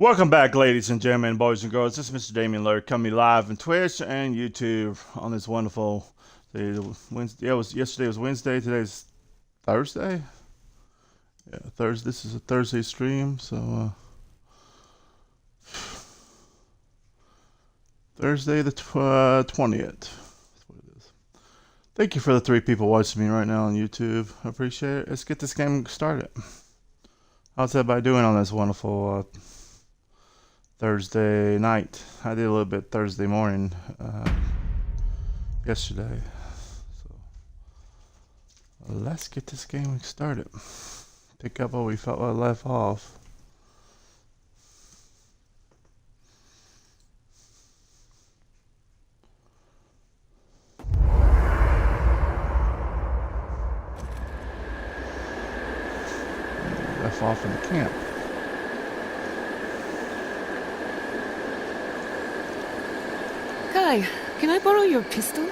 Welcome back, ladies and gentlemen, boys and girls. This is Mr. Damien Lurk coming live on Twitch and YouTube on this wonderful day. Wednesday. Yeah, yesterday was Wednesday. Today's Thursday. Yeah, Thursday. This is a Thursday stream, so Thursday the 20th. That's what it is. Thank you for the 3 people watching me right now on YouTube. I appreciate it. Let's get this game started. How's everybody doing on this wonderful Thursday night? I did a little bit Thursday morning yesterday. So let's get this game started. Pick up where we left off. Left off in the camp. Guy, can I borrow your pistol?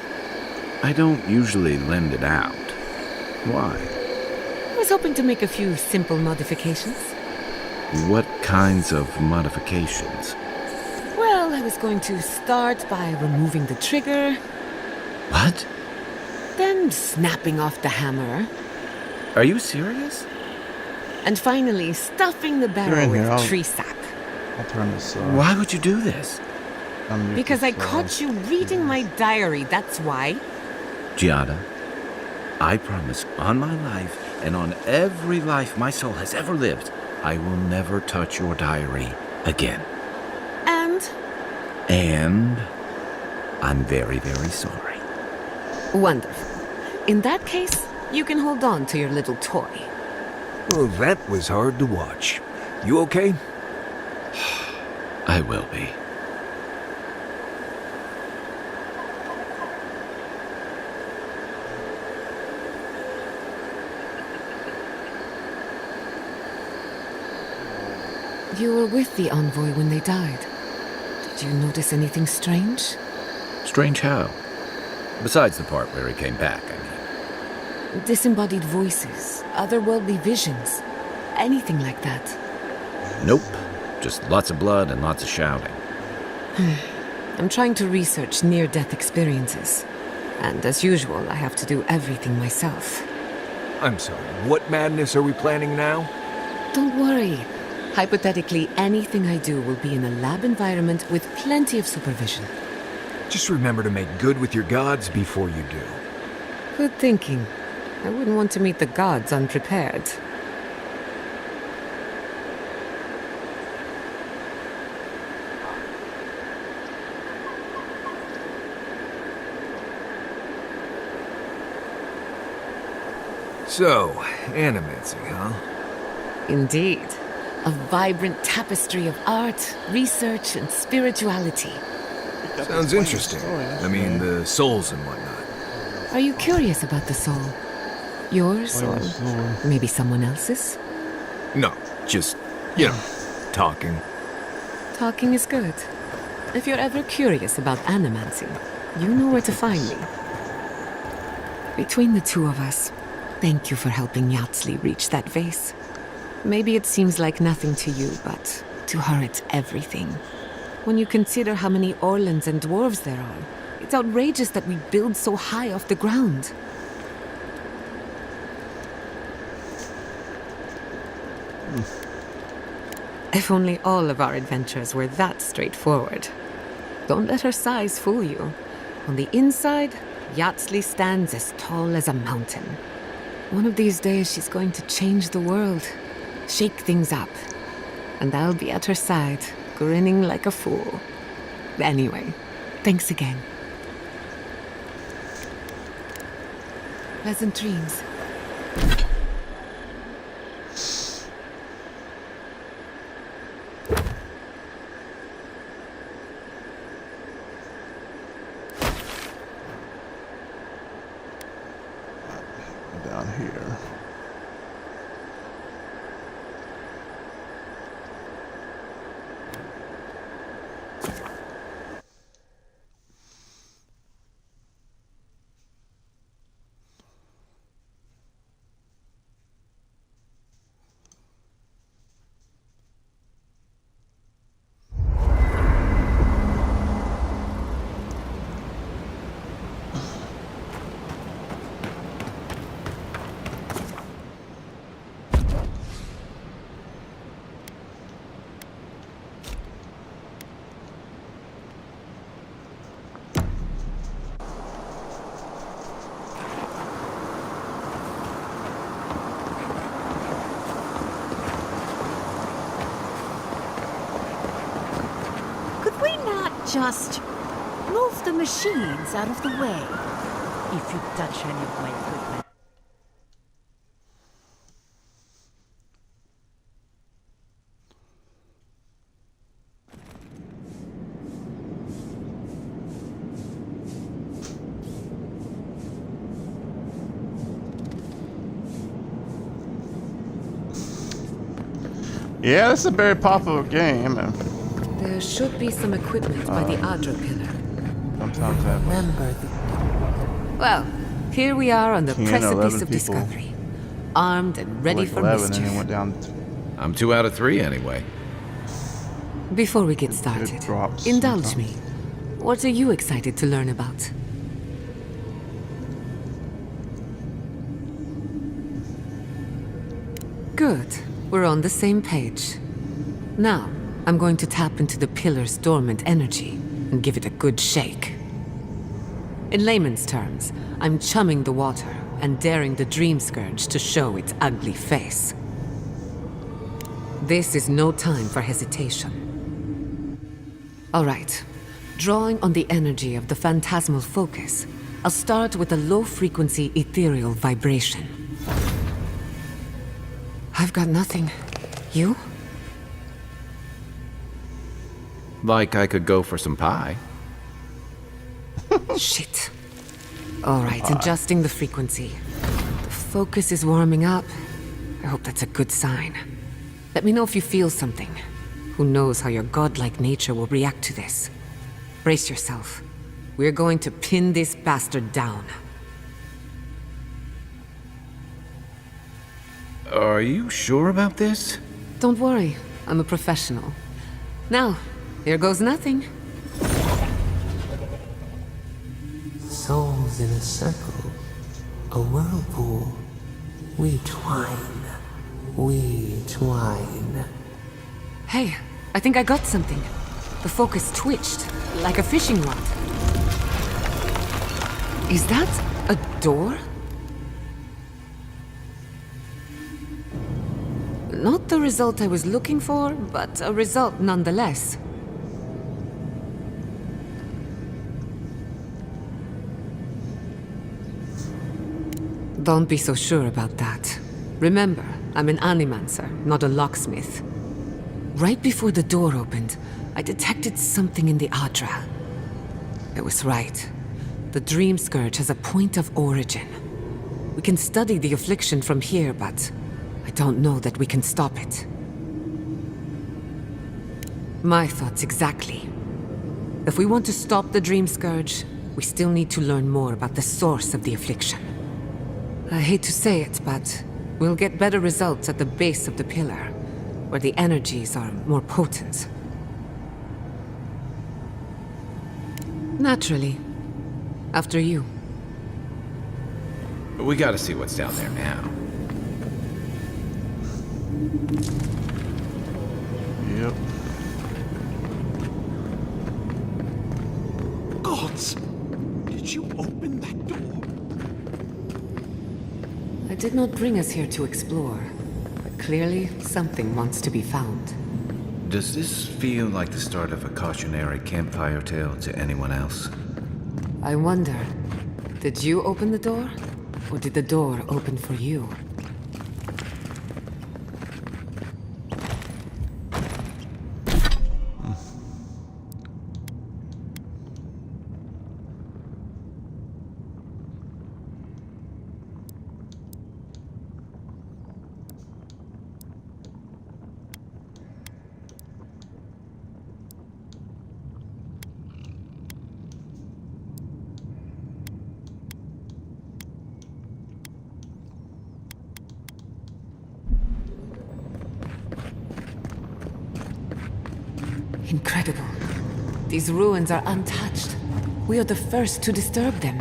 I don't usually lend it out. Why? I was hoping to make a few simple modifications. What kinds of modifications? Well, I was going to start by removing the trigger, What? then snapping off the hammer, Are you serious? and finally stuffing the You're barrel in with here, I'll- tree sap. I'll turn this. Why would you do this? Unmute Because I this, caught you reading my diary, that's why. Giada, I promise on my life and on every life my soul has ever lived, I will never touch your diary again. And? I'm very, very sorry. Wonderful. In that case, you can hold on to your little toy. Well, that was hard to watch. You okay? I will be. You were with the envoy when they died. Did you notice anything strange? Strange how? Besides the part where he came back, I mean. Disembodied voices, otherworldly visions, anything like that. Nope. Just lots of blood and lots of shouting. I'm trying to research near-death experiences. And as usual, I have to do everything myself. I'm sorry, what madness are we planning now? Don't worry. Hypothetically, anything I do will be in a lab environment with plenty of supervision. Just remember to make good with your gods before you do. Good thinking. I wouldn't want to meet the gods unprepared. So, animacy, huh? Indeed. A vibrant tapestry of art, research, and spirituality. Sounds interesting. I mean, the souls and whatnot. Are you curious about the soul? Yours, or maybe someone else's? No, just, talking. Talking is good. If you're ever curious about animancy, you know where to find me. Between the two of us, thank you for helping Yatsley reach that vase. Maybe it seems like nothing to you, but to her it's everything. When you consider how many Orlans and dwarves there are, it's outrageous that we build so high off the ground. If only all of our adventures were that straightforward. Don't let her size fool you. On the inside, Yatsley stands as tall as a mountain. One of these days she's going to change the world. Shake things up. And I'll be at her side, grinning like a fool. Anyway, thanks again. Pleasant dreams. Down here. Just move the machines out of the way. If you touch any of my equipment. Yeah, this is a very popular game. And There should be some equipment by the Adra pillar. sometimes that Remember the Well, here we are on the 10, precipice 11 of people. discovery. Armed and ready like for 11 and mischief. it went down. I'm 2 out of 3 anyway. Before we get started, drops indulge sometimes. me. What are you excited to learn about? Good. We're on the same page. Now, I'm going to tap into the pillar's dormant energy and give it a good shake. In layman's terms, I'm chumming the water and daring the dream scourge to show its ugly face. This is no time for hesitation. All right. Drawing on the energy of the phantasmal focus, I'll start with a low-frequency ethereal vibration. I've got nothing. You? Like I could go for some pie. Shit. All right, adjusting the frequency. The focus is warming up. I hope that's a good sign. Let me know if you feel something. Who knows how your godlike nature will react to this. Brace yourself. We're going to pin this bastard down. Are you sure about this? Don't worry, I'm a professional. Now, here goes nothing. Souls in a circle, a whirlpool. We twine, we twine. Hey, I think I got something. The focus twitched, like a fishing rod. Is that a door? Not the result I was looking for, but a result nonetheless. Don't be so sure about that. Remember, I'm an animancer, not a locksmith. Right before the door opened, I detected something in the Adra. It was right. The Dream Scourge has a point of origin. We can study the affliction from here, but I don't know that we can stop it. My thoughts exactly. If we want to stop the Dream Scourge, we still need to learn more about the source of the affliction. I hate to say it, but we'll get better results at the base of the pillar, where the energies are more potent. Naturally. After you. We gotta see what's down there now. Yep. Gods! Did you open that door? I did not bring us here to explore, but clearly something wants to be found. Does this feel like the start of a cautionary campfire tale to anyone else? I wonder, did you open the door? Or did the door open for you? Incredible. These ruins are untouched. We are the first to disturb them.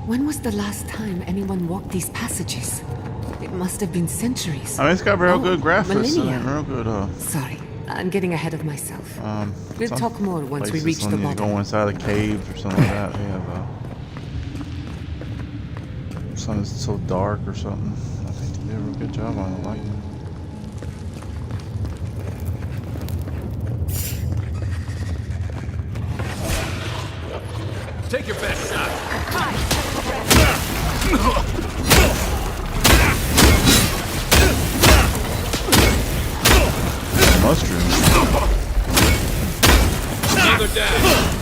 When was the last time anyone walked these passages? It must have been centuries. I mean, it's got real good graphics. millennia. I mean, real good. Sorry, I'm getting ahead of myself. We'll some talk more once we reach places the when you bottom. go inside the caves or something like that. They have something that's so dark or something. I think they did a real good job on the lighting. Take your best shot. Mushrooms. Another dash.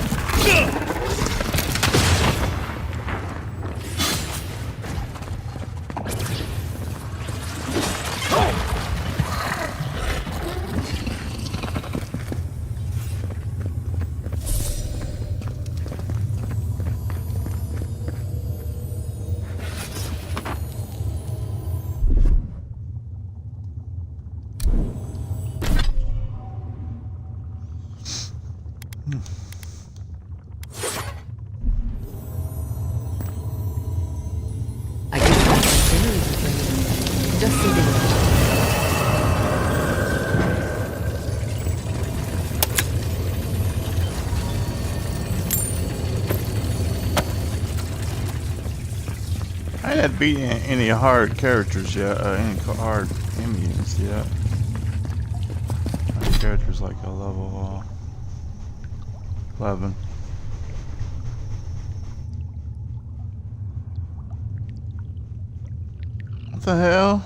I guess that's serious for you. Just sit in. I ain't beat any hard characters yet, any hard enemies yet. My character's like a level 11. What the hell?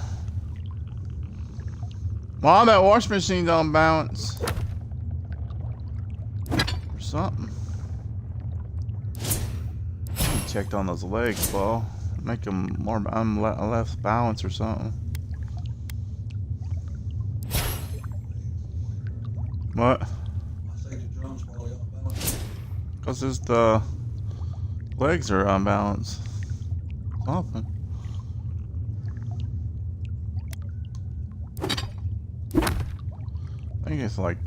Mom, that washing machine's on balance. Or something. Checked on those legs, ball. Make them more less balance or something. What? Because the legs are unbalanced. Something. I think it's like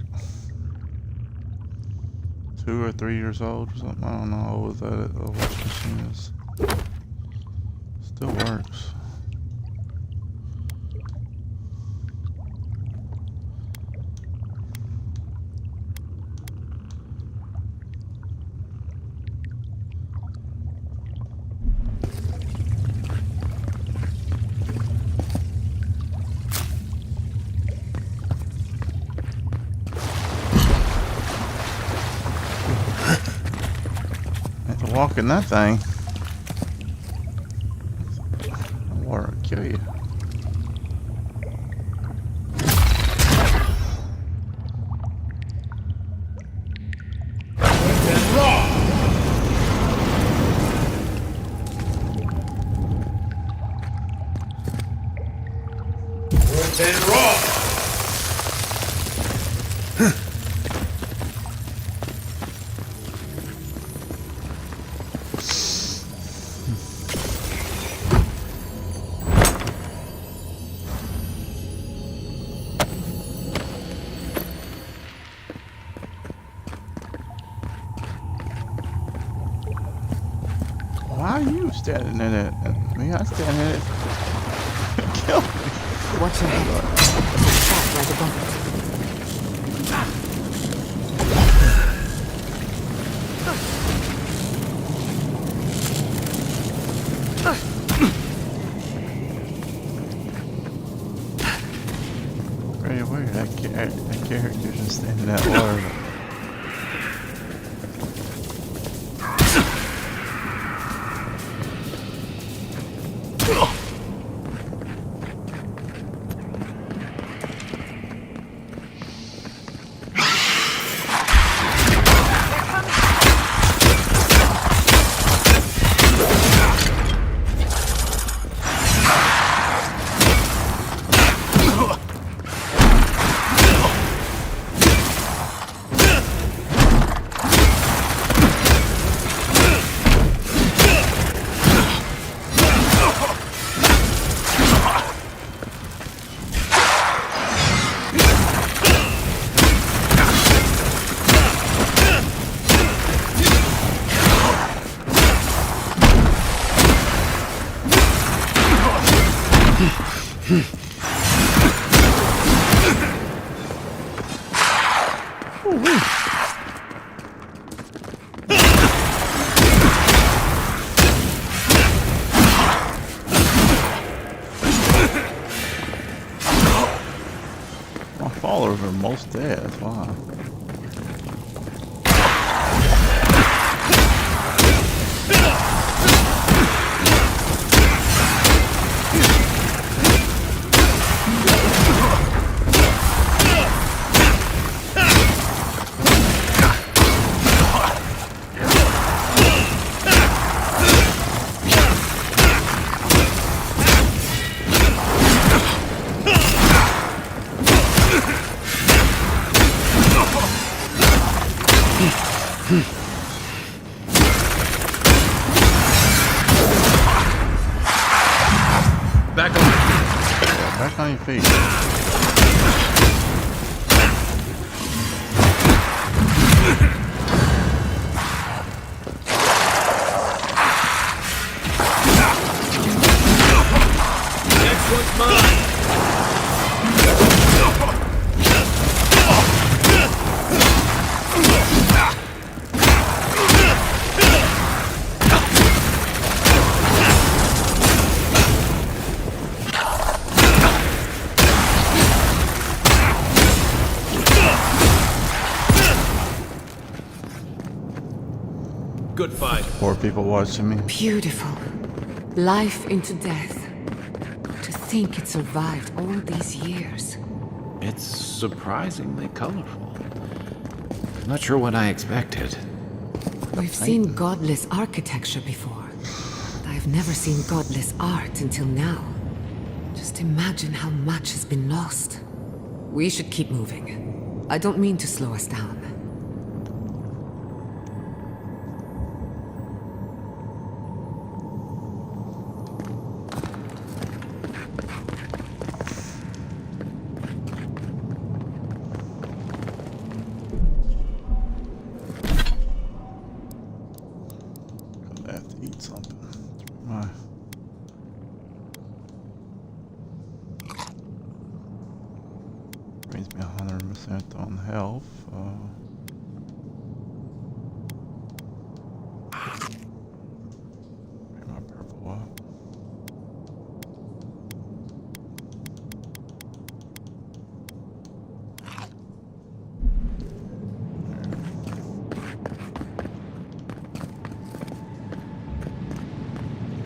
2 or 3 years old or something. I don't know how old that washing machine is. Still works. Walking that thing. Water will kill you. Why are you standing in it? Me, I stand in it. Kill me. Watch your head. Trap right above it. Right away, that character just standing in that water. My followers are most dead, that's why. Back on. Yeah, back on your feet. Next one's mine. Good fight. Poor people watching me. Beautiful. Life into death. To think it survived all these years. It's surprisingly colorful. Not sure what I expected. We've seen godless architecture before. But I've never seen godless art until now. Just imagine how much has been lost. We should keep moving. I don't mean to slow us down. I have to eat something. My brings me 100% on health. Bring my purple up.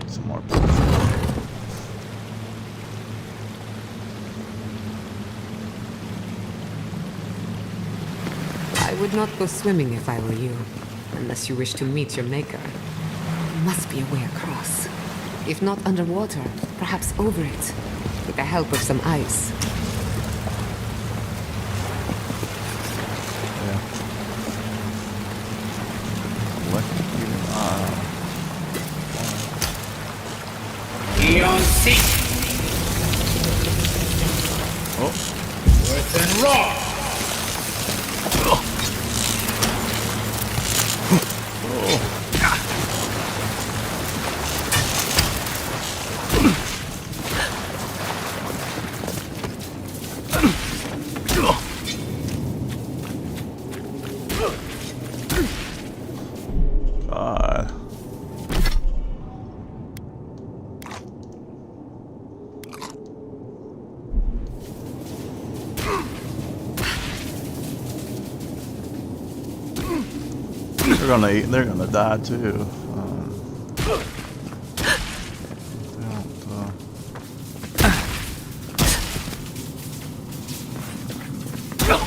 Some more purple. I would not go swimming if I were you. Unless you wish to meet your maker. There must be a way across. If not underwater, perhaps over it. With the help of some ice. Yeah. Electrocuted. Eon Seek. Oh. Worse than raw. God. They're gonna die too. They don't,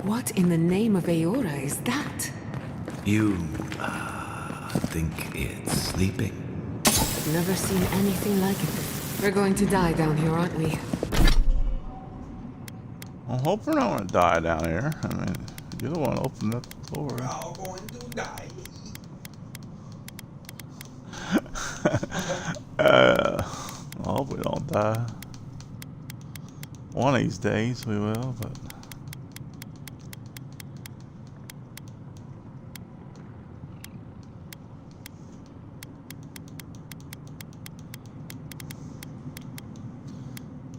What in the name of Eora is that? You, think it's sleeping? I've never seen anything like it. We're going to die down here, aren't we? I hope we're not gonna die down here. I mean, you're the one opening up the door. We're all going to die. I hope we don't die. One of these days we will, but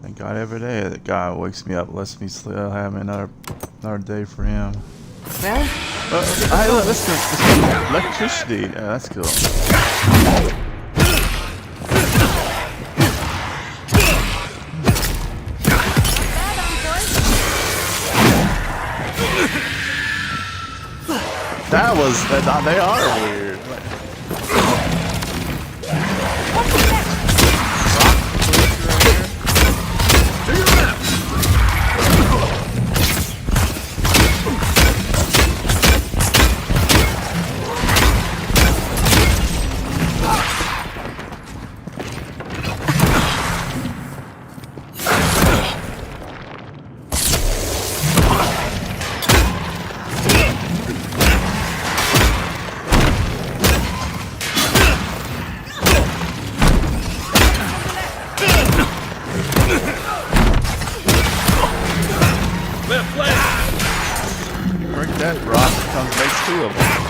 thank God every day that guy wakes me up, lets me sleep, have another day for him. Well, Hey, look, listen, electricity. Yeah, that's cool. That was, they are weird. that rock becomes makes two of them.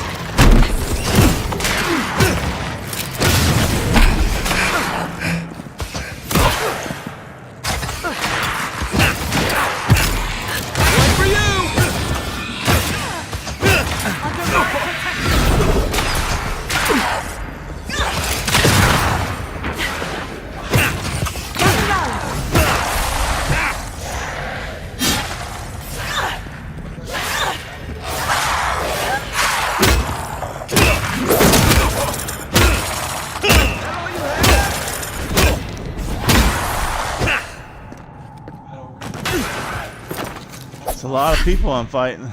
It's a lot of people I'm fighting.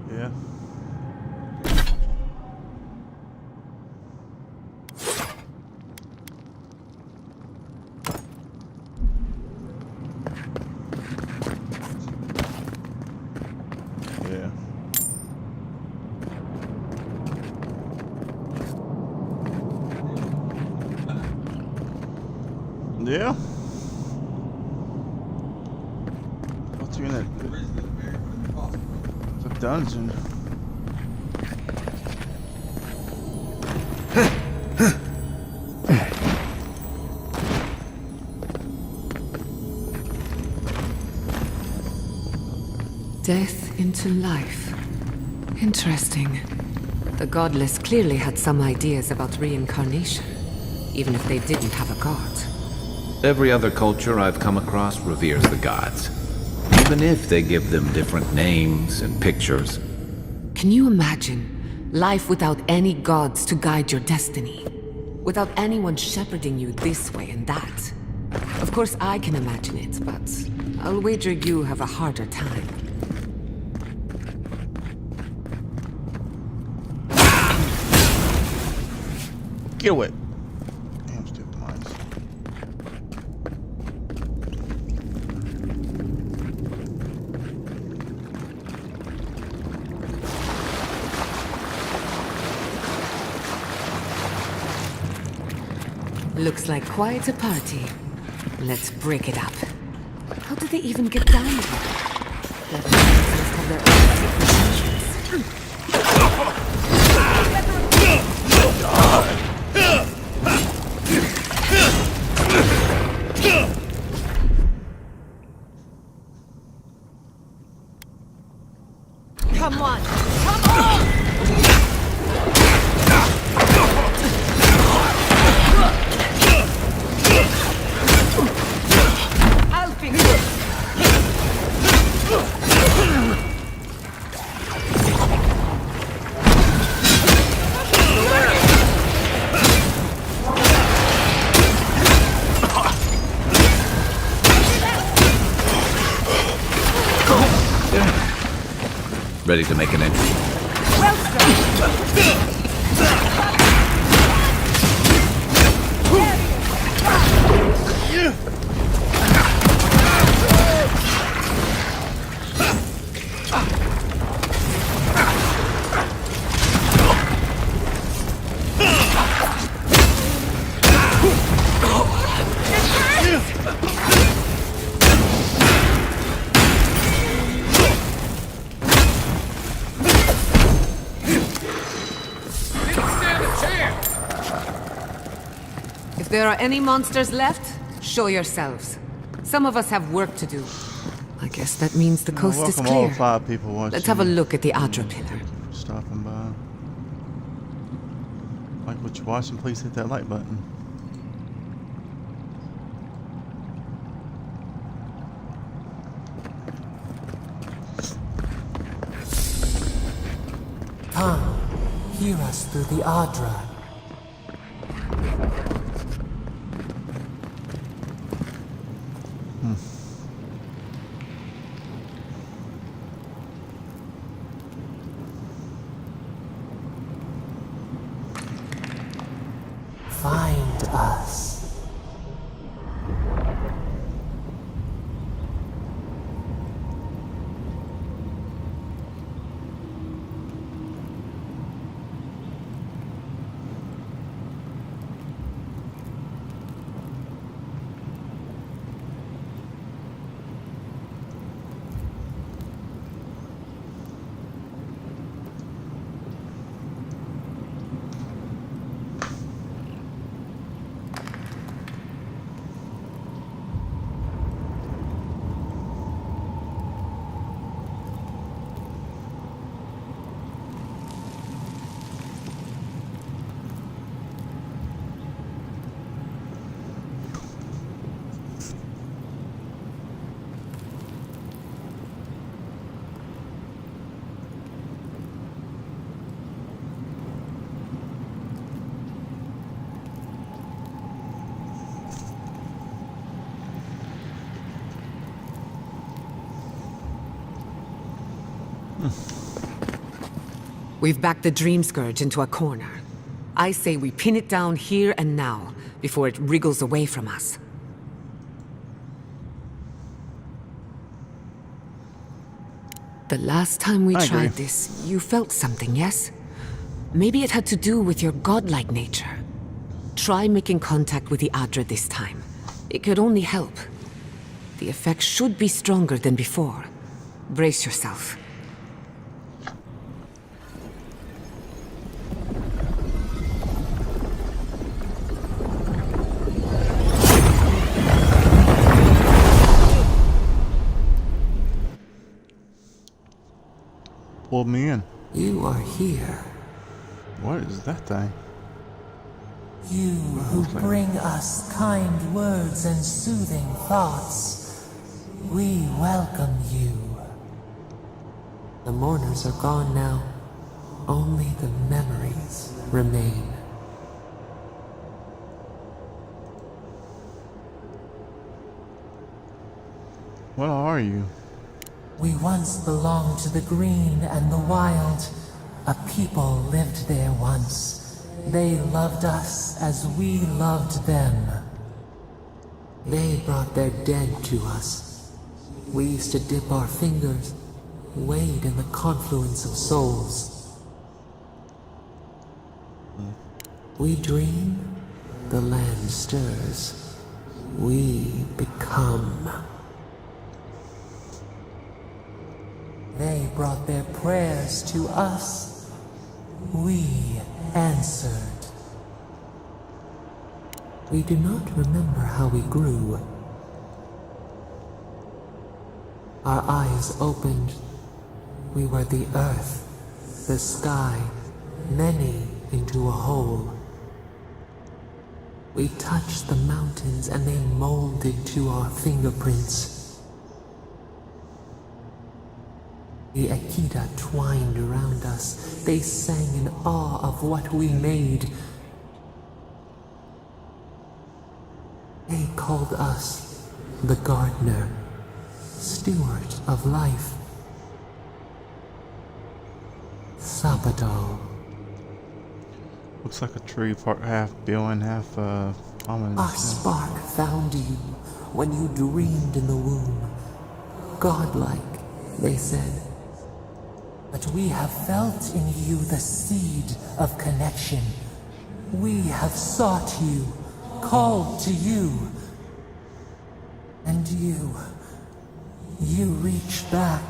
Yeah. Yeah. Yeah. What's in it? It's a dungeon. Death into life. Interesting. The godless clearly had some ideas about reincarnation, even if they didn't have a god. Every other culture I've come across reveres the gods, even if they give them different names and pictures. Can you imagine life without any gods to guide your destiny? Without anyone shepherding you this way and that? Of course I can imagine it, but I'll wager you have a harder time. Get away. Damn stupid mice. Looks like quite a party. Let's break it up. How did they even get down here? That must have their own secret entrances. Come on! Come on! I'll fix it. Ready to make an entry. Well done. If there are any monsters left, show yourselves. Some of us have work to do. I guess that means the coast is Welcome all clear. 5 people watching. Let's have a look at the Adra pillar. Stopping by. Like what you're watching, please hit that like button. Come, hear us through the Adra. find us. We've backed the Dream Scourge into a corner. I say we pin it down here and now, before it wriggles away from us. The last time we I tried agree. this, you felt something, yes? Maybe it had to do with your godlike nature. Try making contact with the Adra this time. It could only help. The effect should be stronger than before. Brace yourself. Pulled me in. You are here. What is that thing? You who bring us kind words and soothing thoughts. We welcome you. The mourners are gone now. Only the memories remain. What are you? We once belonged to the green and the wild. A people lived there once. They loved us as we loved them. They brought their dead to us. We used to dip our fingers, wade in the confluence of souls. We dream, the land stirs. We become. They brought their prayers to us. We answered. We do not remember how we grew. Our eyes opened. We were the earth, the sky, many into a whole. We touched the mountains and they molded to our fingerprints. The Akita twined around us. They sang in awe of what we made. They called us the gardener, steward of life. Sabado. Looks like a tree, part half billion, half almond. Our spark found you when you dreamed in the womb. Godlike, they said. But we have felt in you the seed of connection. We have sought you, called to you. And you reach back.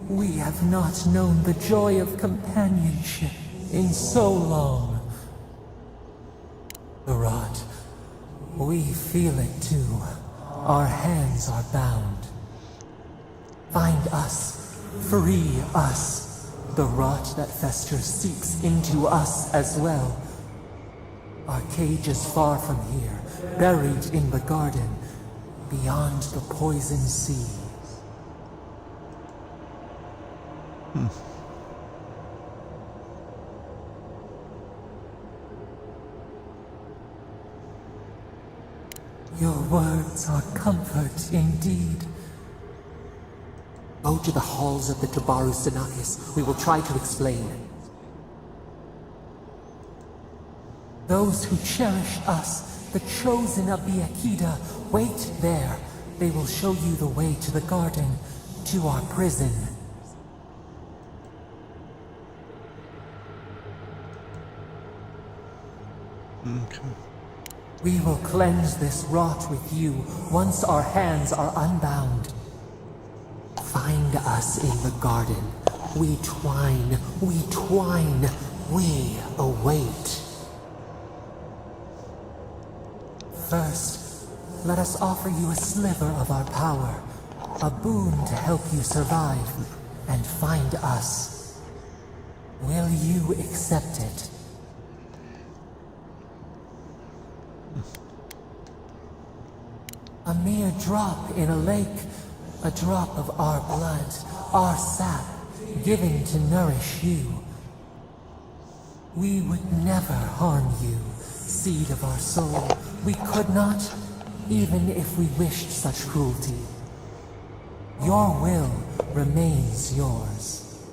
We have not known the joy of companionship in so long. The rot, we feel it too. Our hands are bound. Find us. Free us. The rot that festers seeps into us as well. Our cage is far from here, buried in the garden, beyond the poison sea. Your words are comfort indeed. Go to the halls of the Tabaru Sanakis. We will try to explain. Those who cherish us, the chosen of the Akida, wait there. They will show you the way to the garden, to our prison. Okay. We will cleanse this rot with you once our hands are unbound. Find us in the garden. We twine, we await. First, let us offer you a sliver of our power, a boon to help you survive and find us. Will you accept it? A mere drop in a lake, a drop of our blood, our sap, given to nourish you. We would never harm you, seed of our soul. We could not, even if we wished such cruelty. Your will remains yours.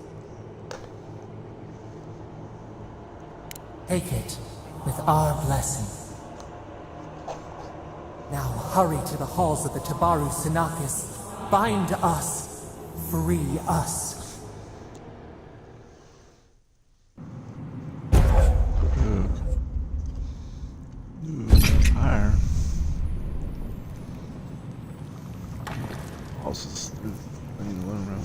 Take it with our blessing. Now hurry to the halls of the Tabaru Sinakis. Bind us. Free us. Fire. Also, I need to run around.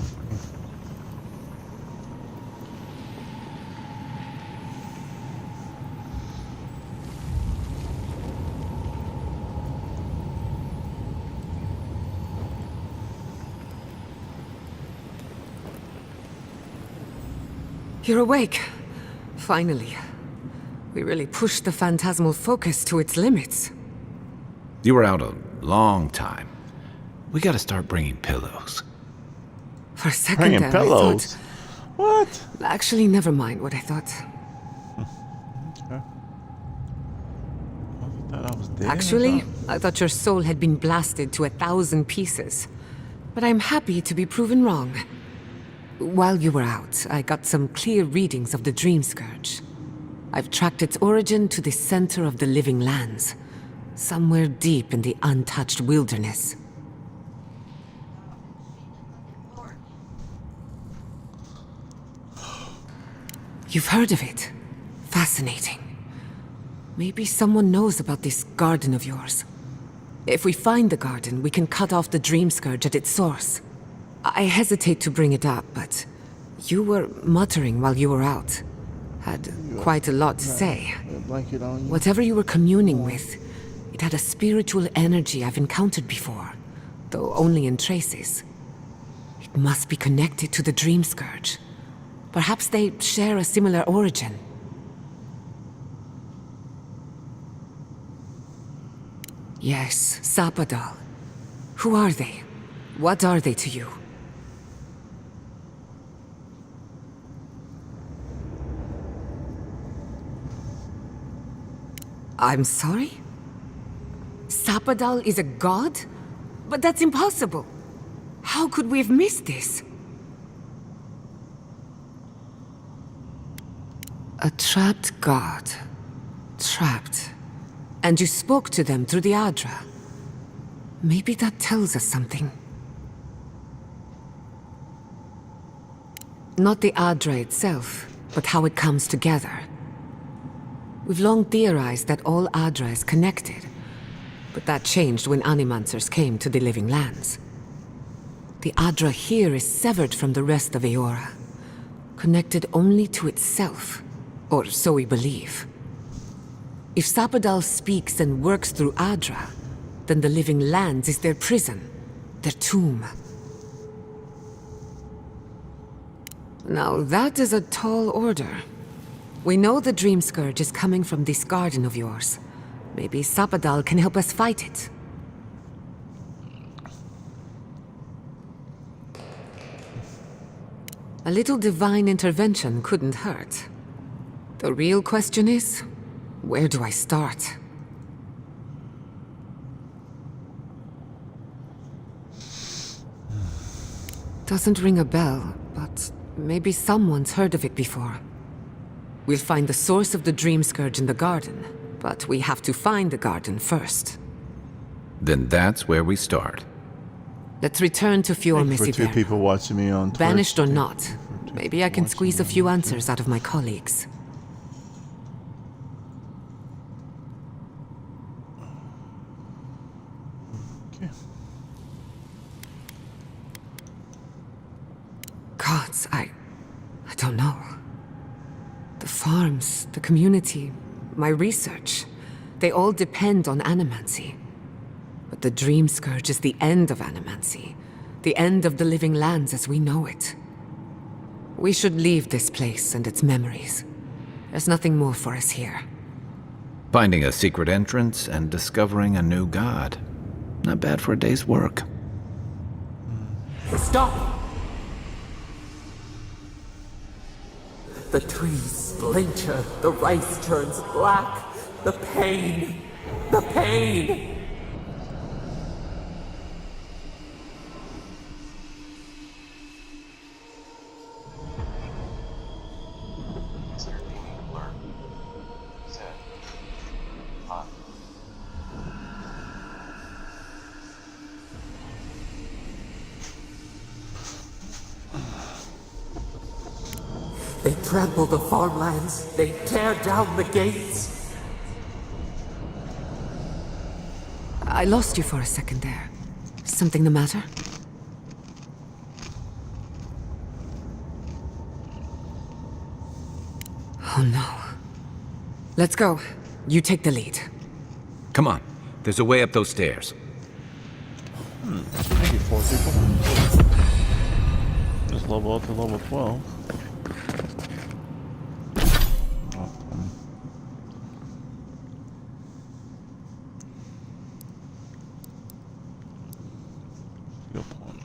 You're awake. Finally. We really pushed the phantasmal focus to its limits. You were out a long time. We gotta start bringing pillows. For a second Bringing there, pillows? I What? thought... Actually, never mind what I thought. Okay. I thought I was dead. Actually, I thought your soul had been blasted to 1,000 pieces. But I'm happy to be proven wrong. While you were out, I got some clear readings of the Dream Scourge. I've tracked its origin to the center of the living lands, somewhere deep in the untouched wilderness. You've heard of it. Fascinating. Maybe someone knows about this garden of yours. If we find the garden, we can cut off the Dream Scourge at its source. I hesitate to bring it up, but you were muttering while you were out. Had quite a lot to say. Blanket on you. Whatever you were communing with, it had a spiritual energy I've encountered before, though only in traces. It must be connected to the Dream Scourge. Perhaps they share a similar origin. Yes, Sapadal. Who are they? What are they to you? I'm sorry? Sapadal is a god? But that's impossible. How could we have missed this? A trapped god. Trapped. And you spoke to them through the Adra. Maybe that tells us something. Not the Adra itself, but how it comes together. We've long theorized that all Adra is connected, but that changed when Animancers came to the Living Lands. The Adra here is severed from the rest of Eora, connected only to itself, or so we believe. If Sapadal speaks and works through Adra, then the Living Lands is their prison, their tomb. Now that is a tall order. We know the Dream Scourge is coming from this garden of yours. Maybe Sapadal can help us fight it. A little divine intervention couldn't hurt. The real question is, where do I start? Doesn't ring a bell, but maybe someone's heard of it before. We'll find the source of the Dream Scourge in the garden, but we have to find the garden first. Then that's where we start. Let's return to Fior Thank you for 2 Missiverne. people watching me on Twitch. Vanished or Thank not, you for 2 maybe I people can squeeze a watching few me on answers out of my colleagues. Okay. Gods, I don't know. The farms, the community, my research, they all depend on animancy. But the Dream Scourge is the end of animancy, the end of the living lands as we know it. We should leave this place and its memories. There's nothing more for us here. Finding a secret entrance and discovering a new god. Not bad for a day's work. Stop! The trees splinter, the rice turns black. The pain! The pain! They trample the farmlands. They tear down the gates. I lost you for a second there. Something the matter? Oh no. Let's go. You take the lead. Come on, there's a way up those stairs. Thank you, 4 people. Just level up to level 12. Skill point.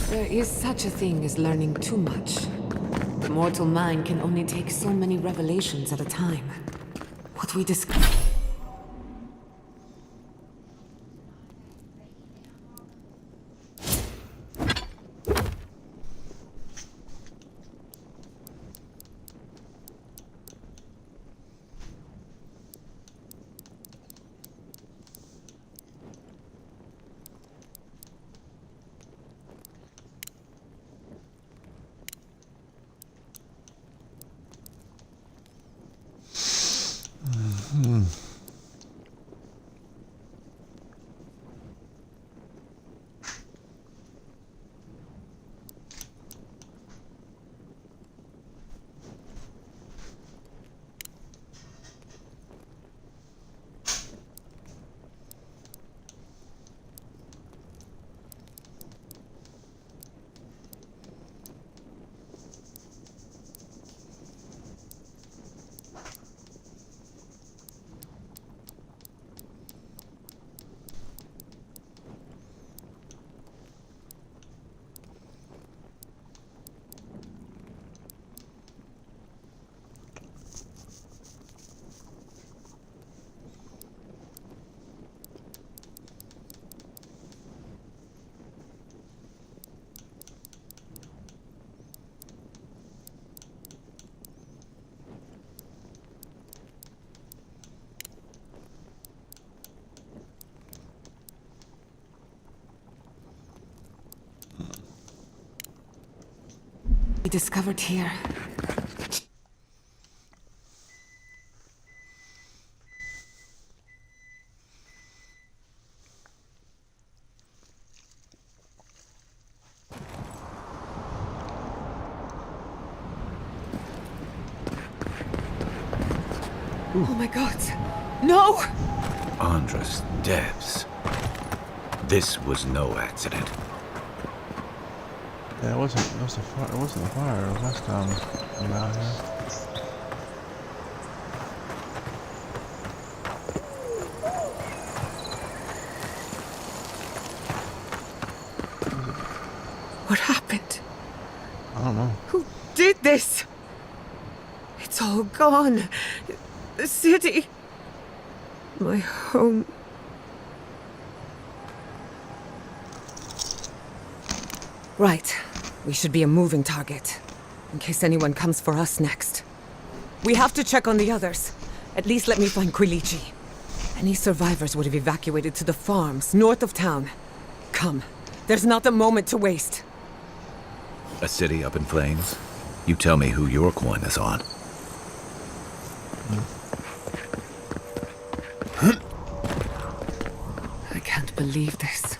There is such a thing as learning too much. The mortal mind can only take so many revelations at a time. What we discover... be discovered here. Oh my god. No! Andras, Debs. This was no accident. Yeah, it wasn't a fire last time we were out here. What happened? I don't know. Who did this? It's all gone. The city. My home. Right. We should be a moving target. In case anyone comes for us next. We have to check on the others. At least let me find Quilici. Any survivors would have evacuated to the farms north of town. Come. There's not a moment to waste. A city up in flames? You tell me who your coin is on. I can't believe this.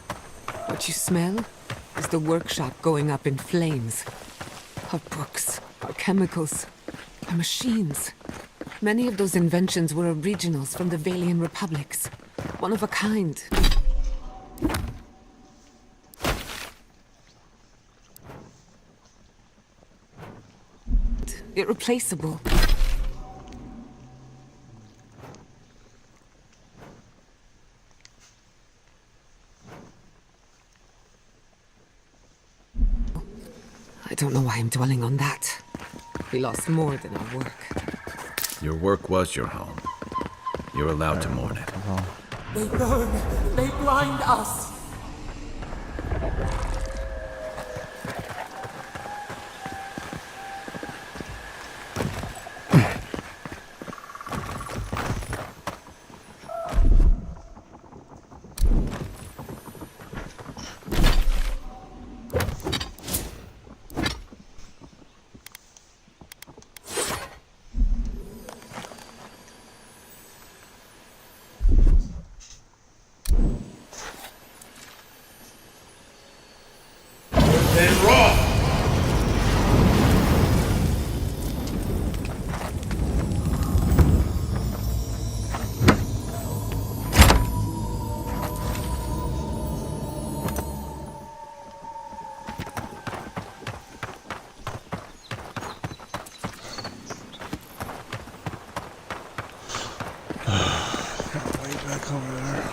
What you smell is the workshop going up in flames. Our books, our chemicals, our machines. Many of those inventions were originals from the Valian republics. One of a kind. Irreplaceable. I don't know why I'm dwelling on that. We lost more than our work. Your work was your home. You're allowed to mourn it. They burn. They blind us. Then rock! Way back over there.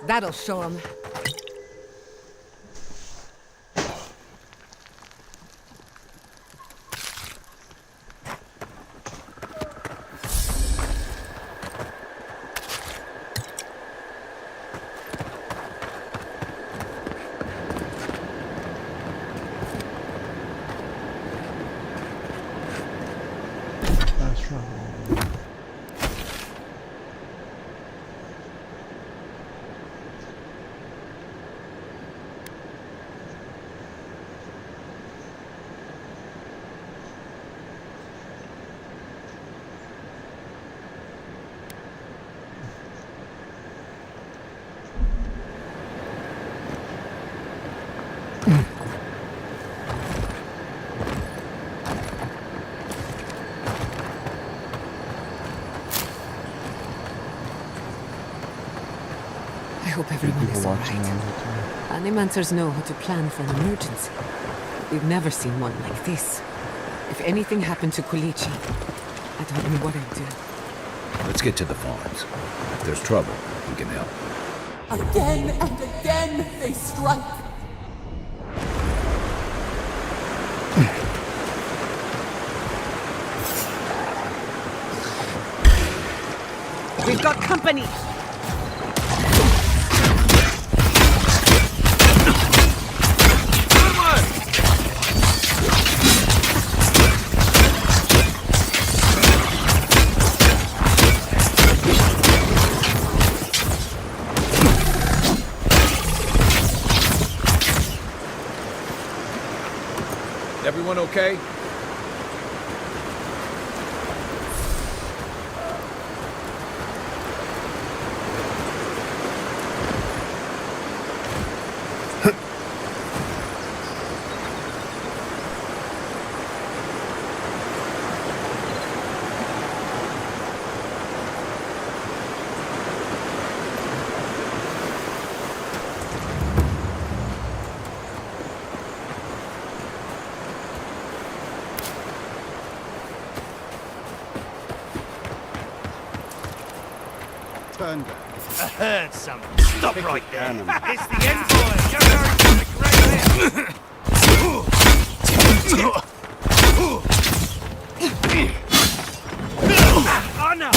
That'll show him. That's right. hope everyone People is watching alright. on YouTube. Animancers know how to plan for an emergency. We've never seen one like this. If anything happened to Kulichi, I don't know what I'd do. Let's get to the farms. If there's trouble, we can help. Again and again they strike. We've got company! Everyone okay? Turn down. I heard something. Stop right there. It's the envoy. You're right here. Oh no!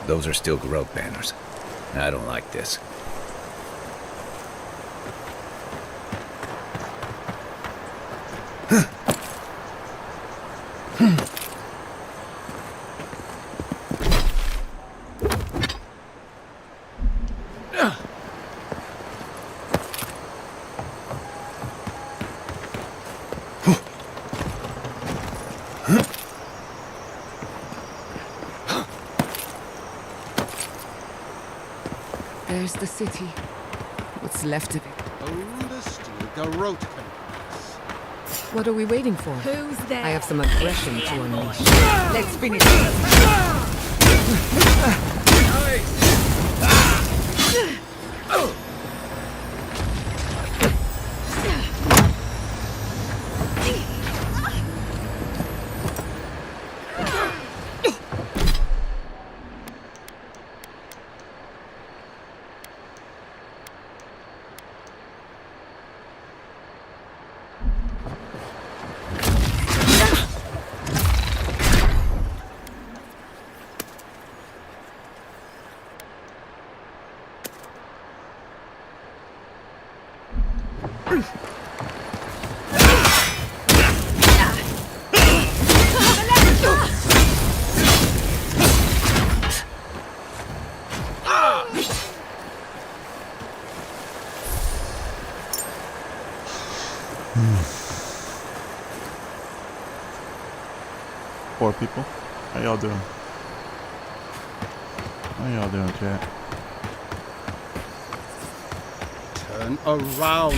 Those are still Garrote banners. I don't like this. There's the city. What's left of it. Oldest Garrote countries. What are we waiting for? Who's there? I have some aggression to unleash. Let's finish Poor people. How y'all doing? How y'all doing, chat? Turn around.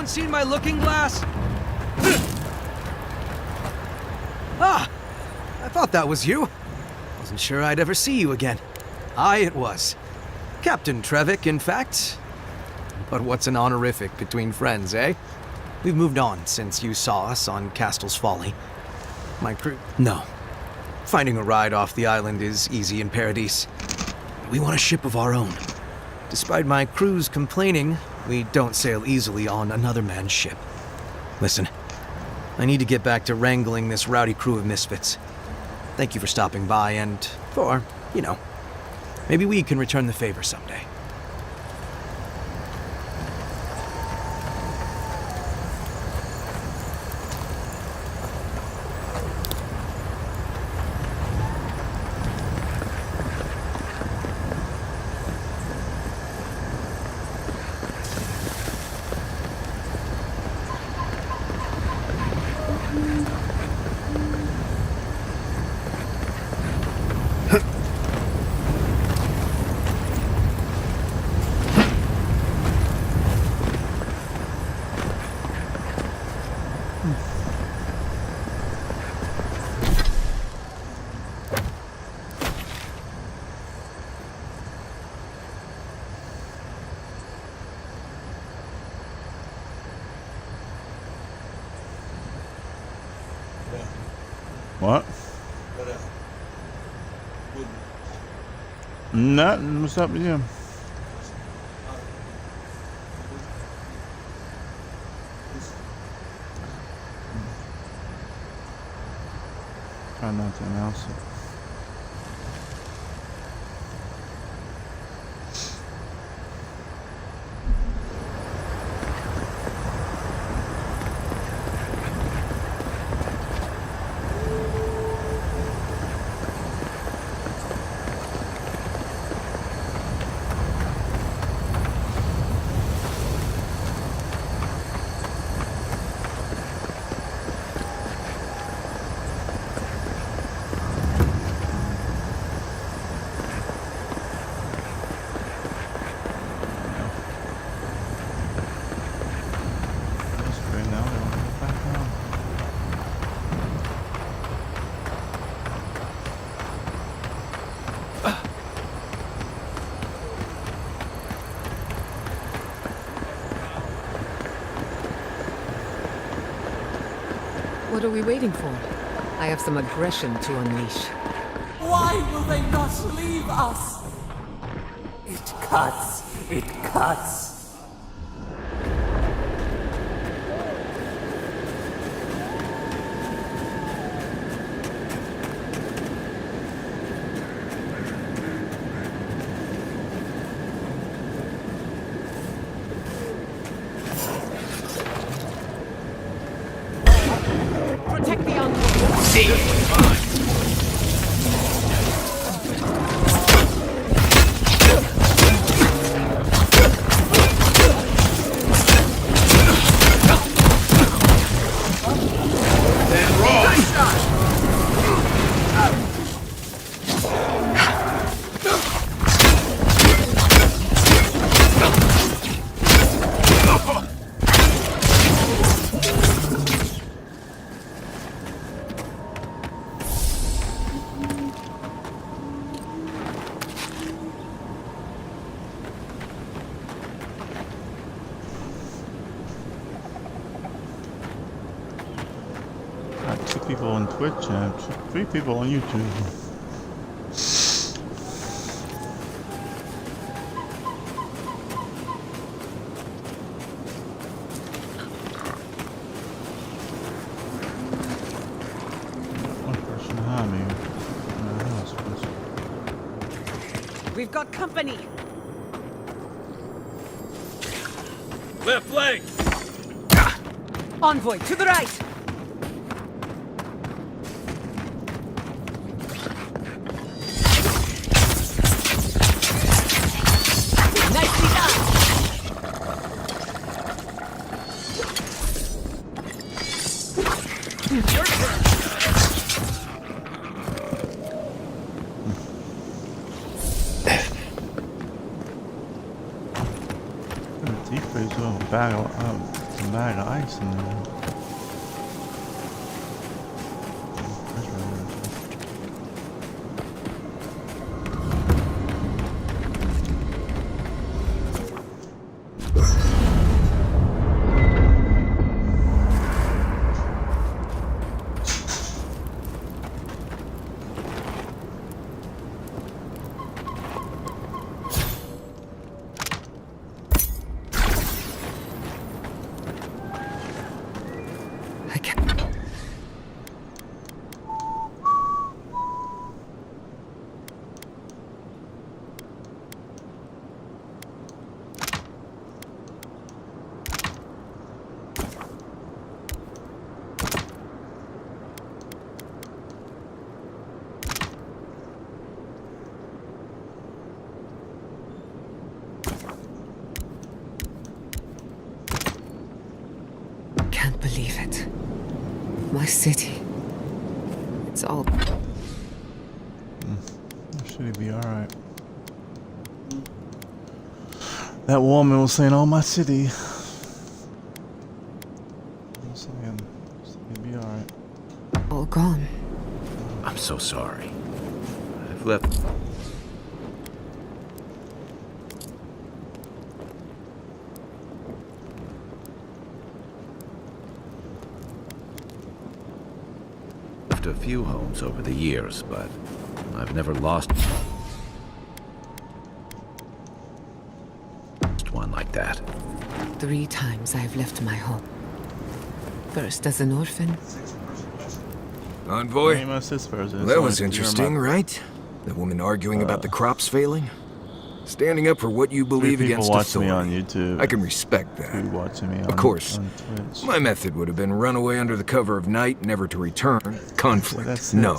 Anyone seen my looking glass? Ah! I thought that was you. Wasn't sure I'd ever see you again. Aye, it was. Captain Trevick, in fact. But what's an honorific between friends, eh? We've moved on since you saw us on Castle's Folly. My crew... No. Finding a ride off the island is easy in Paradise. We want a ship of our own. Despite my crew's complaining, we don't sail easily on another man's ship. Listen, I need to get back to wrangling this rowdy crew of misfits. Thank you for stopping by and for, you know, maybe we can return the favor someday. What? Nothing. What's up with you? Try not to announce it. What are we waiting for? I have some aggression to unleash. Why will they not leave us? It cuts. It cuts. Protect the envoy. Got 2 people on Twitch and 3 people on YouTube. One person behind me. We've got company. Left flank! Envoy, to the right. Nicely done. Your turn. Deep freeze, oh, bag of Some bag of ice in there. That's really good. I can't. Can't believe it. My city. It's all. Should he be alright? That woman was saying, "Oh, my city." I'm saying, he'd be alright. all gone. I'm so sorry. I've left. A few homes over the years, but I've never lost one like that. 3 times I've left my home. First as an orphan. Envoy? That was interesting, right? The woman arguing about the crops failing? Standing up for what you believe against authority. Me on YouTube. I can respect that. Watching me on, of course, on Twitch. My method would have been run away under the cover of night, never to return. Conflict, no.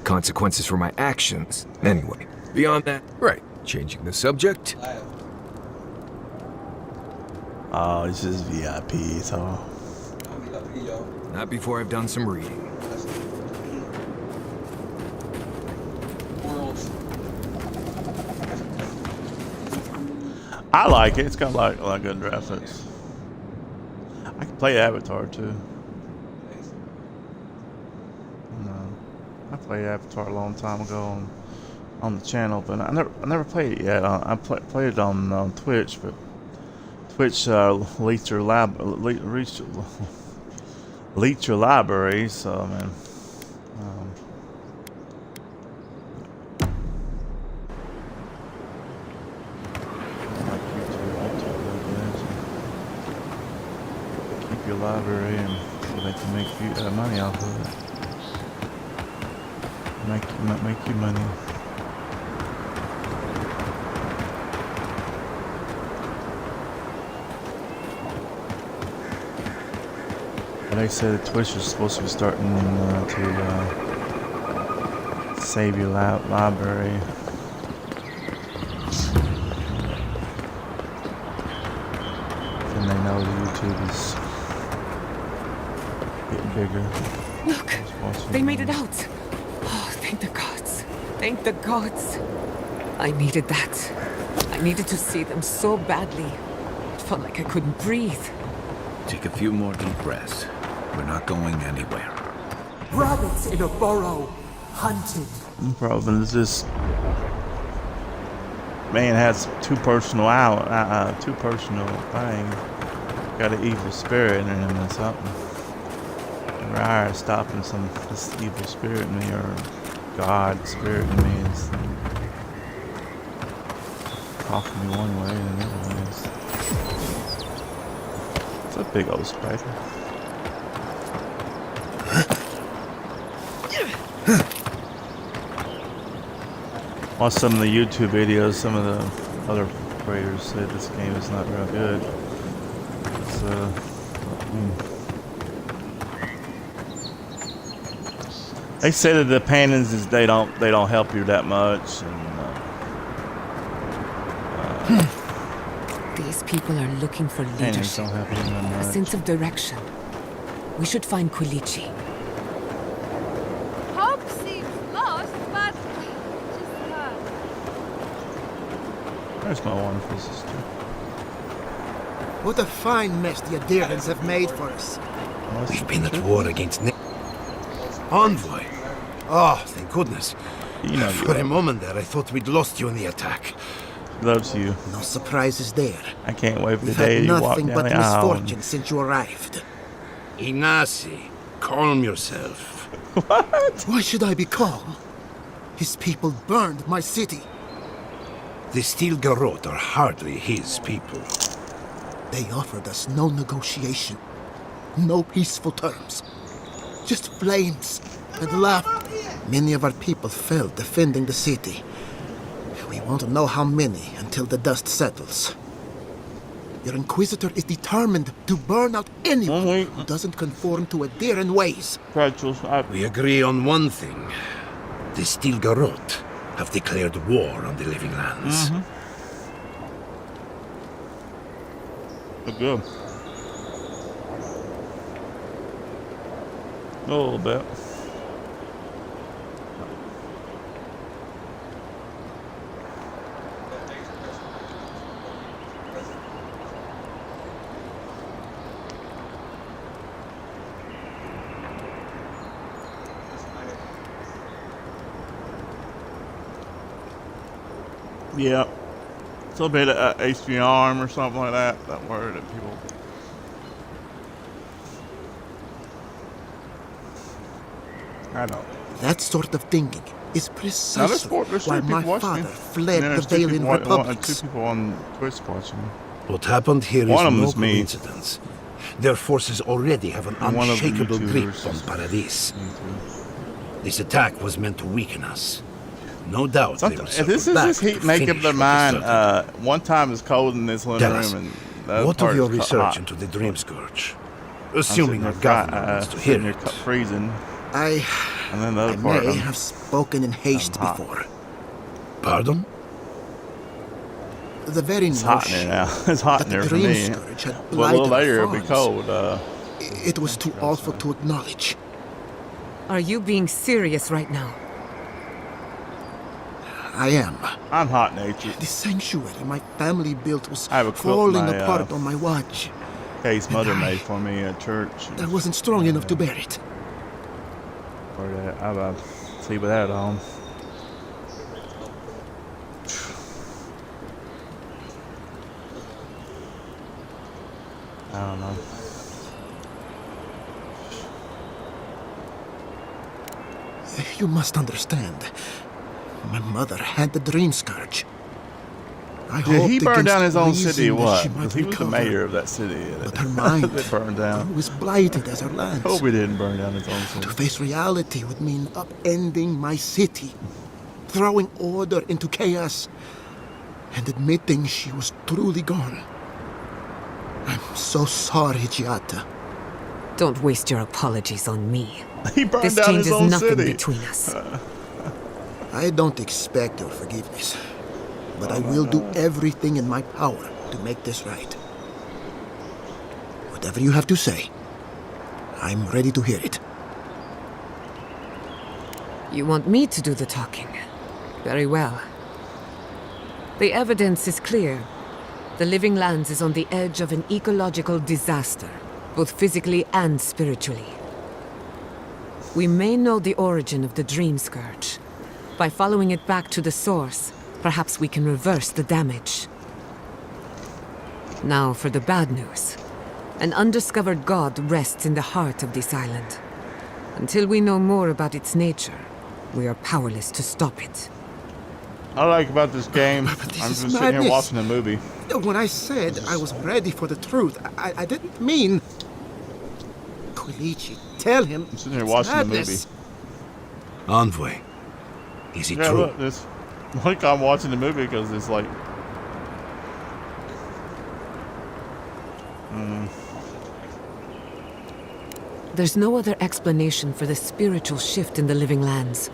Consequences for my actions, anyway. Beyond that, right. Changing the subject. Oh, this is VIP, so... Not before I've done some reading. I like it. It's got a lot of good graphics. I can play Avatar too. No, I played Avatar a long time ago on the channel, but I never played it yet. I played it on Twitch, but Twitch leaked your library, so man. Your library and so they can make you money off of it. Make you money. But they said Twitch is supposed to be starting to save your library. Then they know YouTube is getting bigger. Look, they made it out. Oh, thank the gods. Thank the gods. I needed that. I needed to see them so badly. It felt like I couldn't breathe. Take a few more deep breaths. We're not going anywhere. Rabbits in a burrow, hunted. The problem is this man has two personal things. Got an evil spirit in him or something. Ryan stopping this evil spirit in me, or God spirit in me, is talking me one way and another way. It's a big old spider. On some of the YouTube videos, some of the other creators said this game is not real good. It's they say that the paintings is they don't help you that much, and these people are looking for paintings leadership, don't help you that a much. sense of direction. We should find Quilichi. Hope seems lost, but just There's my wonderful sister. What a fine mess the Adirans have made for us. We've been at war against Envoy. Oh, thank goodness. You know For a moment there, I thought we'd lost you in the attack. Loves you. No surprises there. I can't wait for the We've day had you walk nothing down but the aisle. misfortune since you arrived. Ignacy, calm yourself. What? Why should I be calm? His people burned my city. The Steel Garrote are hardly his people. They offered us no negotiation, no peaceful terms. Just flames and laughter. Many of our people fell defending the city. We won't know how many until the dust settles. Your Inquisitor is determined to burn out anyone who doesn't conform to Adiran ways. We agree on one thing. The Steel Garrote have declared war on the Living Lands. Good. A little bit. Yeah. It's a little bit of HP arm or something like that. That word that people. I don't. That sort of thinking is precisely why my father fled the Valiant Two Republics. people on Twitch watching. What happened here is One of them no is me. coincidence. Their forces already have an And one of the unshakable grip YouTubers on is Paradis. This attack was meant to weaken us. No doubt they will If circle this is back just heat to making finish their what mind. they started. One time it's cold in this living Tell us, room, and the other what part of your is research hot. into the Dream Scourge? I'm Assuming our sitting government wants to hear sitting it. here freezing. And then the I other part. may have spoken in haste hot. before. Pardon? The very It's hot in there notion now. It's hot that in there the for Dream me. Scourge had But a little blighted later our it'll be farms. cold. It was too awful to acknowledge. Are you being serious right now? I am. I'm hot natured. The sanctuary my family built was I have a quilt falling my, apart on my watch. Case mother made for me at church. I wasn't strong enough to bear it. Or that I sleep with that on. I don't know. You must understand. My mother had the Dream Scourge. I Did he hoped burn down against his own city or reason that what? she might Because he was the recover. mayor of that city. But her mind It burned down. was blighted as her lands. Hope he didn't burn down his own To city. face reality would mean upending my city, throwing order into chaos, and admitting she was truly gone. I'm so sorry, Giata. Don't waste your apologies on me. He burned This down his changes own nothing city. between us. I don't expect your forgiveness, but I will do everything in my power to make this right. Whatever you have to say, I'm ready to hear it. You want me to do the talking? Very well. The evidence is clear. The Living Lands is on the edge of an ecological disaster, both physically and spiritually. We may know the origin of the Dream Scourge. By following it back to the source, perhaps we can reverse the damage. Now for the bad news. An undiscovered god rests in the heart of this island. Until we know more about its nature, we are powerless to stop it. I like about this game. I'm This just is sitting here madness. watching a movie. When I said I was ready for the truth, I didn't mean... Quilici, tell him I'm sitting here it's watching madness. the movie. Envoy, is it Yeah, true? look, this. Like I'm watching the movie because it's like. There's no other explanation for the spiritual shift in the Living Lands.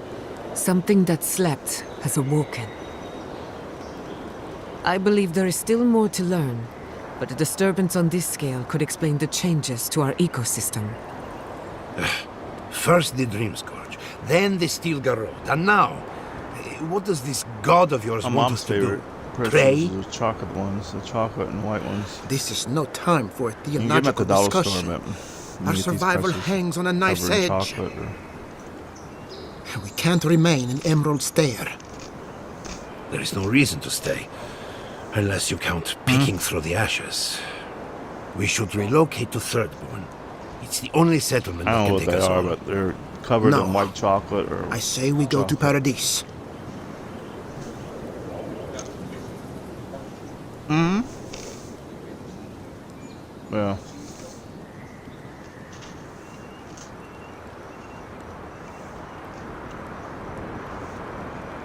Something that slept has awoken. I believe there is still more to learn, but a disturbance on this scale could explain the changes to our ecosystem. First the Dream Scourge, then the Steel Garrote, and now, what does this god of yours My want mom's us to favorite. do? pray. The chocolate ones, the chocolate and white ones. This is no time for a You can get them at the theological dollar discussion. store, man. Our survival hangs on a knife's edge. We can't remain in Emerald Stair. There is no reason to stay, unless you count peeking through the ashes. We should relocate to Thirdborn. It's the only settlement that can take us I don't know on. what they are, but they're covered in white chocolate. Or I say we go to Paradise. Yeah.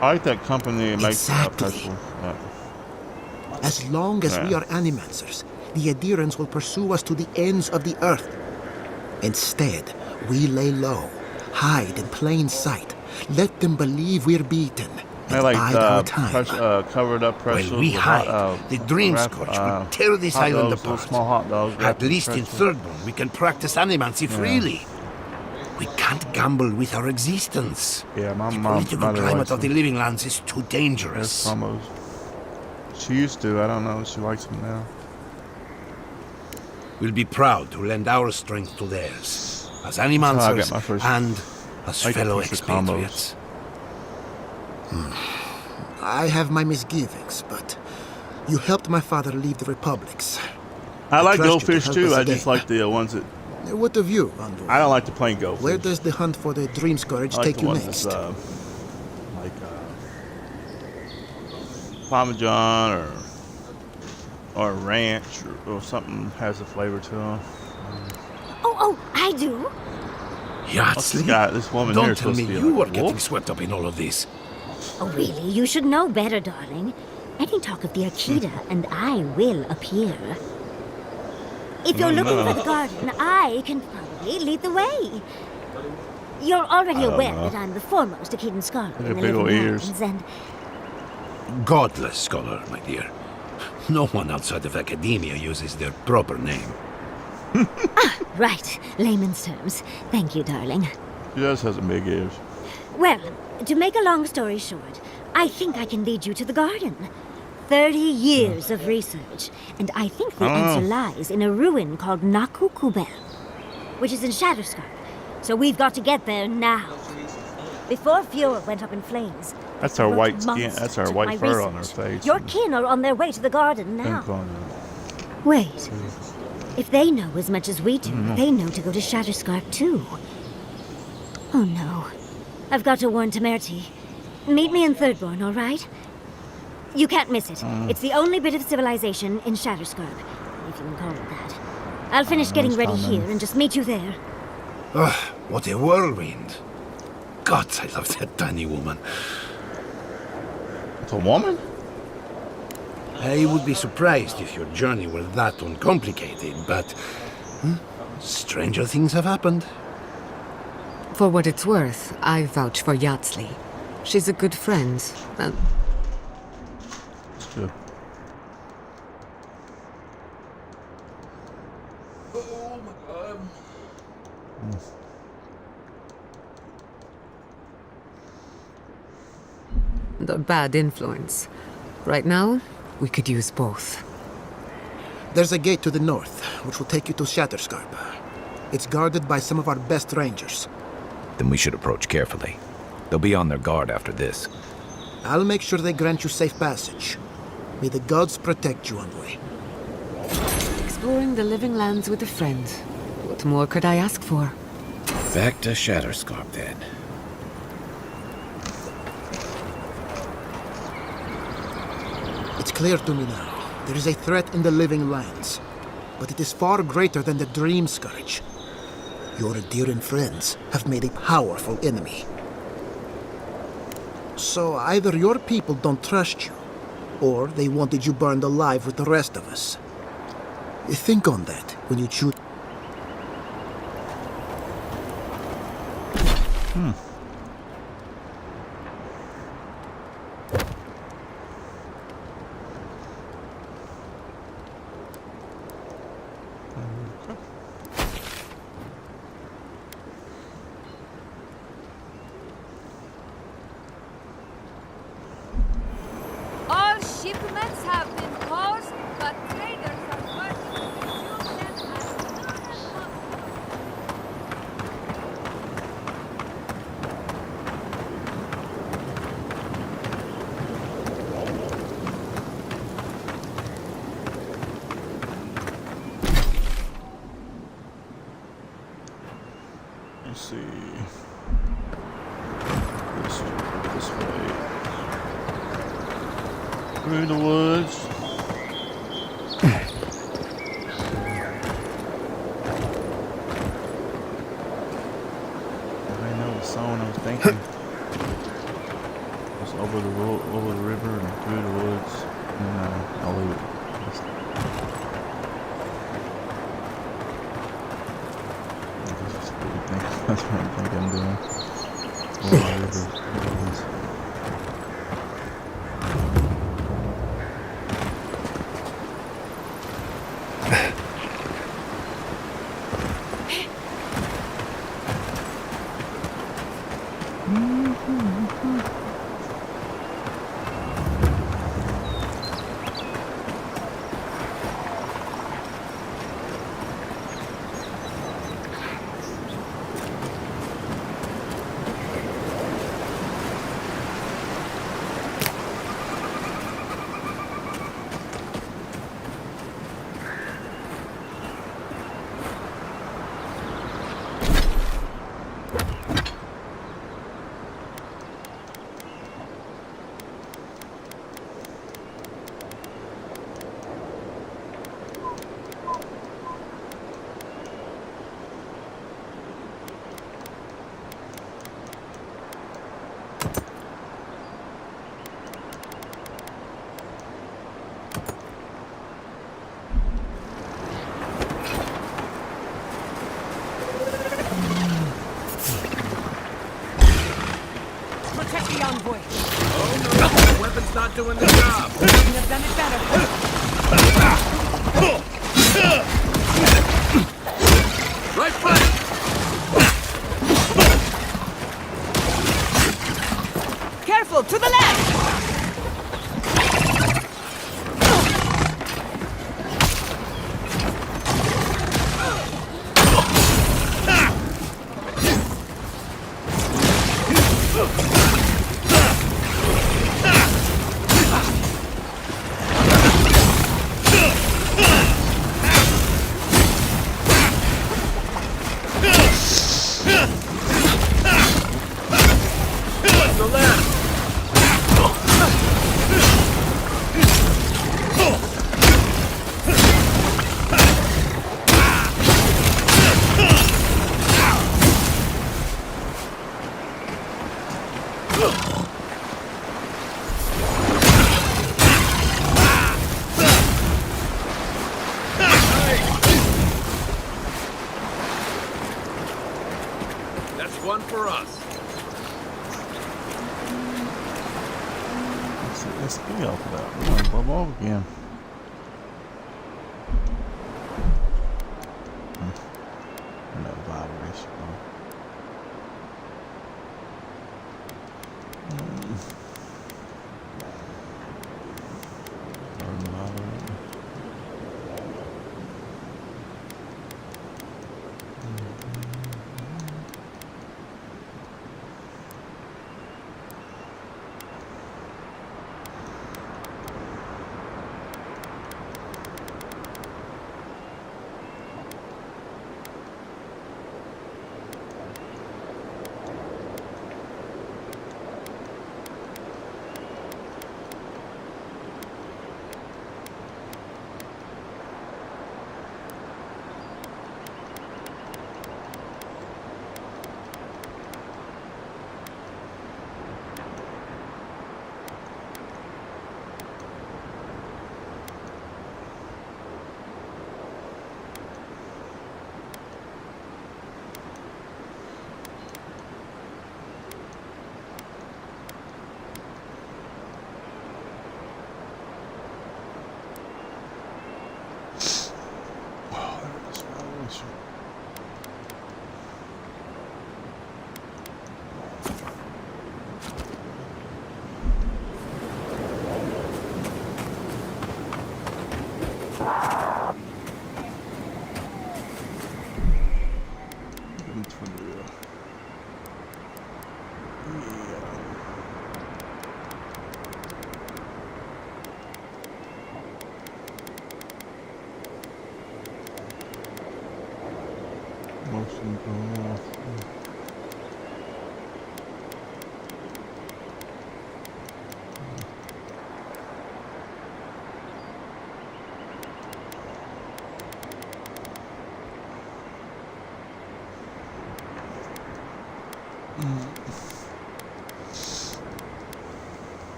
I like that company that makes Exactly. As long as we are animancers, the Adherents will pursue us to the ends of the earth. Instead, we lay low, hide in plain sight, let them believe we're beaten, They and like bide our time. covered up pretzels. While we with hide, the Dream Scorch will tear this island dogs, apart. small hot dogs. At least in Thirdborn, we can practice animancy freely. We can't gamble with our existence. Yeah, my The mom. political climate of the Living Lands is too dangerous. Almost. She used to. I don't know. She likes them now. We'll be proud to lend our strength to theirs, as I get animancers my first- and as I get fellow first expatriates. I have my misgivings, but you helped my father leave the republics. I like trust you to goldfish help too. us I again. just like the ones that. What of you, Andrew? I don't like the plain goldfish. Where does the hunt for the Dream Scourge I like take the you ones next? that's, Parmesan or ranch or something has a flavor to them. Oh, I do. Yahtzee? This woman here Don't is tell supposed me to be you like are a getting wolf. swept up in all of this. Oh, really? You should know better, darling. Any talk of the Akita, and I will appear. If you're looking for the garden, I can probably lead the way. You're already aware that I'm the foremost Akitan scholar Look in at the big old Living ears. Lands, and Godless scholar, my dear. No one outside of academia uses their proper name. right, layman's terms. Thank you, darling. She does have some big ears. Well, to make a long story short, I think I can lead you to the garden. 30 years of research, and I think the answer lies in a ruin called Naku Kubel, which is in Shatterscarp. So we've got to get there now. Before Fiora went up in flames. That's our the white skin. monster That's our took white my fur on her research. face. Your kin are on their way to the garden now. Wait. If they know as much as we do, they know to go to Shatterscarp too. Oh no. I've got to warn Temerity. Meet me in Thirdborn, all right? You can't miss it. It's the only bit of civilization in Shatterscarp, if you can call it that. I'll finish getting ready here and just meet you there. Ugh, what a whirlwind. God, I love that tiny woman. It's a woman? I would be surprised if your journey were that uncomplicated, but stranger things have happened. For what it's worth, I vouch for Yahtzee. She's a good friend, and It's good. Oh my God. a bad influence. Right now, we could use both. There's a gate to the north, which will take you to Shatterscarp. It's guarded by some of our best rangers. Then we should approach carefully. They'll be on their guard after this. I'll make sure they grant you safe passage. May the gods protect you on the way. Exploring the Living Lands with a friend. What more could I ask for? Back to Shatterscarp, then. It's clear to me now. There is a threat in the Living Lands. But it is far greater than the Dream Scourge. Your Adherent friends have made a powerful enemy. So either your people don't trust you, or they wanted you burned alive with the rest of us. Think on that when you choose. All Shipments have been paused, but traders are working to resume them as soon as possible. Let's see. This way. Through the woods. I know the song I was thinking. Just over the river and through the woods. And I'll leave it. That's what I think I'm doing. Over the river. Protect the envoy. Oh no, the weapon's not doing the job. Couldn't have done it better. Right foot! Careful, to the left! One for us. Let's be off of that. We're gonna bubble over again. And that vibration,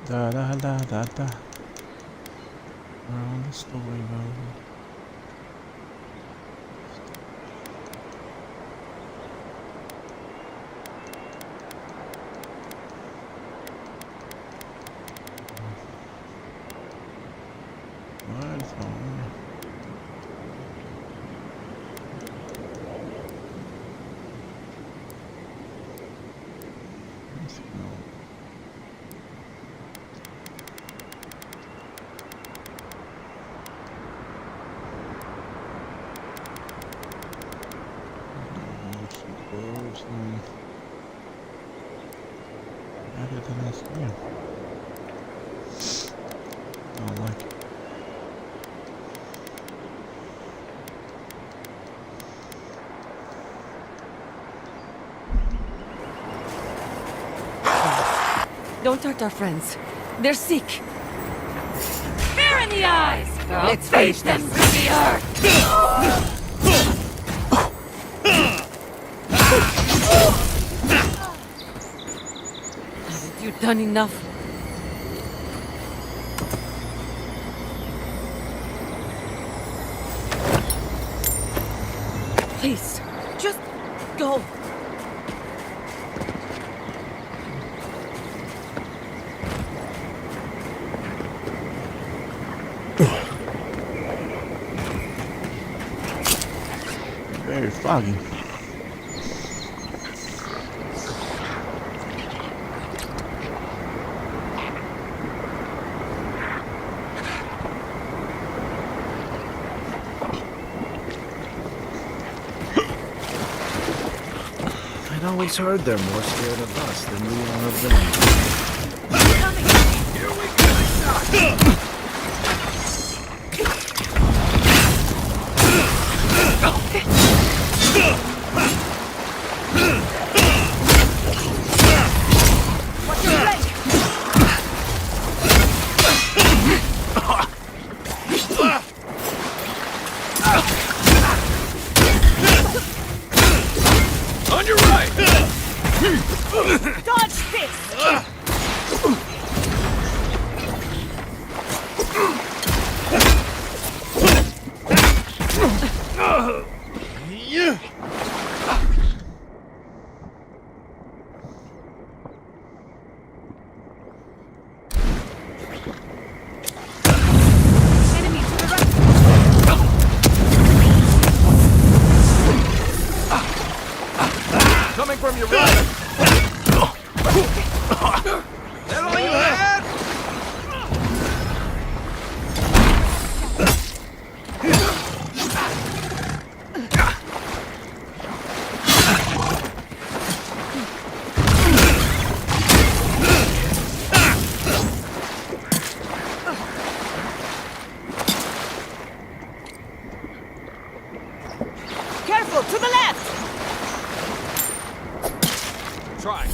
Da da da da da. Around the story mode. Don't hurt our friends. They're sick. Fear in the eyes! Let's face them to the earth! Haven't you done enough? Please, just go. Very foggy. I'd always heard they're more scared of us than we are of them. Here we go! What's your rank? On your right! Dodge this! Enemy to the right! Coming from your right! That all you had? Careful, to the left! Try.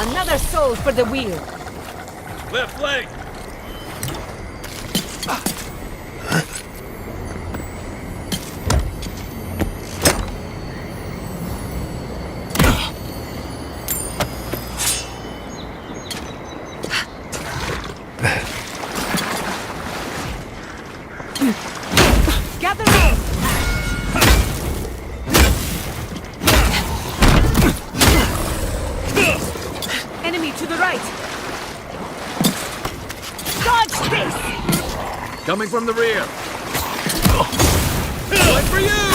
Another soul for the wheel. Left leg! Gather round! Enemy to the right! Dodge this! Coming from the rear! Wait for you!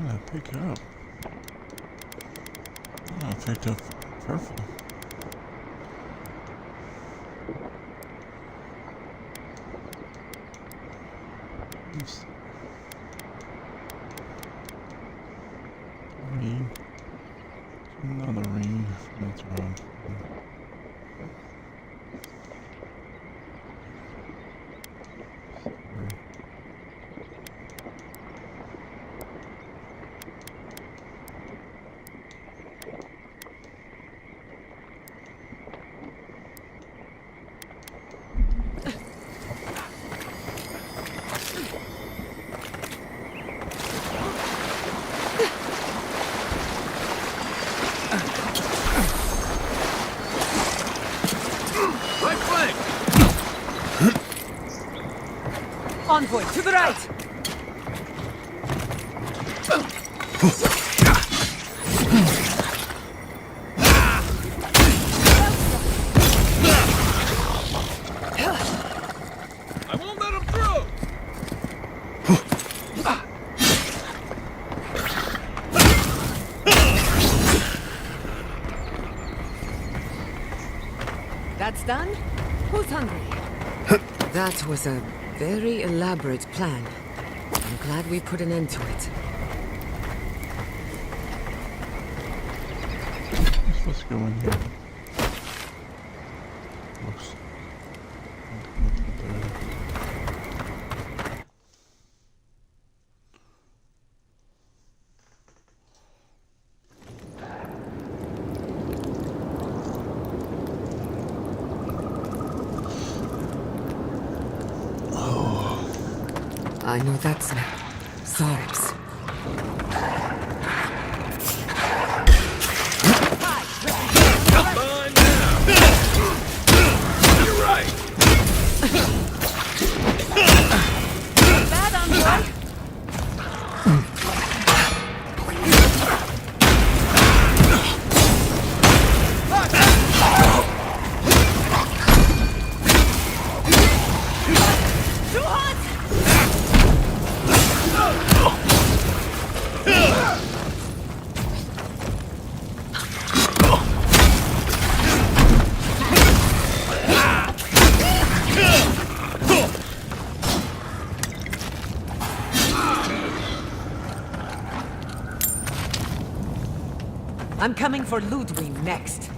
What did I pick up? Oh, I picked up purple. Oops. Ring. Another ring. That's wrong. Envoy, to the right! I won't let him through! That's done? Who's hungry? That was a very elaborate plan. I'm glad we put an end to it. I'm supposed to go in here. Oops. I know that smell. Zarps. You're right! Bad, Envoy! Too hot! I'm coming for Ludwig next.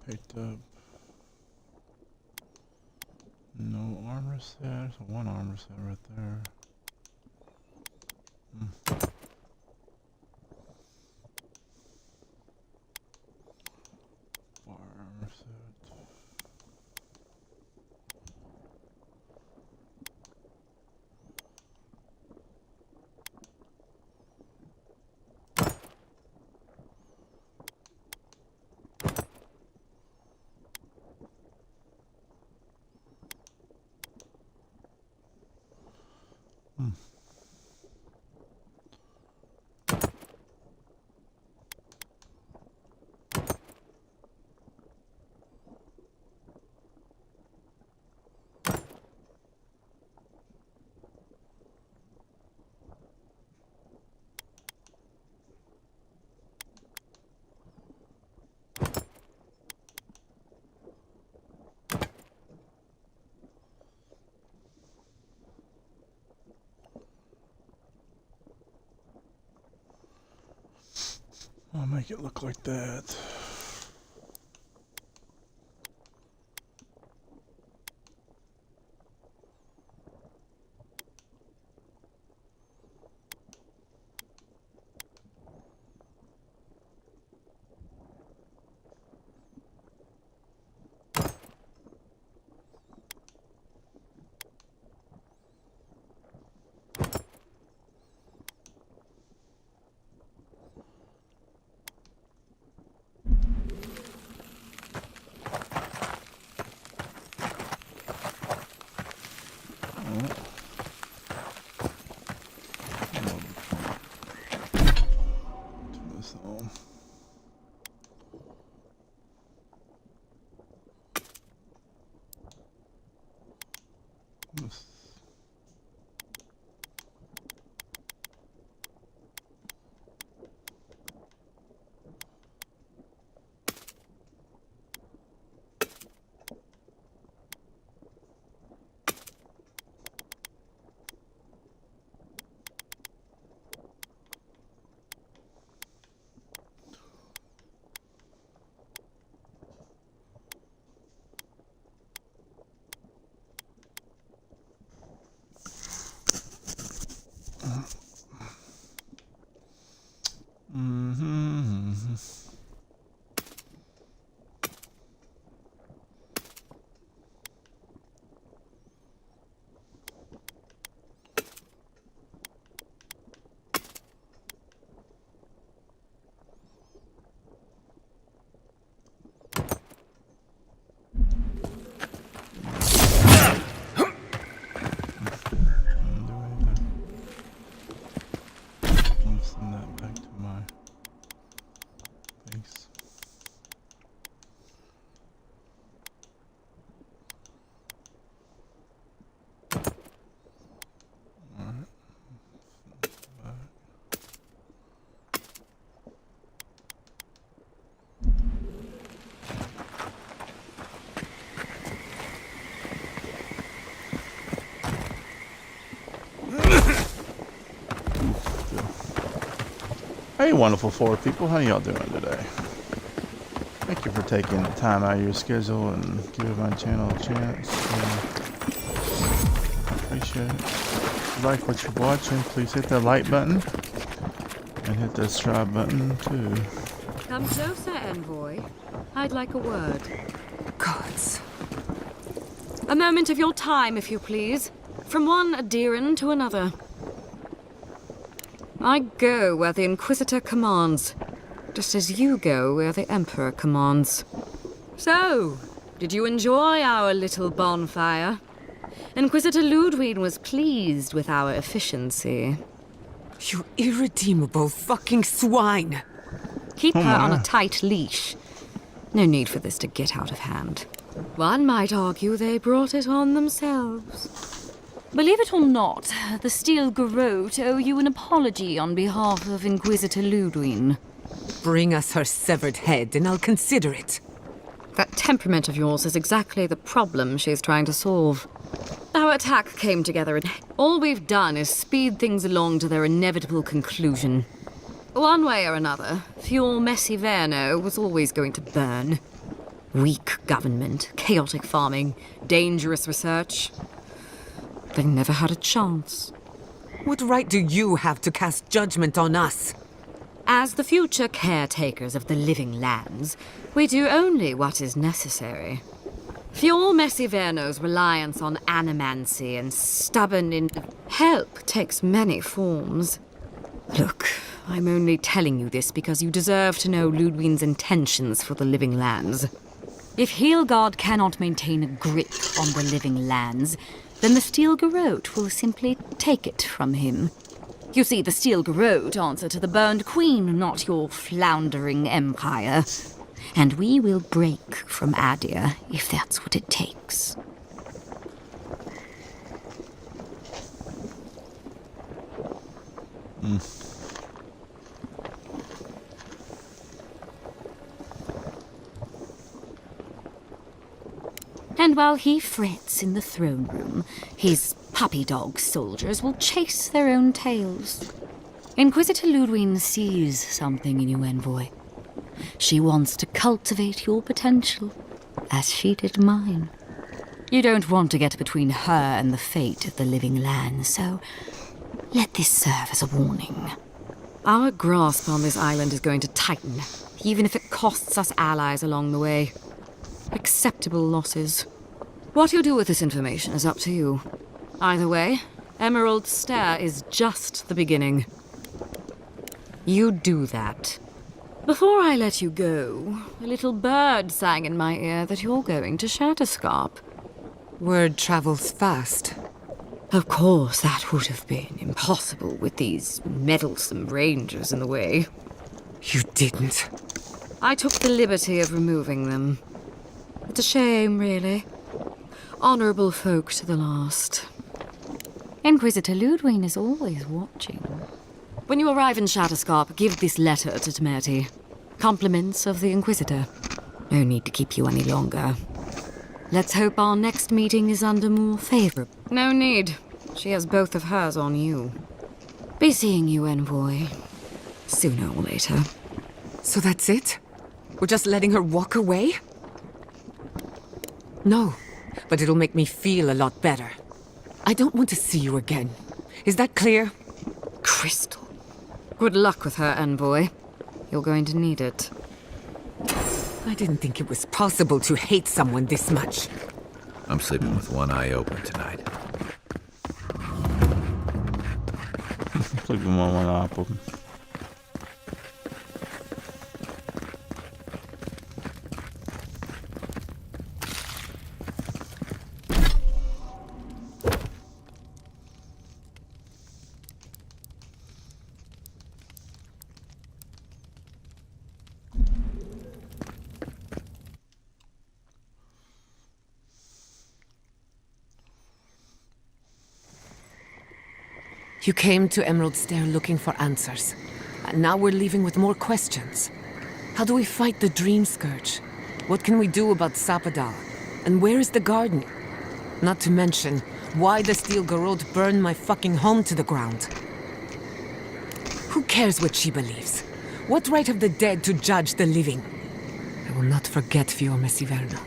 Picked up no armor set. There's one armor set right there. I'll make it look like that. Hey, wonderful four people, how y'all doing today? Thank you for taking the time out of your schedule and giving my channel a chance. Appreciate it. If you like what you're watching, please hit that like button and hit that subscribe button too. Come closer, envoy. I'd like a word. Gods. A moment of your time, if you please. From one adherent to another. I go where the Inquisitor commands, just as you go where the Emperor commands. So, did you enjoy our little bonfire? Inquisitor Ludwig was pleased with our efficiency. You irredeemable fucking swine! Keep her on a tight leash. No need for this to get out of hand. One might argue they brought it on themselves. Believe it or not, the Steel Garrote owe you an apology on behalf of Inquisitor Ludwig. Bring us her severed head and I'll consider it. That temperament of yours is exactly the problem she's trying to solve. Our attack came together and all we've done is speed things along to their inevitable conclusion. One way or another, Fuel Messi Verno was always going to burn. Weak government, chaotic farming, dangerous research. They never had a chance. What right do you have to cast judgment on us? As the future caretakers of the living lands, we do only what is necessary. Fjord Messiverno's reliance on animancy and stubborn help takes many forms. Look, I'm only telling you this because you deserve to know Ludwig's intentions for the living lands. If Heelgard cannot maintain a grip on the living lands, then the Steel Garrote will simply take it from him. You see, the Steel Garrote answer to the Burned Queen, not your floundering empire. And we will break from Adir if that's what it takes. And while he frets in the throne room, his puppy dog soldiers will chase their own tails. Inquisitor Ludwig sees something in you, envoy. She wants to cultivate your potential, as she did mine. You don't want to get between her and the fate of the living land, so let this serve as a warning. Our grasp on this island is going to tighten, even if it costs us allies along the way. Acceptable losses. What you do with this information is up to you. Either way, Emerald Stair is just the beginning. You do that. Before I let you go, a little bird sang in my ear that you're going to Shatterscarp. Word travels fast. Of course, that would have been impossible with these meddlesome rangers in the way. You didn't. I took the liberty of removing them. It's a shame, really. Honorable folk to the last. Inquisitor Ludwig is always watching. When you arrive in Shatterscarp, give this letter to Temerty. Compliments of the Inquisitor. No need to keep you any longer. Let's hope our next meeting is under more favor. No need. She has both of hers on you. Be seeing you, envoy. Sooner or later. So that's it? We're just letting her walk away? No, but it'll make me feel a lot better. I don't want to see you again. Is that clear? Crystal. Good luck with her, envoy. You're going to need it. I didn't think it was possible to hate someone this much. I'm sleeping with one eye open tonight. Sleeping with one eye open. You came to Emerald Stair looking for answers. And now we're leaving with more questions. How do we fight the Dream Scourge? What can we do about Sapadal? And where is the garden? Not to mention, why the Steel Garrote burned my fucking home to the ground. Who cares what she believes? What right have the dead to judge the living? I will not forget Fjord Messiverno.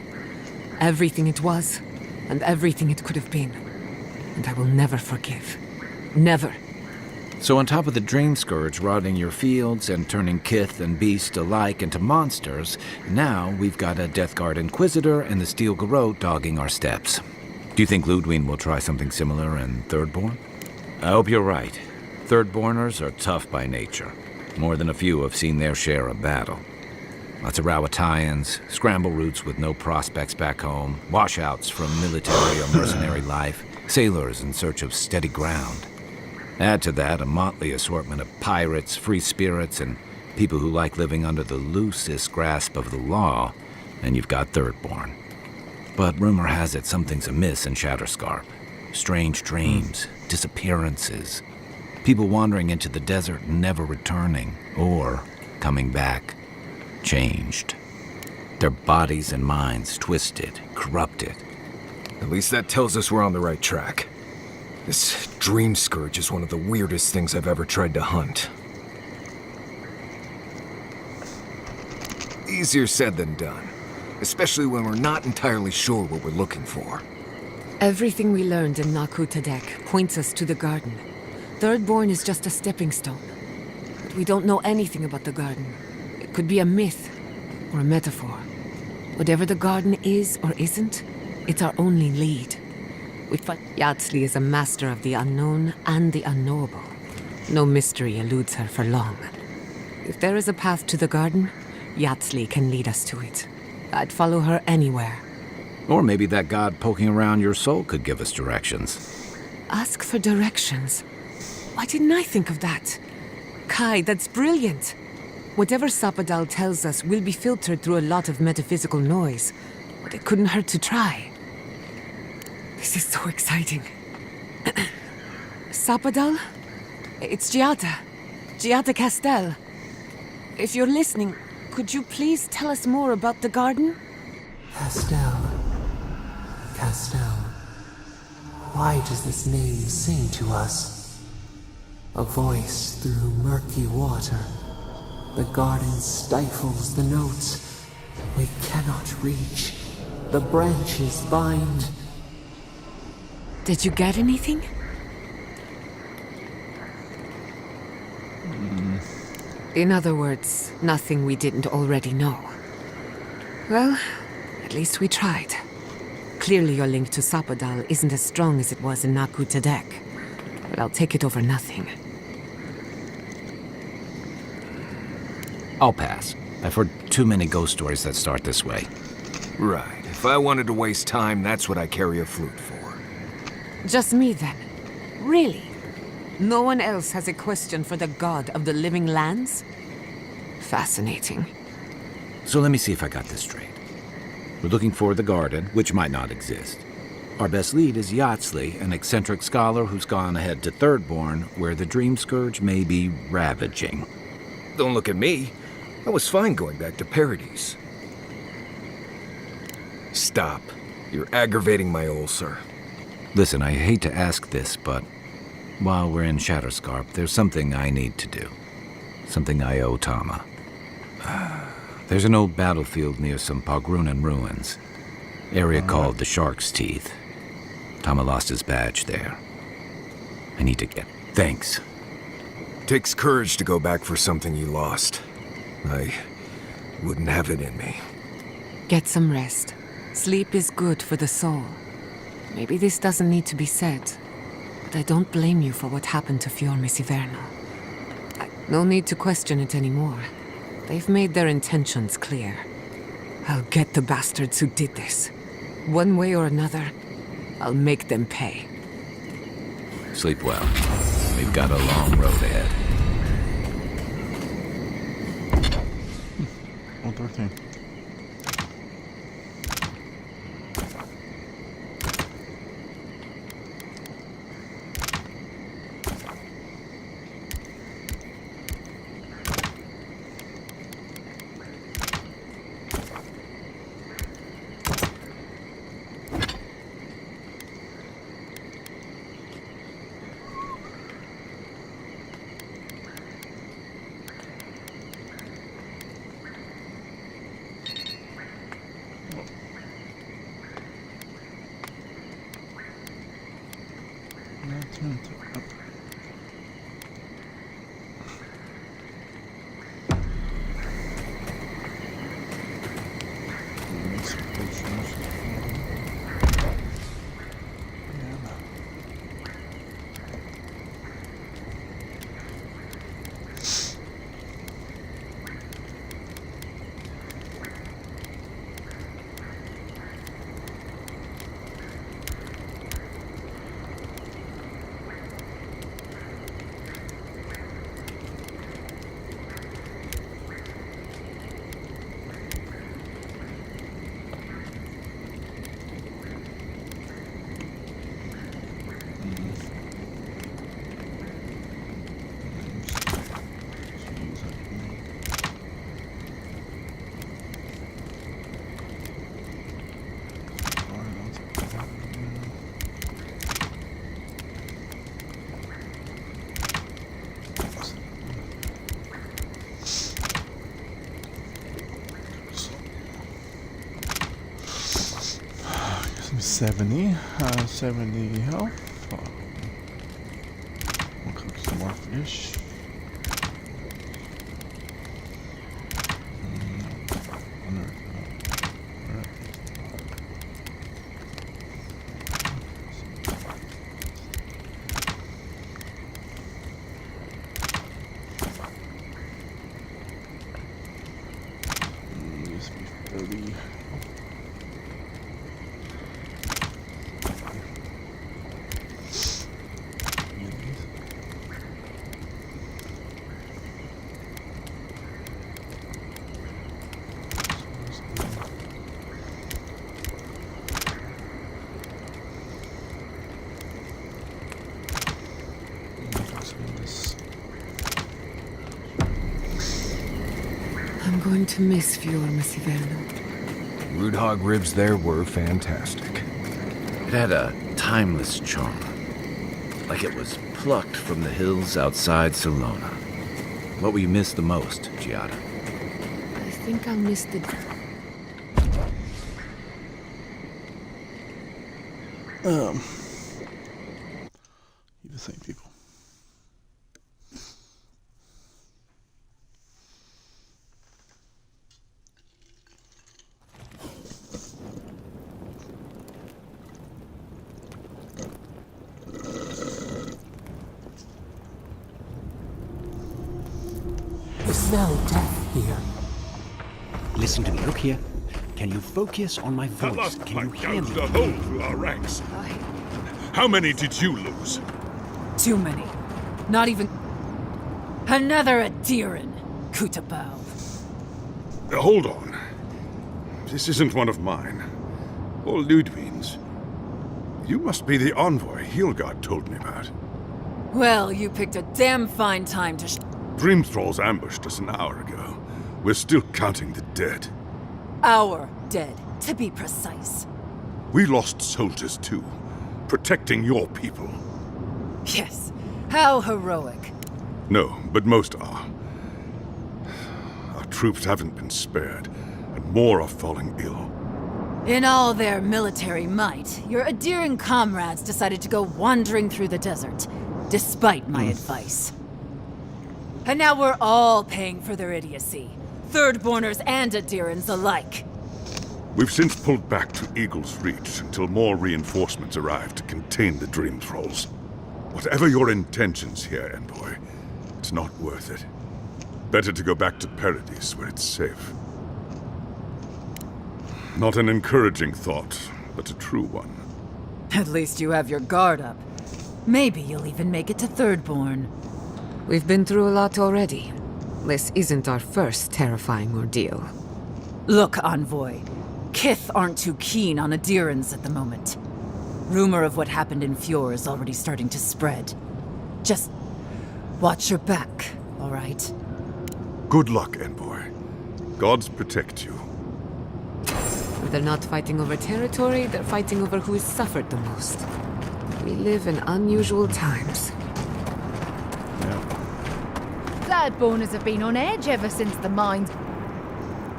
Everything it was, and everything it could have been. And I will never forgive. Never. So on top of the Dream Scourge rotting your fields and turning kith and beast alike into monsters, now we've got a Death Guard Inquisitor and the Steel Garrote dogging our steps. Do you think Ludwig will try something similar in Thirdborn? I hope you're right. Thirdborners are tough by nature. More than a few have seen their share of battle. Lots of Rawatayans, scramble routes with no prospects back home, washouts from military or mercenary life, sailors in search of steady ground. Add to that a motley assortment of pirates, free spirits, and people who like living under the loosest grasp of the law, and you've got Thirdborn. But rumor has it something's amiss in Shatterscarp. Strange dreams, disappearances, people wandering into the desert and never returning, or coming back, changed. Their bodies and minds twisted, corrupted. At least that tells us we're on the right track. This Dream Scourge is one of the weirdest things I've ever tried to hunt. Easier said than done, especially when we're not entirely sure what we're looking for. Everything we learned in Naku Tadek points us to the garden. Thirdborn is just a stepping stone. But we don't know anything about the garden. It could be a myth or a metaphor. Whatever the garden is or isn't, it's our only lead. Yardsley is a master of the unknown and the unknowable. No mystery eludes her for long. If there is a path to the garden, Yardsley can lead us to it. I'd follow her anywhere. Or maybe that god poking around your soul could give us directions. Ask for directions. Why didn't I think of that? Kai, that's brilliant. Whatever Sapadal tells us will be filtered through a lot of metaphysical noise, but it couldn't hurt to try. This is so exciting. Sapadal? It's Giada. Giada Castel. If you're listening, could you please tell us more about the garden? Castel. Why does this name sing to us? A voice through murky water. The garden stifles the notes. We cannot reach. The branches bind. Did you get anything? In other words, nothing we didn't already know. Well, at least we tried. Clearly your link to Sapadal isn't as strong as it was in Naku Tadek. But I'll take it over nothing. I'll pass. I've heard too many ghost stories that start this way. Right. If I wanted to waste time, that's what I carry a flute for. Just me then? Really? No one else has a question for the god of the living lands? Fascinating. So let me see if I got this straight. We're looking for the garden, which might not exist. Our best lead is Yardsley, an eccentric scholar who's gone ahead to Thirdborn, where the Dream Scourge may be ravaging. Don't look at me. I was fine going back to Paradise. Stop. You're aggravating my ulcer. Listen, I hate to ask this, but while we're in Shatterscarp, there's something I need to do. Something I owe Tama. There's an old battlefield near some Pogrunan ruins. Area called the Shark's Teeth. Tama lost his badge there. I need to get... Thanks. Takes courage to go back for something you lost. I wouldn't have it in me. Get some rest. Sleep is good for the soul. Maybe this doesn't need to be said, but I don't blame you for what happened to Fiormis Iverno. No need to question it anymore. They've made their intentions clear. I'll get the bastards who did this. One way or another, I'll make them pay. Sleep well. We've got a long road ahead. 113. Give me 70 health. One cookie. going to miss Fior, Messiverno. Rude hog ribs there were fantastic. It had a timeless charm, like it was plucked from the hills outside Salona. What will you miss the most, Giada? I think I'll miss the... You the same people. You smell death here. Listen to me. Look here. Can you focus on my That voice? last Can you fight hear gouged me? a hole through our ranks. How many did you lose? Too many. Not even... Another Adiran, Kutabao. Hold on. This isn't one of mine. Or Ludwig's. You must be the envoy Hilgard told me about. Well, you picked a damn fine time to... Dream Thralls ambushed us an hour ago. We're still counting the dead. Our dead, to be precise. We lost soldiers too, protecting your people. Yes. How heroic. No, but most are. Our troops haven't been spared, and more are falling ill. In all their military might, your Adiran comrades decided to go wandering through the desert, despite my advice. And now we're all paying for their idiocy. Thirdborners and Adirans alike. We've since pulled back to Eagle's Reach until more reinforcements arrive to contain the Dream Thralls. Whatever your intentions here, Envoy, it's not worth it. Better to go back to Paradise where it's safe. Not an encouraging thought, but a true one. At least you have your guard up. Maybe you'll even make it to Thirdborn. We've been through a lot already. This isn't our first terrifying ordeal. Look, Envoy. Kith aren't too keen on Adirans at the moment. Rumor of what happened in Fjord is already starting to spread. Just watch your back, all right? Good luck, Envoy. Gods protect you. They're not fighting over territory, they're fighting over who has suffered the most. We live in unusual times. Thirdborners have been on edge ever since the mines.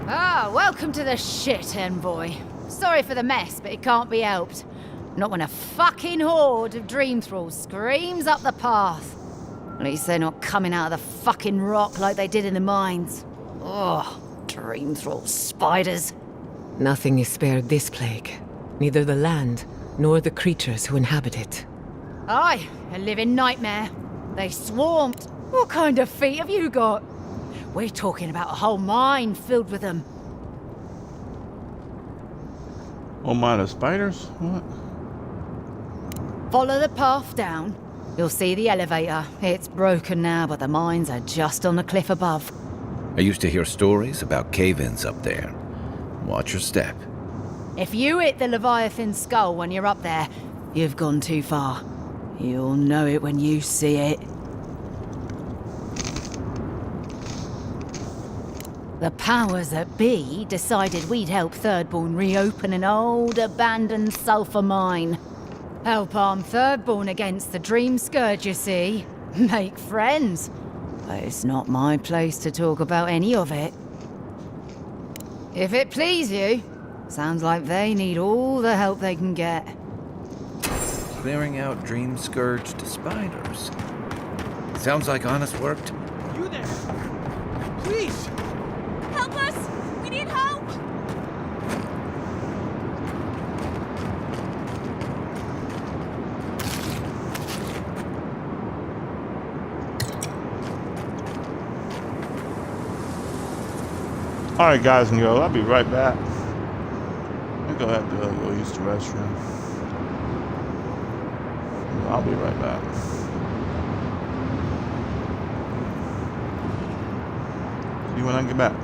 Ah, welcome to the shit, Envoy. Sorry for the mess, but it can't be helped. Not when a fucking horde of Dream Thralls screams up the path. At least they're not coming out of the fucking rock like they did in the mines. Oh, Dream Thrall spiders. Nothing is spared this plague. Neither the land, nor the creatures who inhabit it. Aye, a living nightmare. They swarmed. What kind of feet have you got? We're talking about a whole mine filled with them. Oh my, the spiders? What? Follow the path down. You'll see the elevator. It's broken now, but the mines are just on the cliff above. I used to hear stories about cave-ins up there. Watch your step. If you hit the Leviathan skull when you're up there, you've gone too far. You'll know it when you see it. The powers that be decided we'd help Thirdborn reopen an old, abandoned sulfur mine. Help arm Thirdborn against the Dream Scourge, you see. Make friends. But it's not my place to talk about any of it. If it please you, sounds like they need all the help they can get. Clearing out dream-scourged spiders. Sounds like honest work to... You there! Please! Help us! We need help! Alright guys and girls, I'll be right back. I'm gonna have to go use the restroom. I'll be right back. See you when I get back.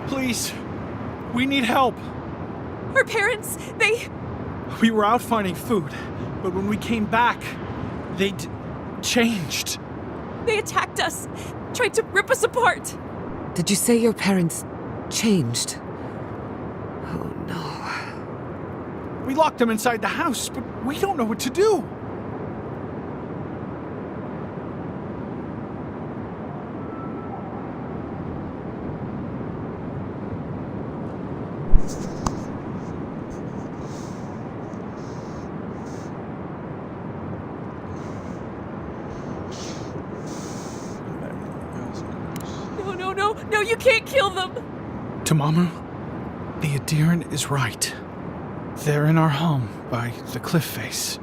Please. We need help. Our parents, We were out finding food, but when we came back, they'd changed. They attacked us, tried to rip us apart. Did you say your parents changed? Oh no. We locked them inside the house, but we don't know what to do. No, you can't kill them! Tamamu, the Adiran is right. They're in our home by the cliff face.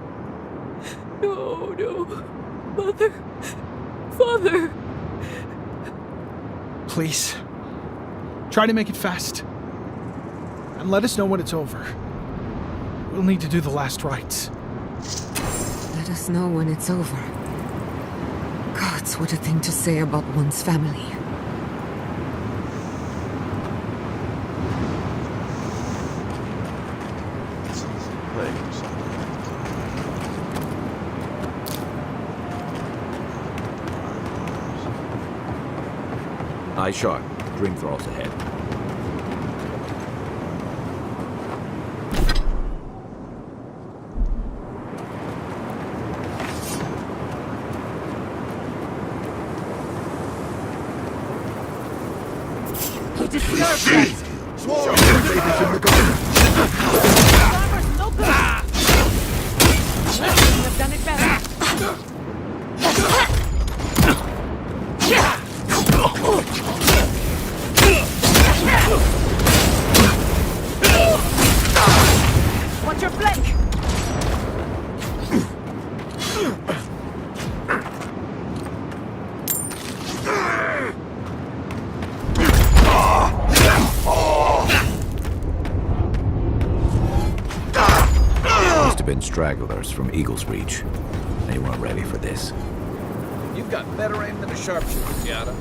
No. Mother. Father. Please. Try to make it fast. And let us know when it's over. We'll need to do the last rites. Let us know when it's over. Gods, what a thing to say about one's family. Eye shot. Dream thralls ahead. He disturbed us! No good! Couldn't have done it better. Watch your flank! Must have been stragglers from Eagle's Reach. They weren't ready for this. You've got better aim than a sharpshooter, Yada.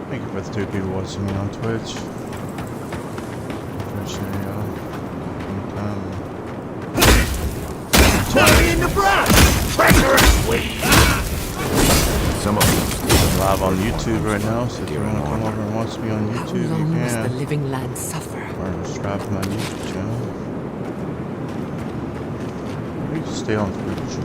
Thank you for the 2 people watching me on Twitch. Appreciate y'all. In the brush! Treacherously! Some of them live on YouTube right now, so if you want to come over and watch me on YouTube, you How long must the can. living land suffer? Or subscribe to my YouTube channel. Or you can stay on Twitch.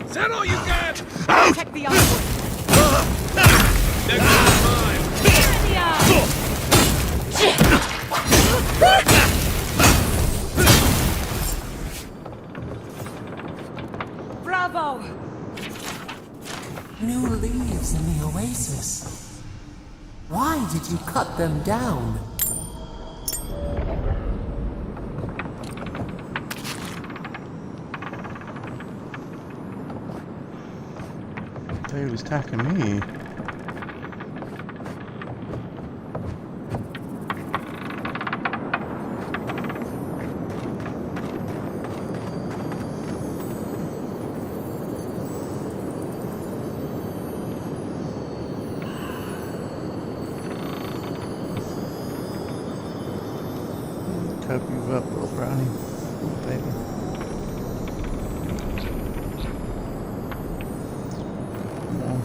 Is that all you got? Protect the onward! Next one's mine. Bravo! New leaves in the oasis. Why did you cut them down? He was attacking me. Cup you up, little brownie. Baby. Come on.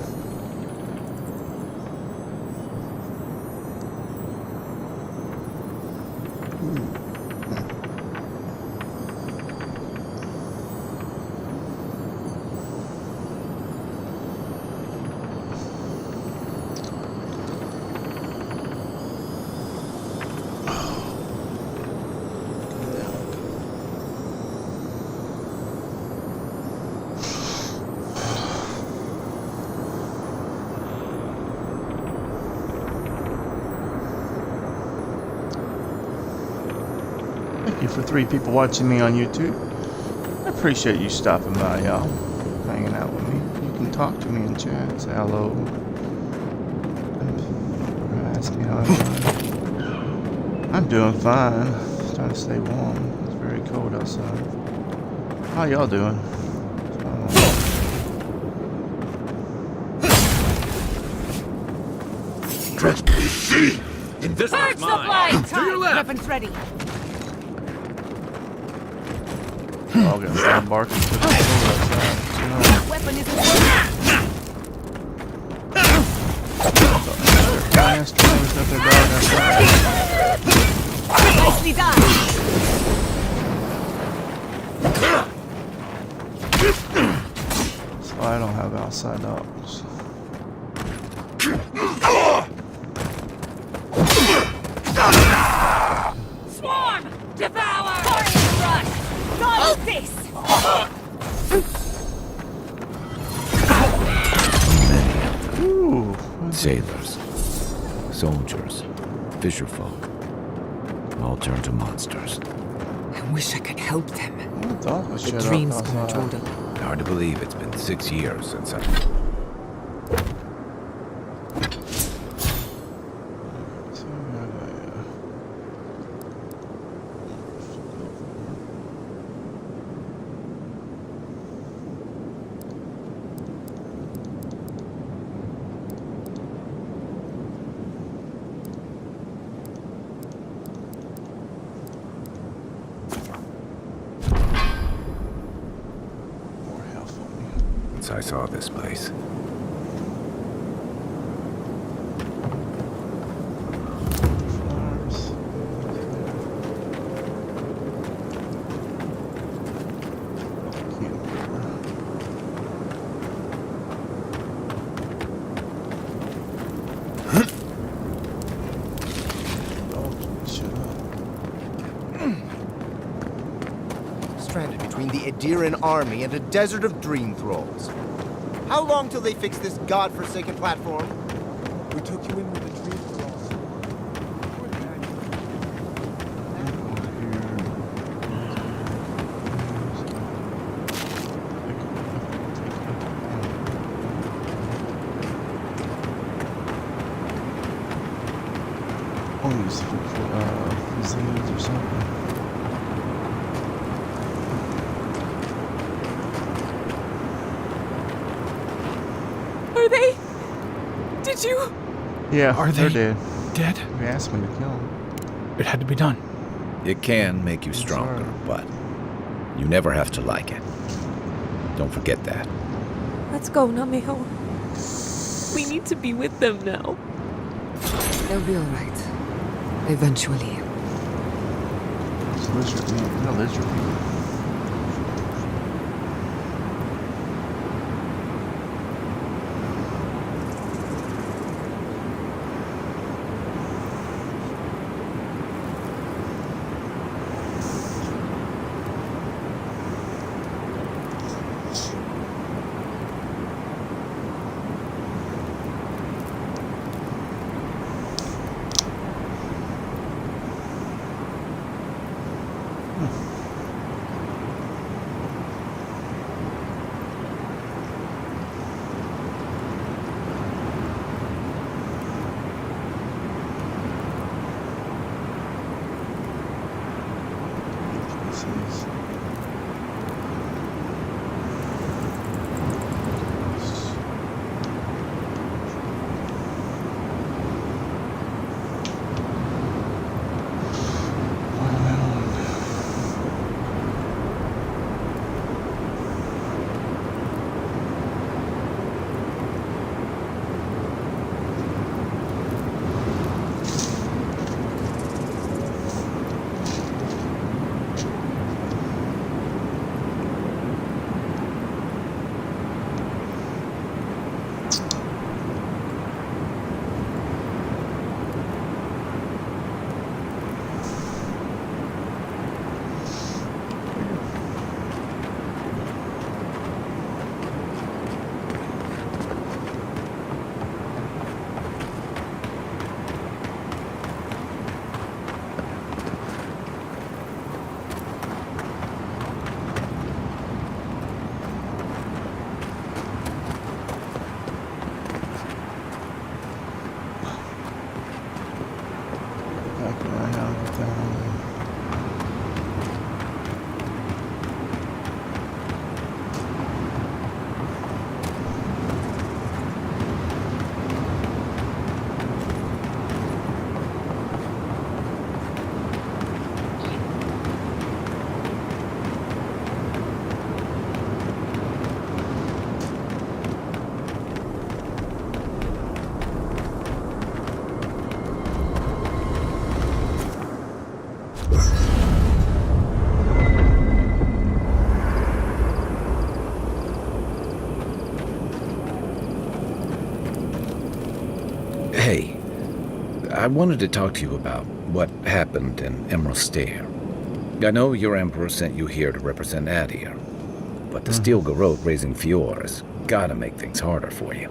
Thank you for 3 people watching me on YouTube. I appreciate you stopping by, y'all. Hanging out with me. You can talk to me in chat. Say hello. Ask me how I'm doing. I'm doing fine. Just trying to stay warm. It's very cold outside. How y'all doing? See? This one's mine. To your left. Weapons ready. I'll get some barking to the outside. Weapon isn't nicely done. So I don't have outside dogs. Swarm! Devour! Rush! Dodge this! Ooh. Sailors, soldiers, fisherfolk, all turned to monsters. I wish I could help them. The dream scourge won't allow. Hard to believe it's been 6 years since I... I saw this place. Stranded between the Ederan army and a desert of dream thralls. How long till they fix this godforsaken platform? We took you in with the dream thralls. Oh, these disease or something. Are they? Did you? Yeah, Are they're they dead. dead? You asked me to kill them. It had to be done. It can make you stronger, but you never have to like it. Don't forget that. Let's go, Namiho. We need to be with them now. They'll be all right. Eventually. It's lizard meat. Not lizard meat. Hey, I wanted to talk to you about what happened in Emerald Stair. I know your Emperor sent you here to represent Adir, but the Steel Garrote raising Fiora's gotta make things harder for you.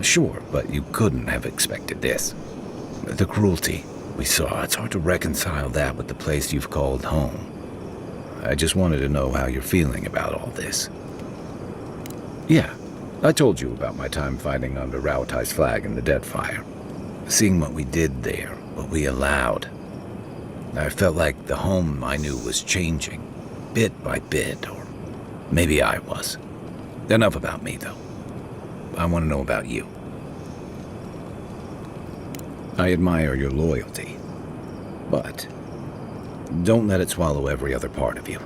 Sure, but you couldn't have expected this. The cruelty we saw, it's hard to reconcile that with the place you've called home. I just wanted to know how you're feeling about all this. Yeah, I told you about my time fighting under Rauatai's flag in the Deadfire. Seeing what we did there, what we allowed. I felt like the home I knew was changing, bit by bit, or maybe I was. Enough about me, though. I want to know about you. I admire your loyalty, but don't let it swallow every other part of you.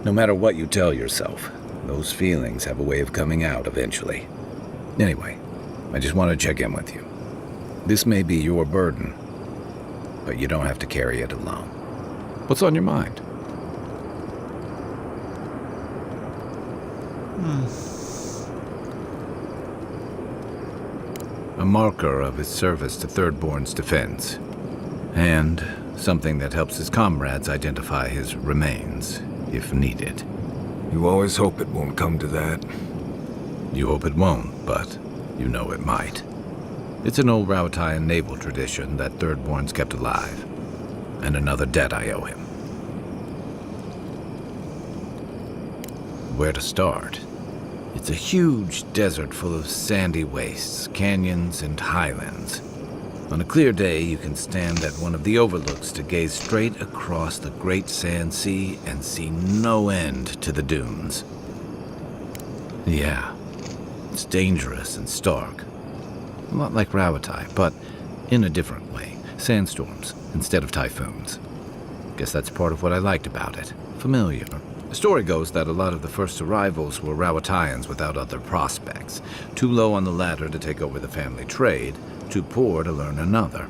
No matter what you tell yourself, those feelings have a way of coming out eventually. Anyway, I just want to check in with you. This may be your burden, but you don't have to carry it alone. What's on your mind? A marker of his service to Thirdborn's defense, and something that helps his comrades identify his remains, if needed. You always hope it won't come to that. You hope it won't, but you know it might. It's an old Rauataian naval tradition that Thirdborn's kept alive, and another debt I owe him. Where to start? It's a huge desert full of sandy wastes, canyons, and highlands. On a clear day, you can stand at one of the overlooks to gaze straight across the great sand sea and see no end to the dunes. Yeah, it's dangerous and stark. A lot like Rauatai, but in a different way. Sandstorms instead of typhoons. Guess that's part of what I liked about it. Familiar. The story goes that a lot of the first arrivals were Rauataians without other prospects. Too low on the ladder to take over the family trade, too poor to learn another.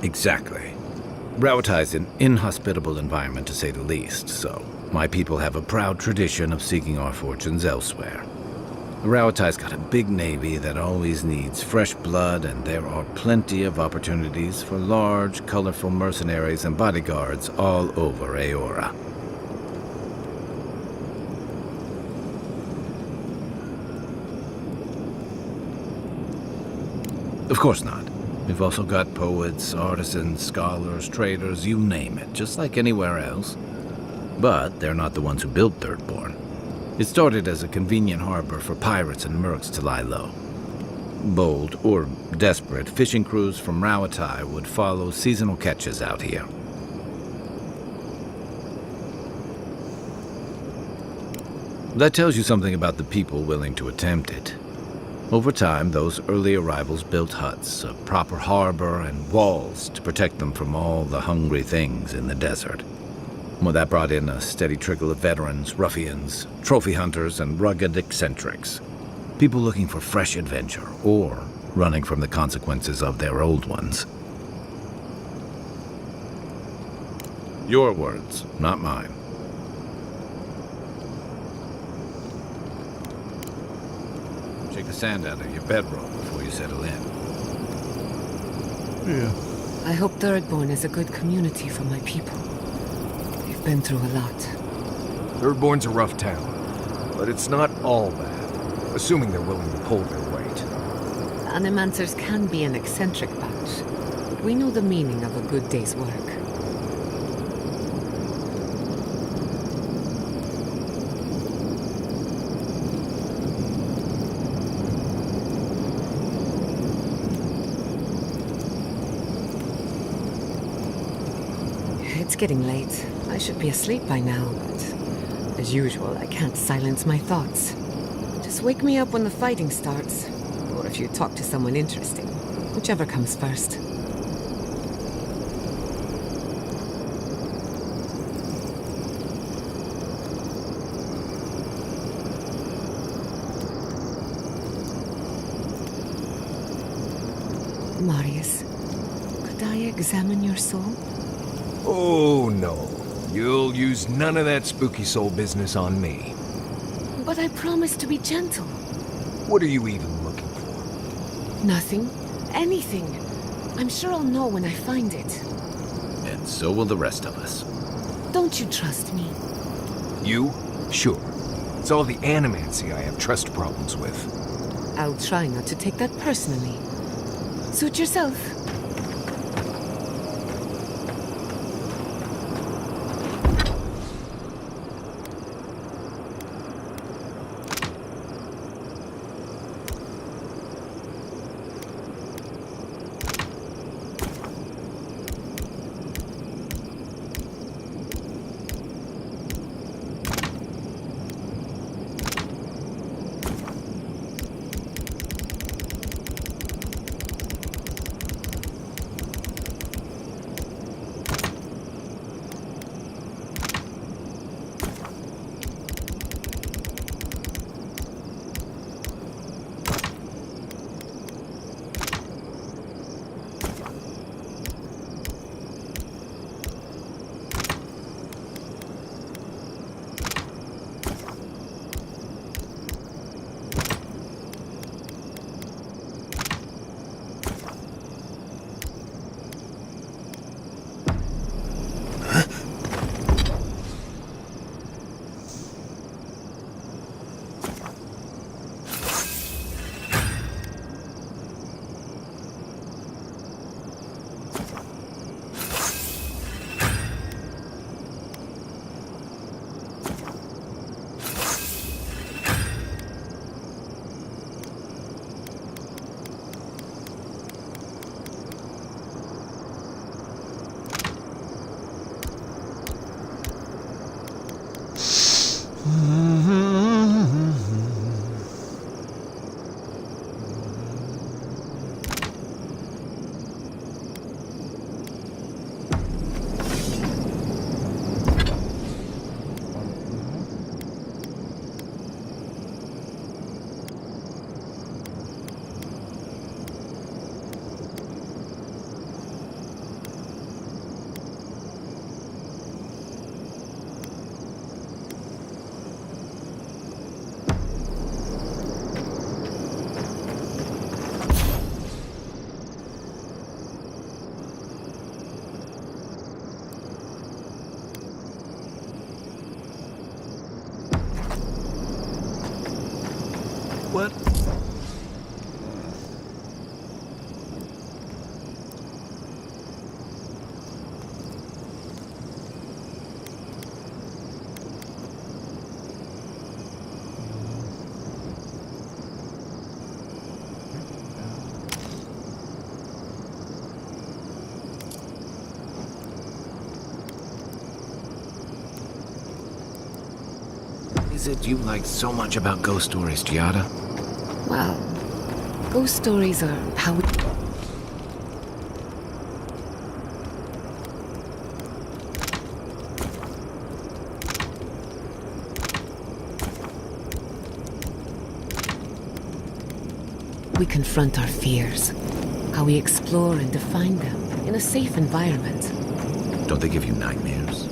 Exactly. Rauatai's an inhospitable environment, to say the least, so my people have a proud tradition of seeking our fortunes elsewhere. Rauatai's got a big navy that always needs fresh blood, and there are plenty of opportunities for large, colorful mercenaries and bodyguards all over Eora. Of course not. We've also got poets, artisans, scholars, traders, you name it, just like anywhere else. But they're not the ones who built Thirdborn. It started as a convenient harbor for pirates and mercs to lie low. Bold, or desperate, fishing crews from Rauatai would follow seasonal catches out here. That tells you something about the people willing to attempt it. Over time, those early arrivals built huts, a proper harbor, and walls to protect them from all the hungry things in the desert. Well, that brought in a steady trickle of veterans, ruffians, trophy hunters, and rugged eccentrics. People looking for fresh adventure, or running from the consequences of their old ones. Your words, not mine. Shake the sand out of your bedroll before you settle in. Yeah. I hope Thirdborn is a good community for my people. They've been through a lot. Thirdborn's a rough town, but it's not all bad, assuming they're willing to pull their weight. Animancers can be an eccentric bunch, but we know the meaning of a good day's work. It's getting late. I should be asleep by now, but as usual, I can't silence my thoughts. Just wake me up when the fighting starts, or if you talk to someone interesting, whichever comes first. Marius, could I examine your soul? Oh, no. You'll use none of that spooky soul business on me. But I promised to be gentle. What are you even looking for? Nothing. Anything. I'm sure I'll know when I find it. And so will the rest of us. Don't you trust me? You? Sure. It's all the animancy I have trust problems with. I'll try not to take that personally. Suit yourself. What? Is it you like so much about ghost stories, Giada? Well, ghost stories are how we... We confront our fears, how we explore and define them in a safe environment. Don't they give you nightmares?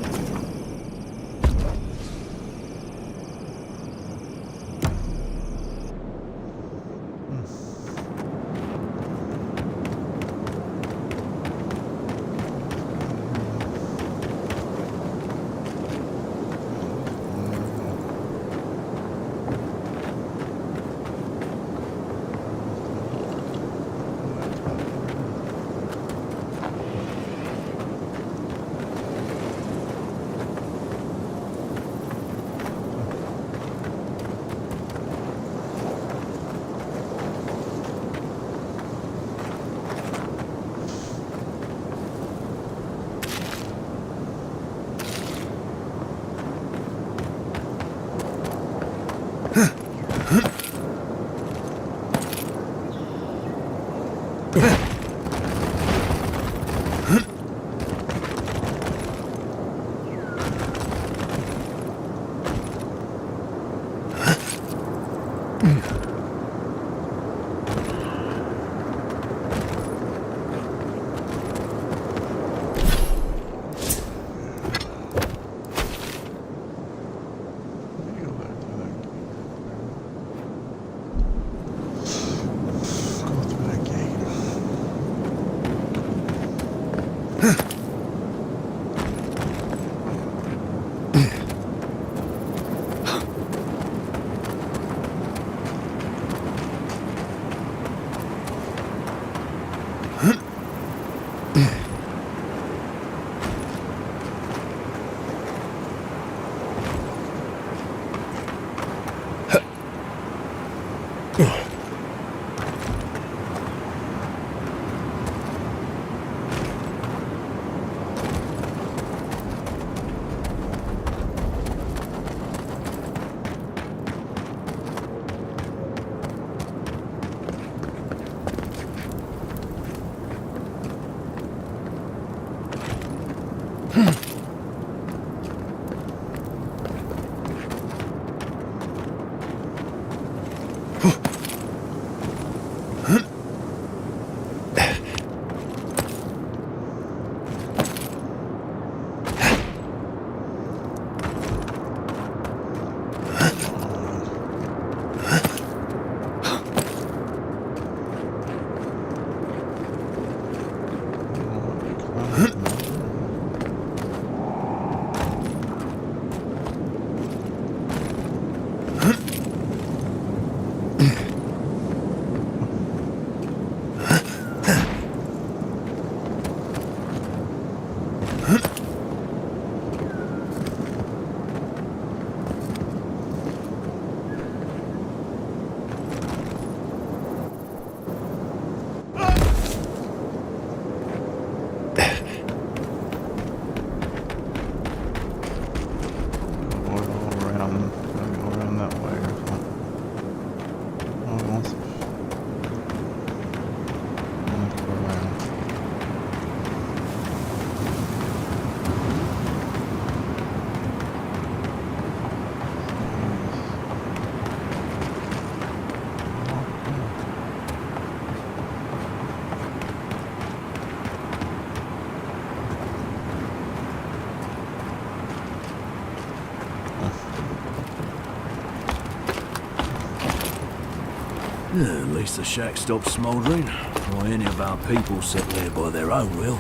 Yeah, at least the shack stopped smouldering. Why any of our people set there by their own will,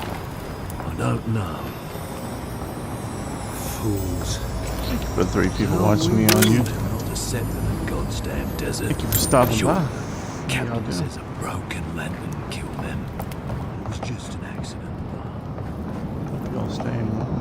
I don't know. Fools. For 3 people watching me on YouTube. Not to set in the goddamn desert. Thank you for stopping Sure. by. Captain says a broken lantern killed them. It was just an accident. Y'all staying long.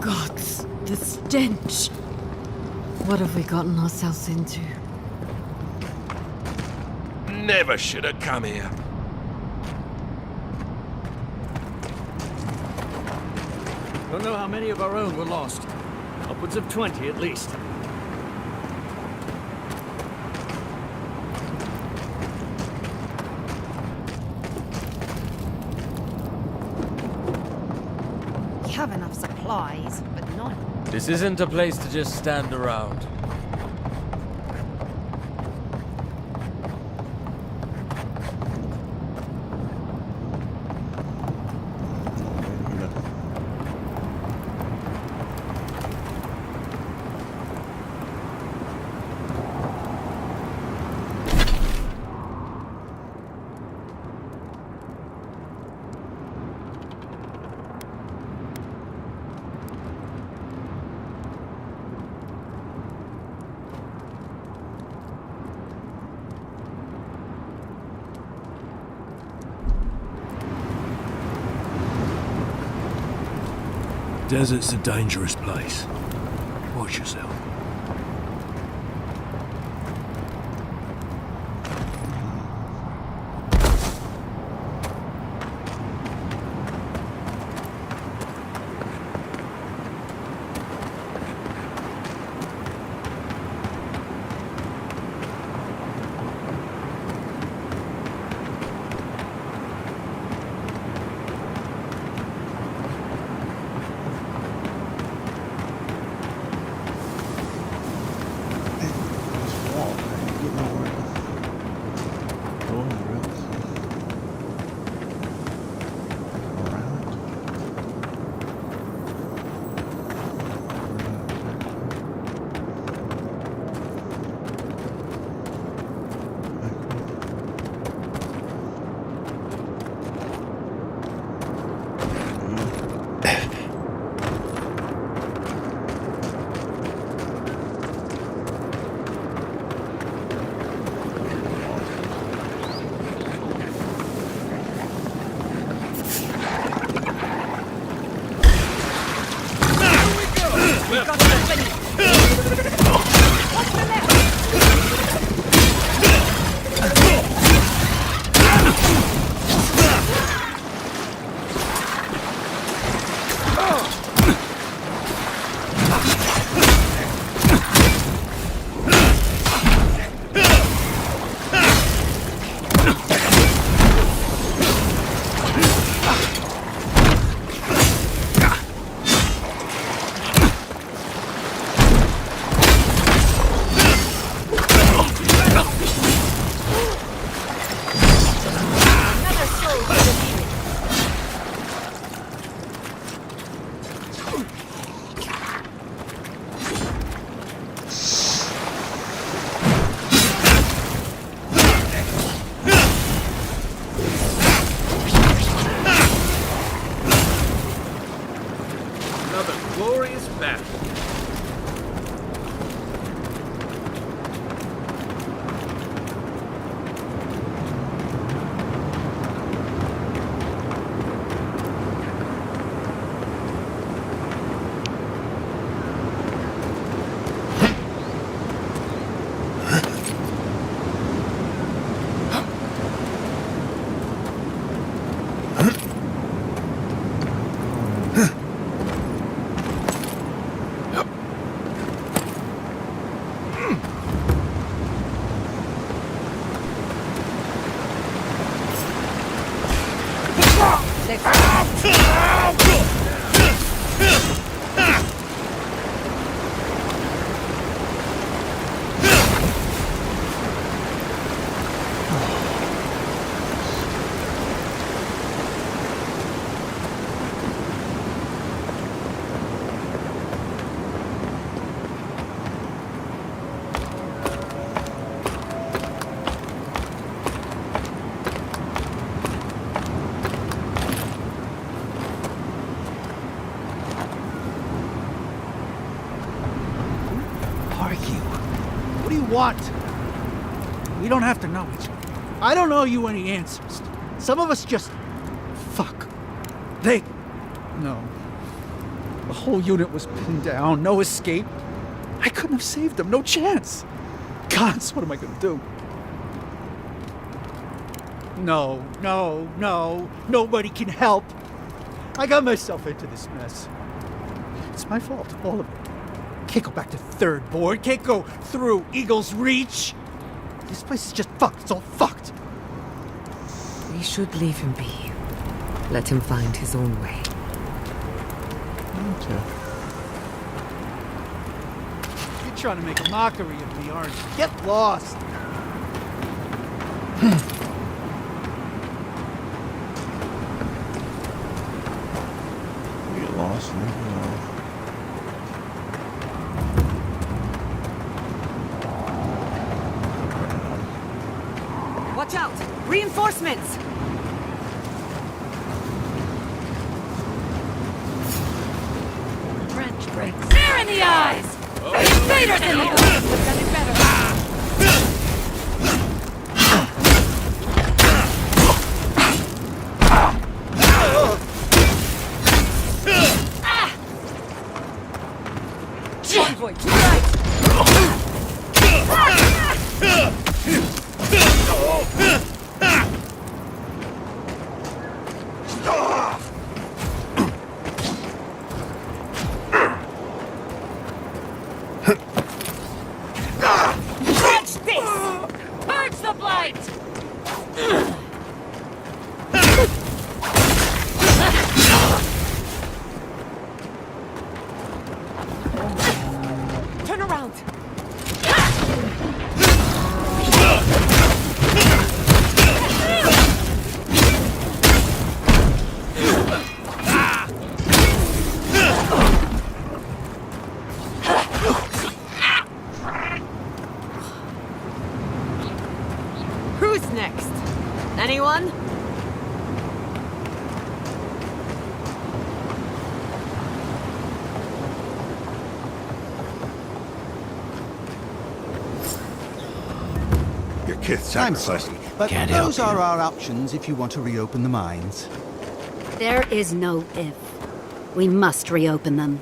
Gods, the stench! What have we gotten ourselves into? Never should have come here. Don't know how many of our own were lost. Upwards of 20 at least. We have enough supplies, but not. This isn't a place to just stand around. Desert's a dangerous place. Watch yourself. Want? We don't have to know each other. I don't owe you any answers. Some of us just... Fuck. No. The whole unit was pinned down, no escape. I couldn't have saved them, no chance. Gods, what am I gonna do? No. Nobody can help. I got myself into this mess. It's my fault, all of it. Can't go back to Third Board. Can't go through Eagle's Reach. This place is just fucked. It's all fucked. We should leave him be. Let him find his own way. Okay. You're trying to make a mockery of me, aren't you? Get lost. Get lost. Watch out! Reinforcements! Trench break. Stare in the eyes! Invaders in the eyes! We've done it better. Convoy, to the right! Anyone? Your kith I'm sacrificed. sorry, but Can't those help are you. our options if you want to reopen the mines. There is no if. We must reopen them.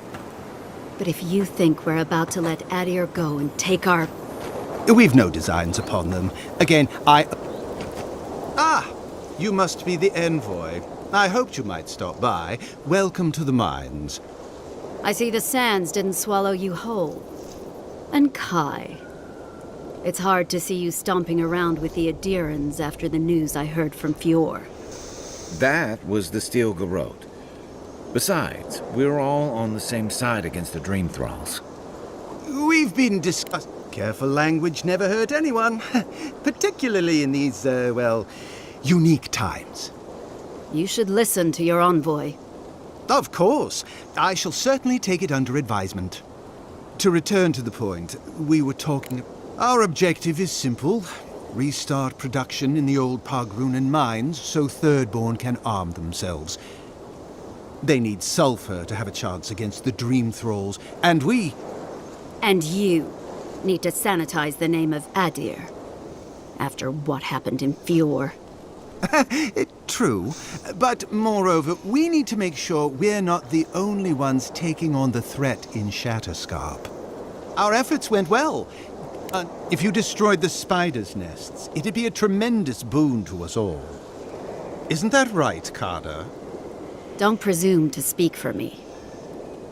But if you think we're about to let Adir go and take our... We've no designs upon them. Again, Ah! You must be the envoy. I hoped you might stop by. Welcome to the mines. I see the sands didn't swallow you whole. And Kai. It's hard to see you stomping around with the Adirans after the news I heard from Fior. That was the Steel Garrote. Besides, we're all on the same side against the Dream Thralls. We've been discussing... Careful language never hurt anyone. Particularly in these, unique times. You should listen to your envoy. Of course. I shall certainly take it under advisement. To return to the point, we were talking... Our objective is simple. Restart production in the old Pogrunan mines so Thirdborn can arm themselves. They need sulfur to have a chance against the Dream Thralls, and we... And you need to sanitize the name of Adir. After what happened in Fior. True, but moreover, we need to make sure we're not the only ones taking on the threat in Shatterscarp. Our efforts went well. If you destroyed the spiders' nests, it'd be a tremendous boon to us all. Isn't that right, Carter? Don't presume to speak for me.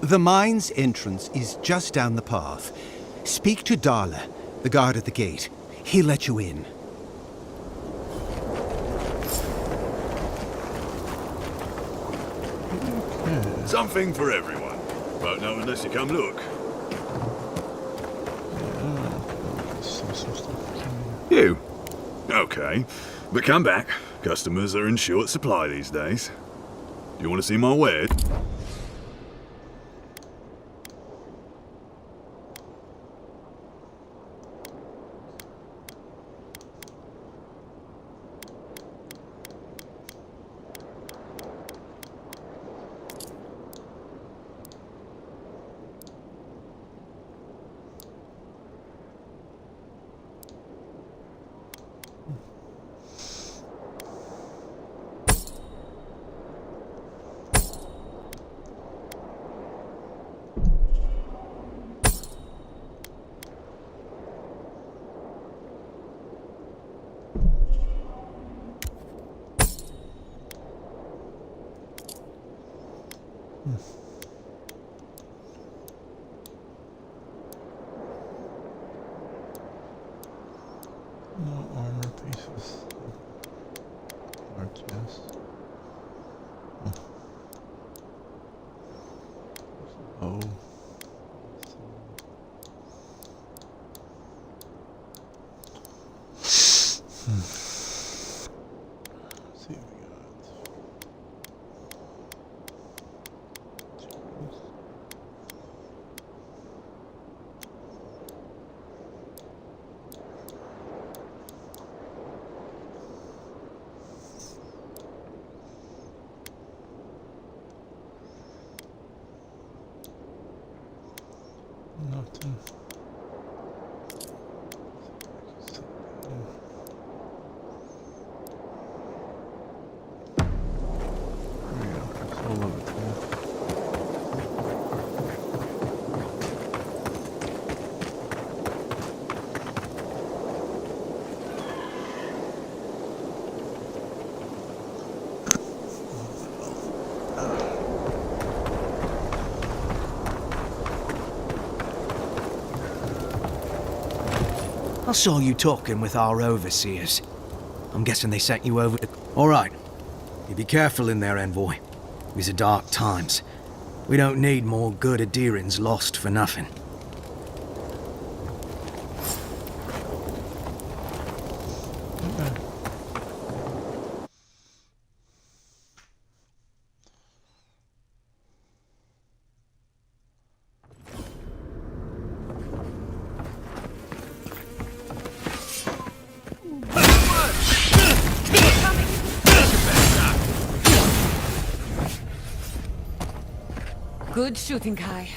The mine's entrance is just down the path. Speak to Darla, the guard at the gate. He'll let you in. Something for everyone. Won't know unless you come look. You? Okay. But come back. Customers are in short supply these days. You want to see my wares? No armor pieces. Yes. Oh. Nothing. There we go. It's all of it there. I saw you talking with our overseers. I'm guessing they sent you over to... All right. You be careful in there, envoy. These are dark times. We don't need more good Adirans lost for nothing. Good shooting, Kai.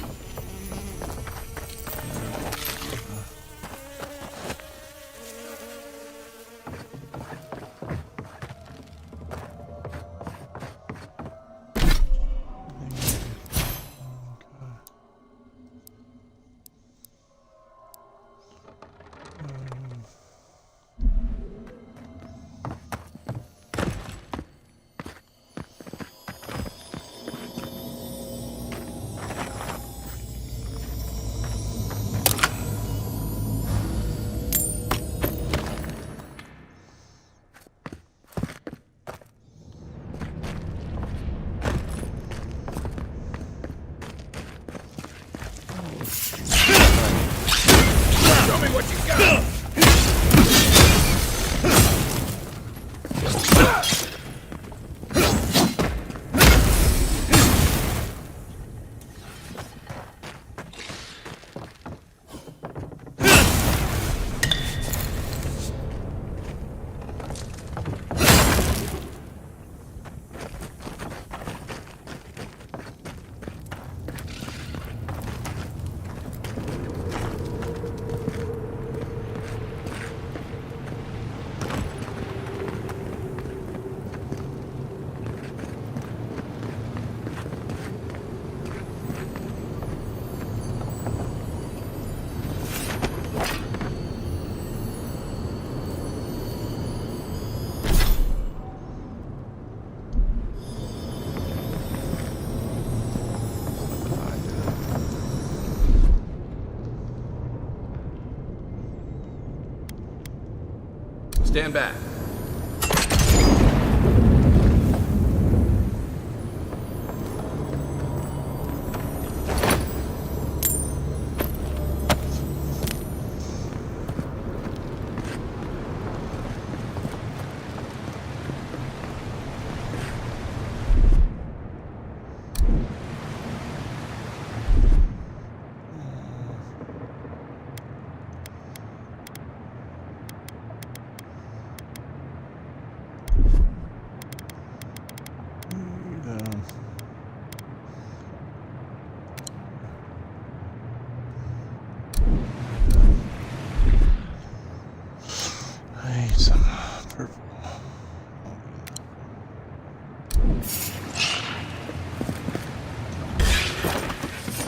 Stand back.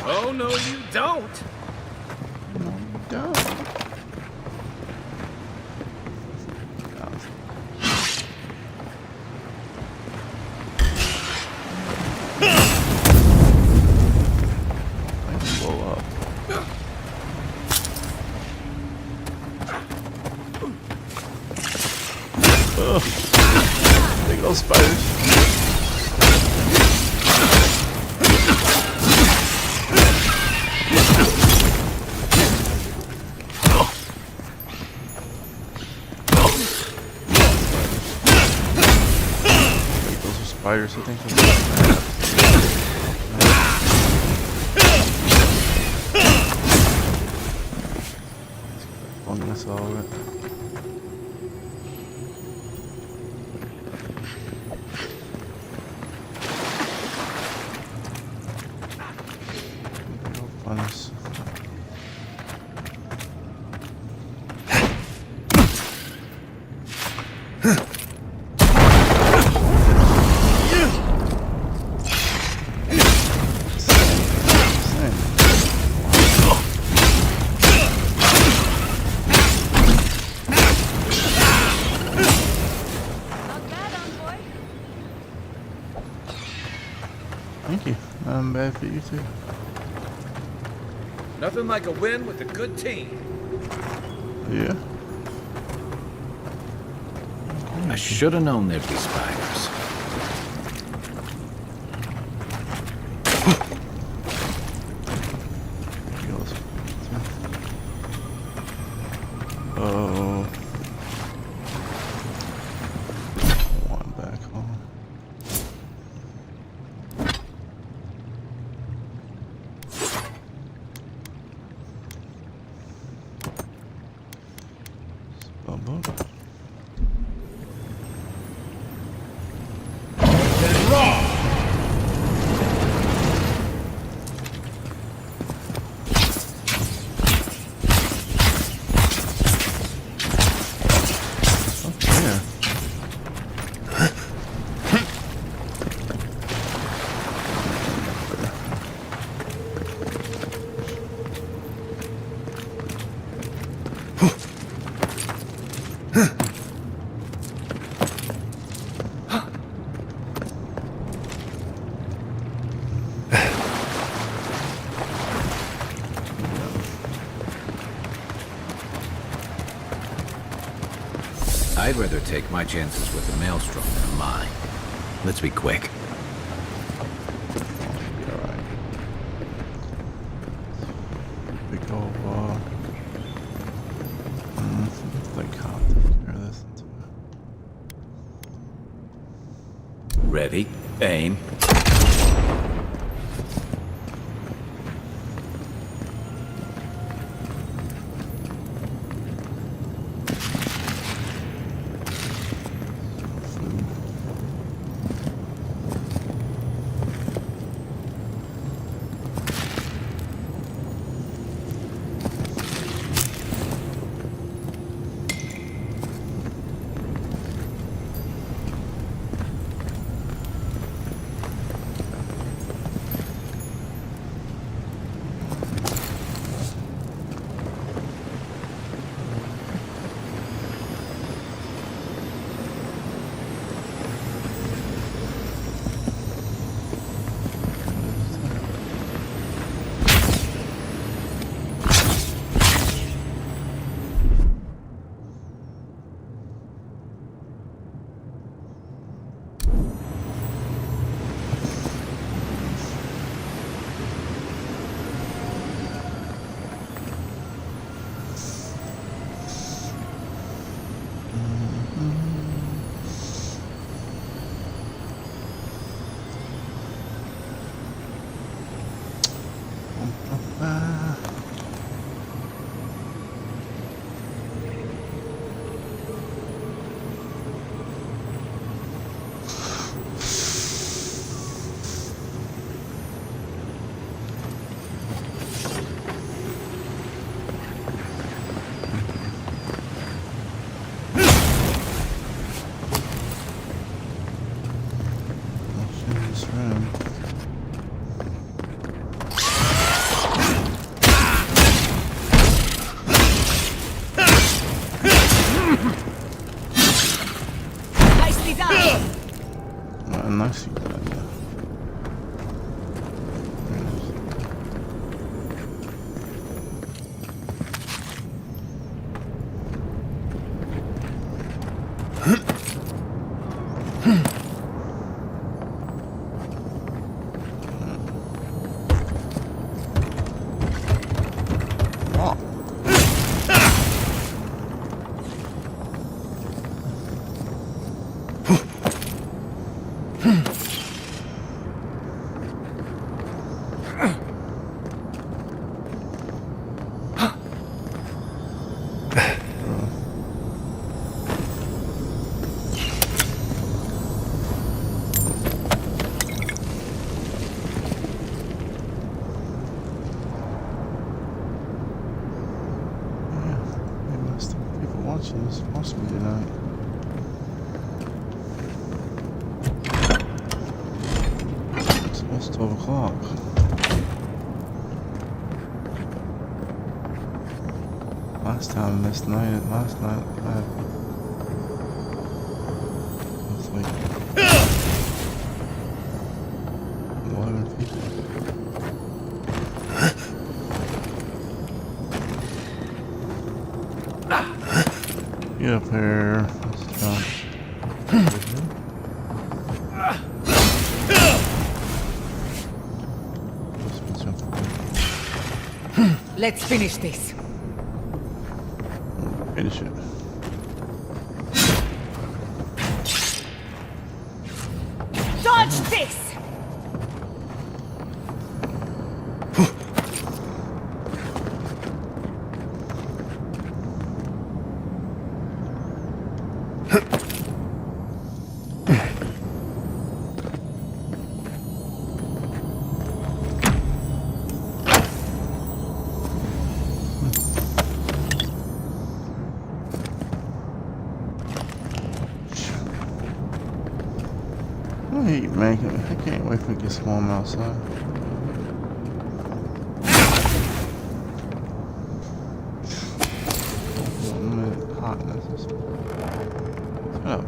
Oh, no, you don't. No, you don't. Big old spiders. Those are spiders, I think. Fungus all of it. Fungus. Thank you. Not bad for you too. Nothing like a win with a good team. Yeah. I should have known there'd be spiders. Oh. One back home. I'd rather take my chances with the maelstrom than a mine. Let's be quick. Big old like how to take care of this. Ready, aim. this room. Nicely done. Nicely done. This possibly tonight. It's almost 12 o'clock. Last time this night, last night, it's like 11 people. Get up here. Let's jump. Let's finish this. Finish it. Dodge this! I can't wait for it to get warm outside. Hotness. Shut up.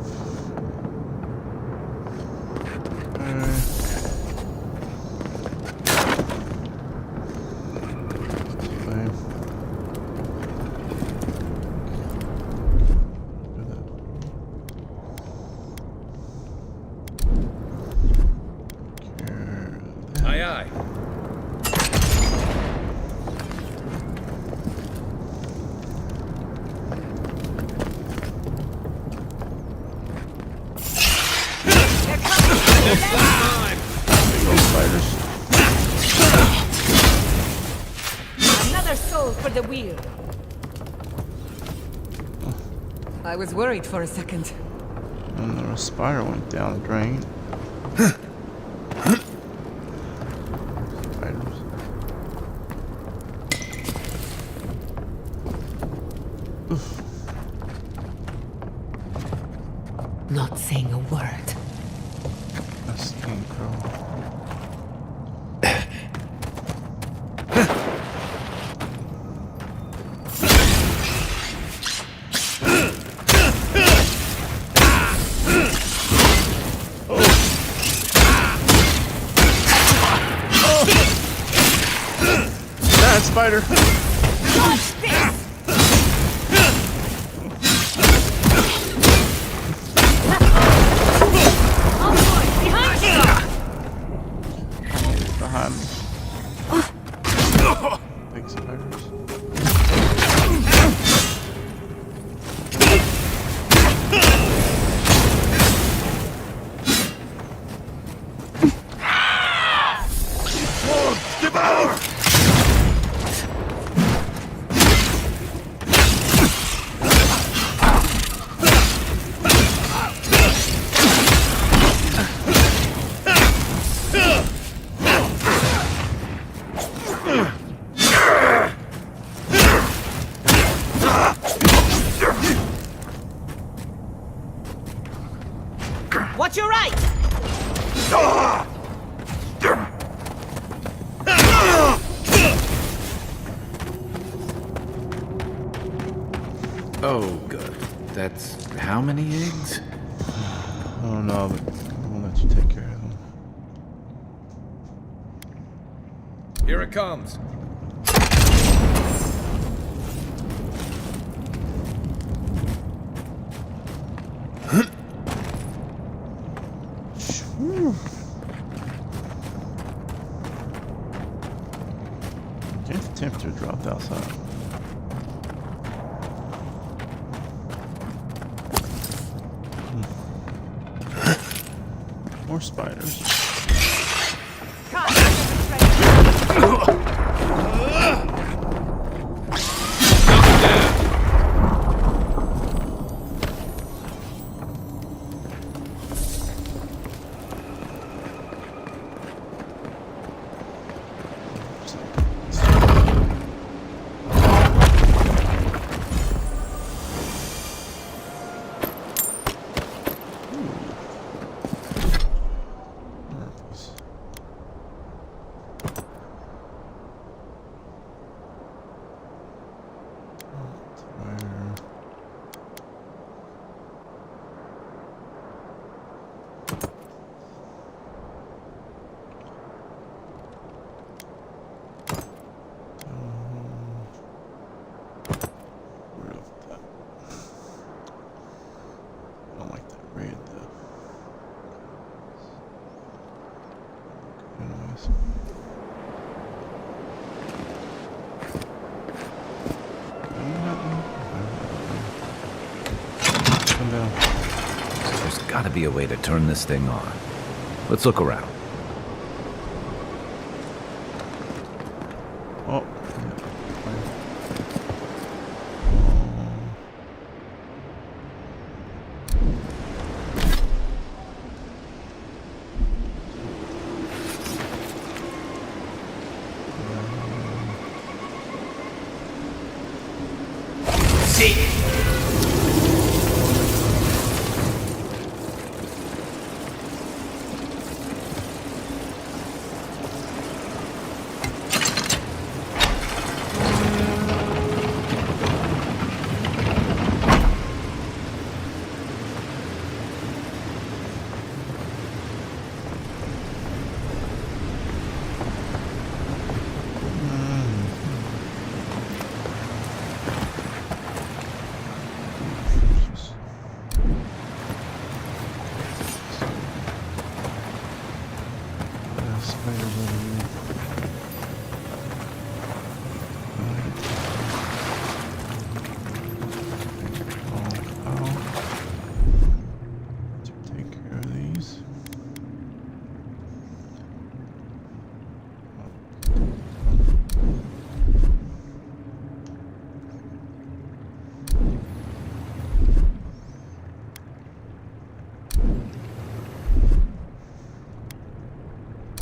Another soul for the wheel. I was worried for a second. And the spider went down the drain. Spiders. Oof. Not saying a word. That's crow. Spider. Watch this! Oh boy, behind you! Behind me. Big spiders. Devour! Watch your right! Oh, good. That's how many eggs? I don't know, but I'll let you take care of them. Here it comes. Guess the temperature dropped outside. More spiders. There's gotta be a way to turn this thing on. Let's look around. Oh.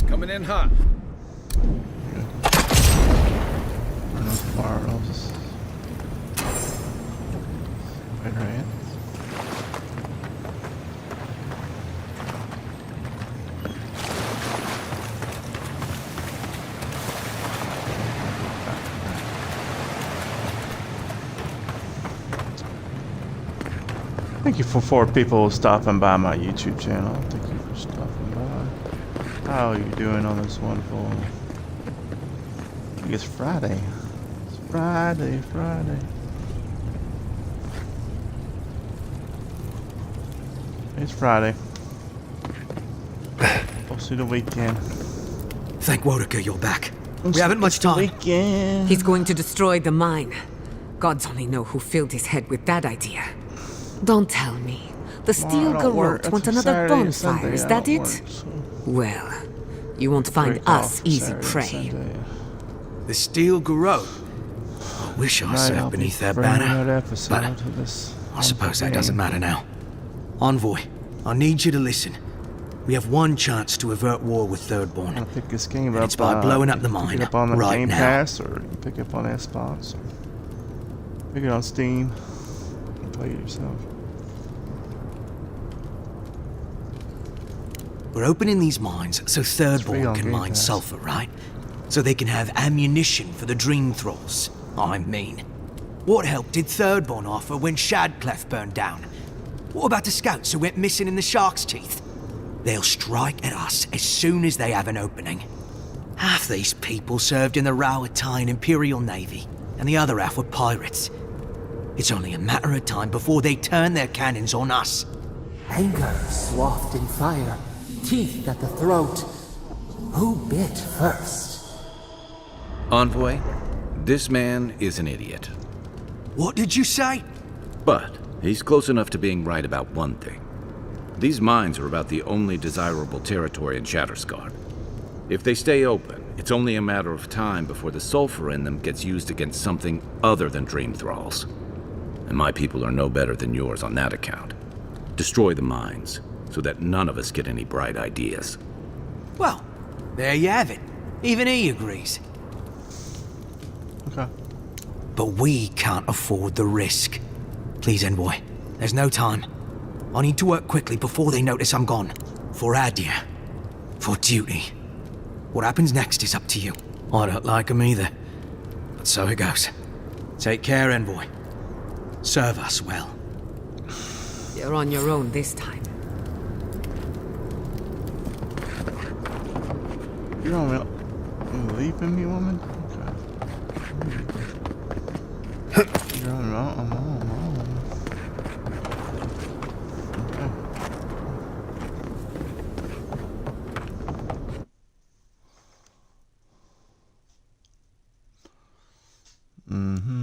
Coming in hot. Thank you for people stopping by my YouTube channel. Thank you for stopping by. How are you doing on this wonderful... I think it's Friday. It's Friday. It's Friday. Close to the weekend. Thank Wodeker you're back. We haven't much time. He's going to destroy the mine. Gods only know who filled his head with that idea. Don't tell me. The Steel Garrote want another bonfire, is that it? Well, you won't find us easy prey. The Steel Garrote? I wish I served beneath their banner, but I suppose that doesn't matter now. Envoy, I need you to listen. We have one chance to avert war with Thirdborn. Pick this game up. It's by blowing up the mine pick it up on the right Game now. Pass, or you can pick it up on Xbox, or pick it on Steam and play it yourself. We're opening these mines so Thirdborn can mine sulfur, right? So they can have ammunition for the Dream Thralls. I mean. What help did Thirdborn offer when Shadclef burned down? What about the scouts who went missing in the Shark's Teeth? They'll strike at us as soon as they have an opening. Half these people served in the Rowatine Imperial Navy, and the other half were pirates. It's only a matter of time before they turn their cannons on us. Anger swathed in fire, teeth at the throat. Who bit first? Envoy, this man is an idiot. What did you say? But he's close enough to being right about one thing. These mines are about the only desirable territory in Shattersguard. If they stay open, it's only a matter of time before the sulfur in them gets used against something other than Dream Thralls. And my people are no better than yours on that account. Destroy the mines, so that none of us get any bright ideas. Well, there you have it. Even he agrees. Okay. But we can't afford the risk. Please, Envoy, there's no time. I need to work quickly before they notice I'm gone. For Adia. For duty. What happens next is up to you. I don't like 'em either. But so it goes. Take care, Envoy. Serve us well. You're on your own this time. You don't leaping me, woman? Okay. You're on your own. Okay. Mm-hmm.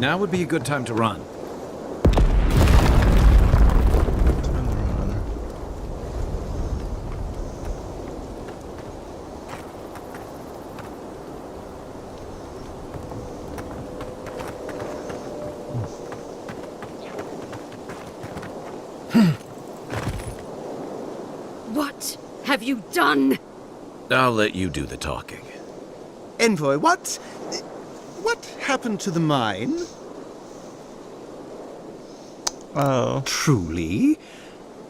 Now would be a good time to run. What have you done? I'll let you do the talking. Envoy, what happened to the mine? Oh. Truly?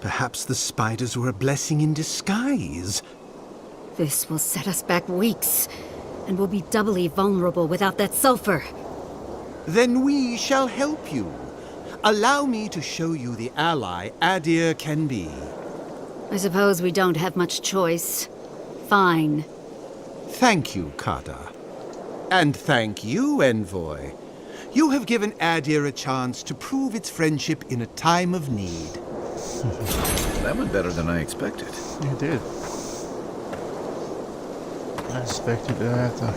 Perhaps the spiders were a blessing in disguise. This will set us back weeks, and we'll be doubly vulnerable without that sulfur. Then we shall help you. Allow me to show you the ally Adir can be. I suppose we don't have much choice. Fine. Thank you, Kata. And thank you, Envoy. You have given Adir a chance to prove its friendship in a time of need. That went better than I expected. You did. I expected to have to.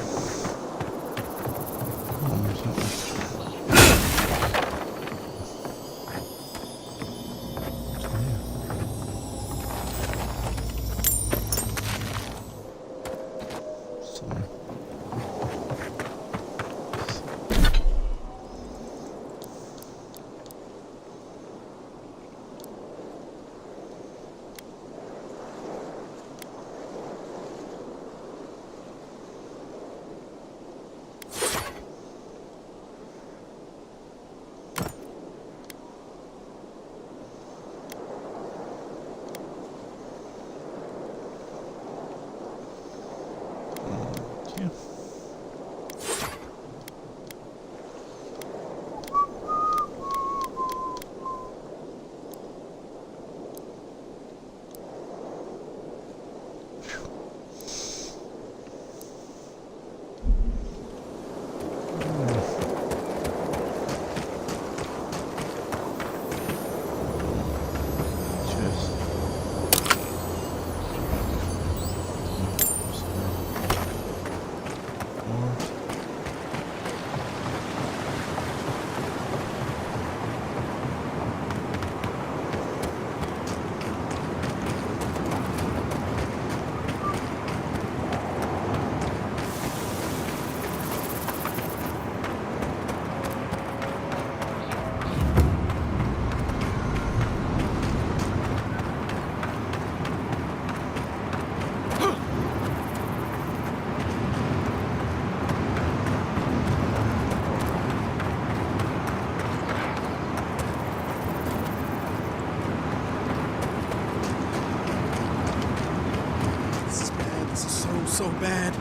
bad.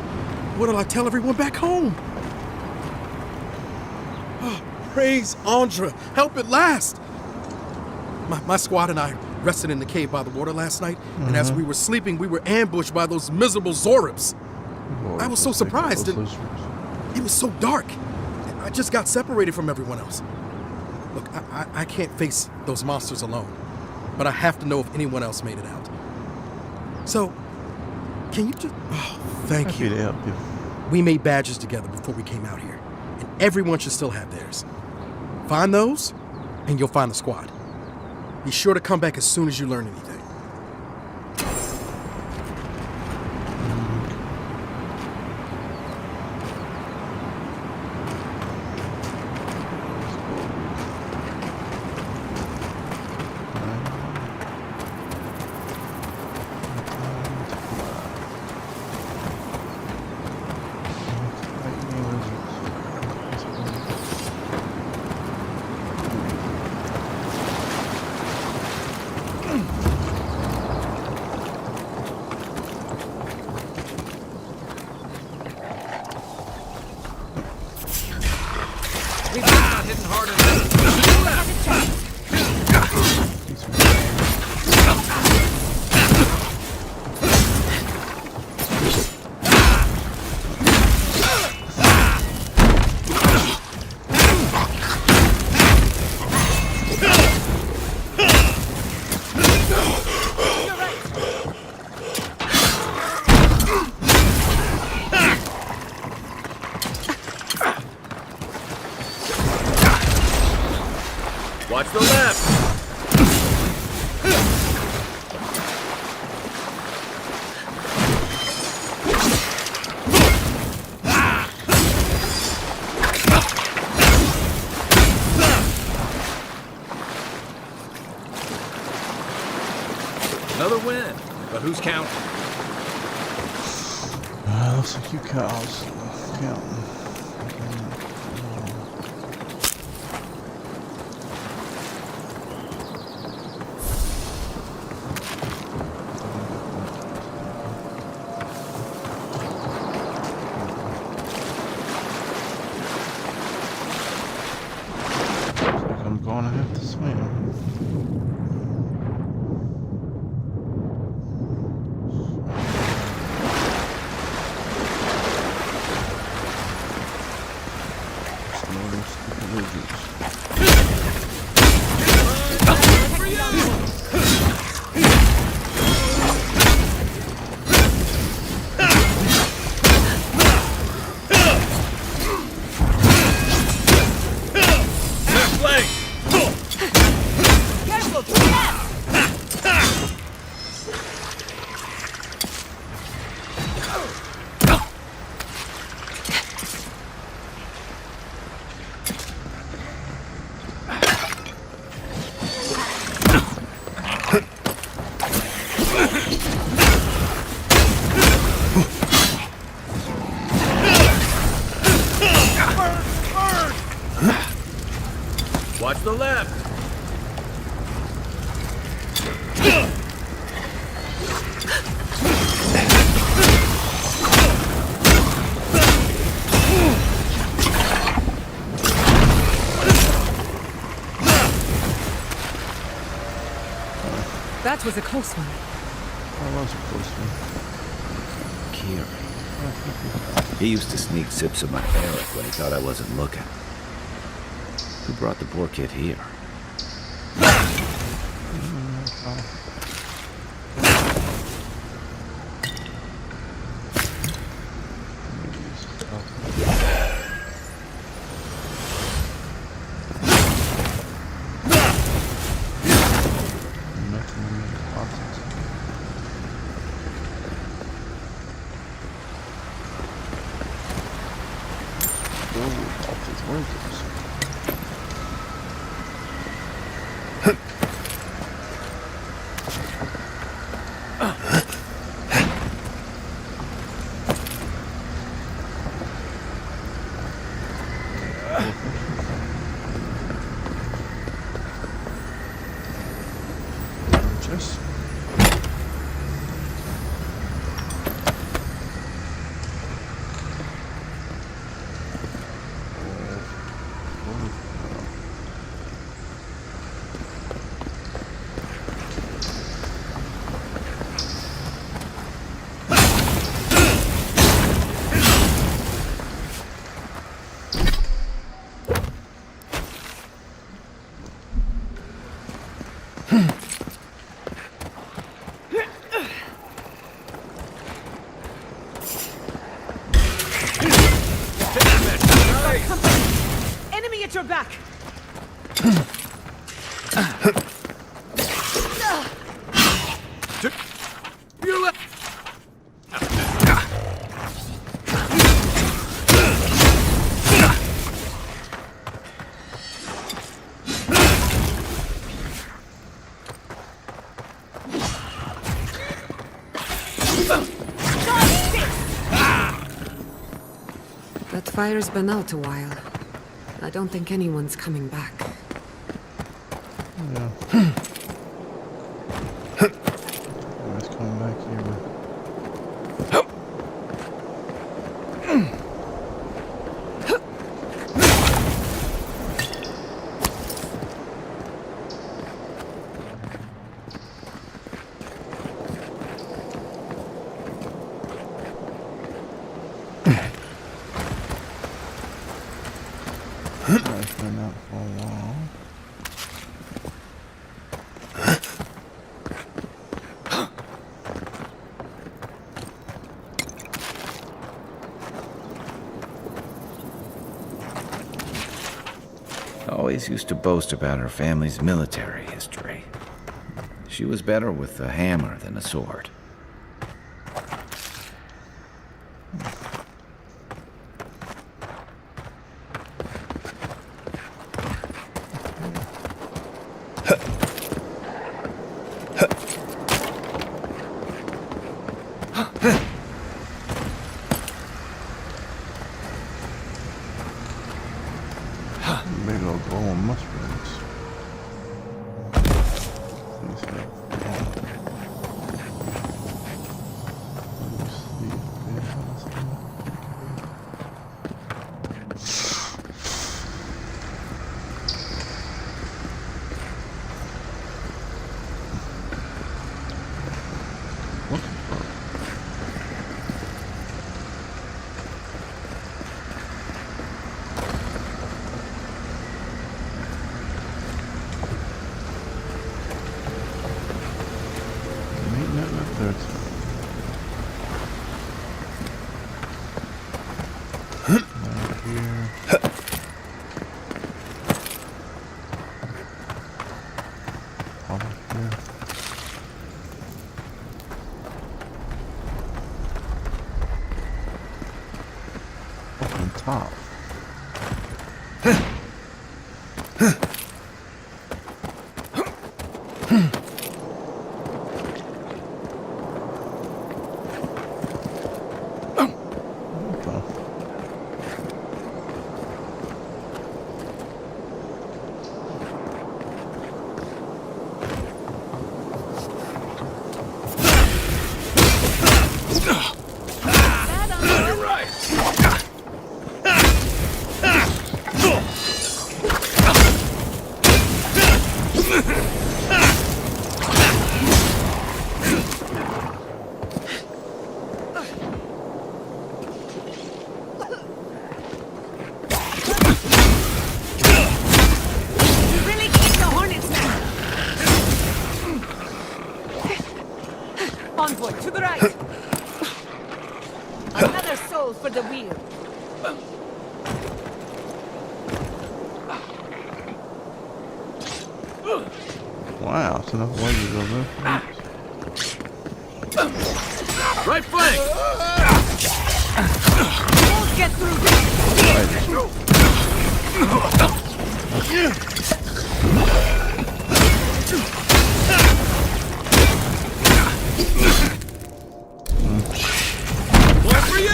What'll I tell everyone back home? Oh, praise Andra. Help at last. My squad and I rested in the cave by the water last night, and as we were sleeping, we were ambushed by those miserable Zoribs. I was so surprised. It was so dark. I just got separated from everyone else. Look, I can't face those monsters alone, but I have to know if anyone else made it out. So, can you just... Oh, thank you. Happy to help you. We made badges together before we came out here, and everyone should still have theirs. Find those, and you'll find the squad. Be sure to come back as soon as you learn anything. Watch the left! Another win, but who's counting? Looks like you cows counting. I'm gonna have to swim. Watch the left! That was a close one. That was a close one. Kieran. He used to sneak sips of my Eric when he thought I wasn't looking. Who brought the poor kid here? at your back! Your left. That fire's been out a while. I don't think anyone's coming back. Yeah. Always coming back here, man. I've been out for a while. Always used to boast about her family's military history. She was better with a hammer than a sword. Big old bowl of mushrooms. These have top. Envoy, to the right! Another soul for the wheel. Wow, it's enough way to go there. Right flank! We'll get through this! One for you!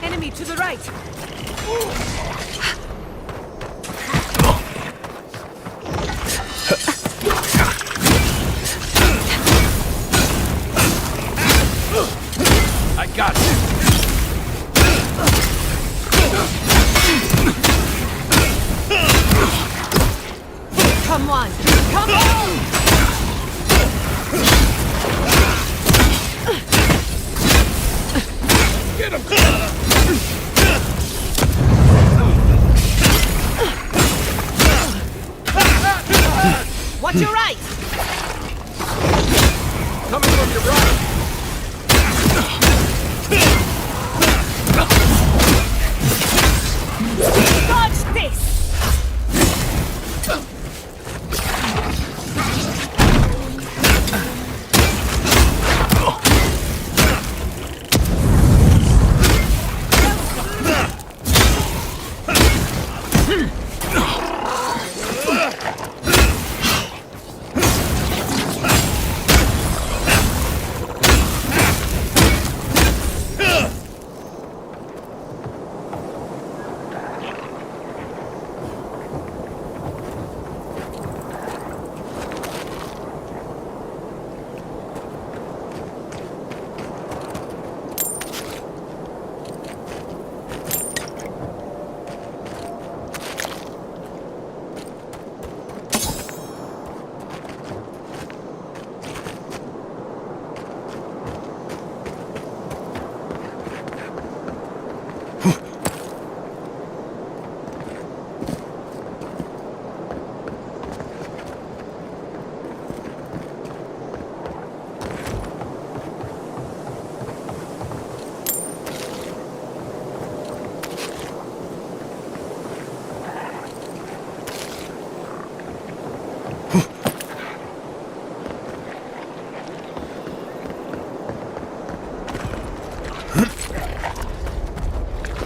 Enemy to the right! I got it! Come on! Come on! Get him! Watch your right! Coming from your right!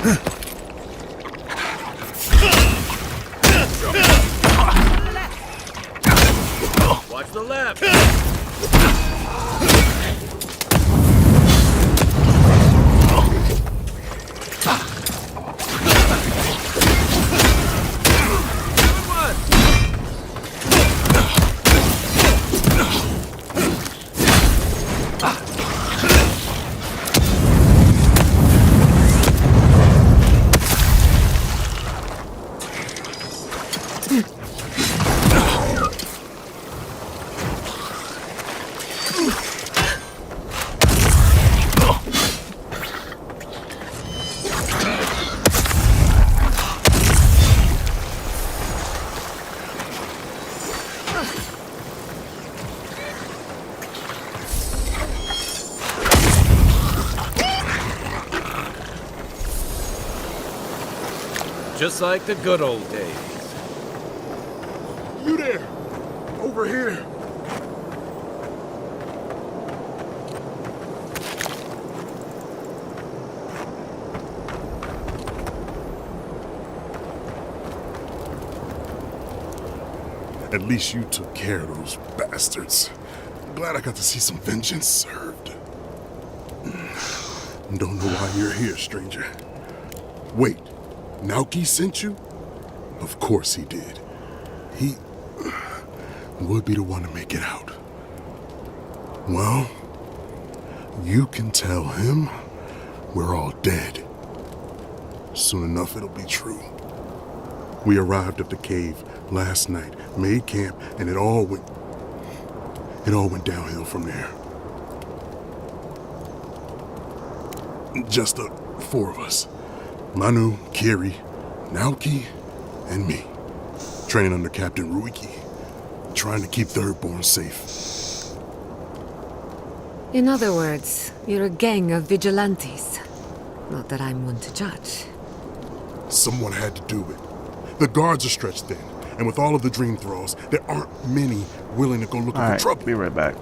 Watch the left. Just like the good old days. You there! Over here! At least you took care of those bastards. I'm glad I got to see some vengeance served. Don't know why you're here, stranger. Wait, Naoki sent you? Of course he did. He would be the one to make it out. Well, you can tell him we're all dead. Soon enough it'll be true. We arrived at the cave last night, made camp, and it all went downhill from there. Just the four of us. Manu, Kiri, Naoki, and me. Training under Captain Ruiki. Trying to keep Thirdborn safe. In other words, you're a gang of vigilantes. Not that I'm one to judge. Someone had to do it. The guards are stretched thin, and with all of the dream thralls, there aren't many willing to go looking for trouble. Be right back.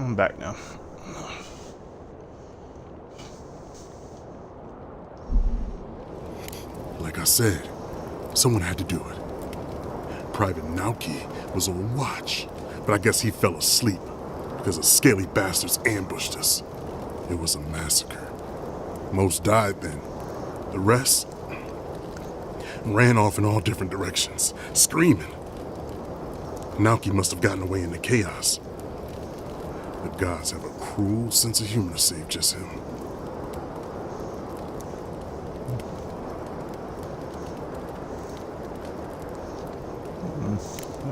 I'm back now. Like I said, someone had to do it. Private Nauki was on watch, but I guess he fell asleep because the scaly bastards ambushed us. It was a massacre. Most died then. The rest ran off in all different directions, screaming. Nauki must have gotten away in the chaos. The gods have a cruel sense of humor to save just him.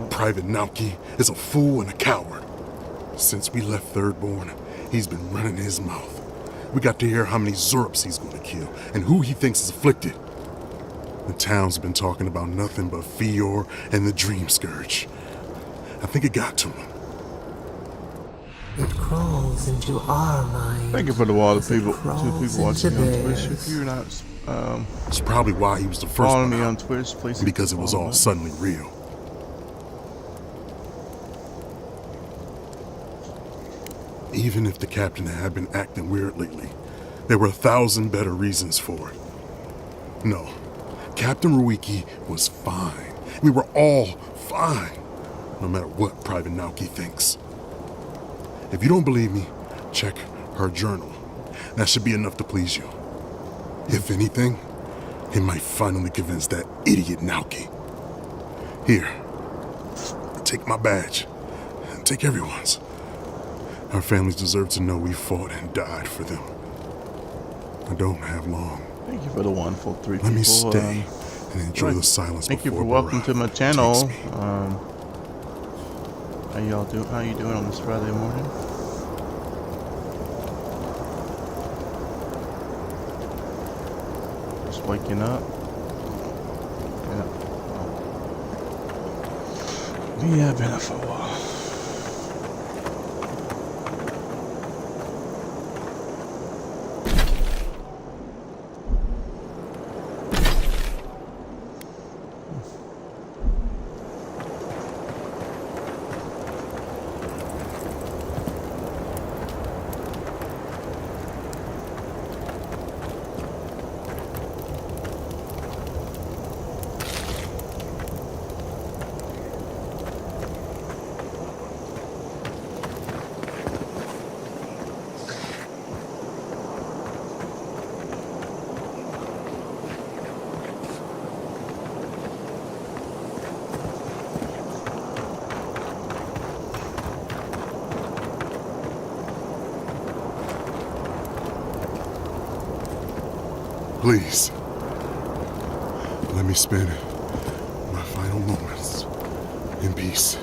Private Nauki is a fool and a coward. Since we left Thirdborn, he's been running his mouth. We got to hear how many Zorops he's going to kill and who he thinks is afflicted. The town's been talking about nothing but Fior and the Dream Scourge. I think it got to him. It crawls into our mind. Thank you for the wall of people. 2 people watching me on Twitch. If you're not, it's probably why he was the first following one me out, on Twitch, please. because it was all suddenly real. Even if the captain had been acting weird lately, there were 1,000 better reasons for it. No, Captain Ruiki was fine. We were all fine, no matter what Private Nauki thinks. If you don't believe me, check her journal. That should be enough to please you. If anything, it might finally convince that idiot Nauki. Here, take my badge. Take everyone's. Our families deserve to know we fought and died for them. I don't have long. Thank you for the wonderful 3 people. Let me stay and enjoy the silence. Thank you for before welcome to my channel. How y'all do? How you doing on this Friday morning? Just waking up. Yeah. Yeah, been up for a while. Please, let me spend my final moments in peace.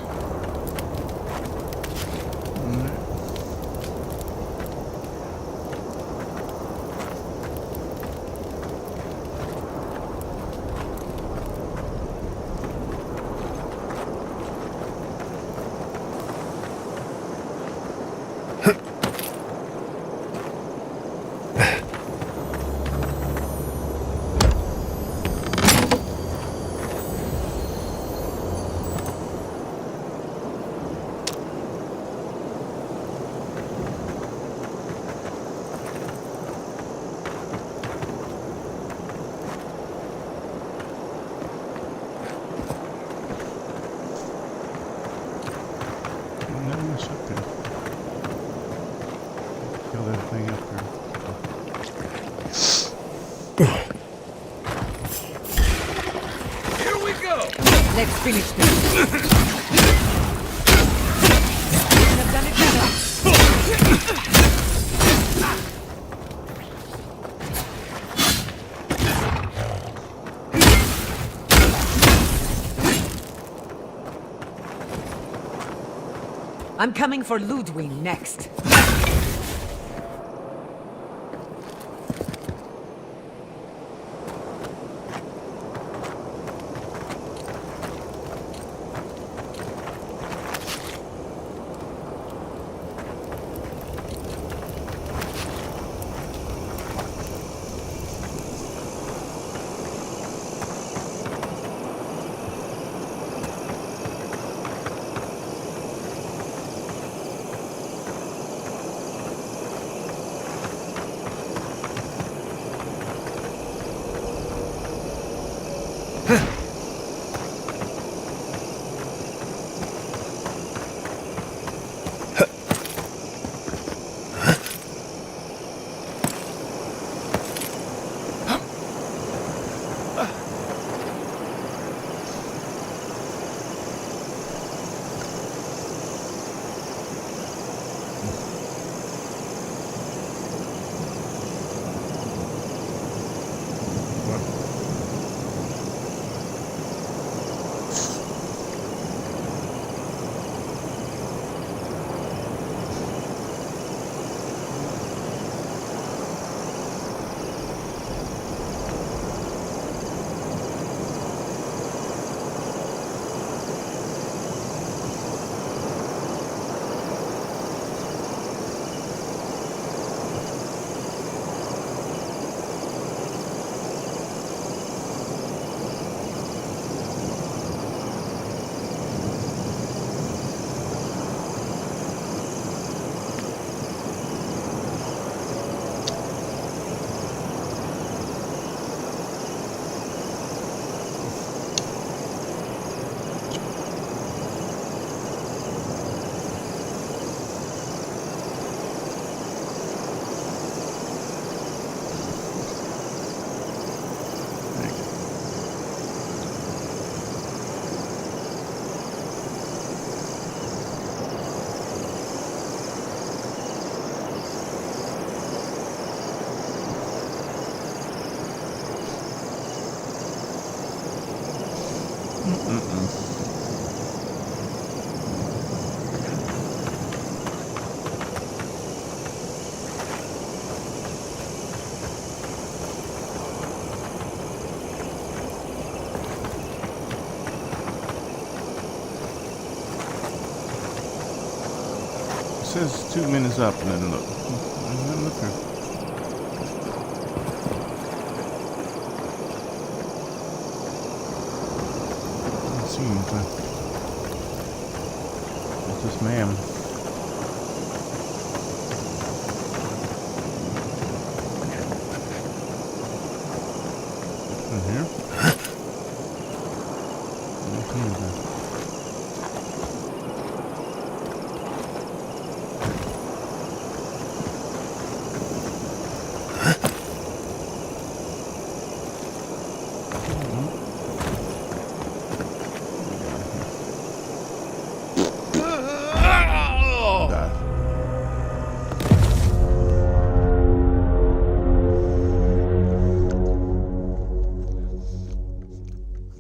Let's finish this. Couldn't have done it better. I'm coming for Ludwig next. It says 2 minutes up, and then look. Look here. I don't see anything. It's just ma'am. In here? I don't see anything.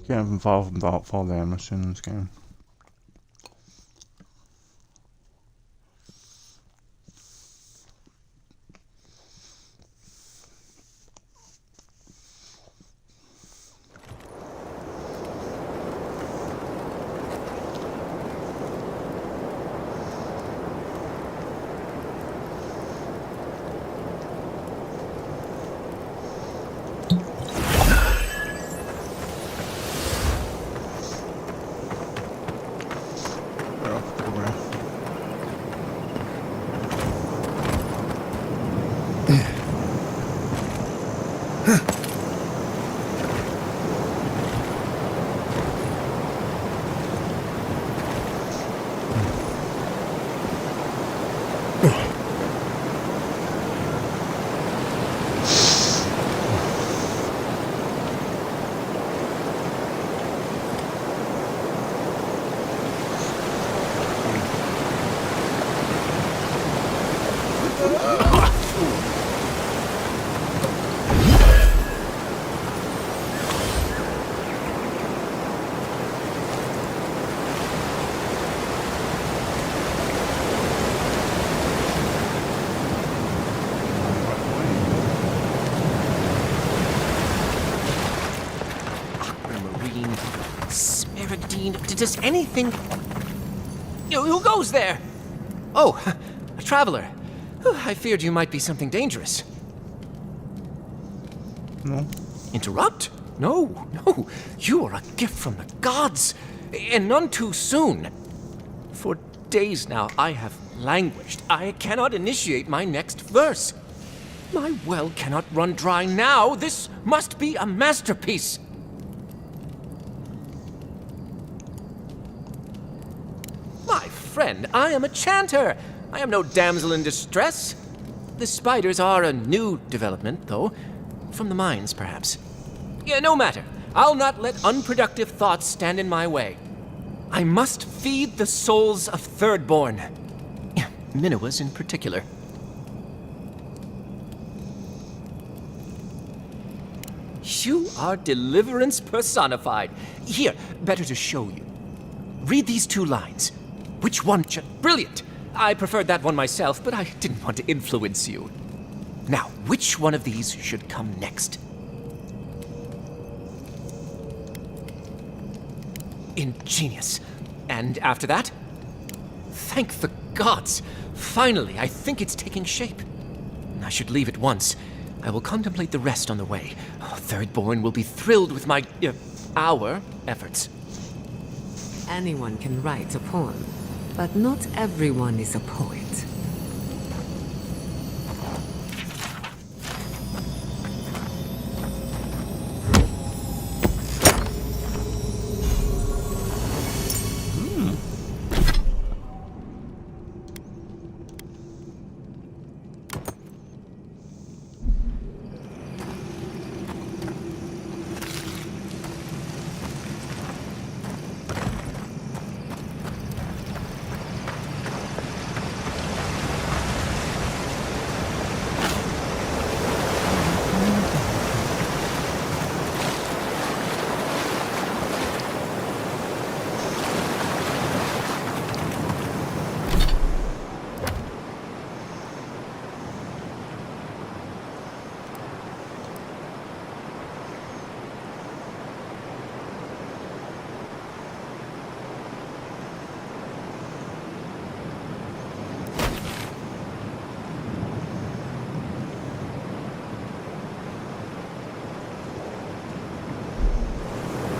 Can't even fall down much in this game. Does anything... Who goes there? Oh, a traveler. I feared you might be something dangerous. No. Interrupt? No, no. You are a gift from the gods, and none too soon. For days now, I have languished. I cannot initiate my next verse. My well cannot run dry now. This must be a masterpiece. My friend, I am a chanter. I am no damsel in distress. The spiders are a new development, though. From the mines, perhaps. Yeah, no matter. I'll not let unproductive thoughts stand in my way. I must feed the souls of Thirdborn. Minoas in particular. You are deliverance personified. Here, better to show you. Read these 2 lines. Which one should... Brilliant! I preferred that one myself, but I didn't want to influence you. Now, which one of these should come next? Ingenious. And after that? Thank the gods! Finally, I think it's taking shape. I should leave at once. I will contemplate the rest on the way. Thirdborn will be thrilled with my... our efforts. Anyone can write a poem, but not everyone is a poet.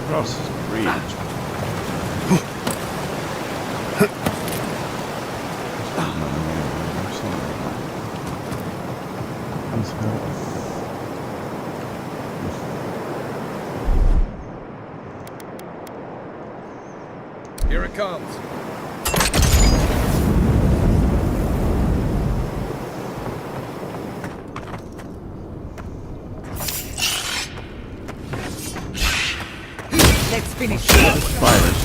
Cross this bridge. Here it comes. Let's finish. Spiders.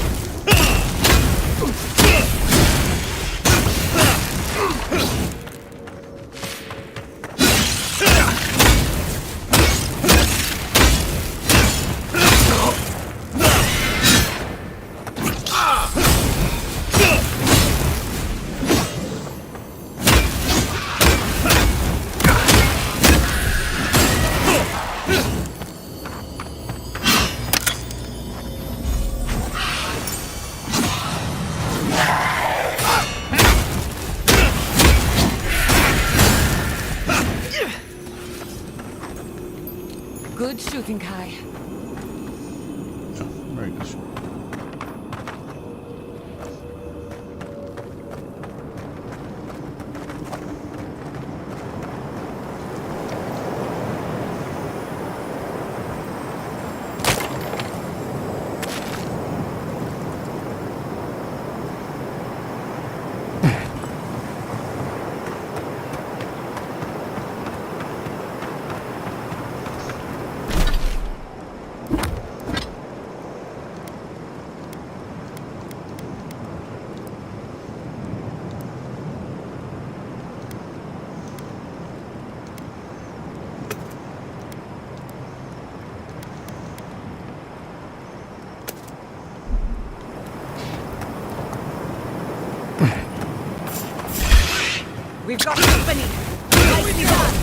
Good shooting, Kai. Very good shot. We've got company. Nicely done.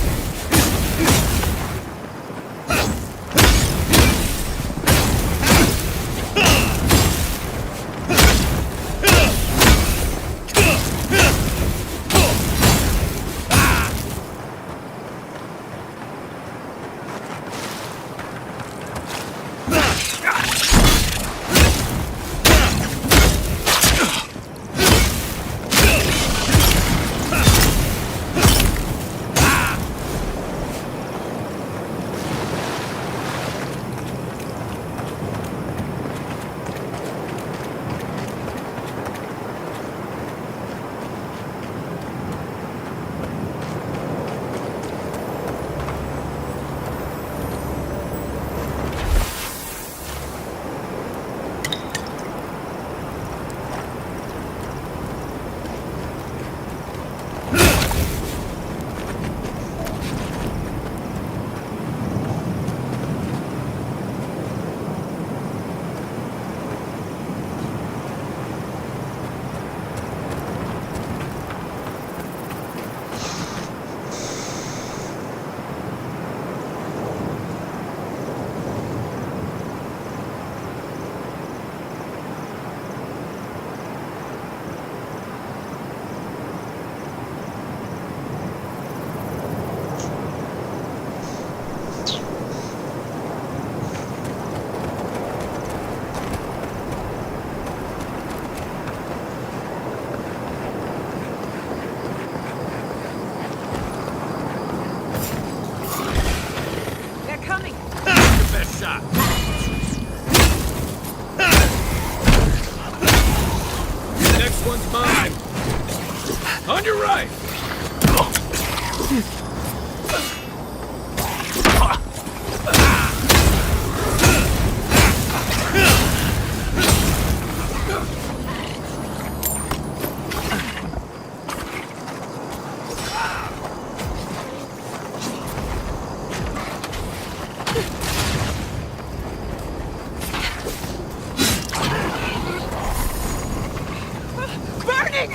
shot. Next one's mine. On your right. Burning!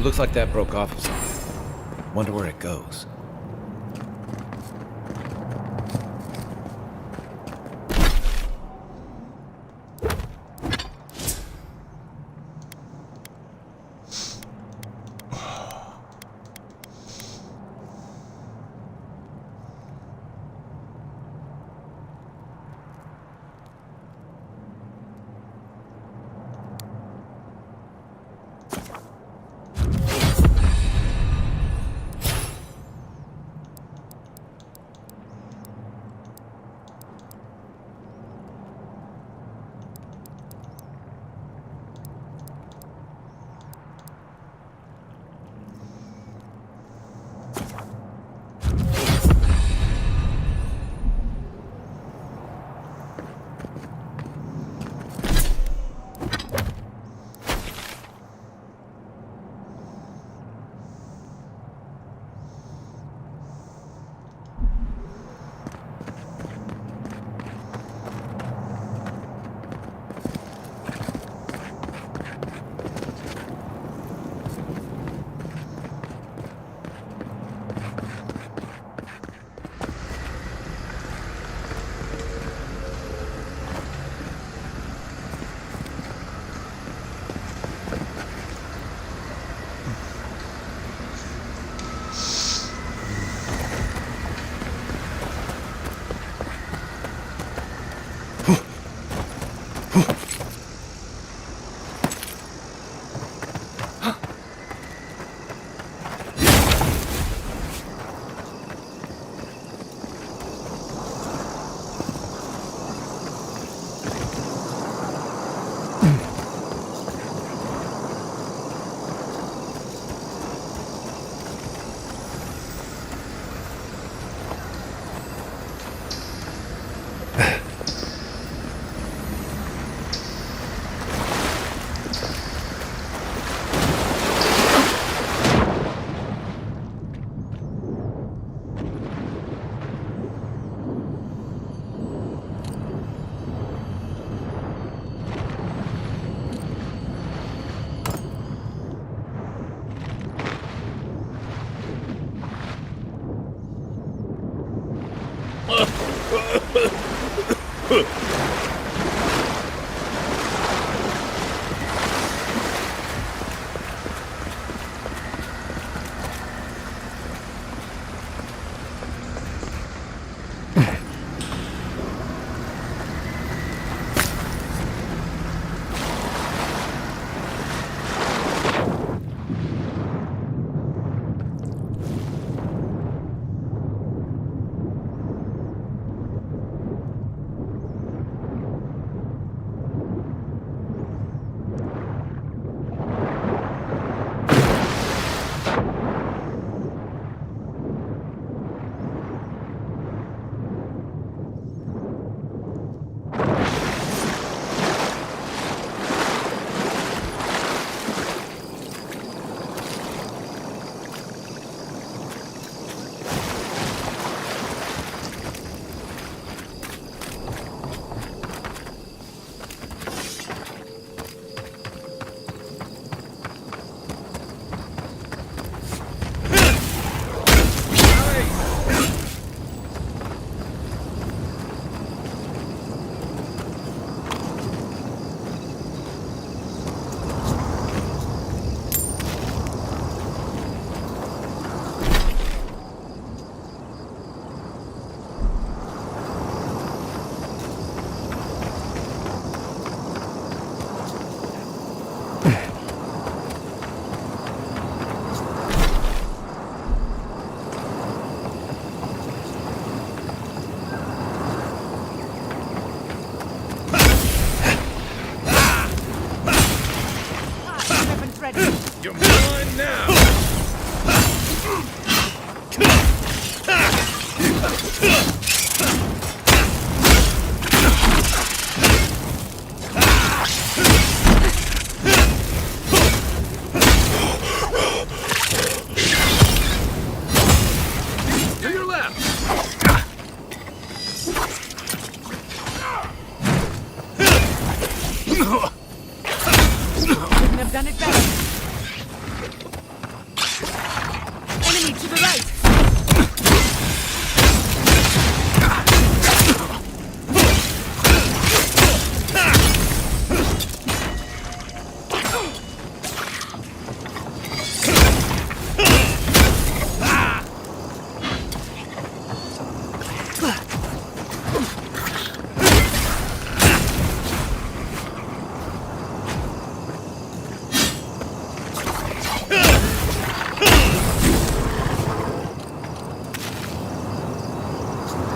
Looks like that broke off of something. Wonder where it goes. You're mine now! To your left! Couldn't have done it better. Enemy to the right.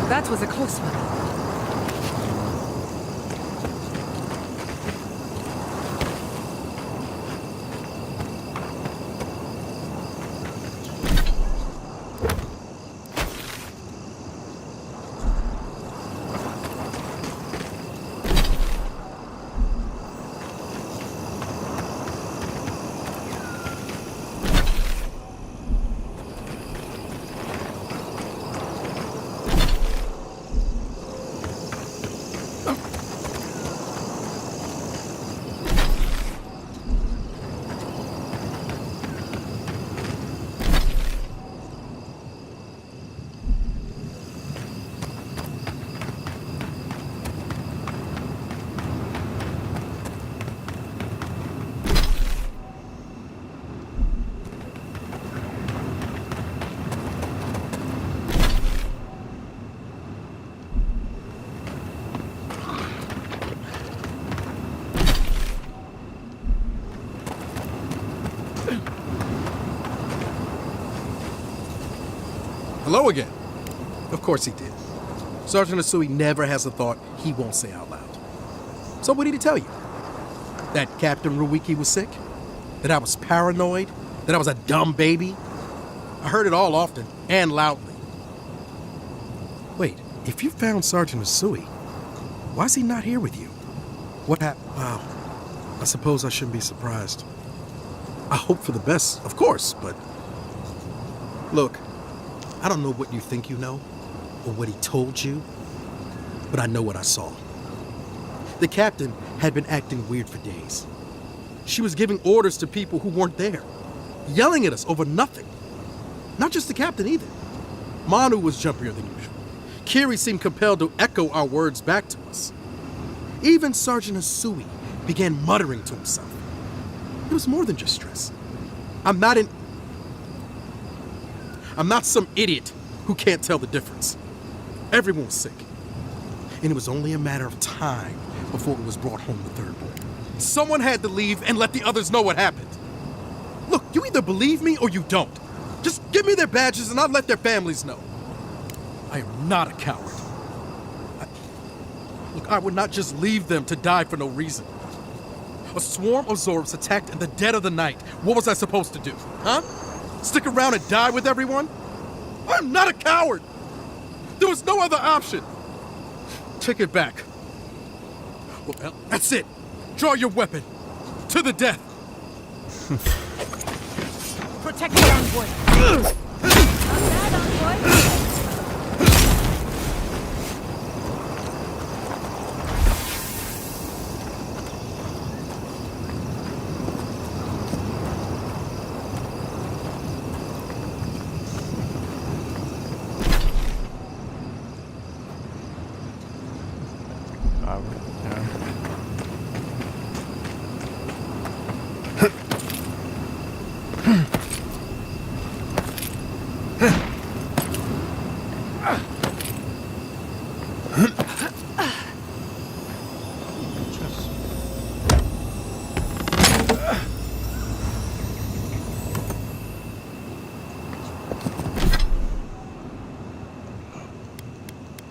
That was a close one. Hello again. Of course he did. Sergeant Asui never has a thought he won't say out loud. So what did he tell you? That Captain Ruiki was sick? That I was paranoid? That I was a dumb baby? I heard it all often and loudly. Wait, if you found Sergeant Asui, why is he not here with you? What happened? Wow. I suppose I shouldn't be surprised. I hope for the best, of course, but... Look, I don't know what you think you know, or what he told you, but I know what I saw. The captain had been acting weird for days. She was giving orders to people who weren't there, yelling at us over nothing. Not just the captain either. Manu was jumpier than usual. Kiri seemed compelled to echo our words back to us. Even Sergeant Asui began muttering to himself. It was more than just stress. I'm not some idiot who can't tell the difference. Everyone was sick. And it was only a matter of time before it was brought home the third boy. Someone had to leave and let the others know what happened. Look, you either believe me or you don't. Just give me their badges and I'll let their families know. I am not a coward. Look, I would not just leave them to die for no reason. A swarm of Zorps attacked in the dead of the night. What was I supposed to do, huh? Stick around and die with everyone? I'm not a coward! There was no other option! Take it back. Well, that's it. Draw your weapon. To the death. Protect the envoy. Not bad, envoy.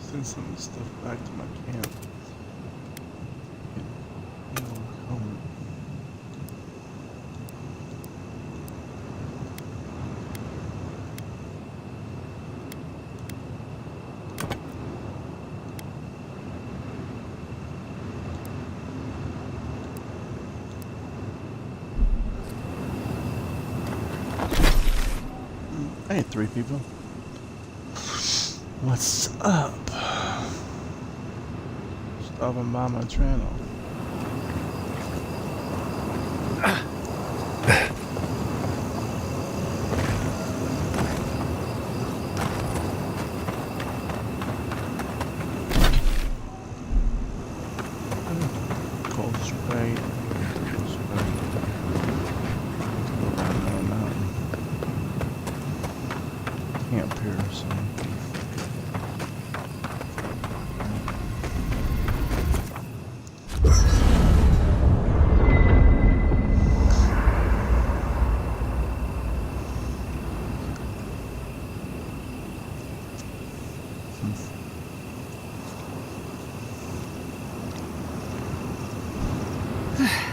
Send some of this stuff back to my camp. Hey, 3 people. What's up? Stopping by my channel.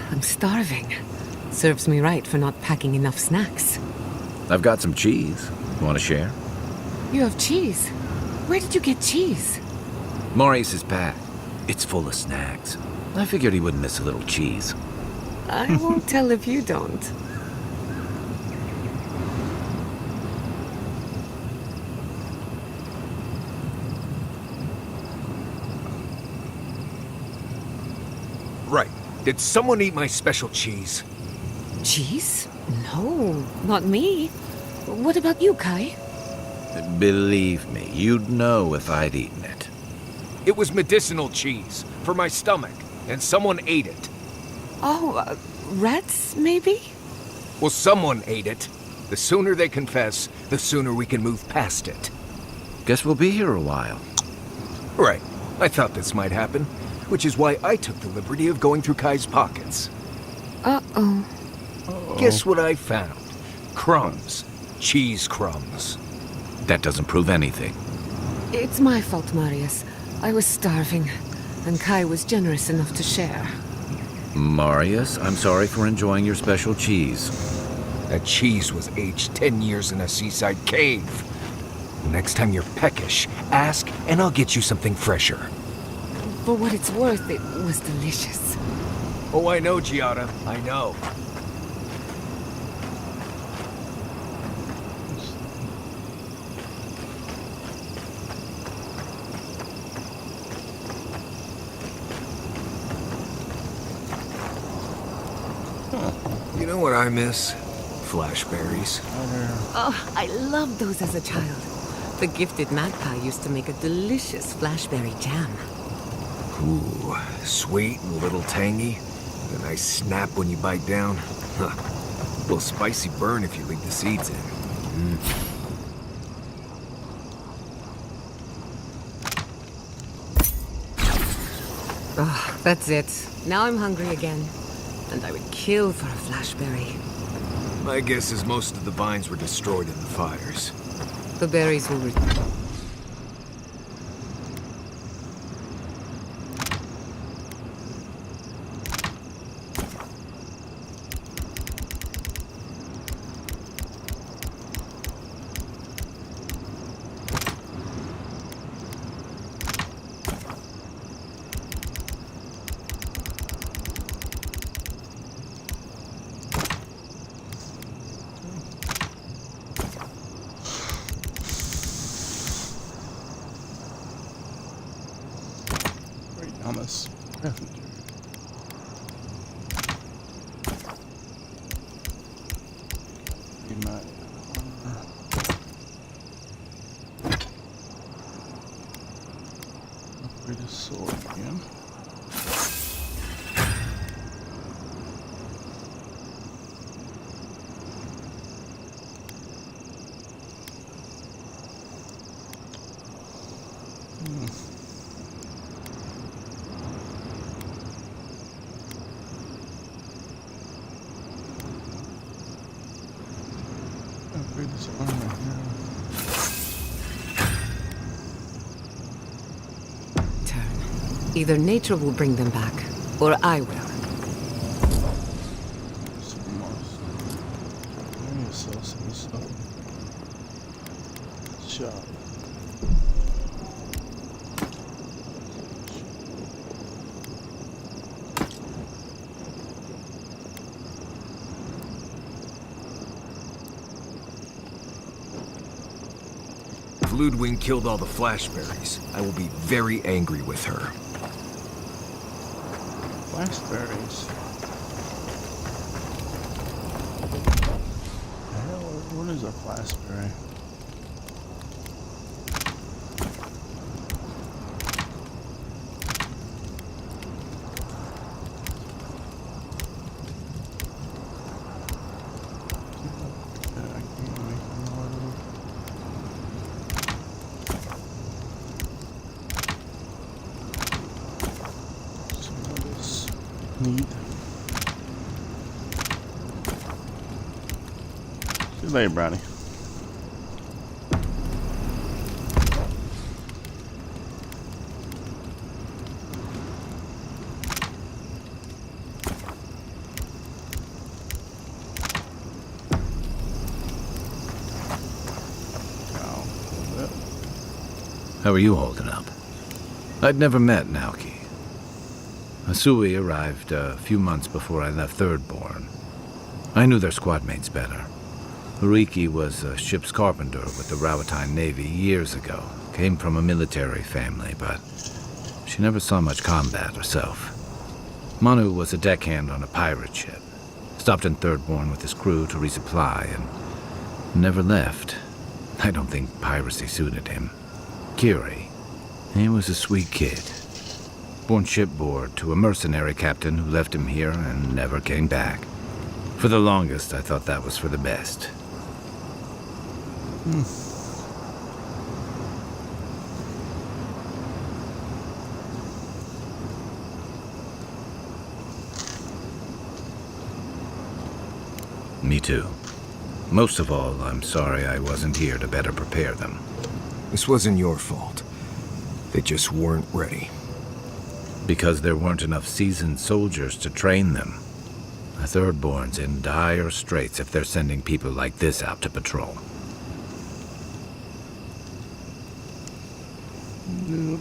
I'm starving. Serves me right for not packing enough snacks. I've got some cheese. Want to share? You have cheese? Where did you get cheese? Maurice's pack. It's full of snacks. I figured he wouldn't miss a little cheese. I won't tell if you don't. Right. Did someone eat my special cheese? Cheese? No, not me. What about you, Kai? Believe me, you'd know if I'd eaten it. It was medicinal cheese for my stomach, and someone ate it. Oh, rats, maybe? Well, someone ate it. The sooner they confess, the sooner we can move past it. Guess we'll be here a while. Right. I thought this might happen, which is why I took the liberty of going through Kai's pockets. Uh-oh. Guess what I found? Crumbs. Cheese crumbs. That doesn't prove anything. It's my fault, Marius. I was starving, and Kai was generous enough to share. Marius, I'm sorry for enjoying your special cheese. That cheese was aged 10 years in a seaside cave. Next time you're peckish, ask and I'll get you something fresher. For what it's worth, it was delicious. Oh, I know, Giada. I know. You know what I miss? Flashberries. Oh, I loved those as a child. The gifted magpie used to make a delicious flashberry jam. Ooh, sweet and a little tangy. A nice snap when you bite down. Huh. A little spicy burn if you leave the seeds in. Oh, that's it. Now I'm hungry again. And I would kill for a flashberry. My guess is most of the vines were destroyed in the fires. The berries will Thomas. Upgrade his sword again. Upgrade this armor here. Either nature will bring them back, or I will. Ludwig killed all the flashberries, I will be very angry with her. Flashberries. What is a flashberry? Neat. See you later, Brownie. How are you holding up? I'd never met Naoki. Asui arrived a few months before I left Thirdborn. I knew their squad mates better. Ruiki was a ship's carpenter with the Rawatine Navy years ago. Came from a military family, but she never saw much combat herself. Manu was a deckhand on a pirate ship. Stopped in Thirdborn with his crew to resupply and never left. I don't think piracy suited him. Kiri, he was a sweet kid. Born shipboard to a mercenary captain who left him here and never came back. For the longest, I thought that was for the best. Me too. Most of all, I'm sorry I wasn't here to better prepare them. This wasn't your fault. They just weren't ready. Because there weren't enough seasoned soldiers to train them. The Thirdborn's in dire straits if they're sending people like this out to patrol. Nope.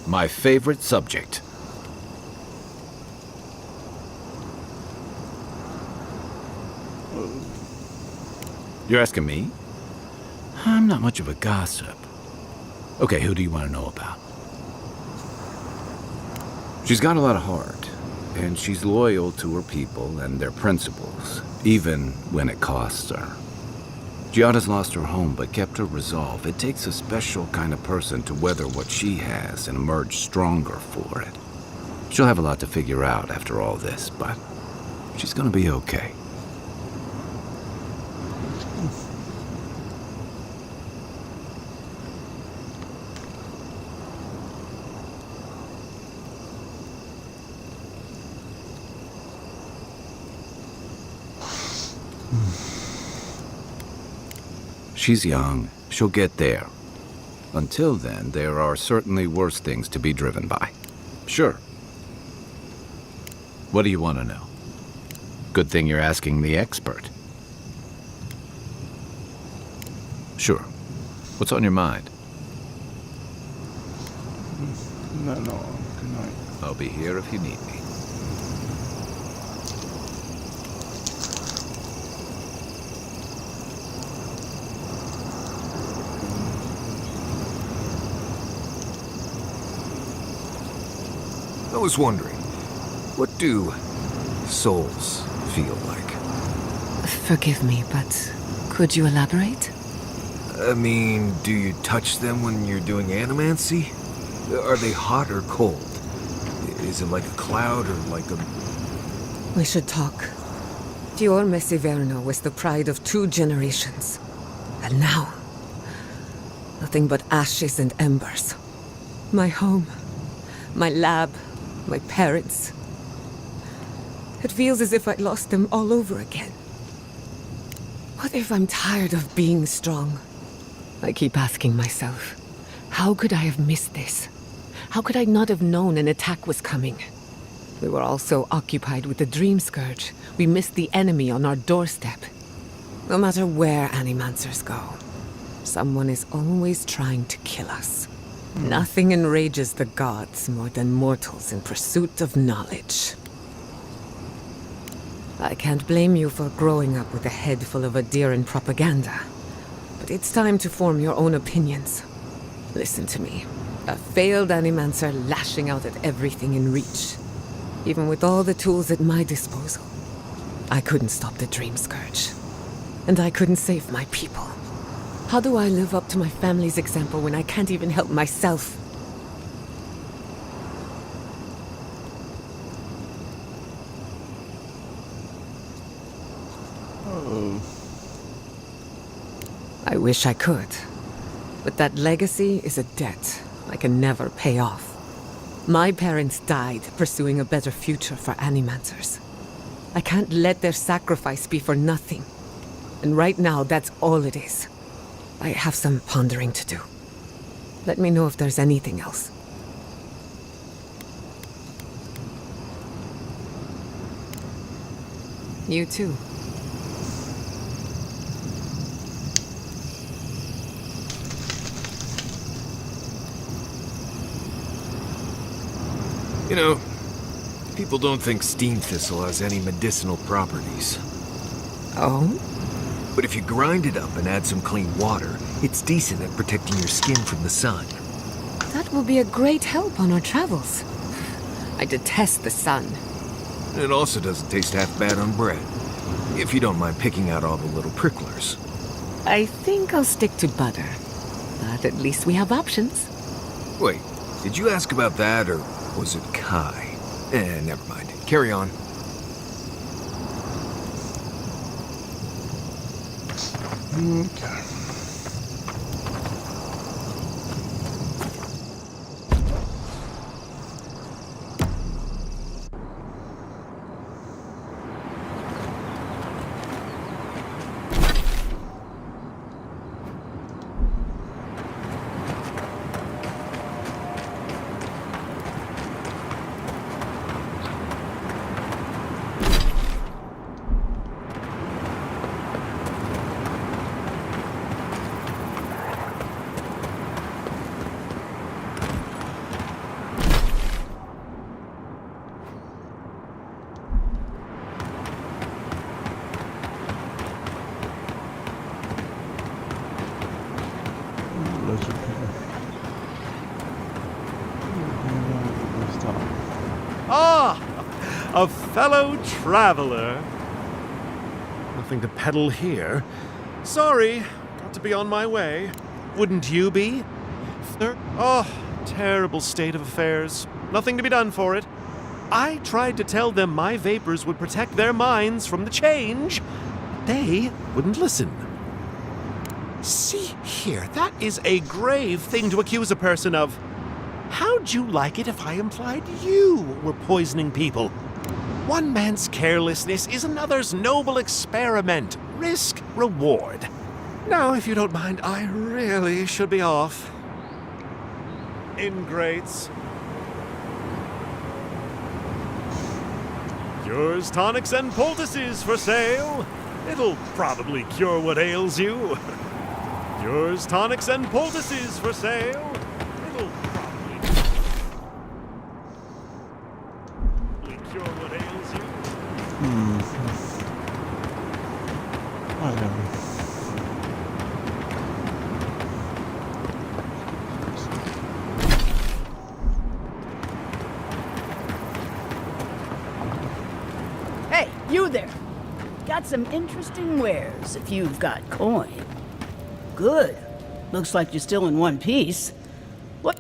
My favorite subject. You're asking me? I'm not much of a gossip. Okay, who do you want to know about? She's got a lot of heart, and she's loyal to her people and their principles, even when it costs her. Giada's lost her home, but kept her resolve. It takes a special kind of person to weather what she has and emerge stronger for it. She'll have a lot to figure out after all this, but she's gonna be okay. She's young. She'll get there. Until then, there are certainly worse things to be driven by. Sure. What do you want to know? Good thing you're asking the expert. Sure. What's on your mind? No. Good night. I'll be here if you need me. I was wondering, what do souls feel like? Forgive me, but could you elaborate? I mean, do you touch them when you're doing animancy? Are they hot or cold? Is it like a cloud or like a... We should talk. Fior Messiverno was the pride of 2 generations. And now, nothing but ashes and embers. My home, my lab, my parents. It feels as if I lost them all over again. What if I'm tired of being strong? I keep asking myself, how could I have missed this? How could I not have known an attack was coming? We were all so occupied with the Dream Scourge, we missed the enemy on our doorstep. No matter where Animancers go, someone is always trying to kill us. Nothing enrages the gods more than mortals in pursuit of knowledge. I can't blame you for growing up with a head full of Adiran propaganda, but it's time to form your own opinions. Listen to me. A failed animancer lashing out at everything in reach. Even with all the tools at my disposal, I couldn't stop the Dream Scourge. And I couldn't save my people. How do I live up to my family's example when I can't even help myself? Oh. I wish I could. But that legacy is a debt I can never pay off. My parents died pursuing a better future for animancers. I can't let their sacrifice be for nothing. And right now, that's all it is. I have some pondering to do. Let me know if there's anything else. You too. You know, people don't think steam thistle has any medicinal properties. Oh? But if you grind it up and add some clean water, it's decent at protecting your skin from the sun. That will be a great help on our travels. I detest the sun. It also doesn't taste half bad on bread. If you don't mind picking out all the little pricklers. I think I'll stick to butter. But at least we have options. Wait, did you ask about that, or was it Kai? Never mind. Carry on. Okay. Ah, a fellow traveler. Nothing to peddle here. Sorry, got to be on my way. Wouldn't you be? Oh, terrible state of affairs. Nothing to be done for it. I tried to tell them my vapors would protect their minds from the change. They wouldn't listen. See here, that is a grave thing to accuse a person of. How'd you like it if I implied you were poisoning people? One man's carelessness is another's noble experiment. Risk, reward. Now, if you don't mind, I really should be off. Ingrates. Cures, tonics, and poultices for sale. It'll probably cure what ails you. Cures, tonics, and poultices for sale. It'll probably cure what ails you. I know. Hey, you there. Got some interesting wares if you've got coin. Good. Looks like you're still in one piece.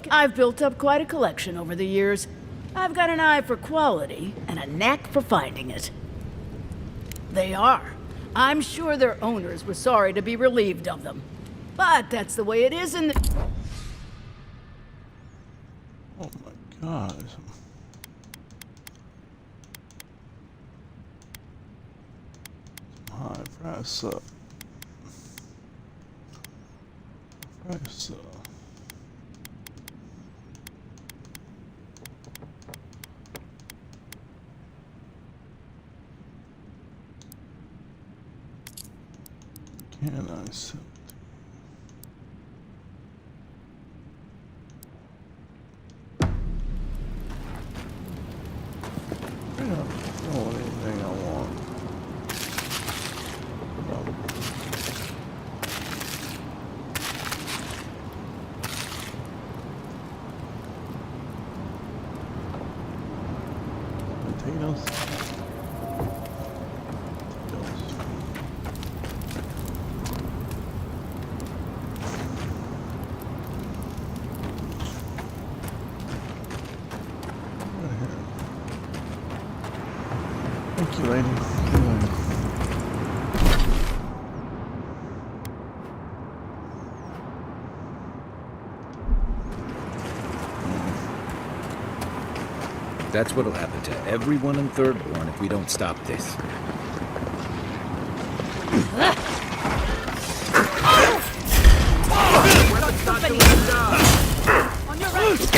I've built up quite a collection over the years. I've got an eye for quality and a knack for finding it. They are. I'm sure their owners were sorry to be relieved of them. But that's the way it is in the... Oh my god. High price up. Price up. Can I sell? Thank you, lady. That's what'll happen to everyone in Thirdborn if we don't stop this. On your right.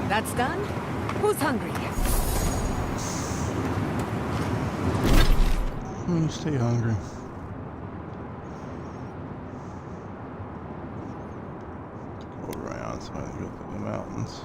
That's done? Who's hungry? Stay hungry. Go around so I can go through the mountains.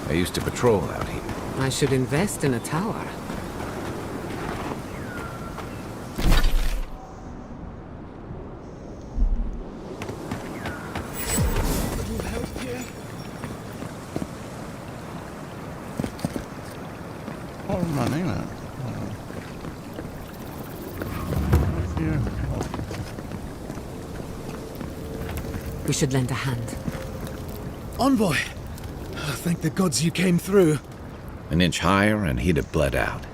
I used to patrol out here. I should invest in a tower. Oh, my name out. Here. We should lend a hand. Envoy! Oh, thank the gods you came through. An inch higher and he'd have bled out.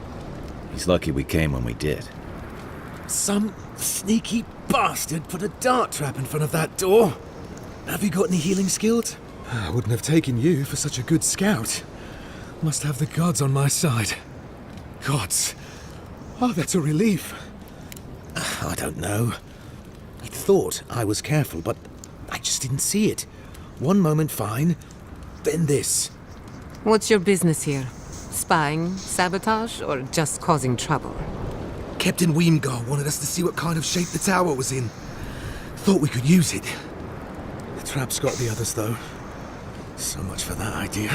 He's lucky we came when we did. Some sneaky bastard put a dart trap in front of that door. Have you got any healing skills? I wouldn't have taken you for such a good scout. Must have the gods on my side. Gods? Oh, that's a relief. I don't know. I thought I was careful, but I just didn't see it. One moment fine, then this. What's your business here? Spying, sabotage, or just causing trouble? Captain Weemgar wanted us to see what kind of shape the tower was in. Thought we could use it. The trap's got the others, though. So much for that idea.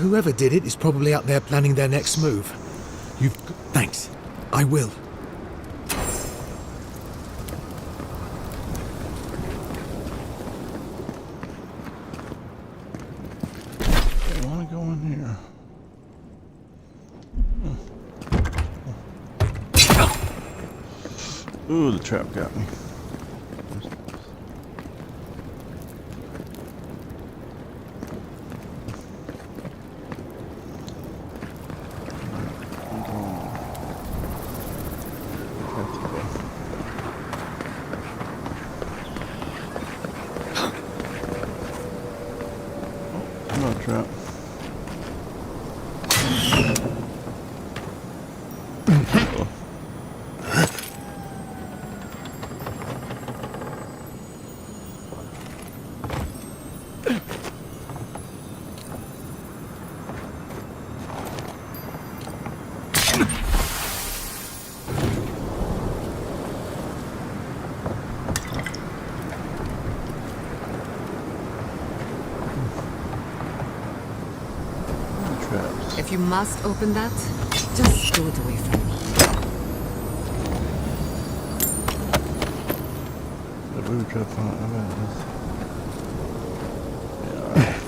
Whoever did it is probably out there planning their next move. Thanks. I will. I want to go in here. Ooh, the trap got me. Trap. If you must open that, just do it away from me. The voodoo trap on it, I bet it is. Yeah, alright.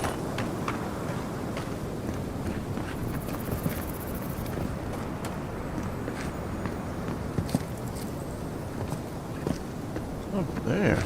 Up there.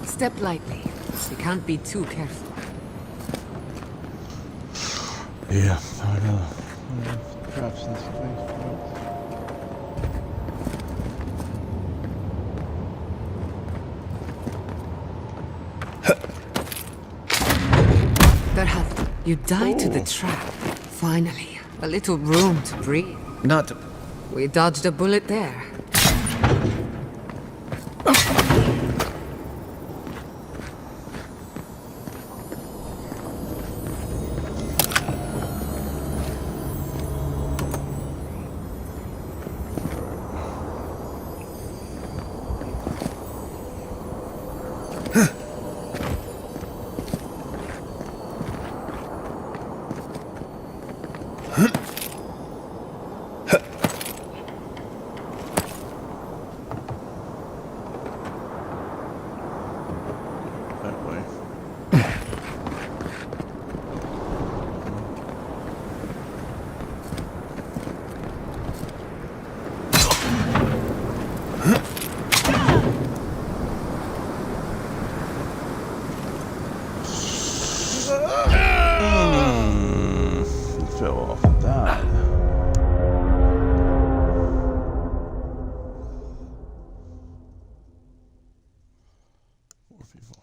Step lightly. You can't be too careful. Yeah, I know. Traps and things. You died to the trap. Finally, a little room to breathe. Not. We dodged a bullet there. Fell off and died. Poor people.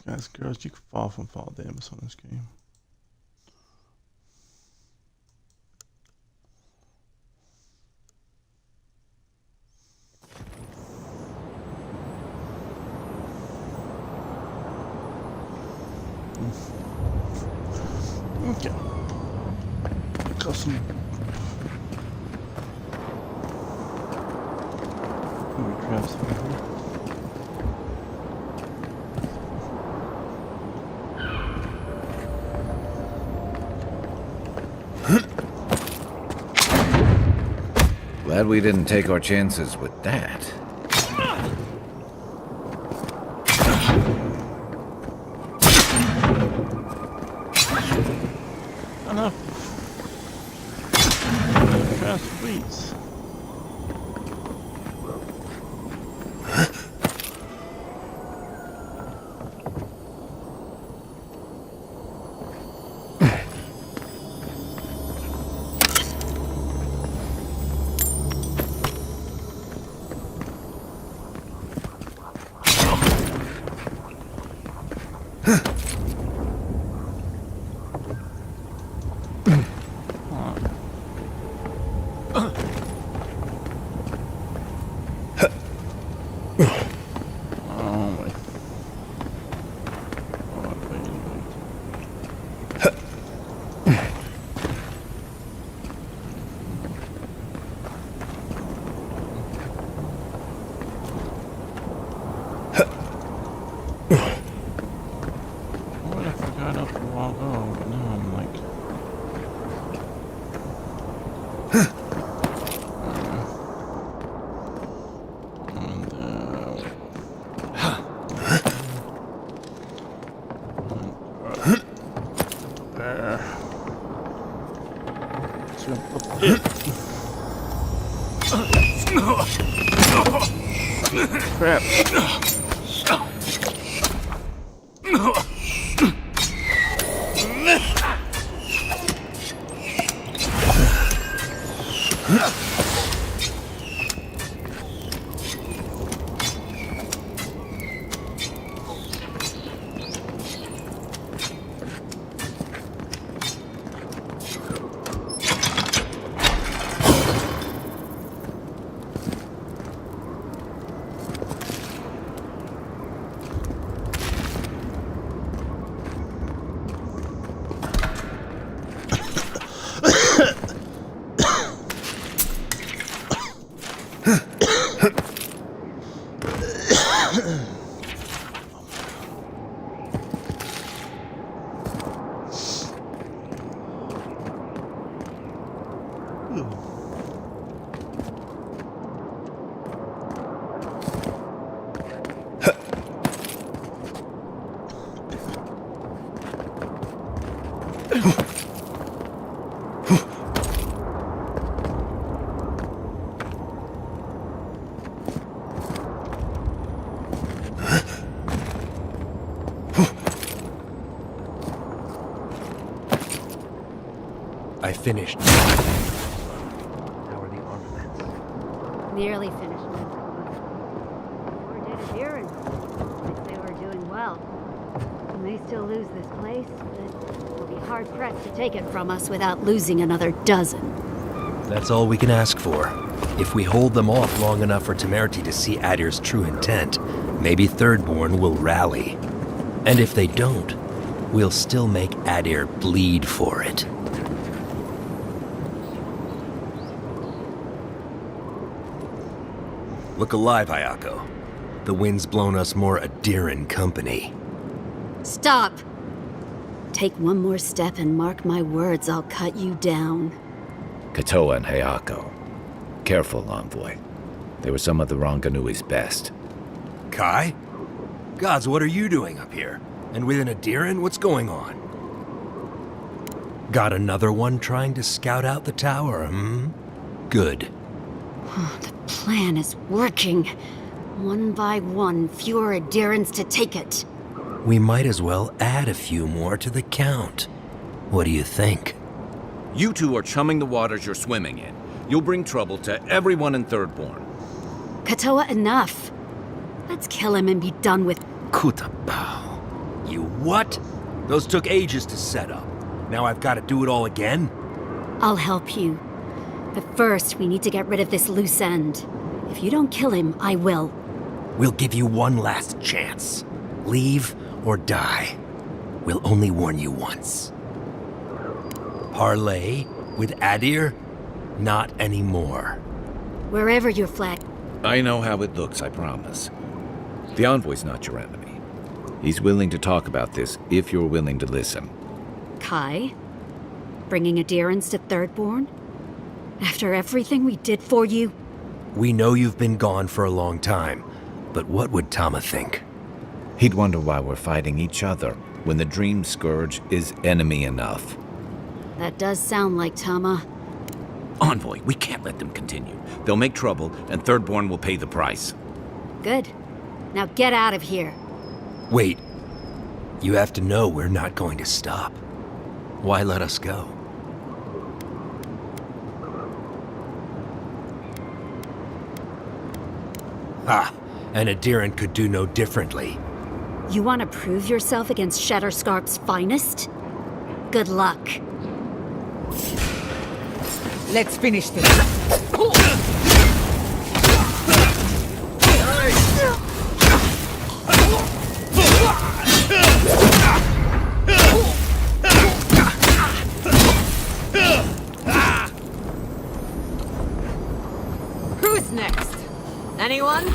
Guys, girls, you can fall from fall damage on this game. Okay. Custom. Grab some here. Glad we didn't take our chances with that. Enough. Fast please. Crap. I finished. How are the armaments? Nearly finished. Or did it here? If they were doing well. We may still lose this place, but we'll be hard-pressed to take it from us without losing another dozen. That's all we can ask for. If we hold them off long enough for Temerity to see Adir's true intent, maybe Thirdborn will rally. And if they don't, we'll still make Adir bleed for it. Look alive, Ayako. The wind's blown us more Adiran company. Stop! Take one more step and mark my words, I'll cut you down. Katoa and Hayako. Careful, Envoy. They were some of the Ranganui's best. Kai? Gods, what are you doing up here? And with an Adiran, what's going on? Got another one trying to scout out the tower, hmm? Good. The plan is working. One by one, fewer Adirans to take it. We might as well add a few more to the count. What do you think? You two are chumming the waters you're swimming in. You'll bring trouble to everyone in Thirdborn. Katoa, enough. Let's kill him and be done with... Kutapao. You what? Those took ages to set up. Now I've got to do it all again? I'll help you. But first, we need to get rid of this loose end. If you don't kill him, I will. We'll give you one last chance. Leave or die. We'll only warn you once. Parley with Adir? Not anymore. Wherever your flag... I know how it looks, I promise. The Envoy's not your enemy. He's willing to talk about this if you're willing to listen. Kai? Bringing Adirans to Thirdborn? After everything we did for you? We know you've been gone for a long time, but what would Tama think? He'd wonder why we're fighting each other when the Dream Scourge is enemy enough. That does sound like Tama. Envoy, we can't let them continue. They'll make trouble, and Thirdborn will pay the price. Good. Now get out of here. Wait. You have to know we're not going to stop. Why let us go? Ah, an Adiran could do no differently. You want to prove yourself against Shatterscarp's finest? Good luck. Let's finish this. Who's next? Anyone?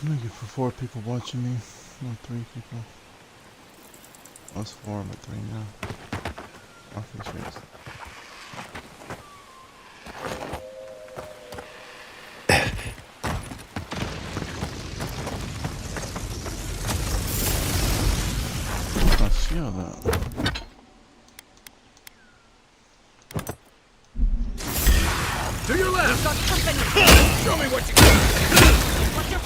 make it for 4 people watching me. Not 3 people. That's 4, but 3 now. I'll fix it. Shield up. To your left! Show me what you got! What's your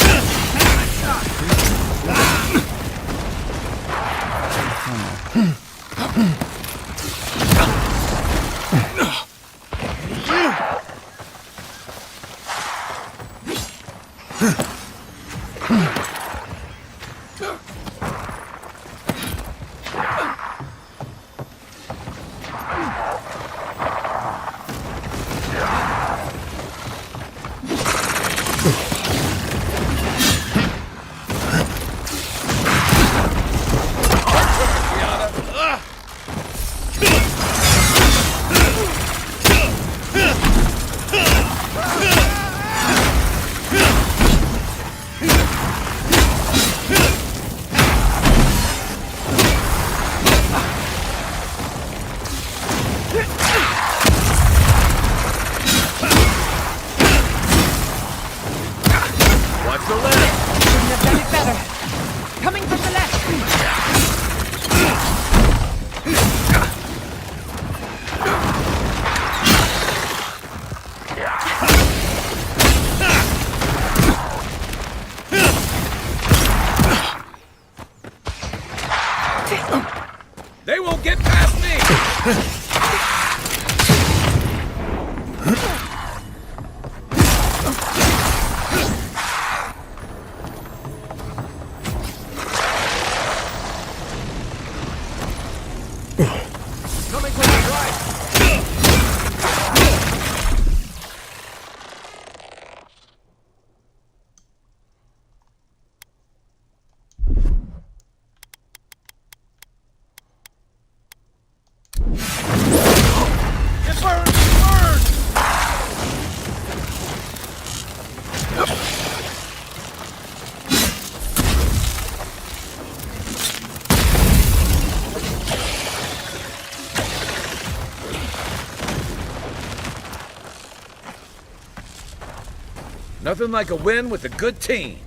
They won't get past me! Coming from the right! Nothing like a win with a good team.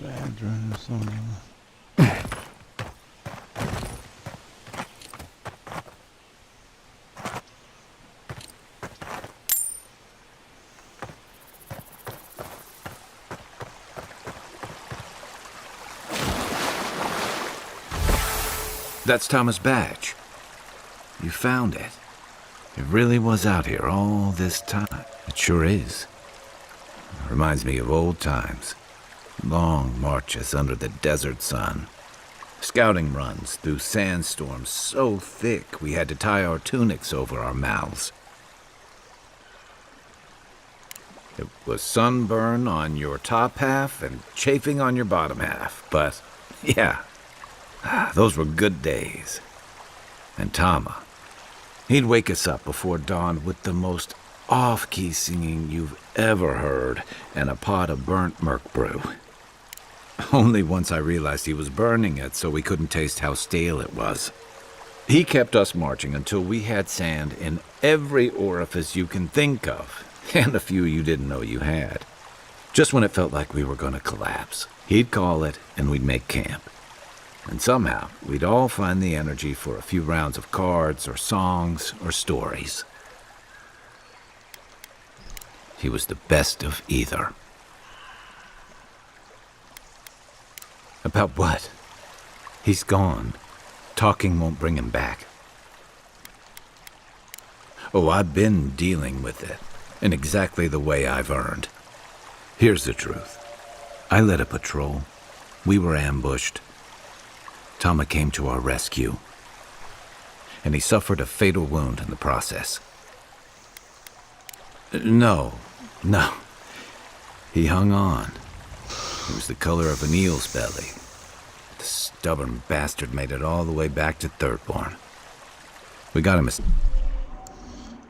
Bad running somewhere. That's Thomas' badge. You found it. It really was out here all this time. It sure is. Reminds me of old times. Long marches under the desert sun. Scouting runs through sandstorms so thick we had to tie our tunics over our mouths. It was sunburn on your top half and chafing on your bottom half. But, yeah, those were good days. And Tama, he'd wake us up before dawn with the most off-key singing you've ever heard and a pot of burnt merc brew. Only once I realized he was burning it so we couldn't taste how stale it was. He kept us marching until we had sand in every orifice you can think of, and a few you didn't know you had. Just when it felt like we were going to collapse, he'd call it and we'd make camp. And somehow, we'd all find the energy for a few rounds of cards or songs or stories. He was the best of either. About what? He's gone. Talking won't bring him back. Oh, I've been dealing with it, in exactly the way I've earned. Here's the truth. I led a patrol. We were ambushed. Tama came to our rescue, and he suffered a fatal wound in the process. No. He hung on. It was the color of an eel's belly. The stubborn bastard made it all the way back to Thirdborn. We got him a...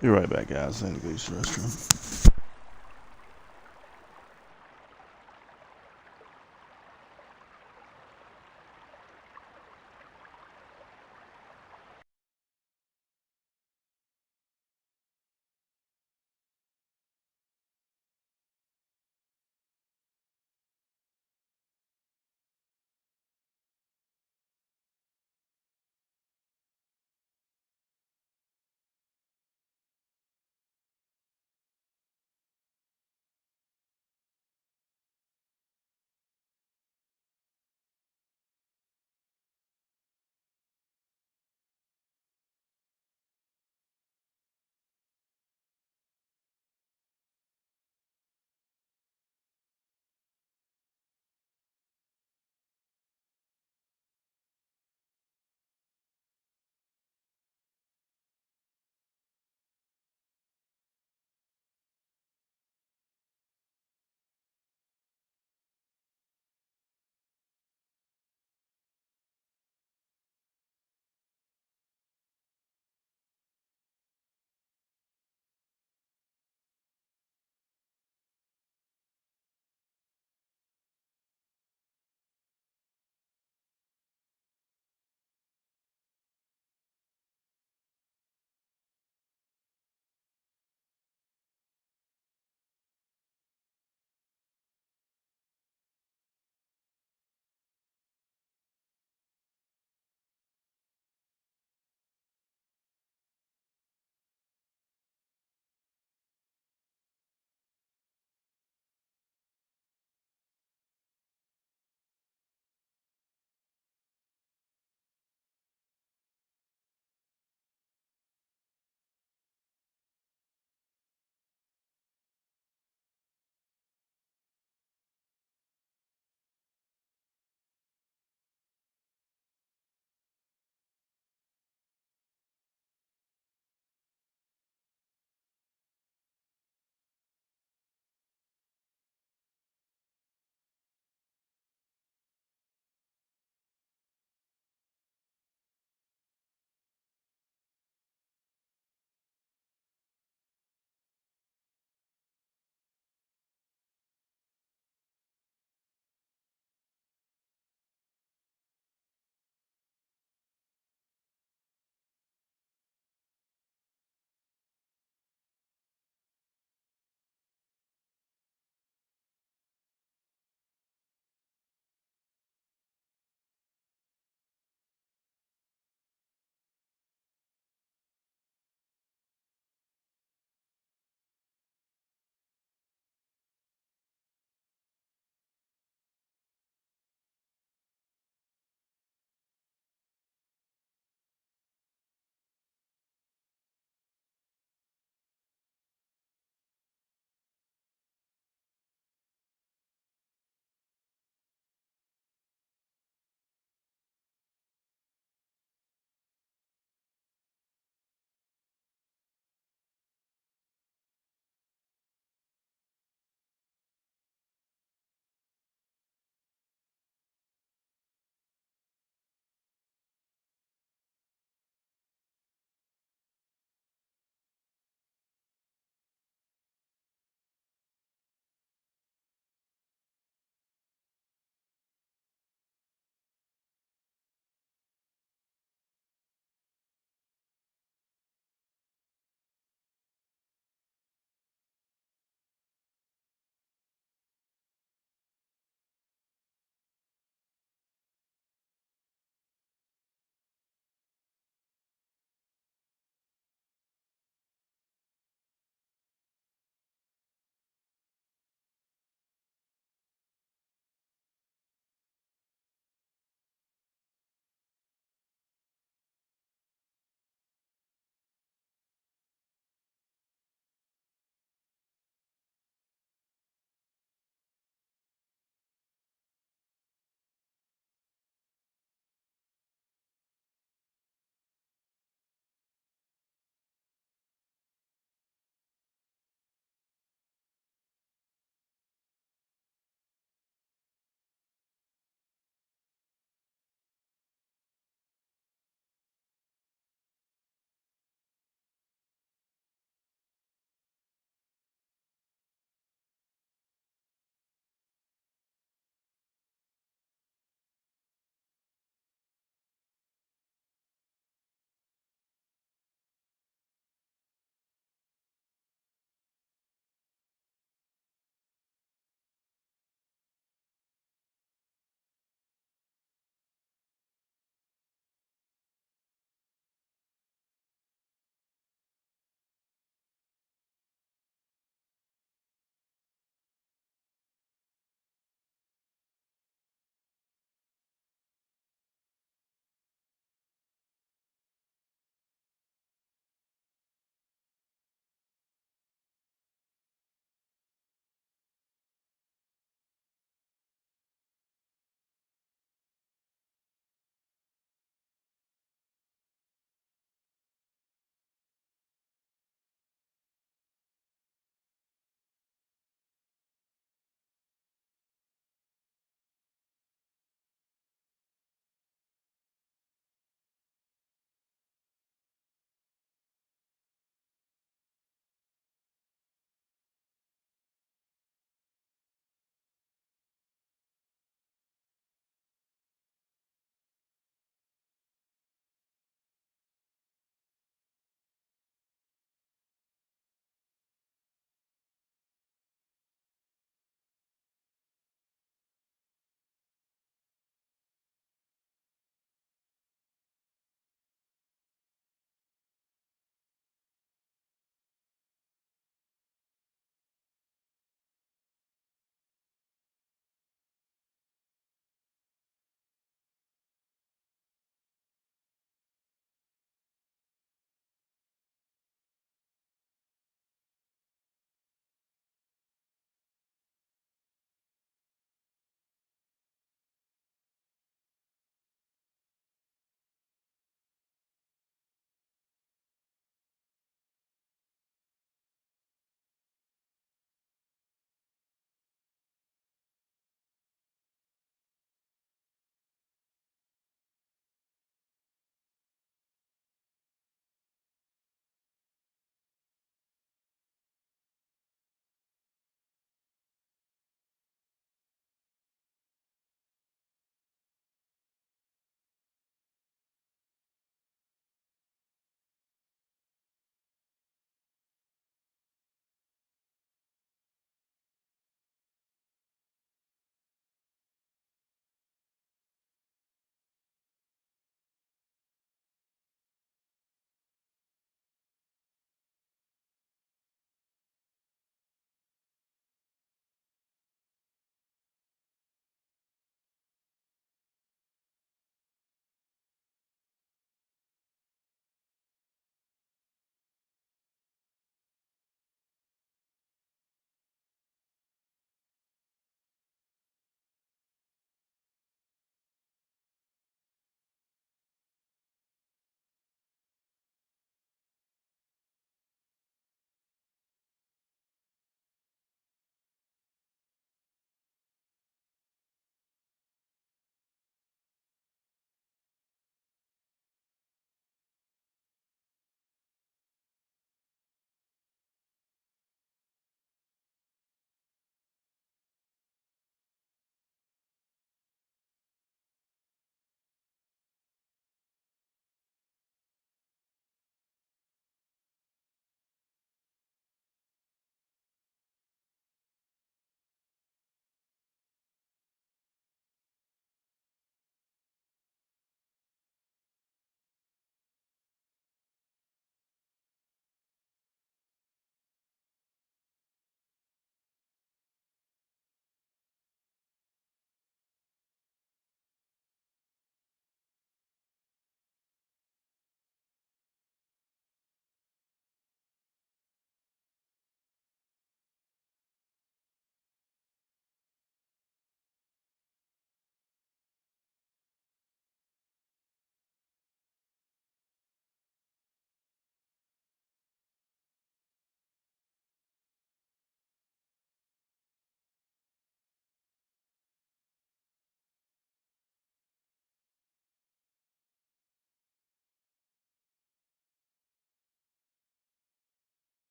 Be right back, guys. I need to go use the restroom.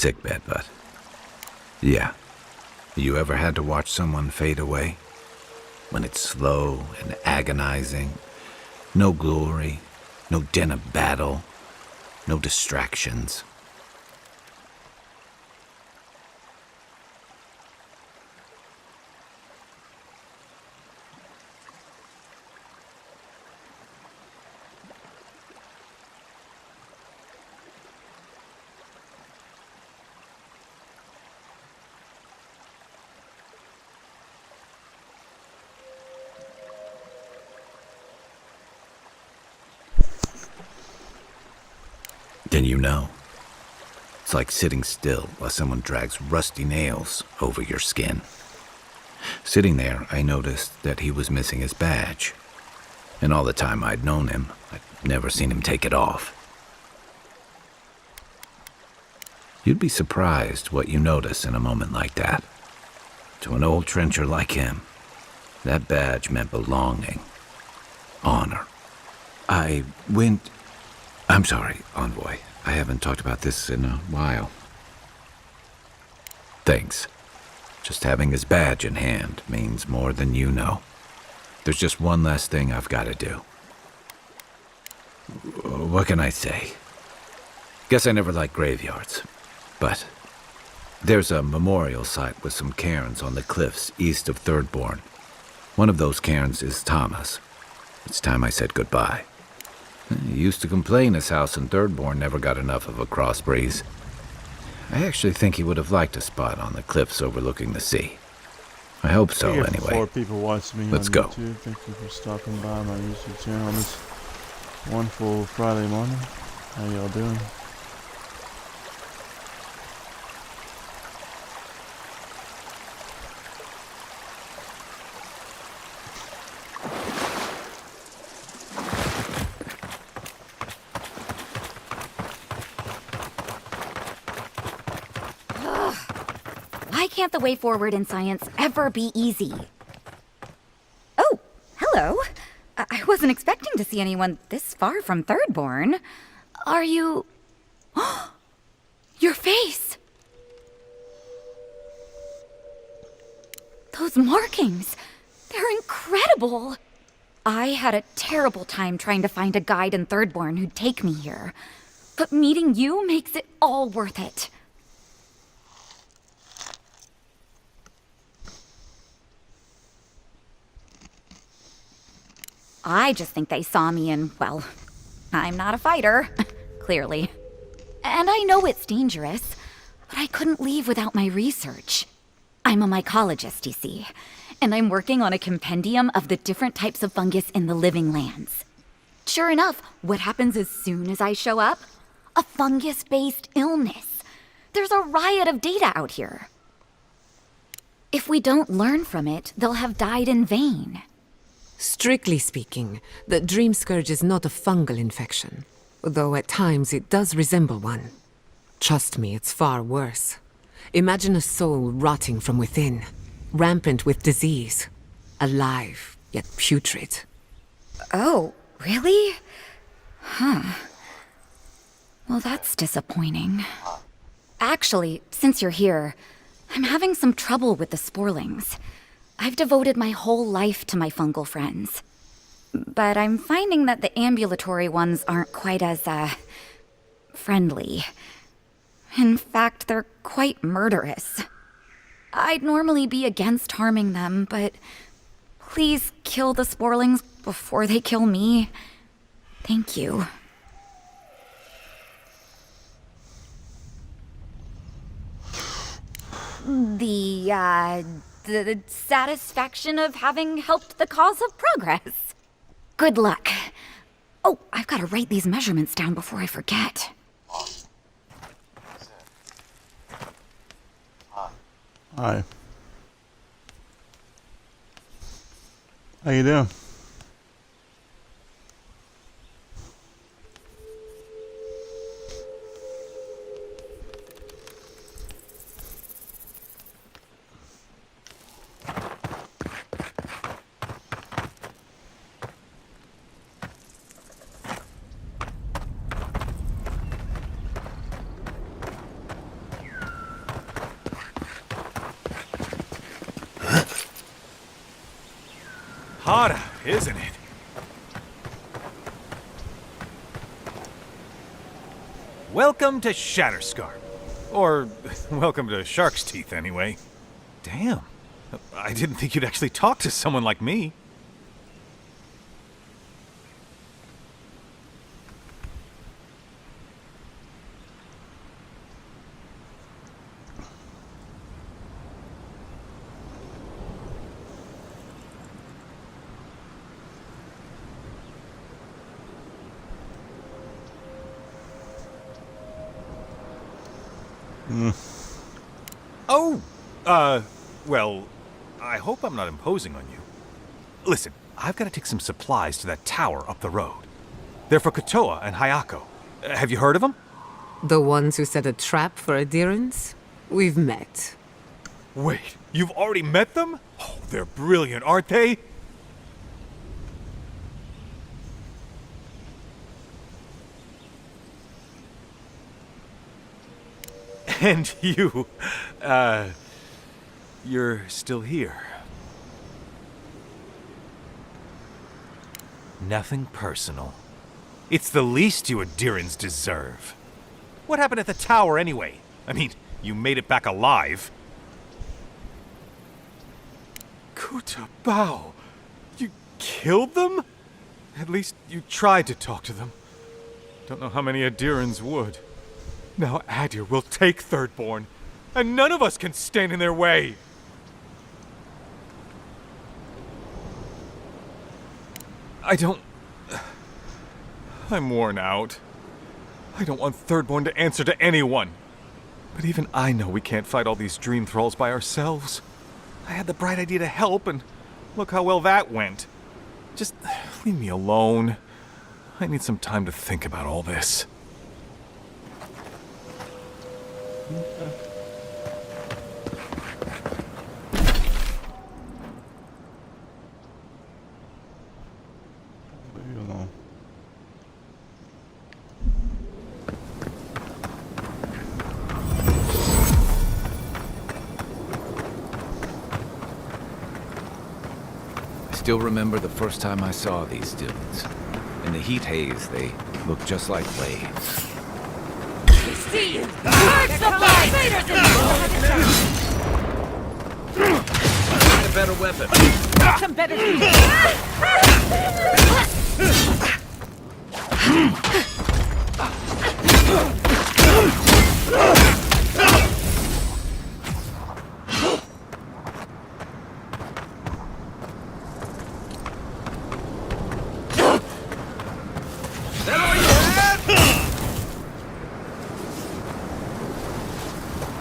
sickbed, but... yeah. You ever had to watch someone fade away? When it's slow and agonizing. No glory, no din of battle, no distractions. Then you know. It's like sitting still while someone drags rusty nails over your skin. Sitting there, I noticed that he was missing his badge. And all the time I'd known him, I'd never seen him take it off. You'd be surprised what you notice in a moment like that. To an old trencher like him, that badge meant belonging, honor. I'm sorry, Envoy. I haven't talked about this in a while. Thanks. Just having his badge in hand means more than you know. There's just one last thing I've got to do. What can I say? Guess I never liked graveyards. But there's a memorial site with some cairns on the cliffs east of Thirdborn. One of those cairns is Thomas. It's time I said goodbye. He used to complain his house in Thirdborn never got enough of a cross breeze. I actually think he would have liked a spot on the cliffs overlooking the sea. I hope so, anyway. 4 people watching me Let's on go. YouTube. Thank you for stopping by my YouTube channel on this wonderful Friday morning. How y'all doing? Why can't the way forward in science ever be easy? Oh, hello. I wasn't expecting to see anyone this far from Thirdborn. Are you... Your face! Those markings! They're incredible! I had a terrible time trying to find a guide in Thirdborn who'd take me here. But meeting you makes it all worth it. I just think they saw me and, well, I'm not a fighter, clearly. And I know it's dangerous, but I couldn't leave without my research. I'm a mycologist, you see, and I'm working on a compendium of the different types of fungus in the living lands. Sure enough, what happens as soon as I show up? A fungus-based illness. There's a riot of data out here. If we don't learn from it, they'll have died in vain. Strictly speaking, the dream scourge is not a fungal infection, though at times it does resemble one. Trust me, it's far worse. Imagine a soul rotting from within, rampant with disease, alive yet putrid. Oh, really? Huh. Well, that's disappointing. Actually, since you're here, I'm having some trouble with the sporlings. I've devoted my whole life to my fungal friends. But I'm finding that the ambulatory ones aren't quite as, friendly. In fact, they're quite murderous. I'd normally be against harming them, but please kill the sporlings before they kill me. Thank you. The satisfaction of having helped the cause of progress. Good luck. Oh, I've got to write these measurements down before I forget. Hi. How you doing? hot out, isn't it? Welcome to Shatterscarp. Or, welcome to Shark's Teeth, anyway. Damn. I didn't think you'd actually talk to someone like me. Oh, well, I hope I'm not imposing on you. Listen, I've got to take some supplies to that tower up the road. They're for Kotoa and Hayako. Have you heard of them? The ones who set a trap for adherents? We've met. Wait, you've already met them? Oh, they're brilliant, aren't they? And you're still here. Nothing personal. It's the least you adherents deserve. What happened at the tower anyway? I mean, you made it back alive. Kutabao, you killed them? At least you tried to talk to them. Don't know how many adherents would. Now Adir will take Thirdborn, and none of us can stand in their way. I'm worn out. I don't want Thirdborn to answer to anyone. But even I know we can't fight all these dream thralls by ourselves. I had the bright idea to help, and look how well that went. Just leave me alone. I need some time to think about all this. Leave you alone. I still remember the first time I saw these dudes. In the heat haze, they looked just like waves. See you! Charge the blade! Find a better weapon. Some better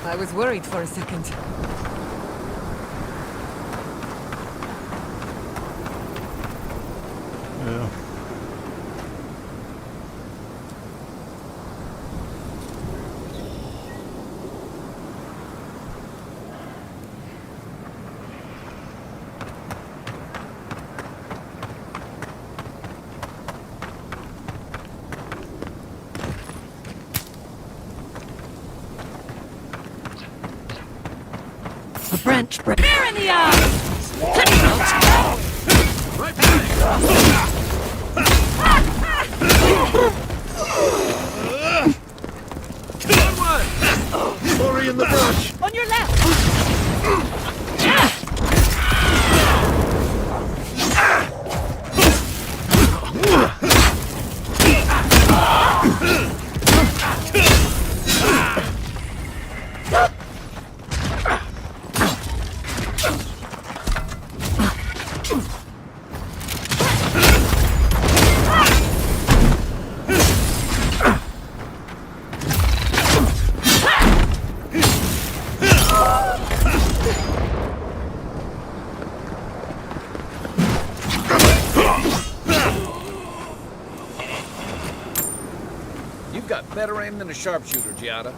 I was worried for a second. Yeah. Branch break. Bear in the eye! Right One! Sorry in the brush! On your left! You've got better aim than a sharpshooter, Giada.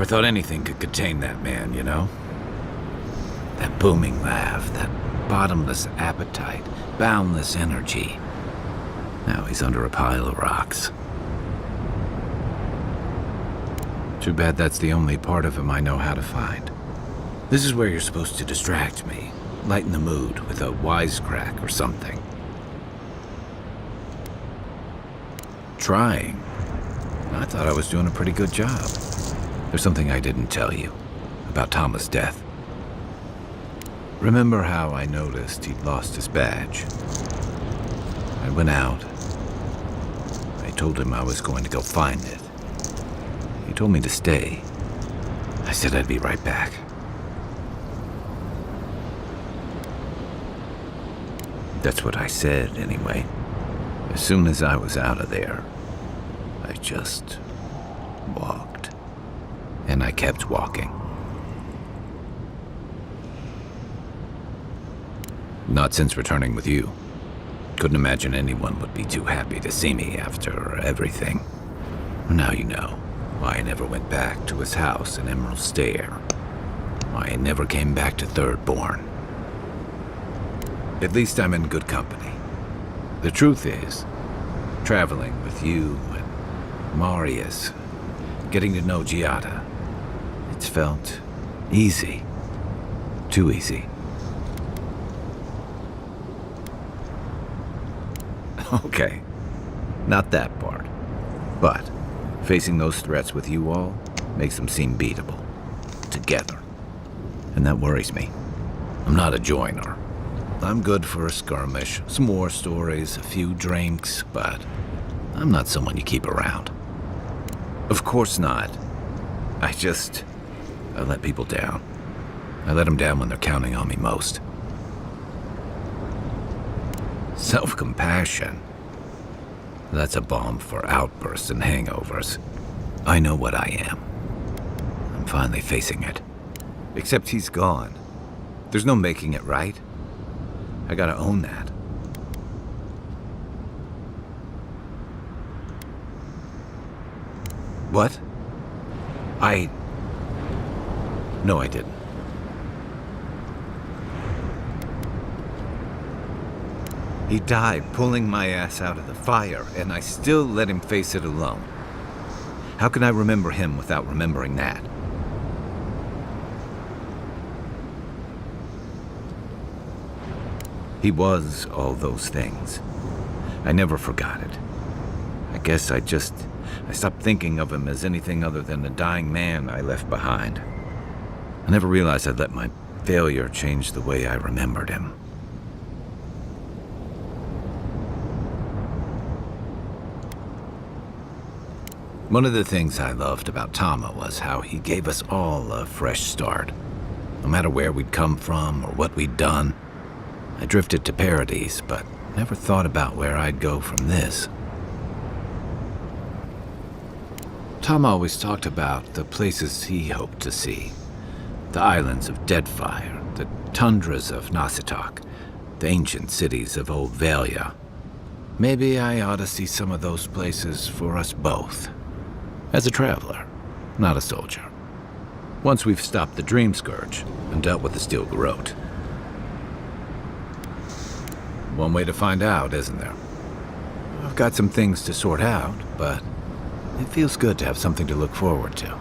Never thought anything could contain that man, you know? That booming laugh, that bottomless appetite, boundless energy. Now he's under a pile of rocks. Too bad that's the only part of him I know how to find. This is where you're supposed to distract me, lighten the mood with a wisecrack or something. Trying. I thought I was doing a pretty good job. There's something I didn't tell you about Thomas' death. Remember how I noticed he'd lost his badge? I went out. I told him I was going to go find it. He told me to stay. I said I'd be right back. That's what I said, anyway. As soon as I was out of there, I just walked. And I kept walking. Not since returning with you. Couldn't imagine anyone would be too happy to see me after everything. Now you know why I never went back to his house in Emerald Stair. Why I never came back to Thirdborn. At least I'm in good company. The truth is, traveling with you and Marius, getting to know Giada, it's felt easy. Too easy. Okay, not that part. But facing those threats with you all makes them seem beatable. Together. And that worries me. I'm not a joiner. I'm good for a skirmish, some war stories, a few drinks, but I'm not someone you keep around. Of course not. I let people down. I let them down when they're counting on me most. Self-compassion. That's a balm for outbursts and hangovers. I know what I am. I'm finally facing it. Except he's gone. There's no making it right. I gotta own that. What? No, I didn't. He died pulling my ass out of the fire, and I still let him face it alone. How can I remember him without remembering that? He was all those things. I never forgot it. I guess I stopped thinking of him as anything other than the dying man I left behind. I never realized I'd let my failure change the way I remembered him. One of the things I loved about Tama was how he gave us all a fresh start. No matter where we'd come from or what we'd done. I drifted to Paradise, but never thought about where I'd go from this. Tom always talked about the places he hoped to see. The islands of Deadfire, the tundras of Nasitok, the ancient cities of Old Valia. Maybe I ought to see some of those places for us both. As a traveler, not a soldier. Once we've stopped the Dream Scourge and dealt with the Steel Garrote. One way to find out, isn't there? I've got some things to sort out, but it feels good to have something to look forward to.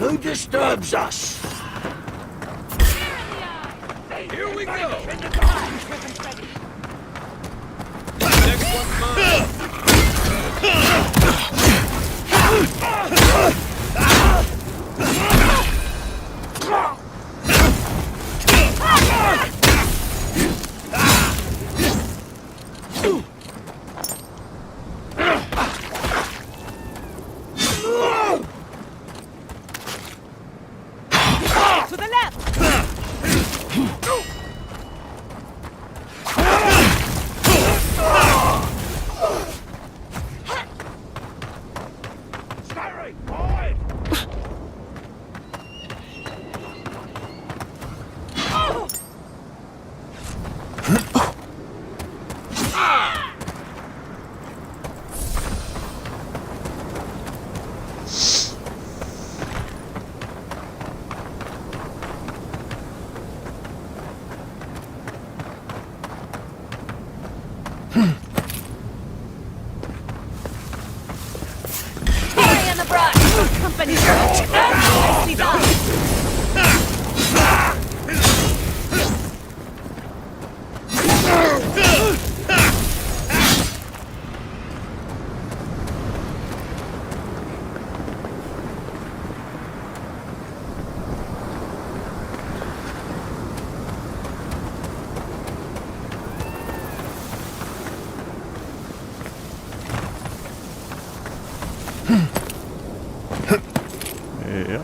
Who disturbs us? Here we go! To the left! Company search! Nicely done! Yeah.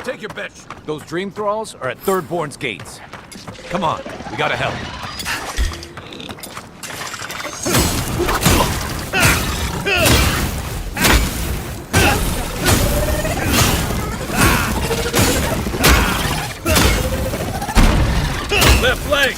Take your bets. Those dream thralls are at Thirdborn's gates. Come on, we gotta help. Left leg!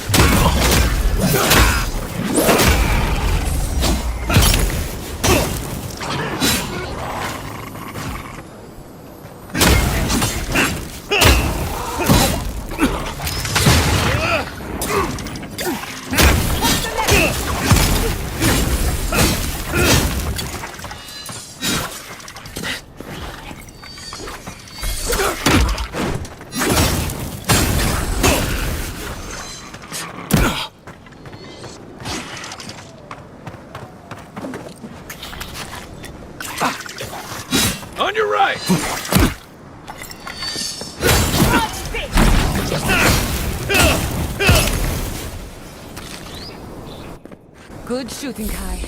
On your right! Good shooting, Kai.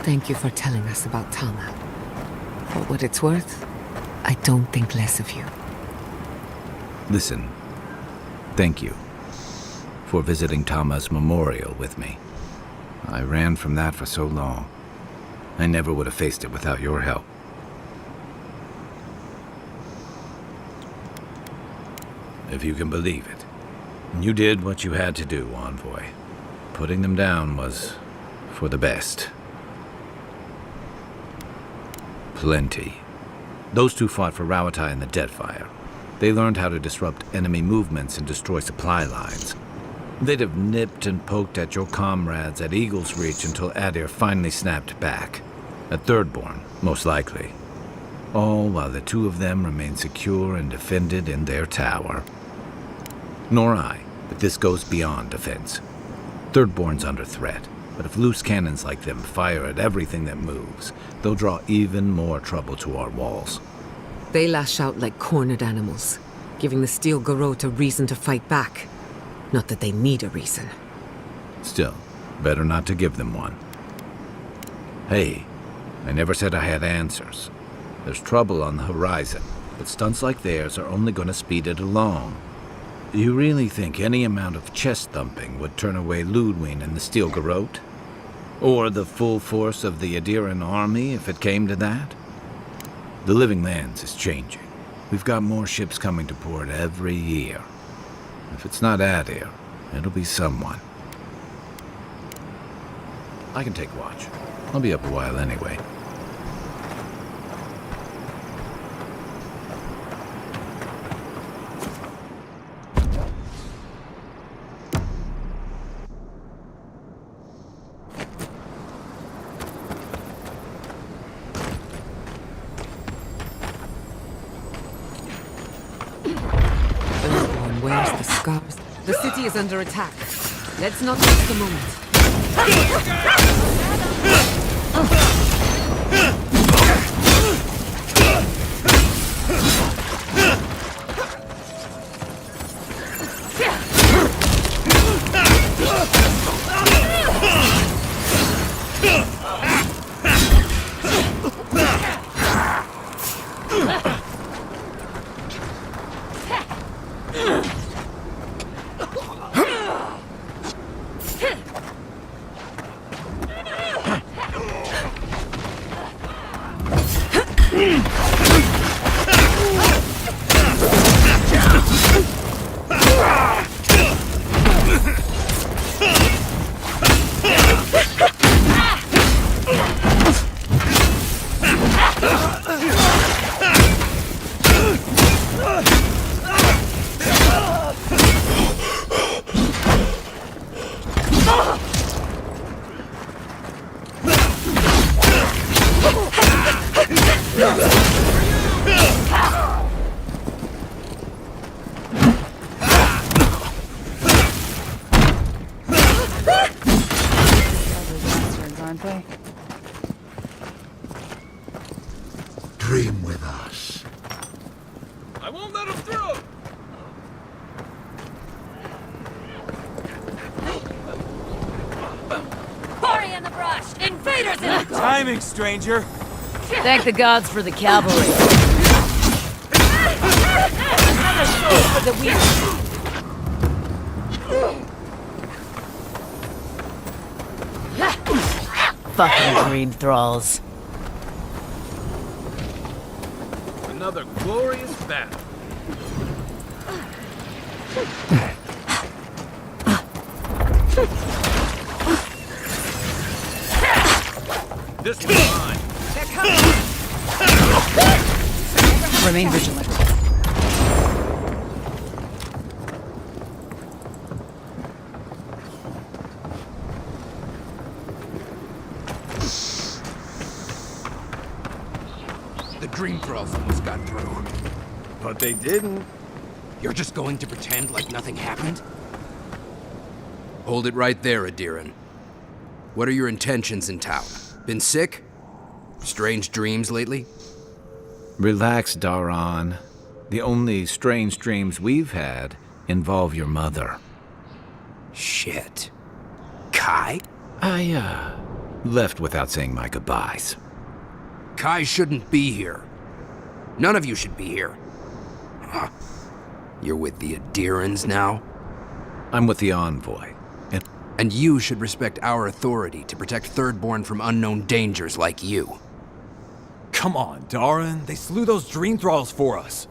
Thank you for telling us about Tama. For what it's worth, I don't think less of you. Listen, thank you for visiting Tama's memorial with me. I ran from that for so long. I never would have faced it without your help. If you can believe it, you did what you had to do, Envoy. Putting them down was for the best. Plenty. Those two fought for Rawatai in the Deadfire. They learned how to disrupt enemy movements and destroy supply lines. They'd have nipped and poked at your comrades at Eagle's Reach until Adir finally snapped back. At Thirdborn, most likely. All while the two of them remain secure and defended in their tower. Nor I, but this goes beyond defense. Thirdborn's under threat, but if loose cannons like them fire at everything that moves, they'll draw even more trouble to our walls. They lash out like cornered animals, giving the Steel Garrote a reason to fight back. Not that they need a reason. Still, better not to give them one. Hey, I never said I had answers. There's trouble on the horizon, but stunts like theirs are only going to speed it along. You really think any amount of chest thumping would turn away Ludwig and the Steel Garrote? Or the full force of the Adiran army if it came to that? The Living Lands is changing. We've got more ships coming to port every year. If it's not Adir, it'll be someone. I can take watch. I'll be up a while anyway. Where's the scars? The city is under attack. Let's not waste the moment. Dream with us. I won't let him through! Party in the brush! Invaders in the Timing, stranger! Thank the gods for the cavalry. Another sword for the weak. Fucking dream thralls. Another glorious battle. This one's mine. They're coming. Remain vigilant. The dream thralls almost got through. But they didn't. You're just going to pretend like nothing happened? Hold it right there, Adiran. What are your intentions in town? Been sick? Strange dreams lately? Relax, Daran. The only strange dreams we've had involve your mother. Shit. Kai? I, left without saying my goodbyes. Kai shouldn't be here. None of you should be here. Huh. You're with the Adirans now? I'm with the Envoy. And you should respect our authority to protect Thirdborn from unknown dangers like you. Come on, Daran. They slew those dream thralls for us.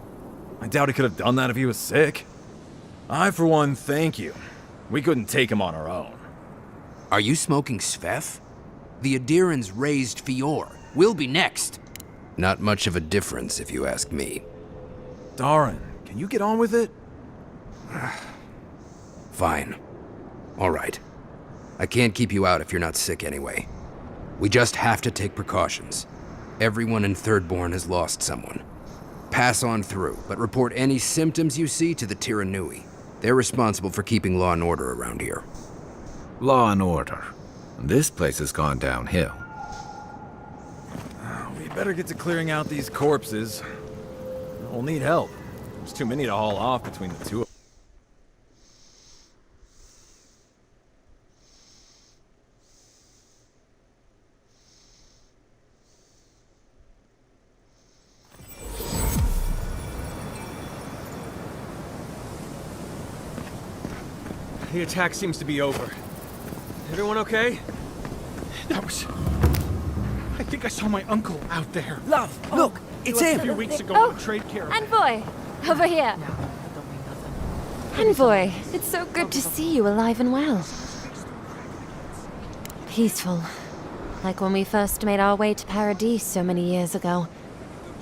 I doubt he could have done that if he was sick. I, for one, thank you. We couldn't take him on our own. Are you smoking Svef? The Adirans raised Fior. We'll be next. Not much of a difference, if you ask me. Daran, Can you get on with it? Fine. All right. I can't keep you out if you're not sick anyway. We just have to take precautions. Everyone in Thirdborn has lost someone. Pass on through, but report any symptoms you see to the Tiranui. They're responsible for keeping law and order around here. Law and order. This place has gone downhill. We better get to clearing out these corpses. We'll need help. There's too many to haul off between the two of us. The attack seems to be over. Everyone okay? That was... I think I saw my uncle out there. Love, look, it's He him. left a few weeks ago on a trade caravan. Envoy, over here. Envoy, it's so good to see you alive and well. Peaceful. Like when we first made our way to Paradise so many years ago.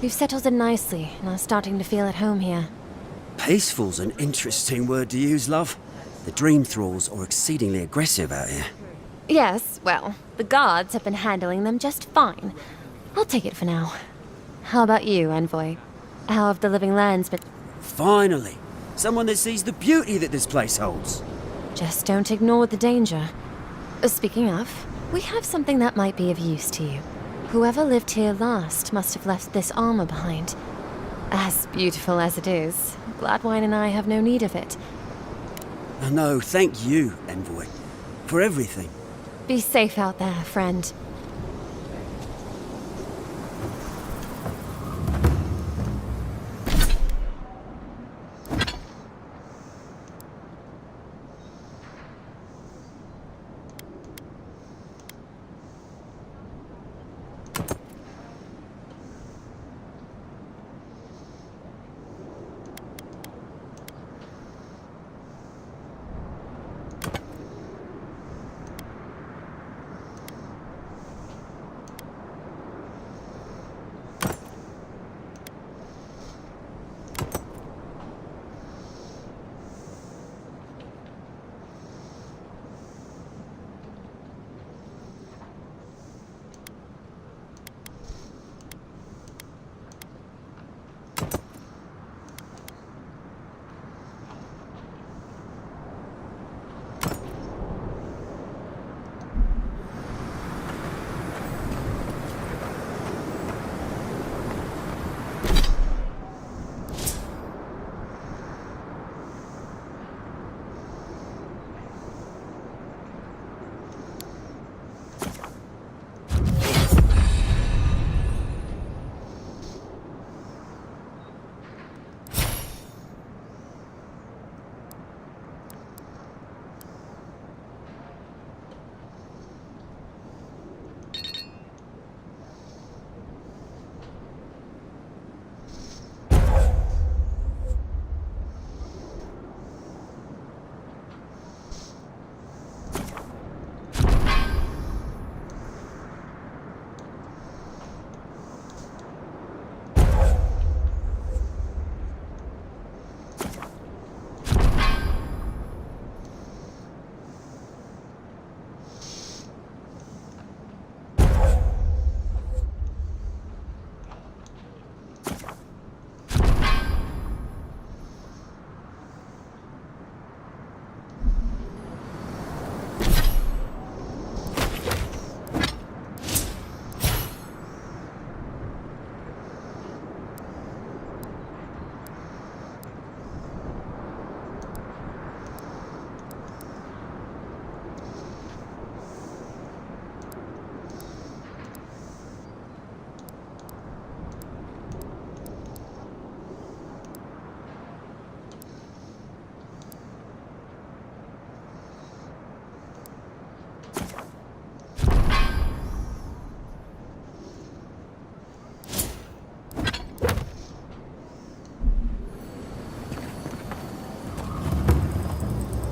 We've settled in nicely and are starting to feel at home here. Peaceful's an interesting word to use, love. The dream thralls are exceedingly aggressive out here. Yes, well, the guards have been handling them just fine. I'll take it for now. How about you, Envoy? How have the living lands been? Finally, someone that sees the beauty that this place holds. Just don't ignore the danger. Speaking of, we have something that might be of use to you. Whoever lived here last must have left this armor behind. As beautiful as it is, Gladwine and I have no need of it. No, thank you, Envoy, for everything. Be safe out there, friend.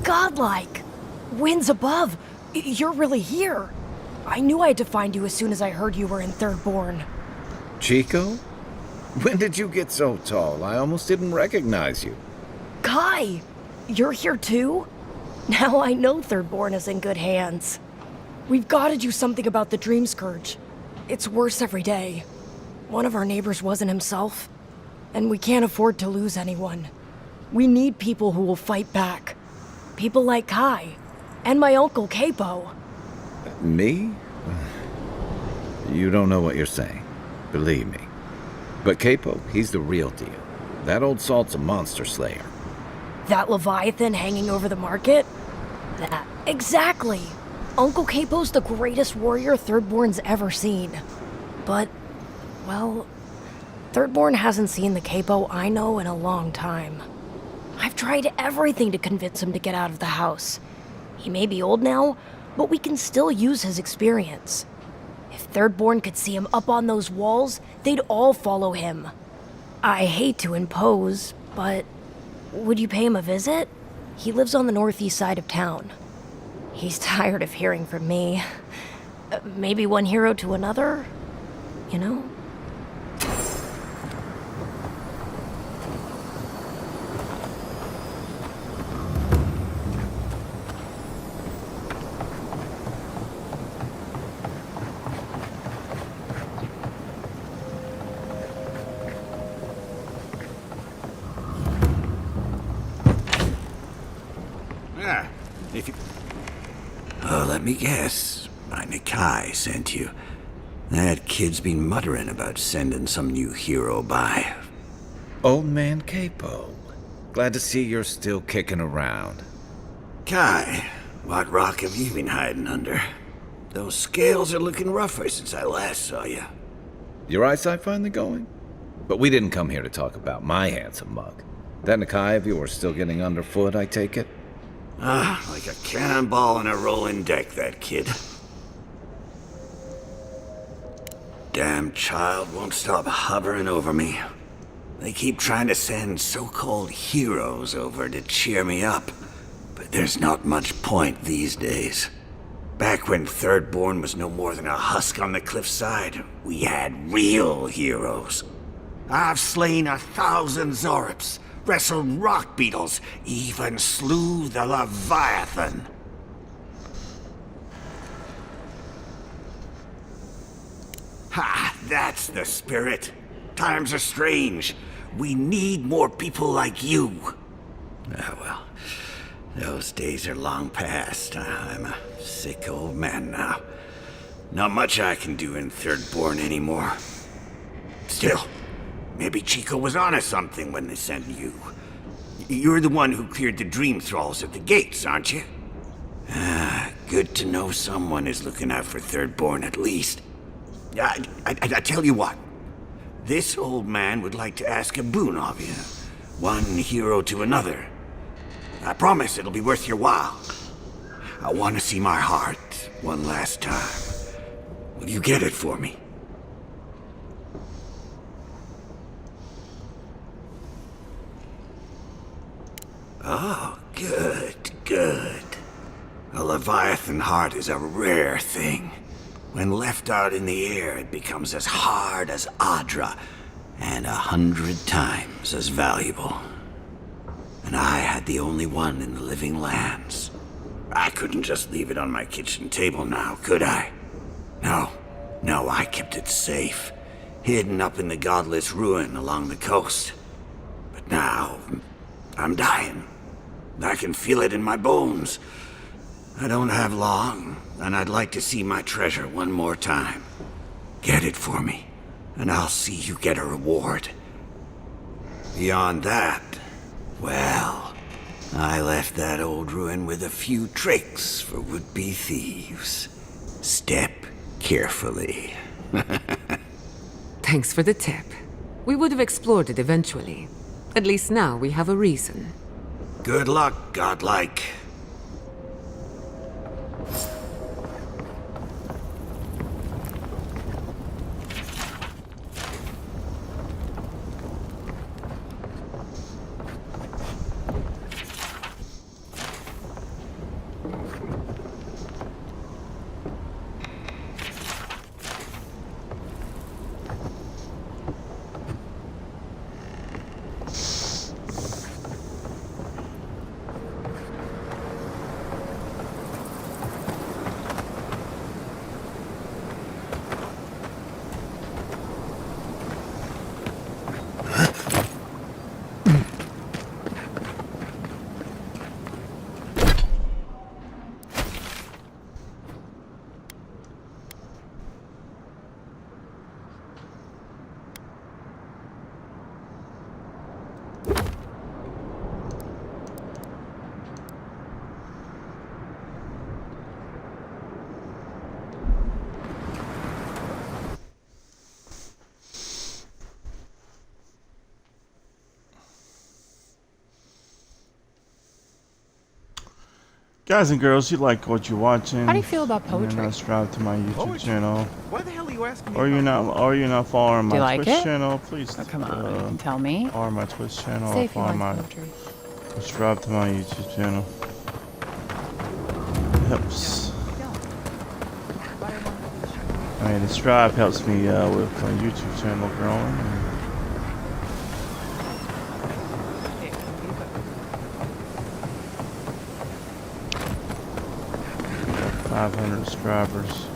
Godlike! Winds above! You're really here! I knew I had to find you as soon as I heard you were in Thirdborn. Chico? When did you get so tall? I almost didn't recognize you. Kai! You're here too? Now I know Thirdborn is in good hands. We've got to do something about the Dream Scourge. It's worse every day. One of our neighbors wasn't himself, and we can't afford to lose anyone. We need people who will fight back. People like Kai, and my uncle Capo. Me? You don't know what you're saying. Believe me. But Capo, he's the real deal. That old salt's a monster slayer. That Leviathan hanging over the market? That. Exactly! Uncle Capo's the greatest warrior Thirdborn's ever seen. But, well, Thirdborn hasn't seen the Capo I know in a long time. I've tried everything to convince him to get out of the house. He may be old now, but we can still use his experience. If Thirdborn could see him up on those walls, they'd all follow him. I hate to impose, but would you pay him a visit? He lives on the northeast side of town. He's tired of hearing from me. Maybe one hero to another, you know? If you... Oh, let me guess. My Nikai sent you. That kid's been muttering about sending some new hero by. Old man Capo. Glad to see you're still kicking around. Kai, what rock have you been hiding under? Those scales are looking rougher since I last saw you. Your eyesight finally going? But we didn't come here to talk about my handsome mug. That Nikai of yours still getting underfoot, I take it? Ah, like a cannonball on a rolling deck, that kid. Damn child won't stop hovering over me. They keep trying to send so-called heroes over to cheer me up, but there's not much point these days. Back when Thirdborn was no more than a husk on the cliffside, we had real heroes. I've slain 1,000 Zorips, wrestled rock beetles, even slew the Leviathan. Ha! That's the spirit. Times are strange. We need more people like you. Ah, well, those days are long past. I'm a sick old man now. Not much I can do in Thirdborn anymore. Still, maybe Chico was onto something when they sent you. You're the one who cleared the dream thralls at the gates, aren't you? Ah, good to know someone is looking out for Thirdborn at least. I tell you what. This old man would like to ask a boon of you. One hero to another. I promise it'll be worth your while. I want to see my heart one last time. Will you get it for me? Oh, good, good. A Leviathan heart is a rare thing. When left out in the air, it becomes as hard as Adra, and 100 times as valuable. And I had the only one in the living lands. I couldn't just leave it on my kitchen table now, could I? No, I kept it safe, hidden up in the godless ruin along the coast. But now, I'm dying. I can feel it in my bones. I don't have long, and I'd like to see my treasure one more time. Get it for me, and I'll see you get a reward. Beyond that, well, I left that old ruin with a few tricks for would-be thieves. Step carefully. Thanks for the tip. We would have explored it eventually. At least now we have a reason. Good luck, godlike. Guys and girls, you like what you're watching. How do you feel about and poetry? you're not subscribed to my YouTube channel. Why the hell are you asking me? Or you're not following Do you my like Twitch it? channel, please. Oh, come on, tell me. Or my Twitch channel, Say or if you follow like my poetry. subscribe to my YouTube channel. Helps. I mean, the subscribe helps me with my YouTube channel growing. 500 subscribers.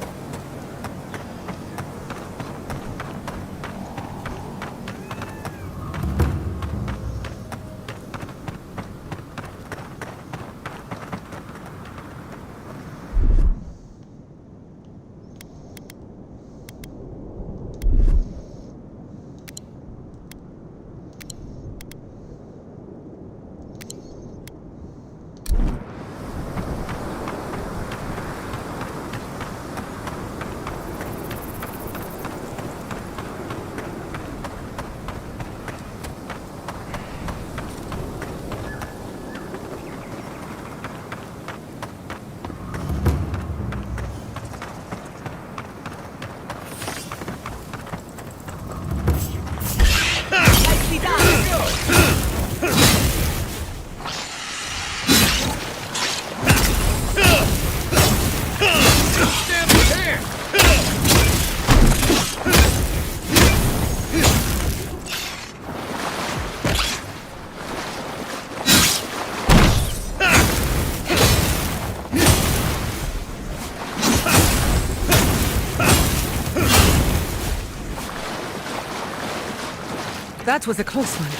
That was a close one.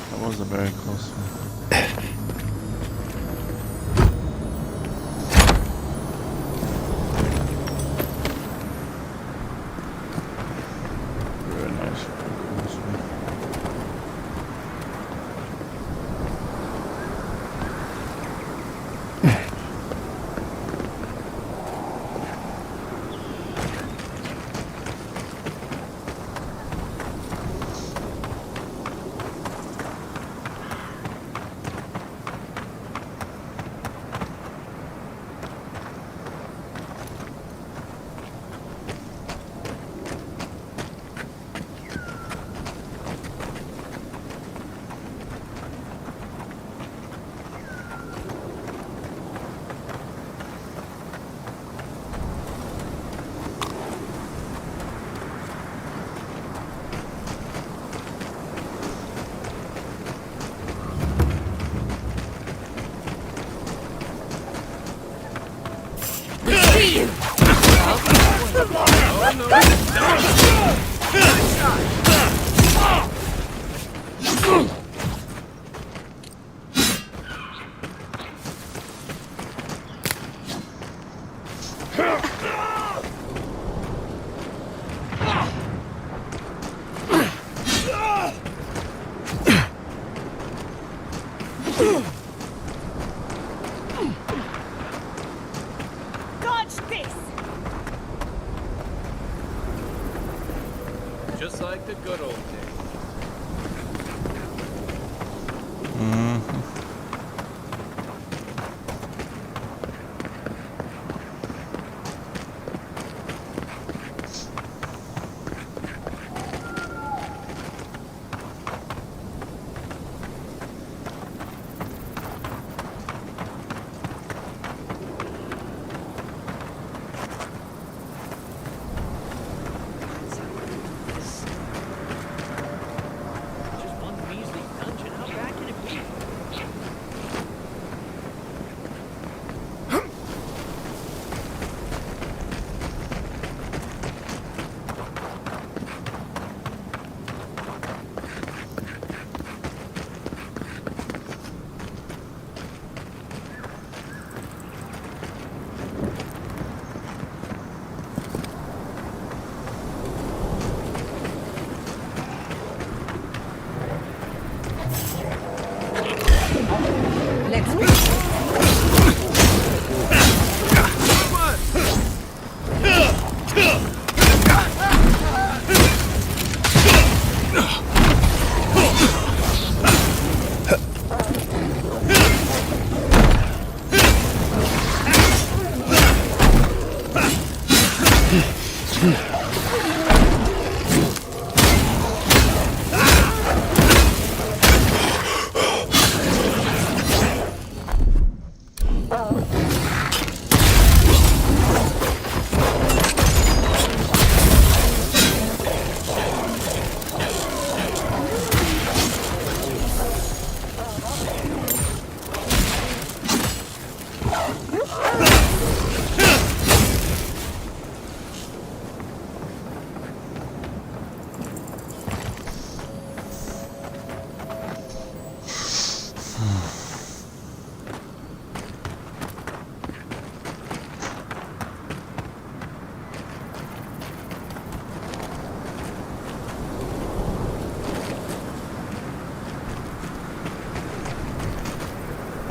That was a very close one. Very nice. Close one. Just like the good old days.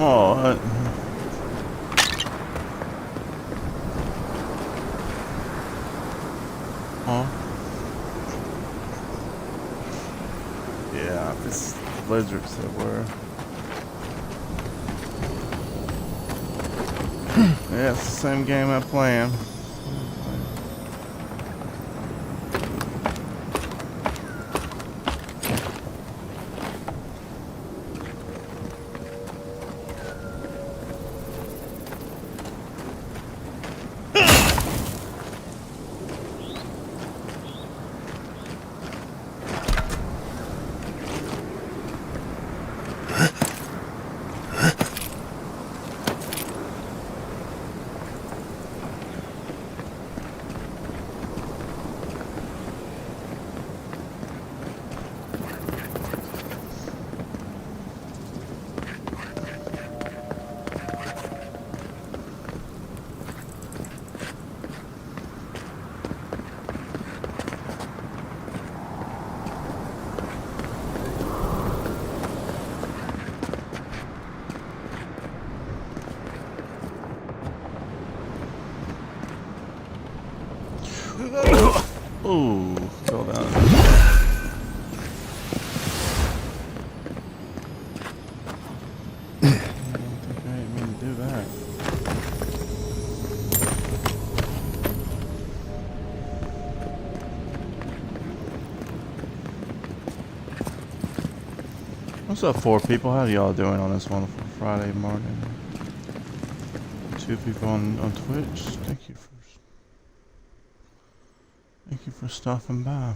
Oh, oh. Yeah, this lizards that were. Yeah, it's the same game I'm playing. Ooh, fell down. I don't think I didn't mean to do that. What's up, 4 people? How y'all doing on this wonderful Friday morning? 2 people on Twitch. Thank you for stopping by.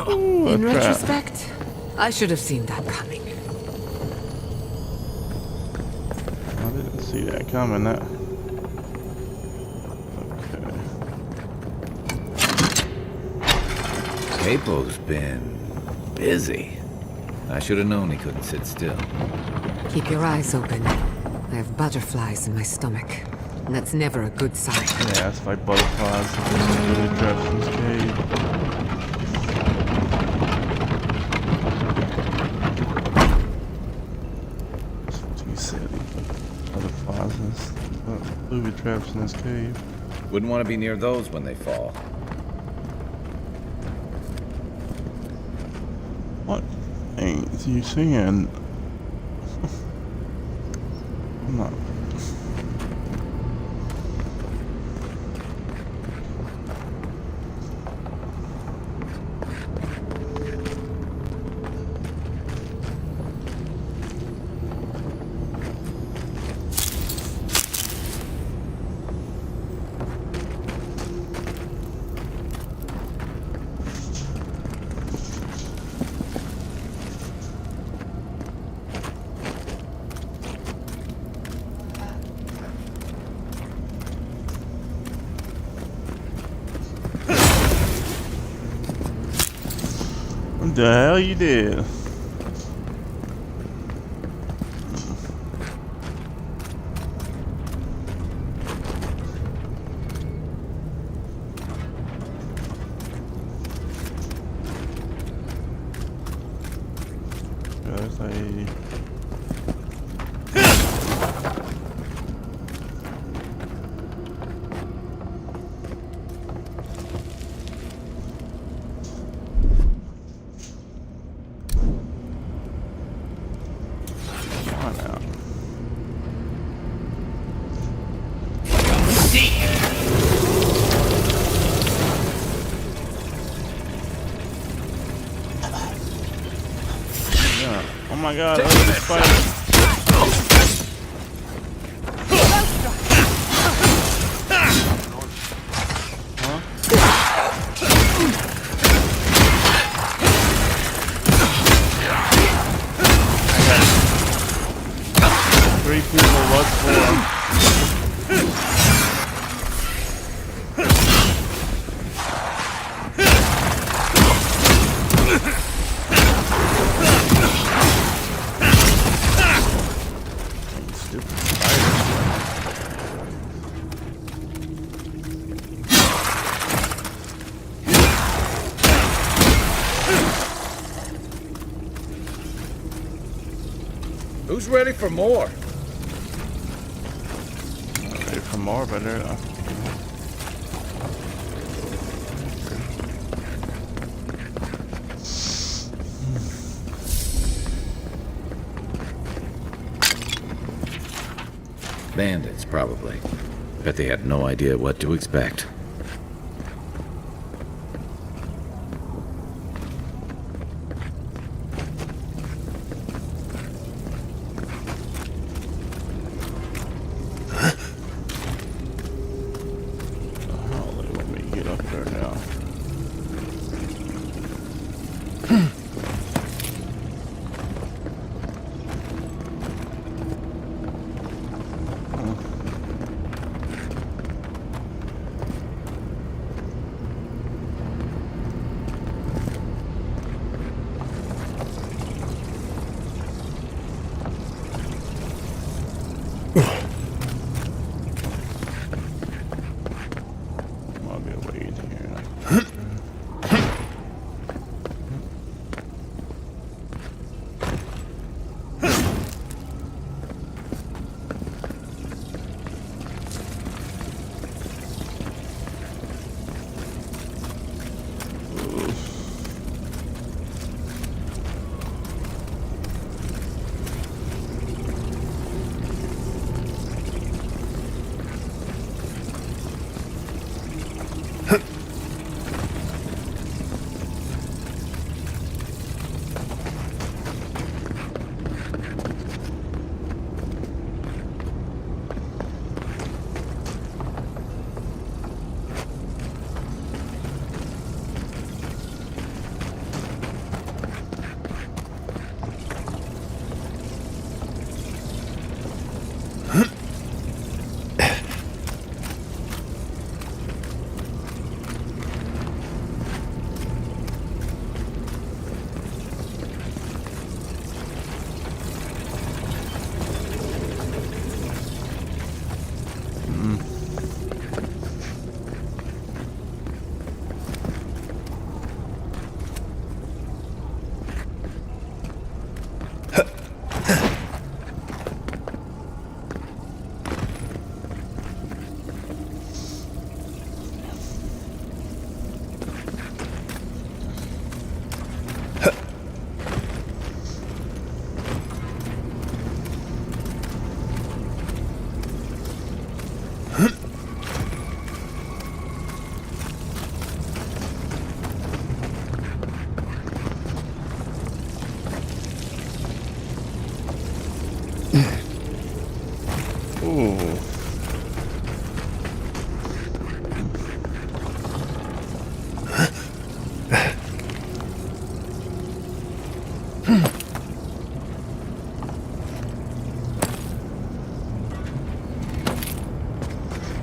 Ooh, in retrospect, I should have seen that coming. I didn't see that coming. That. Capo's been busy. I should have known he couldn't sit still. Keep your eyes open. I have butterflies in my stomach. And that's never a good sign. Yeah, it's like butterflies. Really trapped in this cave. That's what he said. Butterflies and booby traps in this cave. Wouldn't want to be near those when they fall. What ain't you seeing? I'm not. What the hell you did? There's a... Find out. Yeah. Oh my god, look at this fight. Three people, what's four? Stupid spiders. Who's ready for more? Ready for more, but Bandits, probably. Bet they had no idea what to expect.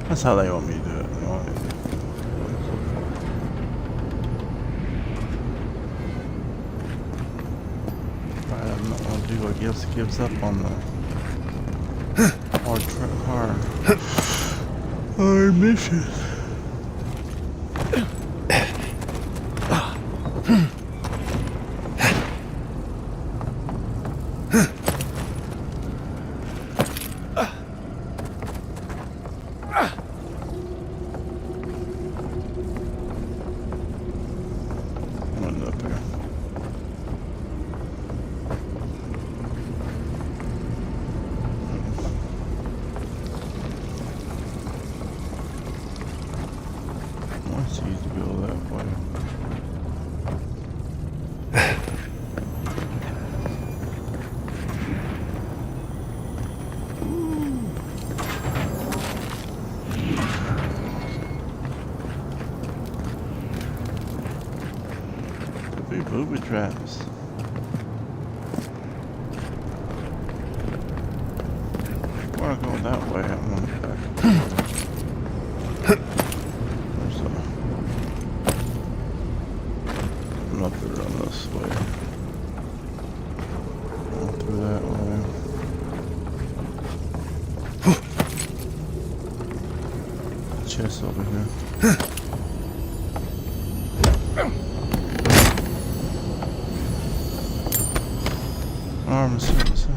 That's how they want me to do it. They want me to do it. Right, I'm not gonna do what gives up on the hard mission. booby traps. We're not going that way. I'm going back. I'm not going to run this way. Going through that way. Chest over here. Arm service out.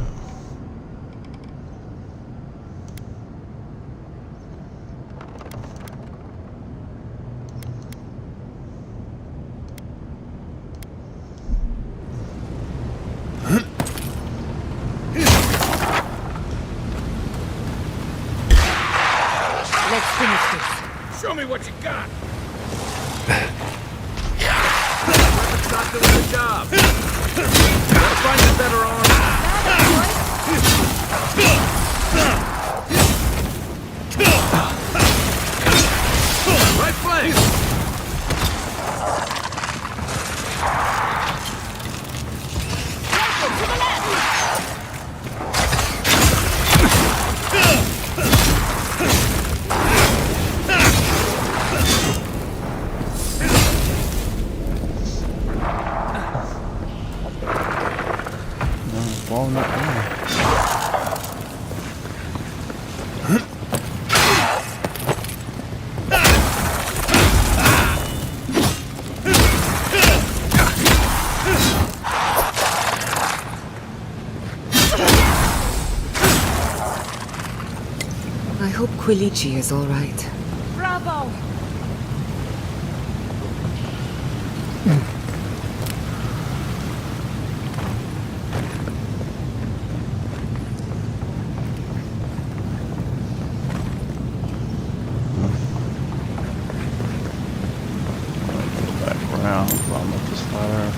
Let's finish this. Show me what you got! Weapon's not doing the job. Gotta find a better arm. Right flank! Falling that way. I hope Quilichi is all right. Bravo! Back around, climb up this ladder.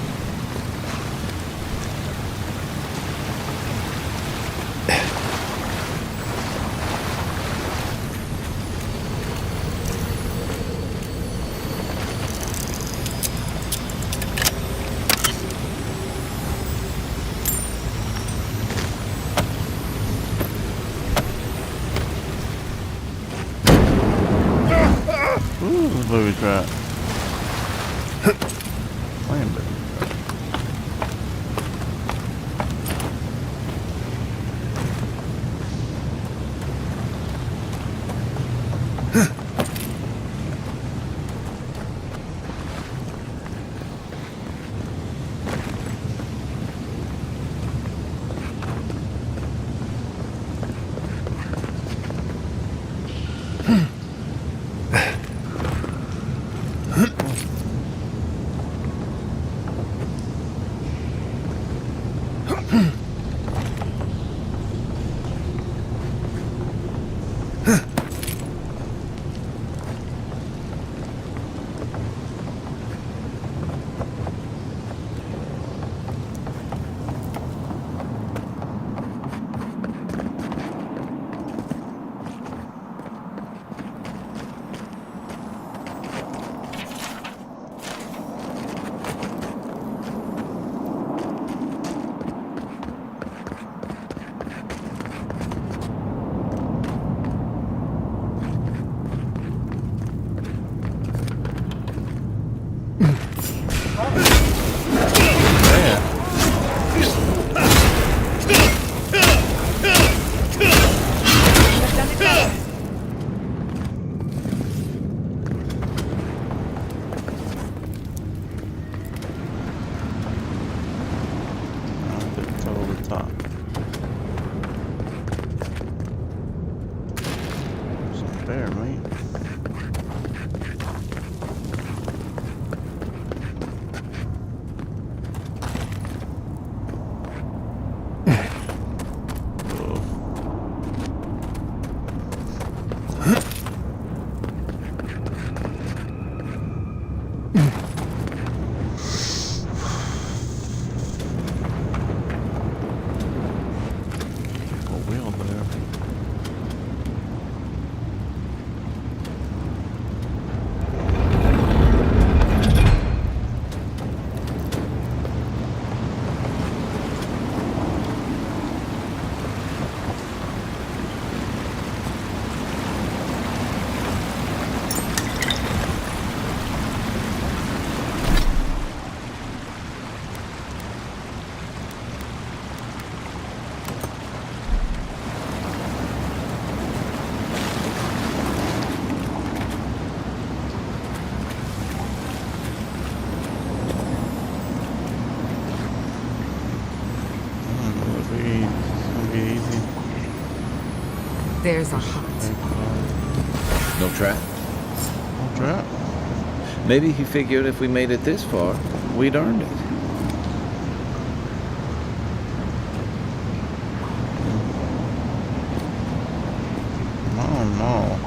Ooh, booby trap. Playing booby trap. Top. Some bear meat. There's our hut. No trap? No trap? Maybe he figured if we made it this far, we'd earned it. I don't know.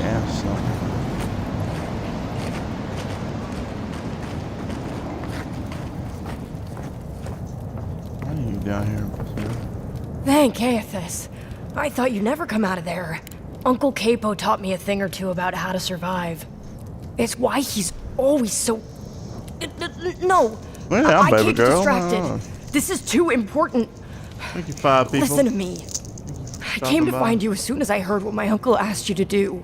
Yeah, so. Why are you down here? Thank Aethys. I thought you'd never come out of there. Uncle Capo taught me a thing or two about how to survive. It's why he's always so... No! Yeah, I baby can't get girl. distracted. This is too important. Thank you, 5 people. Listen to me. I came to find you as soon as I heard what my uncle asked you to do.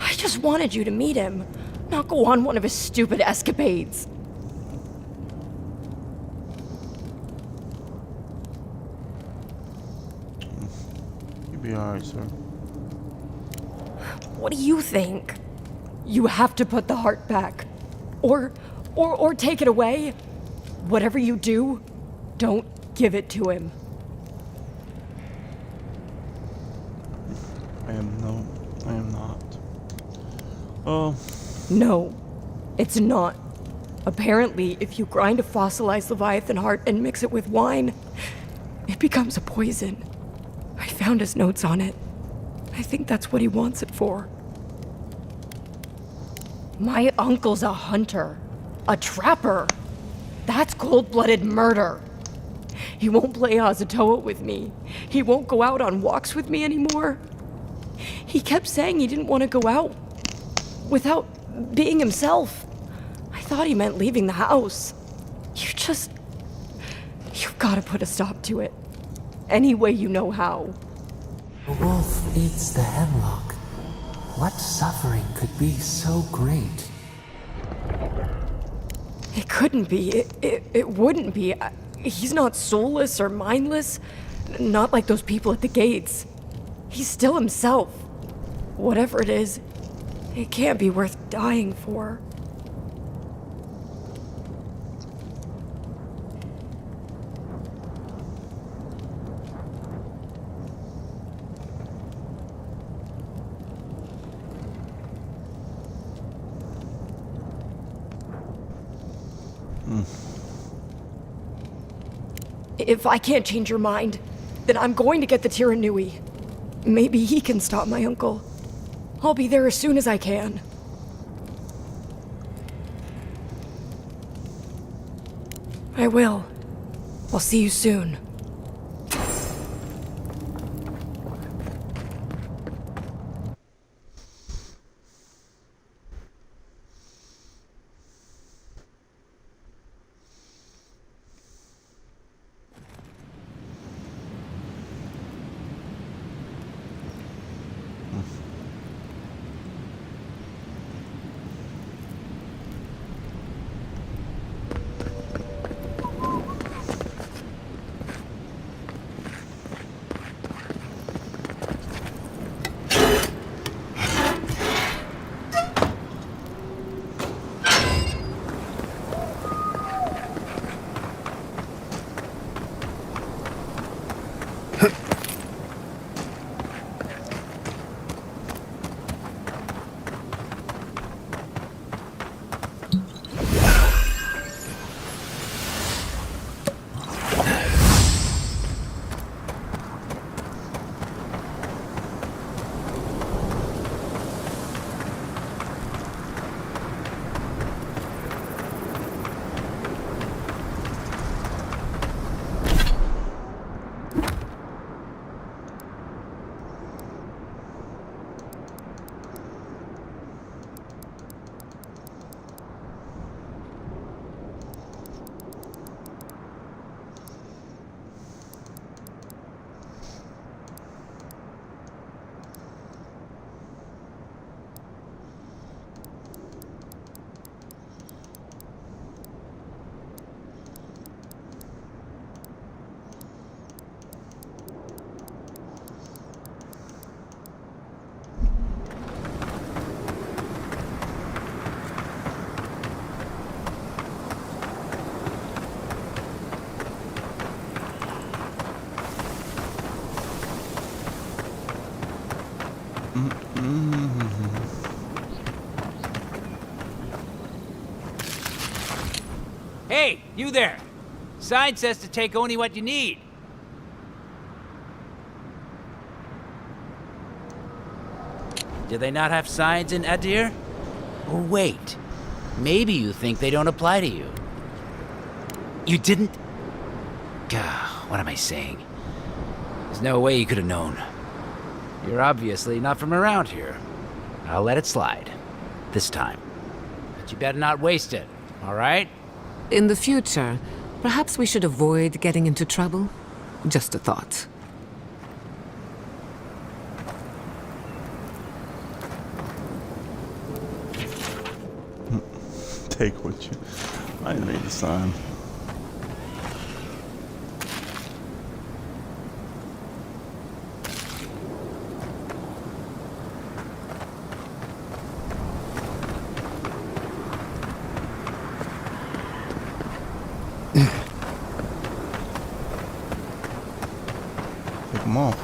I just wanted you to meet him, not go on one of his stupid escapades. You'll be alright, sir. What do you think? You have to put the heart back. Or take it away. Whatever you do, don't give it to him. I am not. Oh. No, it's not. Apparently, if you grind a fossilized Leviathan heart and mix it with wine, it becomes a poison. I found his notes on it. I think that's what he wants it for. My uncle's a hunter. A trapper. That's cold-blooded murder. He won't play Azatoa with me. He won't go out on walks with me anymore. He kept saying he didn't want to go out without being himself. I thought he meant leaving the house. You've got to put a stop to it. Any way you know how. The wolf eats the hemlock. What suffering could be so great? It couldn't be. It wouldn't be. He's not soulless or mindless. Not like those people at the gates. He's still himself. Whatever it is, it can't be worth dying for. If I can't change your mind, then I'm going to get the Tiranui. Maybe he can stop my uncle. I'll be there as soon as I can. I will. I'll see you soon. Hey, you there! Sign says to take only what you need. Do they not have signs in Adir? Or wait, maybe you think they don't apply to you. You didn't? Gah, what am I saying? There's no way you could have known. You're obviously not from around here. I'll let it slide. This time. But you better not waste it, all right? In the future, perhaps we should avoid getting into trouble. Just a thought. Take what you... I didn't read the sign. Take them all.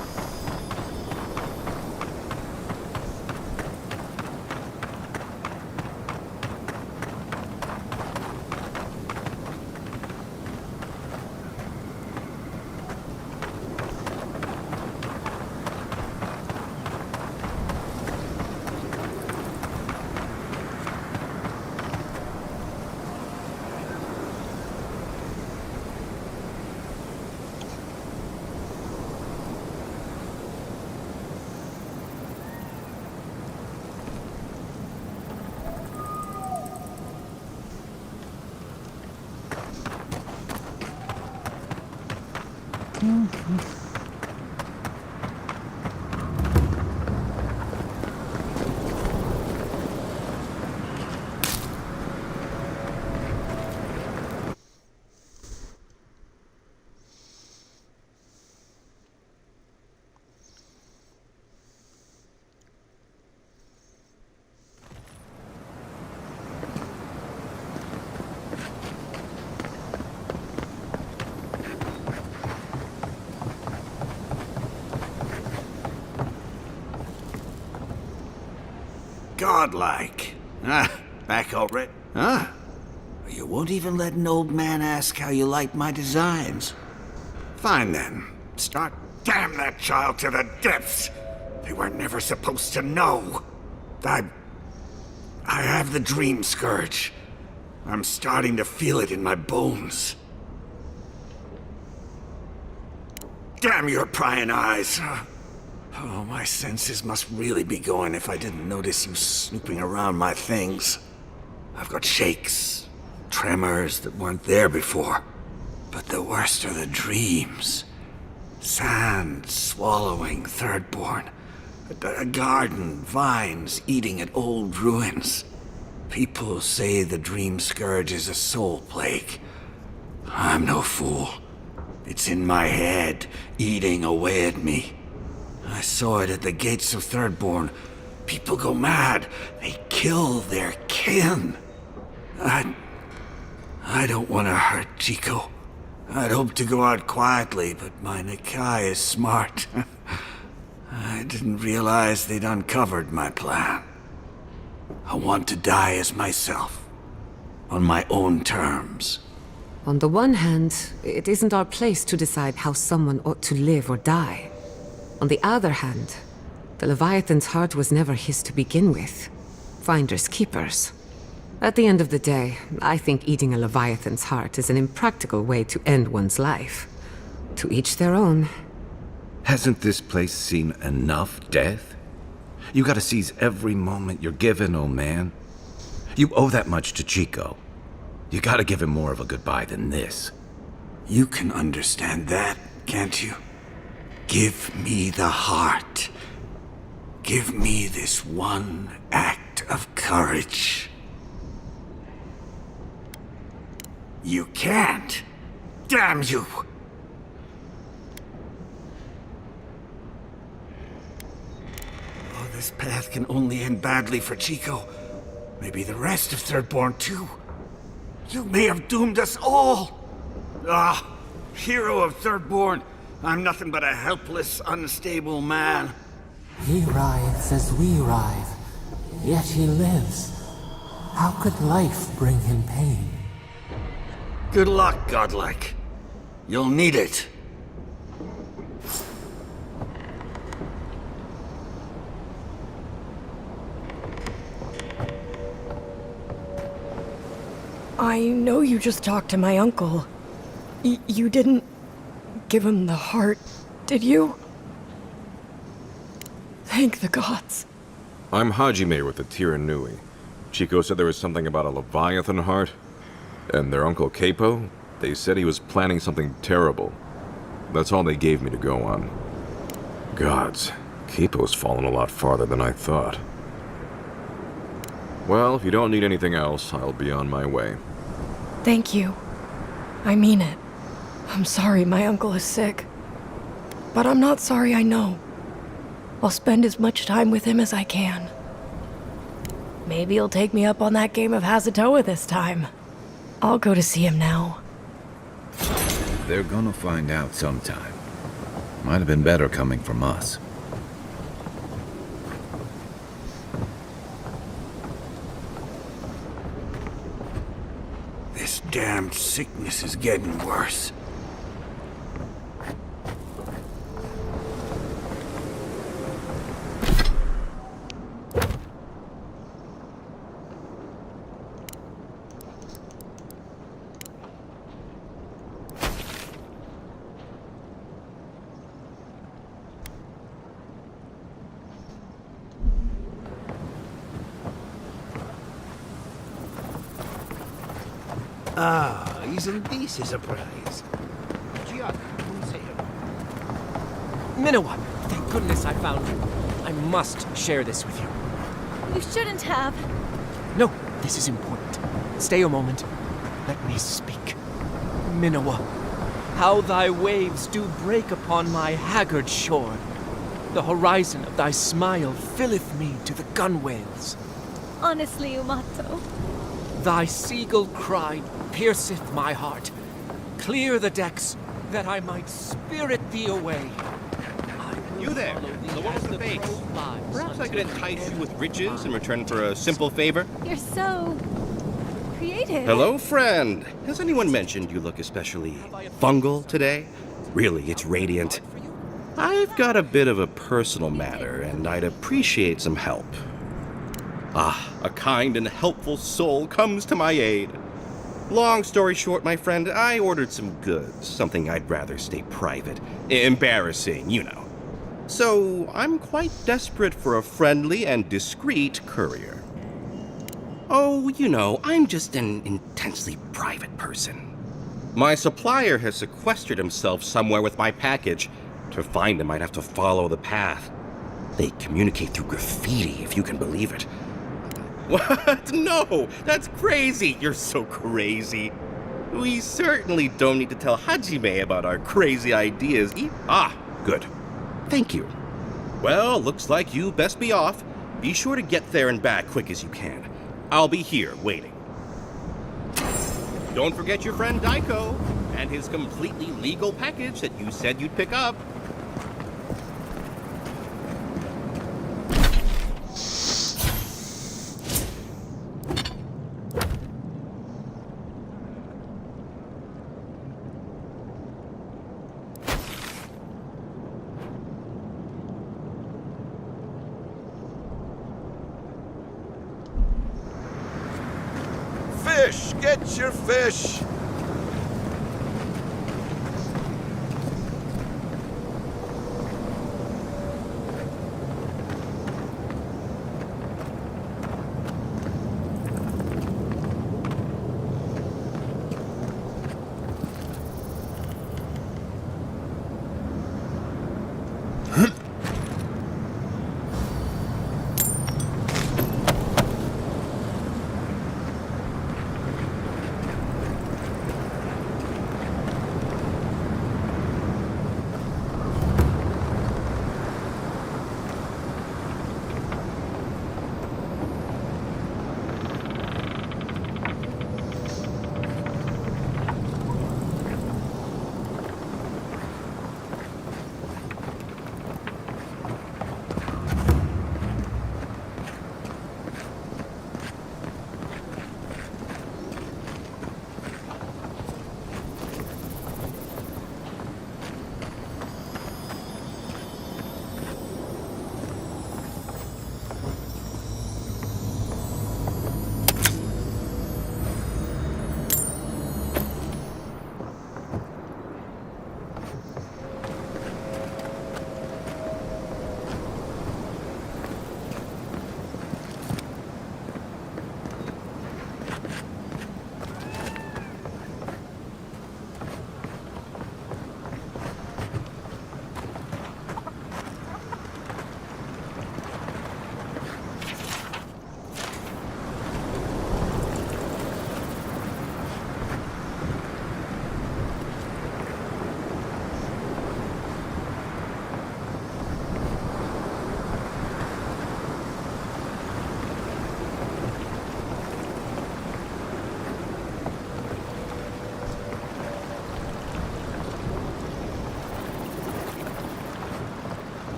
Godlike. Ah, back already? Huh? You won't even let an old man ask how you like my designs. Fine then. Start damn that child to the depths. They were never supposed to know. I have the dream scourge. I'm starting to feel it in my bones. Damn your prying eyes. Oh, my senses must really be going if I didn't notice you snooping around my things. I've got shakes, tremors that weren't there before. But the worst are the dreams. Sand swallowing Thirdborn. A garden, vines eating at old ruins. People say the dream scourge is a soul plague. I'm no fool. It's in my head, eating away at me. I saw it at the gates of Thirdborn. People go mad. They kill their kin. I don't want to hurt Chico. I'd hoped to go out quietly, but my Nikai is smart. I didn't realize they'd uncovered my plan. I want to die as myself. On my own terms. On the one hand, it isn't our place to decide how someone ought to live or die. On the other hand, the Leviathan's heart was never his to begin with. Finders keepers. At the end of the day, I think eating a Leviathan's heart is an impractical way to end one's life. To each their own. Hasn't this place seen enough death? You gotta seize every moment you're given, old man. You owe that much to Chico. You gotta give him more of a goodbye than this. You can understand that, can't you? Give me the heart. Give me this one act of courage. You can't. Damn you! Oh, this path can only end badly for Chico. Maybe the rest of Thirdborn too. You may have doomed us all. Ah, hero of Thirdborn. I'm nothing but a helpless, unstable man. He writhes as we writhe, yet he lives. How could life bring him pain? Good luck, Godlike. You'll need it. I know you just talked to my uncle. You didn't give him the heart, did you? Thank the gods. I'm Hajime with the Tiranui. Chico said there was something about a Leviathan heart. And their Uncle Capo, they said he was planning something terrible. That's all they gave me to go on. Gods, Capo's fallen a lot farther than I thought. Well, if you don't need anything else, I'll be on my way. Thank you. I mean it. I'm sorry my uncle is sick. But I'm not sorry I know. I'll spend as much time with him as I can. Maybe he'll take me up on that game of Hazatoa this time. I'll go to see him now. They're gonna find out sometime. Might have been better coming from us. This damned sickness is getting worse. Ah, isn't this a surprise? Minowa, thank goodness I found you. I must share this with you. You shouldn't have. No, this is important. Stay a moment. Let me speak. Minowa, how thy waves do break upon my haggard shore. The horizon of thy smile filleth me to the gunwales. Honestly, Umato. Thy seagull cry pierceth my heart. Clear the decks, that I might spirit thee away. You there, the one with the face. Perhaps I could entice you with riches in return for a simple favor? You're so creative. Hello, friend. Has anyone mentioned you look especially fungal today? Really, it's radiant. I've got a bit of a personal matter, and I'd appreciate some help. Ah, a kind and helpful soul comes to my aid. Long story short, my friend, I ordered some goods, something I'd rather stay private. Embarrassing, you know. So, I'm quite desperate for a friendly and discreet courier. Oh, you know, I'm just an intensely private person. My supplier has sequestered himself somewhere with my package. To find him, I'd have to follow the path. They communicate through graffiti, if you can believe it. What? No! That's crazy! You're so crazy. We certainly don't need to tell Hajime about our crazy ideas. Ah, good. Thank you. Well, looks like you best be off. Be sure to get there and back quick as you can. I'll be here waiting. Don't forget your friend Daiko and his completely legal package that you said you'd pick up. Fish! Get your fish!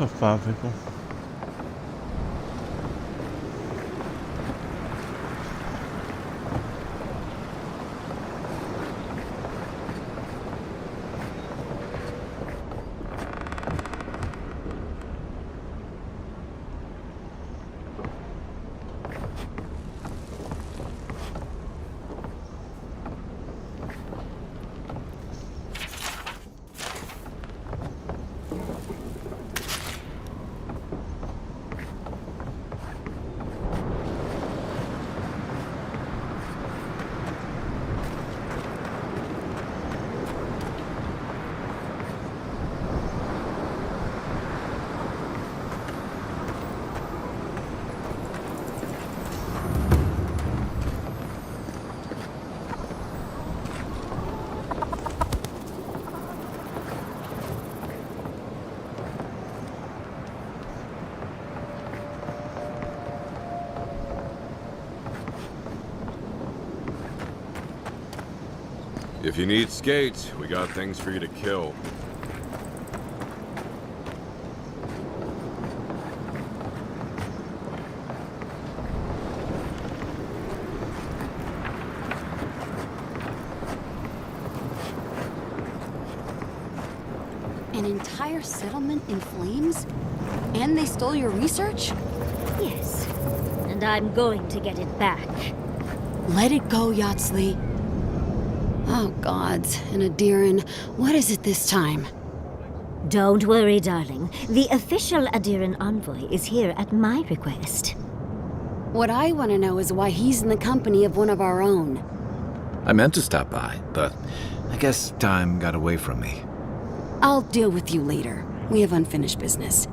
Like 5 people. If you need skates, we got things for you to kill. An entire settlement in flames? And they stole your research? Yes. And I'm going to get it back. Let it go, Yatsley. Oh, gods. And Adiran, what is it this time? Don't worry, darling. The official Adiran envoy is here at my request. What I want to know is why he's in the company of one of our own. I meant to stop by, but I guess time got away from me. I'll deal with you later. We have unfinished business.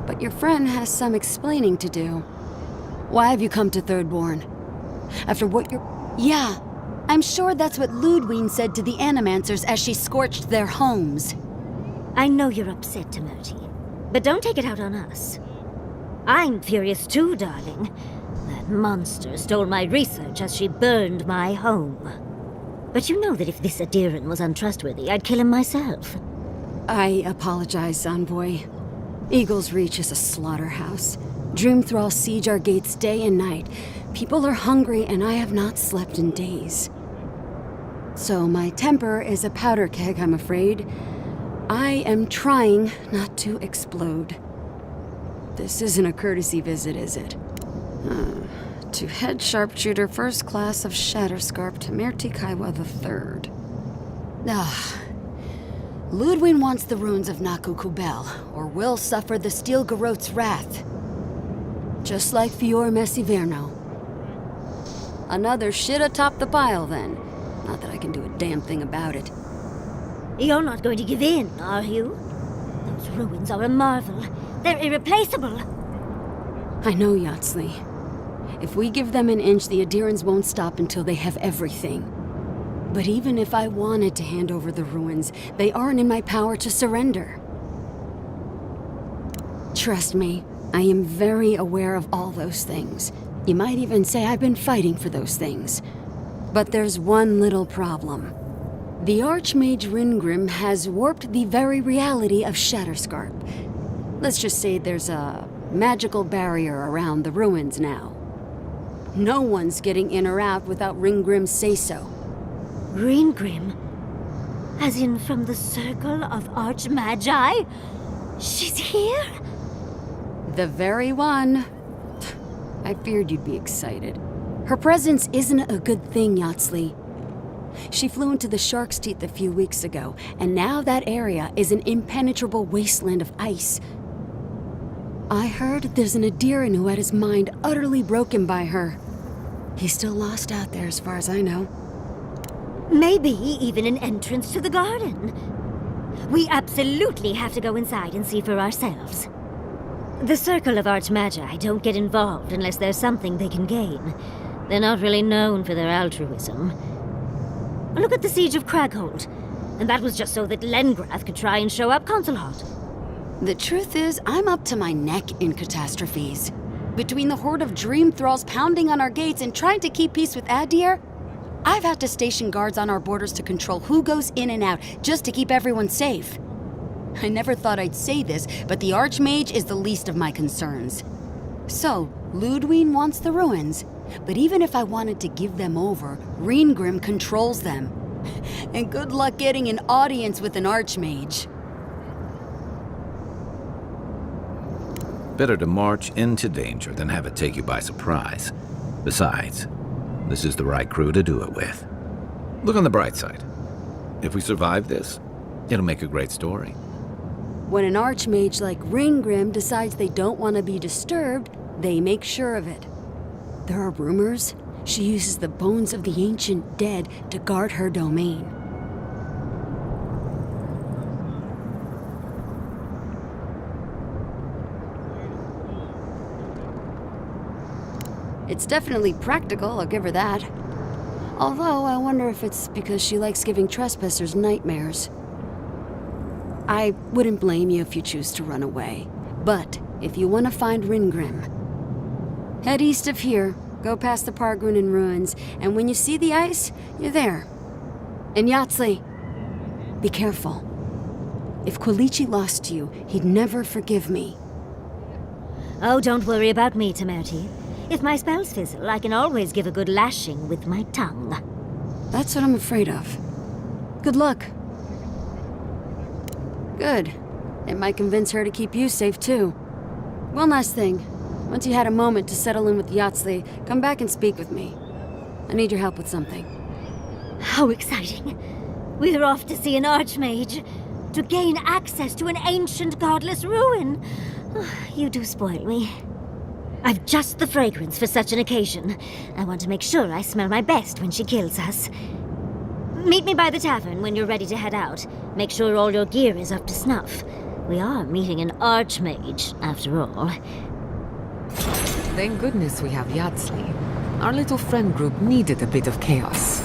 But your friend has some explaining to do. Why have you come to Thirdborn? After what you're... Yeah, I'm sure that's what Ludwine said to the Animancers as she scorched their homes. I know you're upset, Timothy, but don't take it out on us. I'm furious too, darling. That monster stole my research as she burned my home. But you know that if this Adiran was untrustworthy, I'd kill him myself. I apologize, Envoy. Eagle's Reach is a slaughterhouse. Dreamthralls siege our gates day and night. People are hungry, and I have not slept in days. So my temper is a powder keg, I'm afraid. I am trying not to explode. This isn't a courtesy visit, is it? To Head Sharpshooter, First Class of Shatterscarp, Tamirti Kaiwa III. Ludwine wants the ruins of Naku Kubel, or will suffer the Steel Garot's wrath. Just like Fior Messiverno. Another shit atop the pile, then. Not that I can do a damn thing about it. You're not going to give in, are you? Those ruins are a marvel. They're irreplaceable. I know, Yatsley. If we give them an inch, the Adirans won't stop until they have everything. But even if I wanted to hand over the ruins, they aren't in my power to surrender. Trust me, I am very aware of all those things. You might even say I've been fighting for those things. But there's one little problem. The Archmage Ringrim has warped the very reality of Shatterscarp. Let's just say there's a magical barrier around the ruins now. No one's getting in or out without Ringgrim's say-so. Ringgrim? As in from the Circle of Archmagi? She's here? The very one. I feared you'd be excited. Her presence isn't a good thing, Yatsley. She flew into the Shark's Teeth a few weeks ago, and now that area is an impenetrable wasteland of ice. I heard there's an Adiran who had his mind utterly broken by her. He's still lost out there as far as I know. Maybe even an entrance to the garden. We absolutely have to go inside and see for ourselves. The Circle of Archmagi don't get involved unless there's something they can gain. They're not really known for their altruism. Look at the Siege of Craghold. And that was just so that Lengrath could try and show up Consulhot. The truth is, I'm up to my neck in catastrophes. Between the horde of dream thralls pounding on our gates and trying to keep peace with Adir, I've had to station guards on our borders to control who goes in and out, just to keep everyone safe. I never thought I'd say this, but the Archmage is the least of my concerns. So, Ludwig wants the ruins. But even if I wanted to give them over, Reengrim controls them. And good luck getting an audience with an Archmage. Better to march into danger than have it take you by surprise. Besides, this is the right crew to do it with. Look on the bright side. If we survive this, it'll make a great story. When an Archmage like Reengrim decides they don't want to be disturbed, they make sure of it. There are rumors she uses the bones of the ancient dead to guard her domain. It's definitely practical, I'll give her that. Although, I wonder if it's because she likes giving trespassers nightmares. I wouldn't blame you if you choose to run away. But, if you want to find Reengrim, head east of here, go past the Pargrunen ruins, and when you see the ice, you're there. And Yatsley, be careful. If Quilichi lost you, he'd never forgive me. Oh, don't worry about me, Temerti. If my spells fizzle, I can always give a good lashing with my tongue. That's what I'm afraid of. Good luck. Good. It might convince her to keep you safe, too. One last thing. Once you had a moment to settle in with Yatsley, come back and speak with me. I need your help with something. How exciting. We're off to see an Archmage. To gain access to an ancient godless ruin. You do spoil me. I've just the fragrance for such an occasion. I want to make sure I smell my best when she kills us. Meet me by the tavern when you're ready to head out. Make sure all your gear is up to snuff. We are meeting an Archmage, after all. Thank goodness we have Yatsley. Our little friend group needed a bit of chaos.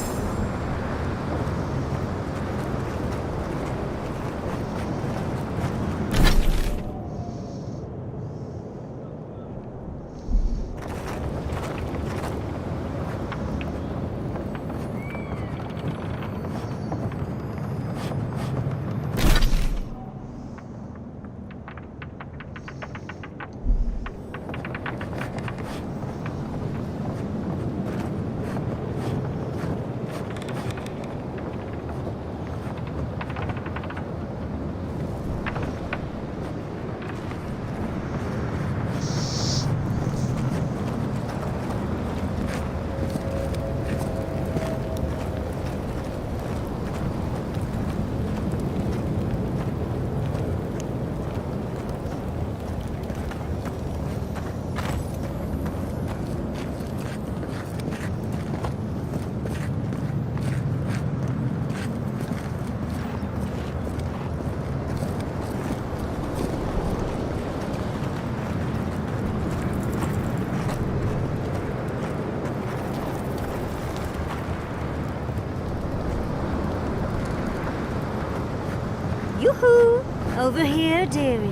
Yoo-hoo! Over here, dearie.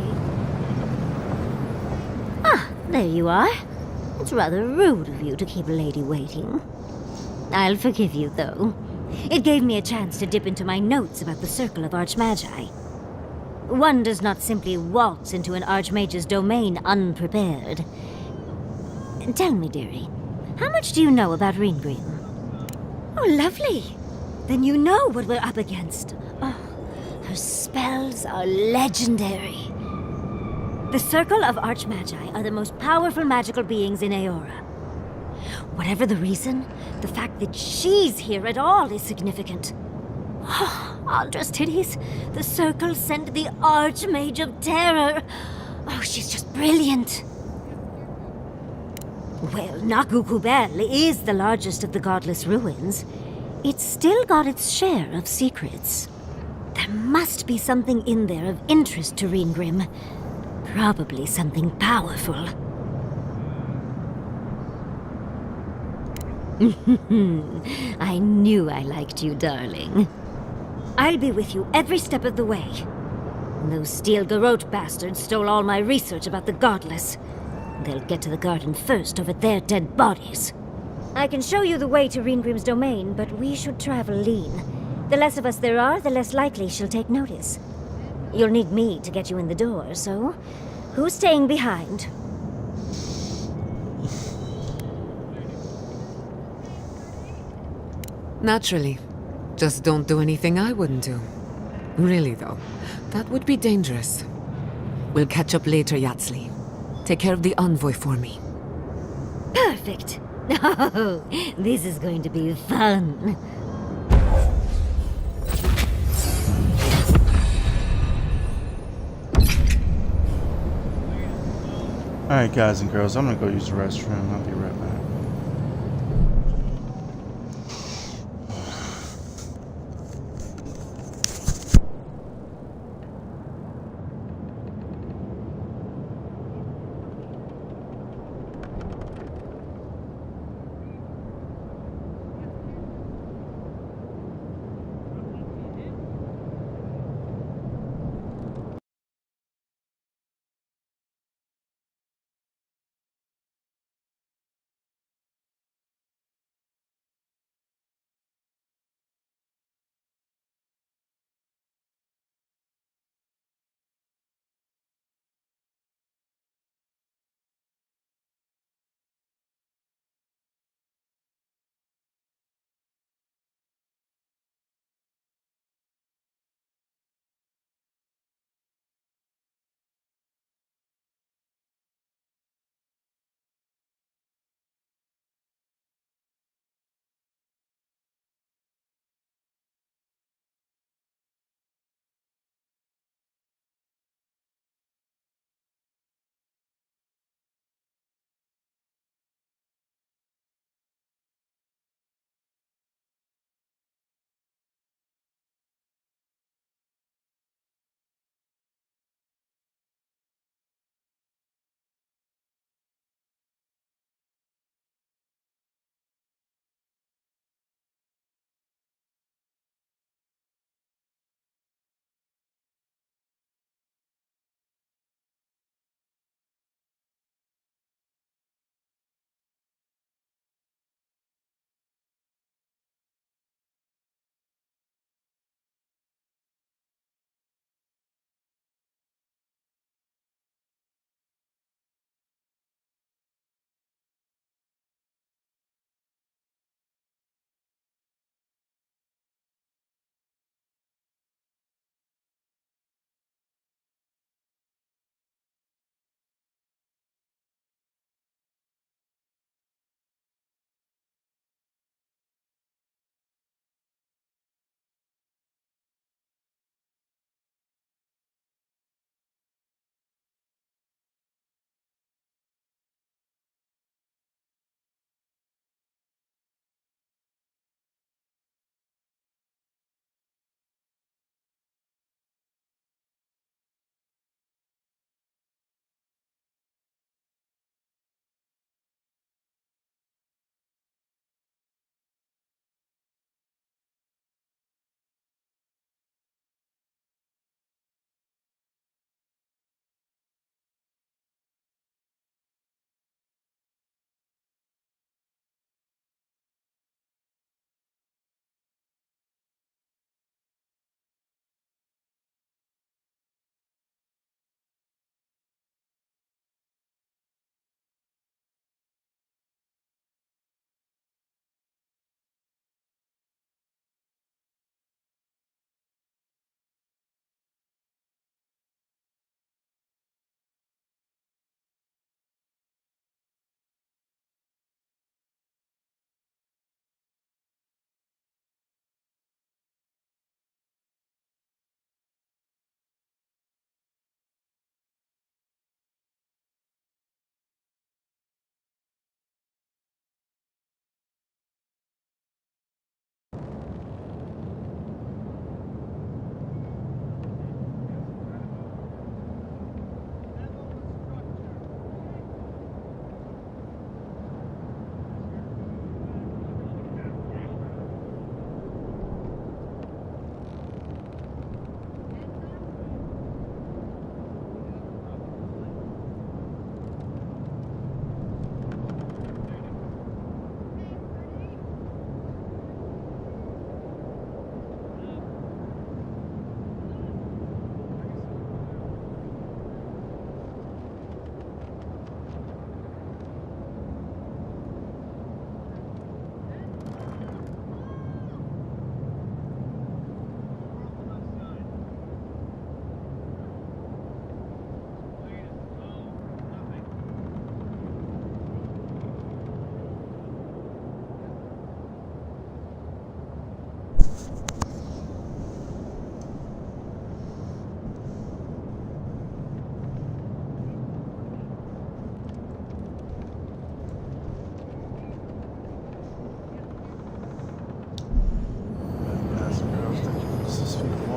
Ah, there you are. It's rather rude of you to keep a lady waiting. I'll forgive you, though. It gave me a chance to dip into my notes about the Circle of Archmagi. One does not simply waltz into an Archmage's domain unprepared. Tell me, dearie, how much do you know about Reengrim? Oh, lovely. Then you know what we're up against. Oh, her spells are legendary. The Circle of Archmagi are the most powerful magical beings in Eora. Whatever the reason, the fact that she's here at all is significant. Oh, Andra's titties. The Circle sent the Archmage of Terror. Oh, she's just brilliant. Well, Nakukubel is the largest of the godless ruins. It's still got its share of secrets. There must be something in there of interest to Reengrim. Probably something powerful. I knew I liked you, darling. I'll be with you every step of the way. Those Steel Garrote bastards stole all my research about the Godless. They'll get to the garden first over their dead bodies. I can show you the way to Reengrim's domain, but we should travel lean. The less of us there are, the less likely she'll take notice. You'll need me to get you in the door, so who's staying behind? Naturally. Just don't do anything I wouldn't do. Really, though, that would be dangerous. We'll catch up later, Yatsley. Take care of the envoy for me. Perfect. Oh, this is going to be fun. Alright, guys and girls, I'm gonna go use the restroom. I'll be right back.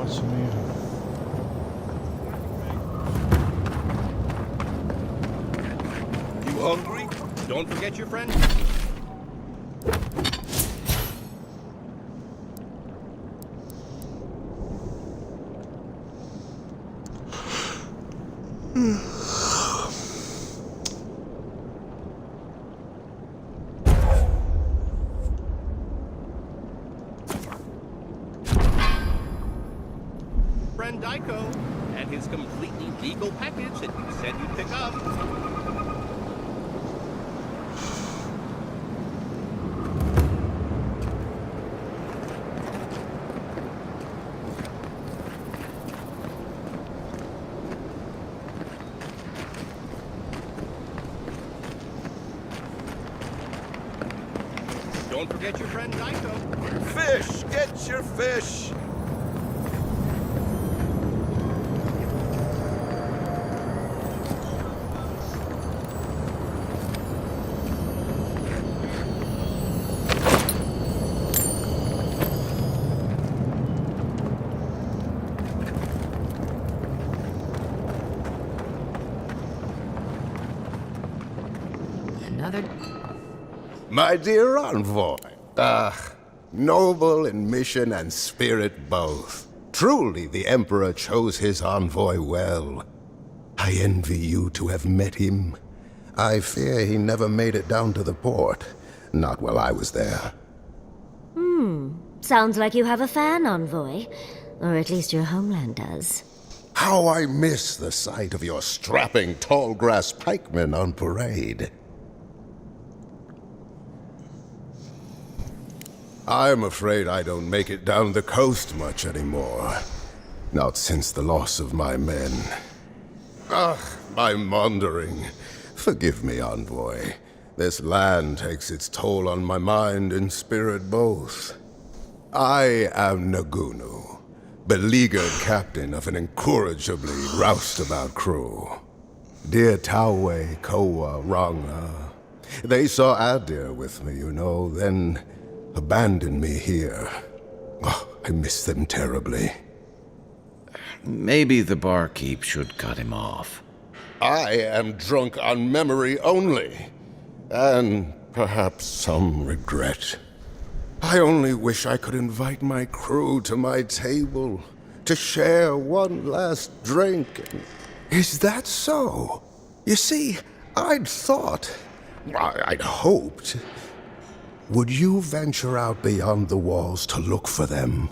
watching me. You hungry? Don't forget your friend. Friend Daiko and his completely legal package that you said you'd pick up. Don't forget your friend Daiko. Fish! Get your fish! Another... My dear envoy, noble in mission and spirit both. Truly the Emperor chose his envoy well. I envy you to have met him. I fear he never made it down to the port. Not while I was there. Sounds like you have a fan, envoy. Or at least your homeland does. How I miss the sight of your strapping tall grass pikemen on parade. I'm afraid I don't make it down the coast much anymore. Not since the loss of my men. I'm wandering. Forgive me, envoy. This land takes its toll on my mind and spirit both. I am Nagunu, beleaguered captain of an incorrigibly roustabout crew. Dear Taue, Koa, Ranga. They saw Adir with me, you know, then abandoned me here. Oh, I miss them terribly. Maybe the barkeep should cut him off. I am drunk on memory only, and perhaps some regret. I only wish I could invite my crew to my table, to share one last drink. Is that so? You see, I'd hoped. Would you venture out beyond the walls to look for them?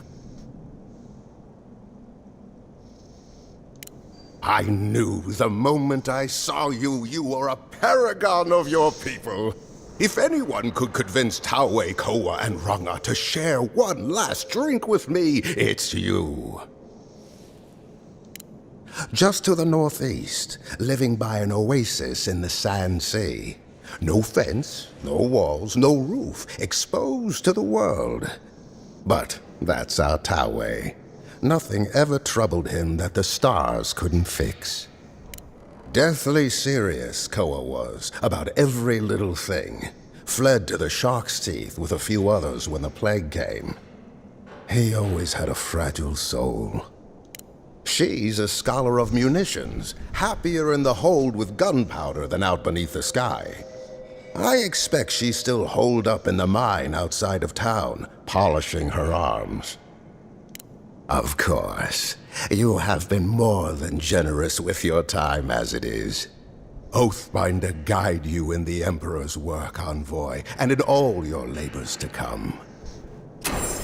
I knew the moment I saw you, you were a paragon of your people. If anyone could convince Taue, Koa, and Ranga to share one last drink with me, it's you. Just to the northeast, living by an oasis in the Sand Sea. No fence, no walls, no roof, exposed to the world. But that's our Taue. Nothing ever troubled him that the stars couldn't fix. Deathly serious, Koa was, about every little thing. Fled to the shark's teeth with a few others when the plague came. He always had a fragile soul. She's a scholar of munitions, happier in the hold with gunpowder than out beneath the sky. I expect she's still holed up in the mine outside of town, polishing her arms. Of course, you have been more than generous with your time as it is. Oathbinder guide you in the Emperor's work, envoy, and in all your labors to come.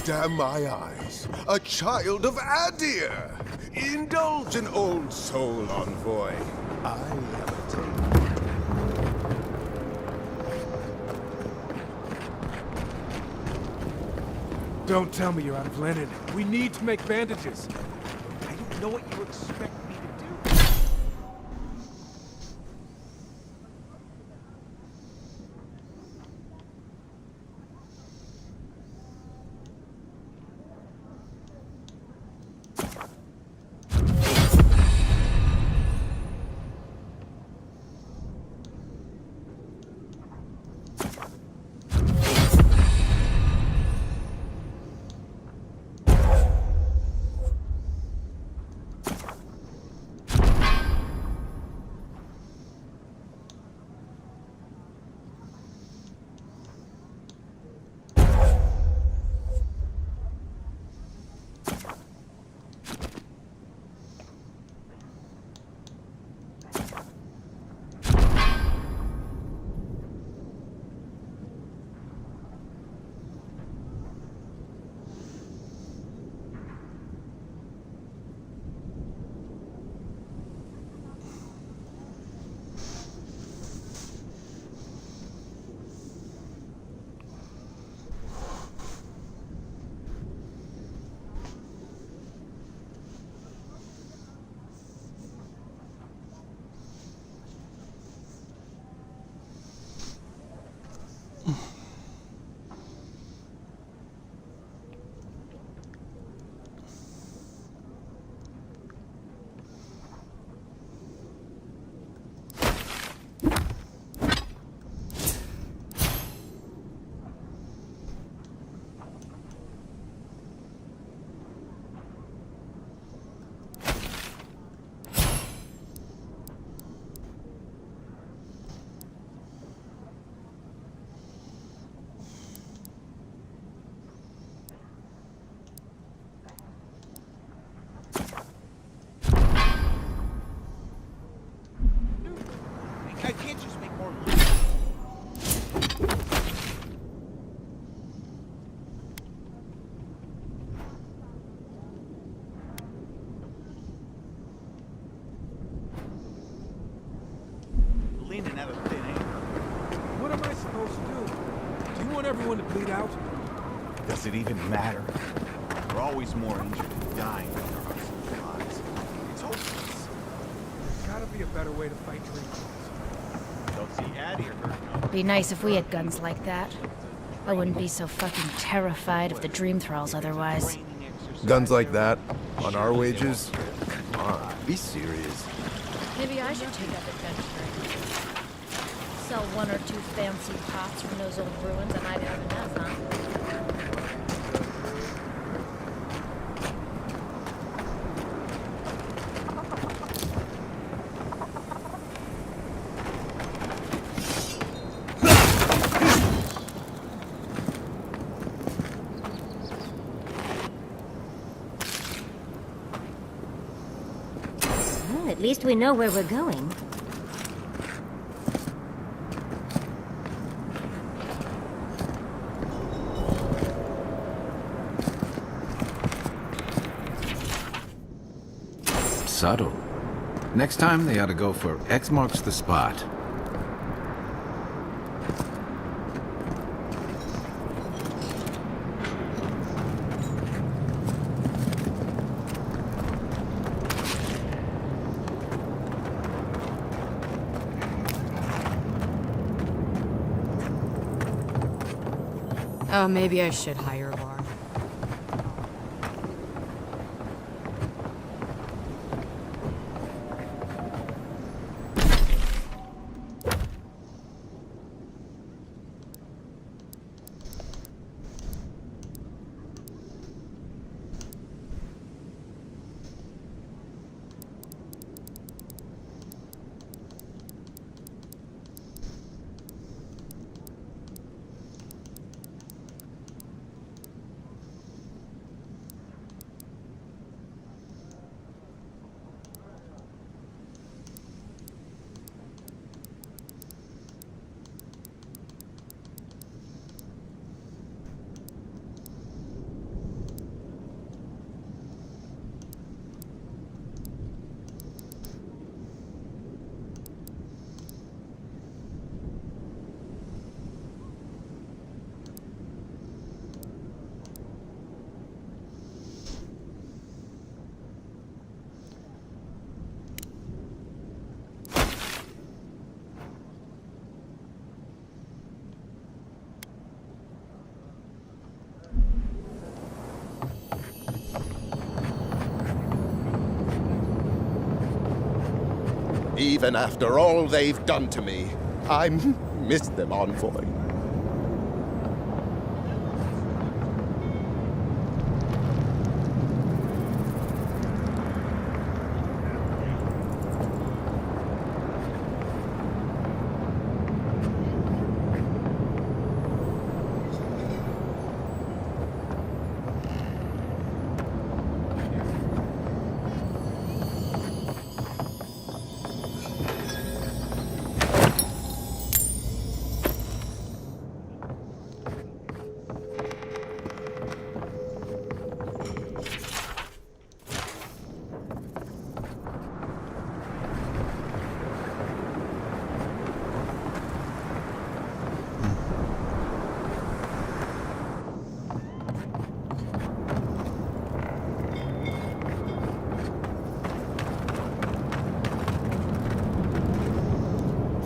Damn my eyes, a child of Adir! Indulge an old soul, envoy. I am a taker. Don't tell me you're out of linen. We need to make bandages. I don't know what you expect me to do. everyone to bleed out? Does it even matter? We're always more injured and dying than there are supplies. It's hopeless. There's gotta be a better way to fight dream. Don't see Addie or her. Be nice if we had guns like that. I wouldn't be so fucking terrified of the dream thralls otherwise. Guns like that? On our wages? Come on, be serious. Maybe I should take up adventuring. Sell one or two fancy pots from those old ruins I might have enough, huh? Well, at least we know where we're going. Subtle. Next time they ought to go for X marks the spot. Oh, maybe I should hire a bar. Even after all they've done to me, I miss them, Envoy.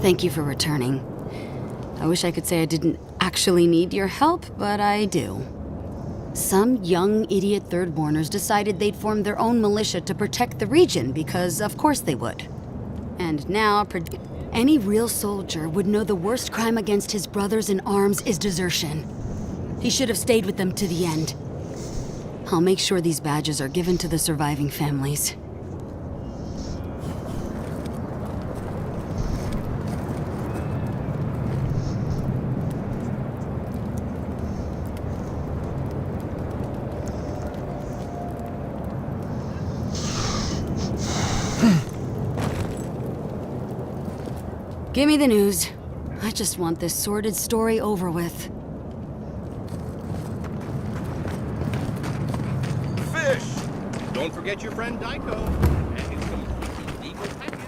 Thank you for returning. I wish I could say I didn't actually need your help, but I do. Some young idiot Thirdborners decided they'd form their own militia to protect the region because of course they would. And now, any real soldier would know the worst crime against his brothers in arms is desertion. He should have stayed with them to the end. I'll make sure these badges are given to the surviving families. Give me the news. I just want this sordid story over with. Fish! Don't forget your friend Daiko. And some eagle package.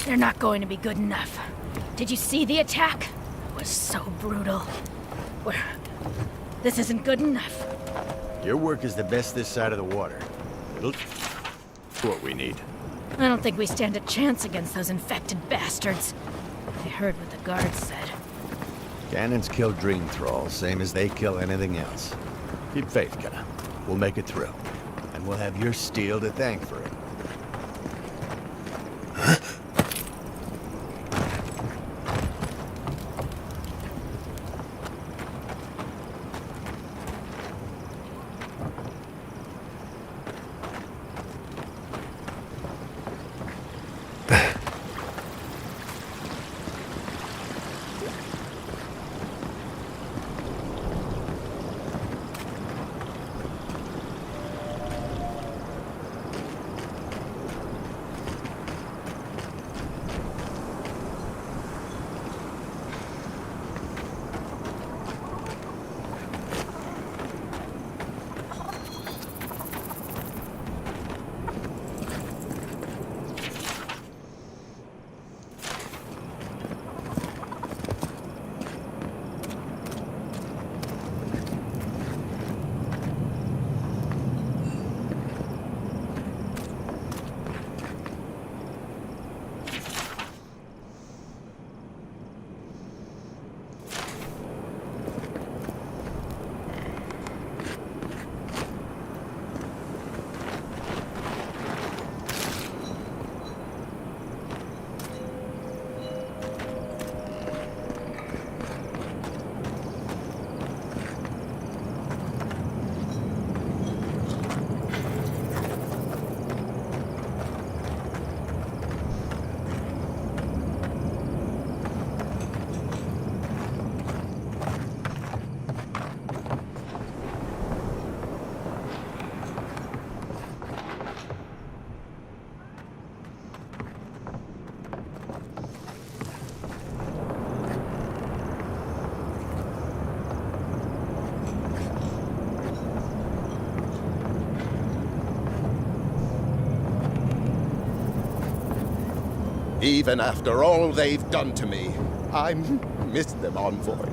They're not going to be good enough. Did you see the attack? It was so brutal. This isn't good enough. Your work is the best this side of the water. It'll... what we need. I don't think we stand a chance against those infected bastards. I heard what the guards said. Cannons kill dream thralls, same as they kill anything else. Keep faith, Kenna. We'll make it through. And we'll have your steel to thank for it. Even after all they've done to me, I miss them, envoy.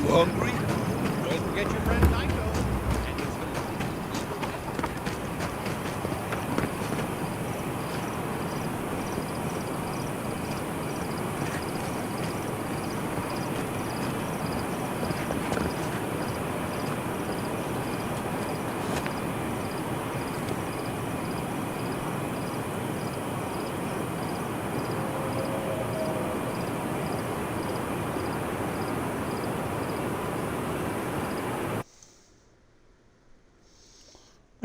Hungry? Don't forget your friend Naito.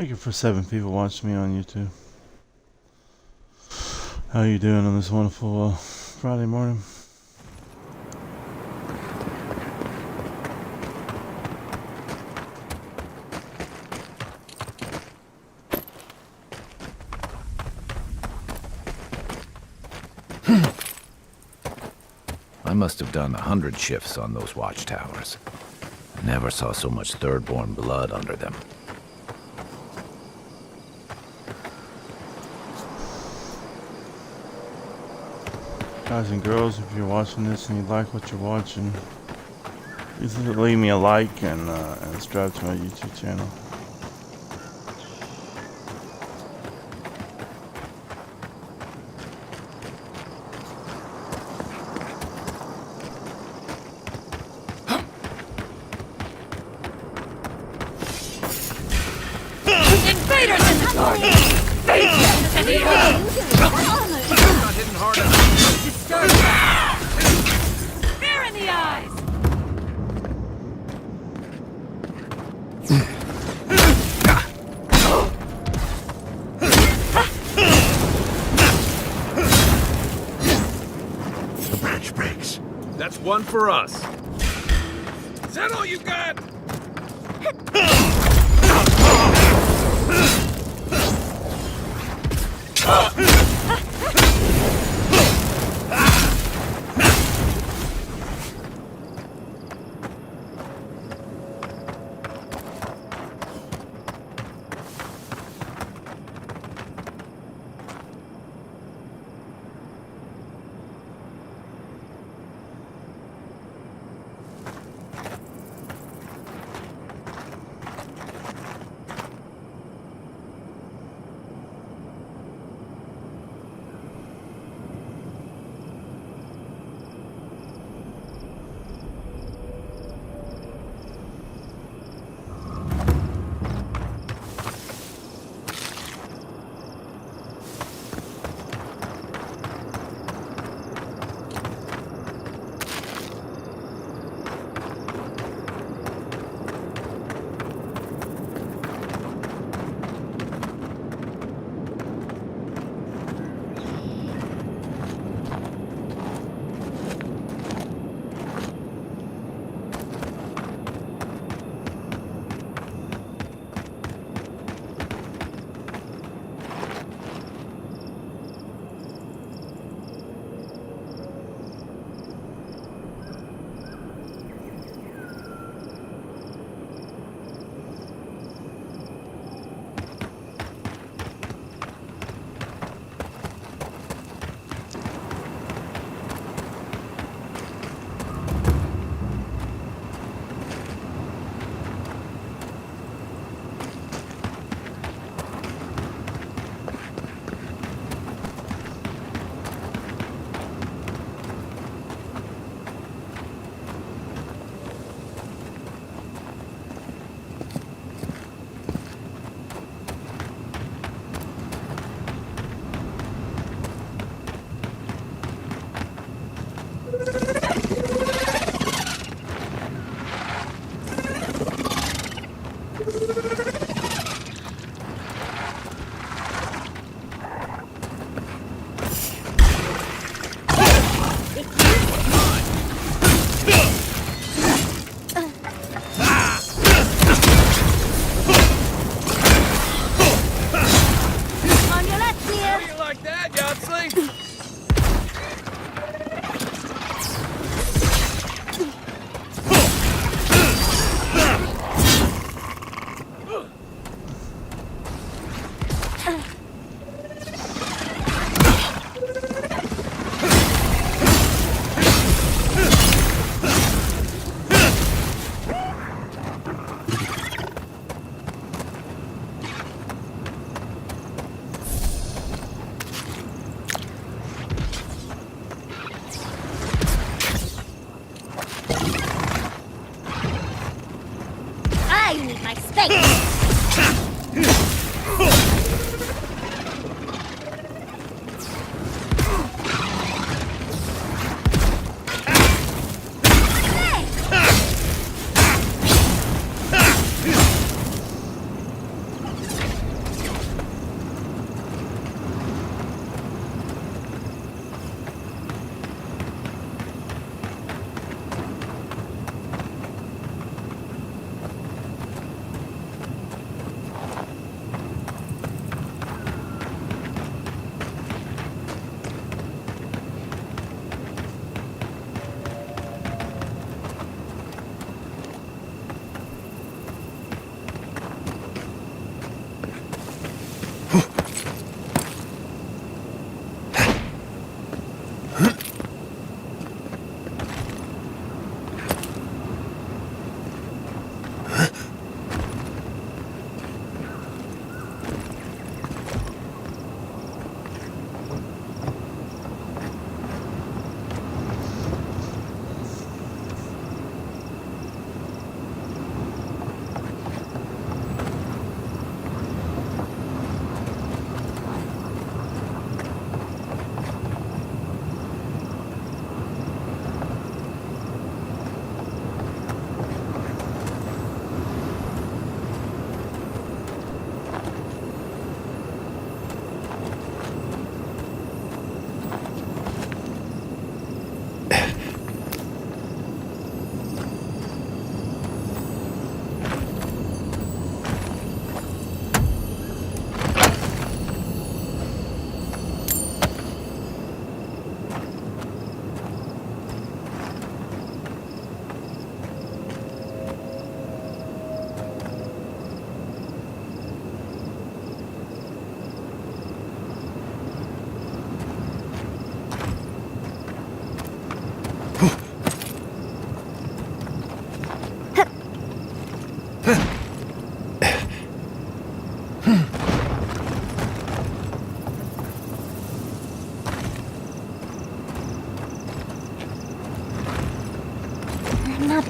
Thank you for 7 people watching me on YouTube. How you doing on this wonderful Friday morning? I must have done 100 shifts on those watchtowers. I never saw so much Thirdborn blood under them. Guys and girls, if you're watching this and you like what you're watching, please leave me a like and subscribe to my YouTube channel. Invaders in the not hitting hard enough. Fear in the eyes! The branch breaks. That's one for us. Is that all you got?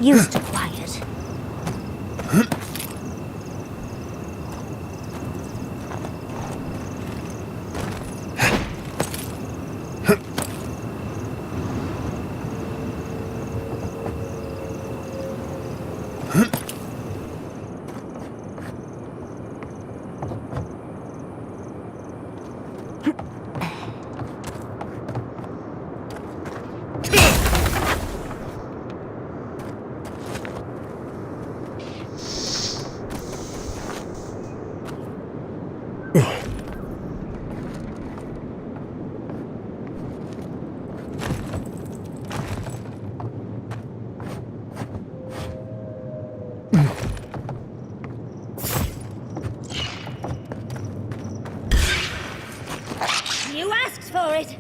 used to quiet. You asked for it!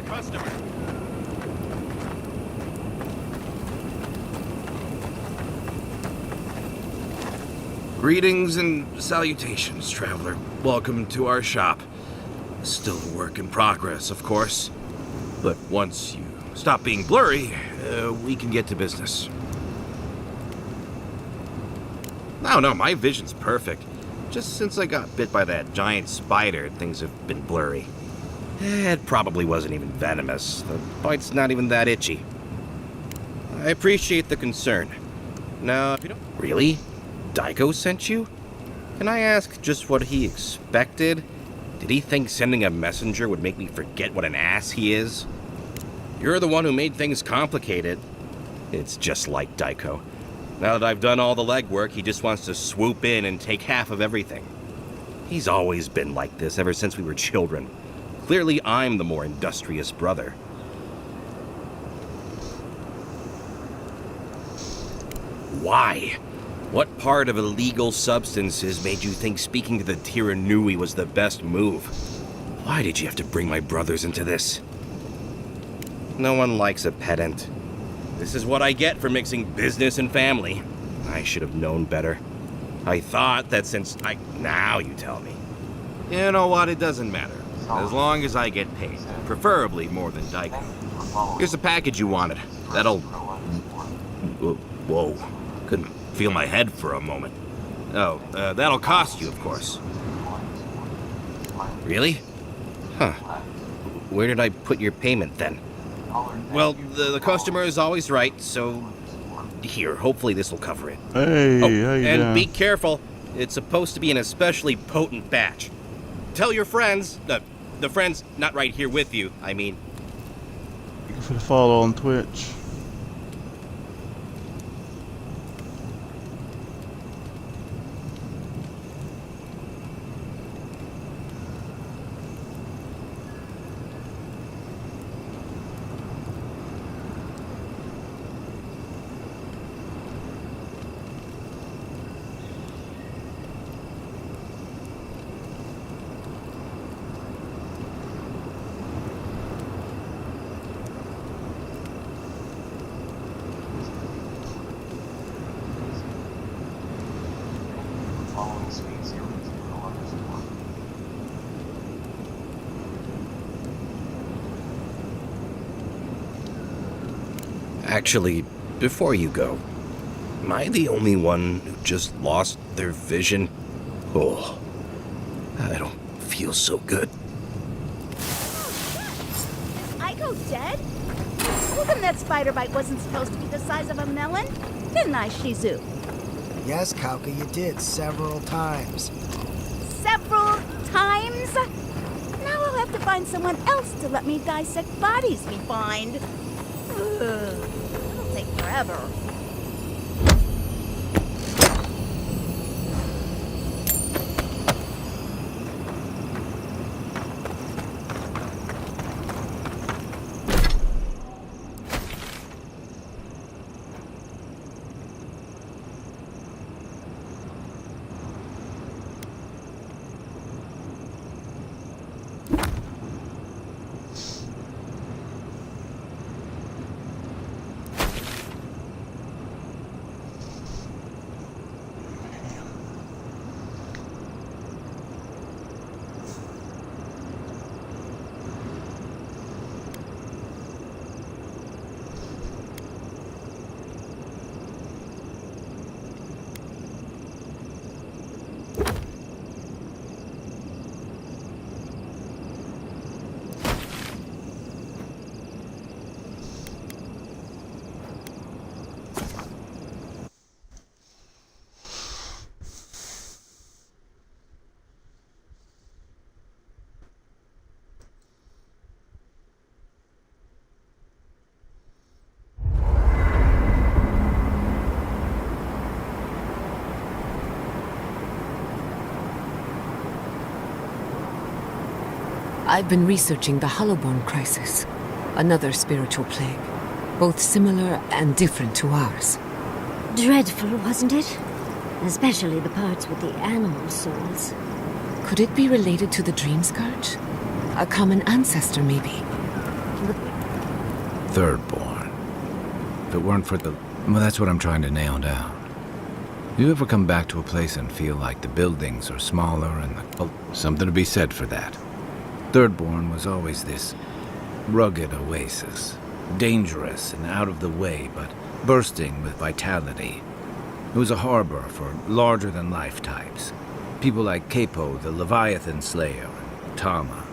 customer. Greetings and salutations, traveler. Welcome to our shop. Still a work in progress, of course. But once you stop being blurry, we can get to business. No, my vision's perfect. Just since I got bit by that giant spider, things have been blurry. It probably wasn't even venomous. The bite's not even that itchy. I appreciate the concern. Now, if you don't... Really? Daiko sent you? Can I ask just what he expected? Did he think sending a messenger would make me forget what an ass he is? You're the one who made things complicated. It's just like Daiko. Now that I've done all the legwork, he just wants to swoop in and take half of everything. He's always been like this ever since we were children. Clearly, I'm the more industrious brother. Why? What part of illegal substances made you think speaking to the Tiranui was the best move? Why did you have to bring my brothers into this? No one likes a pedant. This is what I get for mixing business and family. I should have known better. I thought that since Now you tell me. You know what? It doesn't matter. As long as I get paid. Preferably more than Daiko. Here's the package you wanted. That'll... Whoa. Couldn't feel my head for a moment. Oh, that'll cost you, of course. Really? Huh. Where did I put your payment, then? Well, the customer is always right, so... Here, hopefully this will cover it. Hey, and be careful. It's supposed to be an especially potent batch. Tell your friends... the friends not right here with you, I mean. For the follow on Twitch. Actually, before you go, am I the only one who just lost their vision? Oh, I don't feel so good. Is Aiko dead? Told him that spider bite wasn't supposed to be the size of a melon. Didn't I, Shizu? Yes, Kauka, you did several times. Several times? Now I'll have to find someone else to let me dissect bodies we find. Ugh. It'll take forever. I've been researching the Hollowborn crisis, another spiritual plague, both similar and different to ours. Dreadful, wasn't it? Especially the parts with the animal souls. Could it be related to the Dream Scourge? A common ancestor, maybe? Thirdborn. If it weren't for the... Well, that's what I'm trying to nail down. You ever come back to a place and feel like the buildings are smaller and the... Well, something to be said for that. Thirdborn was always this rugged oasis. Dangerous and out of the way, but bursting with vitality. It was a harbor for larger-than-life types. People like Capo, the Leviathan Slayer, and Tama.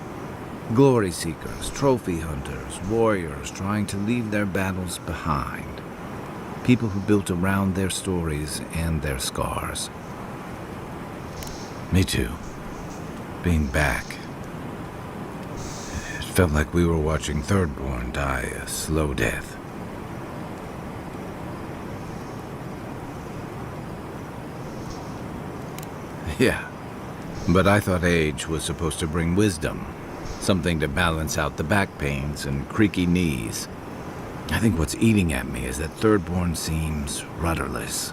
Glory seekers, trophy hunters, warriors trying to leave their battles behind. People who built around their stories and their scars. Me too. Being back. It felt like we were watching Thirdborn die a slow death. Yeah, but I thought age was supposed to bring wisdom. Something to balance out the back pains and creaky knees. I think what's eating at me is that Thirdborn seems rudderless.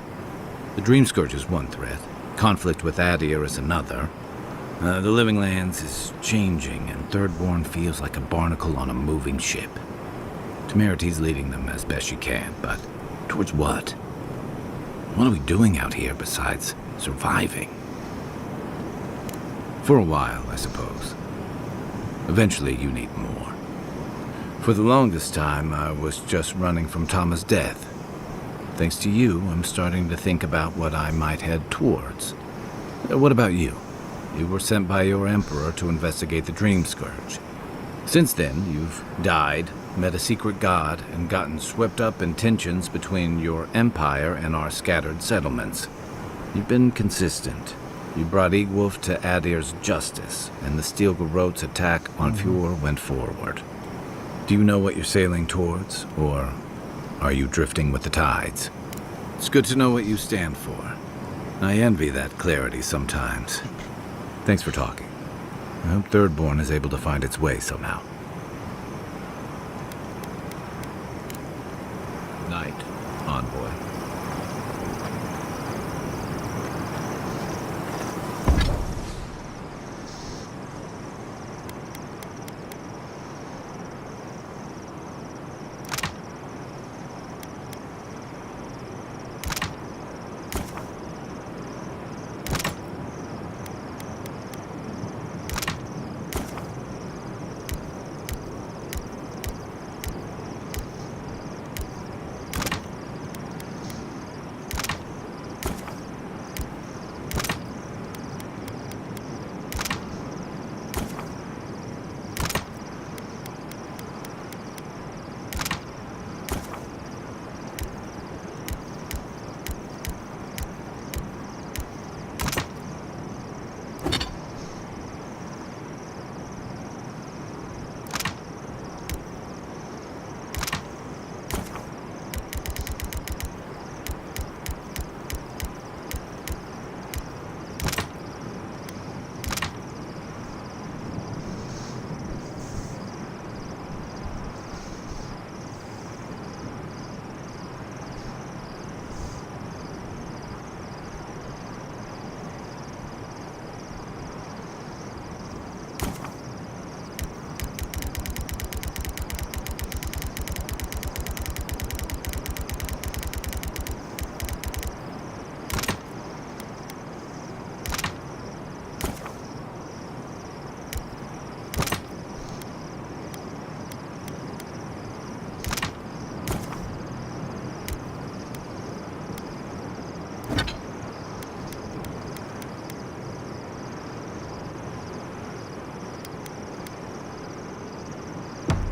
The Dream Scourge is one threat. Conflict with Adir is another. The Living Lands is changing, and Thirdborn feels like a barnacle on a moving ship. Temerita's leading them as best she can, but towards what? What are we doing out here besides surviving? For a while, I suppose. Eventually, you need more. For the longest time, I was just running from Tama's death. Thanks to you, I'm starting to think about what I might head towards. What about you? You were sent by your Emperor to investigate the Dream Scourge. Since then, you've died, met a secret god, and gotten swept up in tensions between your empire and our scattered settlements. You've been consistent. You brought Egwulf to Adir's justice, and the Steel Garrote's attack on Fjord went forward. Do you know what you're sailing towards, or are you drifting with the tides? It's good to know what you stand for. I envy that clarity sometimes. Thanks for talking. I hope Thirdborn is able to find its way somehow. Night, Envoy.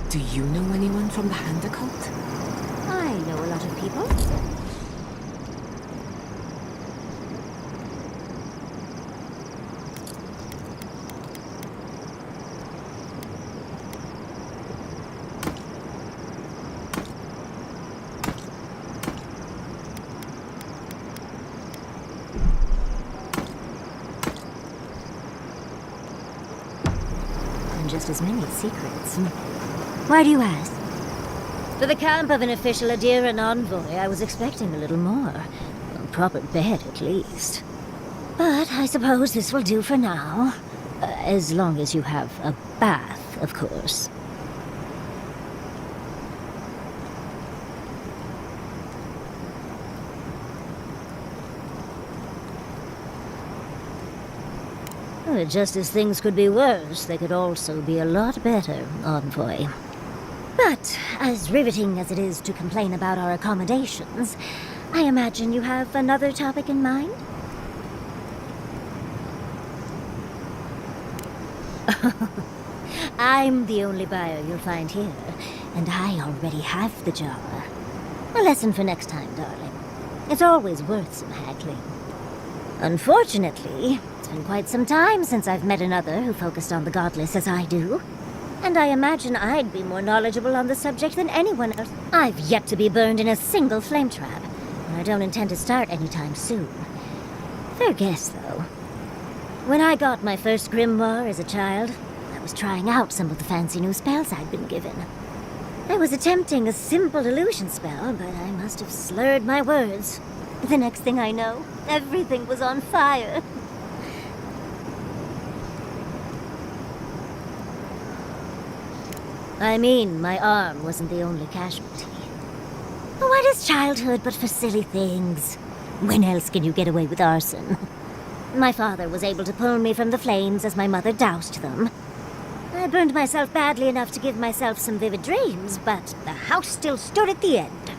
Do you know anyone from the Hand Occult? I know a lot of people. And just as many secrets. Why do you ask? For the camp of an official Adiran envoy, I was expecting a little more. A proper bed, at least. But I suppose this will do for now. As long as you have a bath, of course. Just as things could be worse, they could also be a lot better, envoy. But, as riveting as it is to complain about our accommodations, I imagine you have another topic in mind? I'm the only buyer you'll find here, and I already have the jar. A lesson for next time, darling. It's always worth some haggling. Unfortunately, it's been quite some time since I've met another who focused on the godless as I do. And I imagine I'd be more knowledgeable on the subject than anyone else. I've yet to be burned in a single flame trap, and I don't intend to start anytime soon. Fair guess, though. When I got my first grimoire as a child, I was trying out some of the fancy new spells I'd been given. I was attempting a simple illusion spell, but I must have slurred my words. The next thing I know, everything was on fire. I mean, my arm wasn't the only casualty. What is childhood but for silly things? When else can you get away with arson? My father was able to pull me from the flames as my mother doused them. I burned myself badly enough to give myself some vivid dreams, but the house still stood at the end.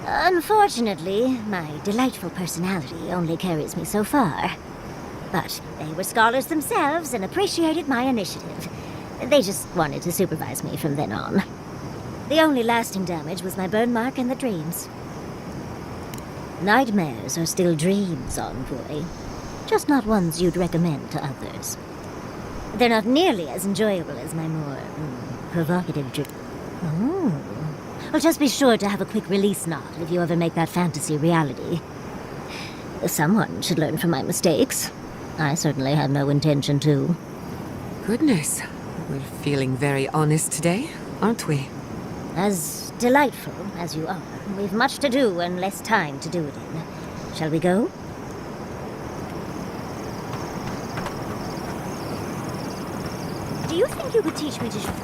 Unfortunately, my delightful personality only carries me so far. But they were scholars themselves and appreciated my initiative. They just wanted to supervise me from then on. The only lasting damage was my burn mark and the dreams. Nightmares are still dreams, envoy. Just not ones you'd recommend to others. They're not nearly as enjoyable as my more provocative dreams. Oh. Well, just be sure to have a quick release knot if you ever make that fantasy reality. Someone should learn from my mistakes. I certainly had no intention to. Goodness. We're feeling very honest today, aren't we? As delightful as you are, we've much to do and less time to do it in. Shall we go? Do you think you could teach me to shoot?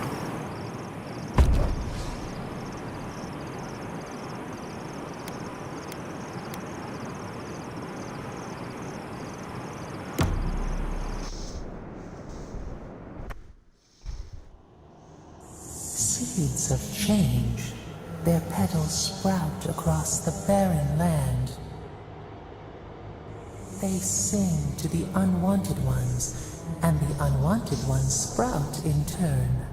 Seeds of change, their petals sprout across the barren land. They sing to the unwanted ones, and the unwanted ones sprout in turn.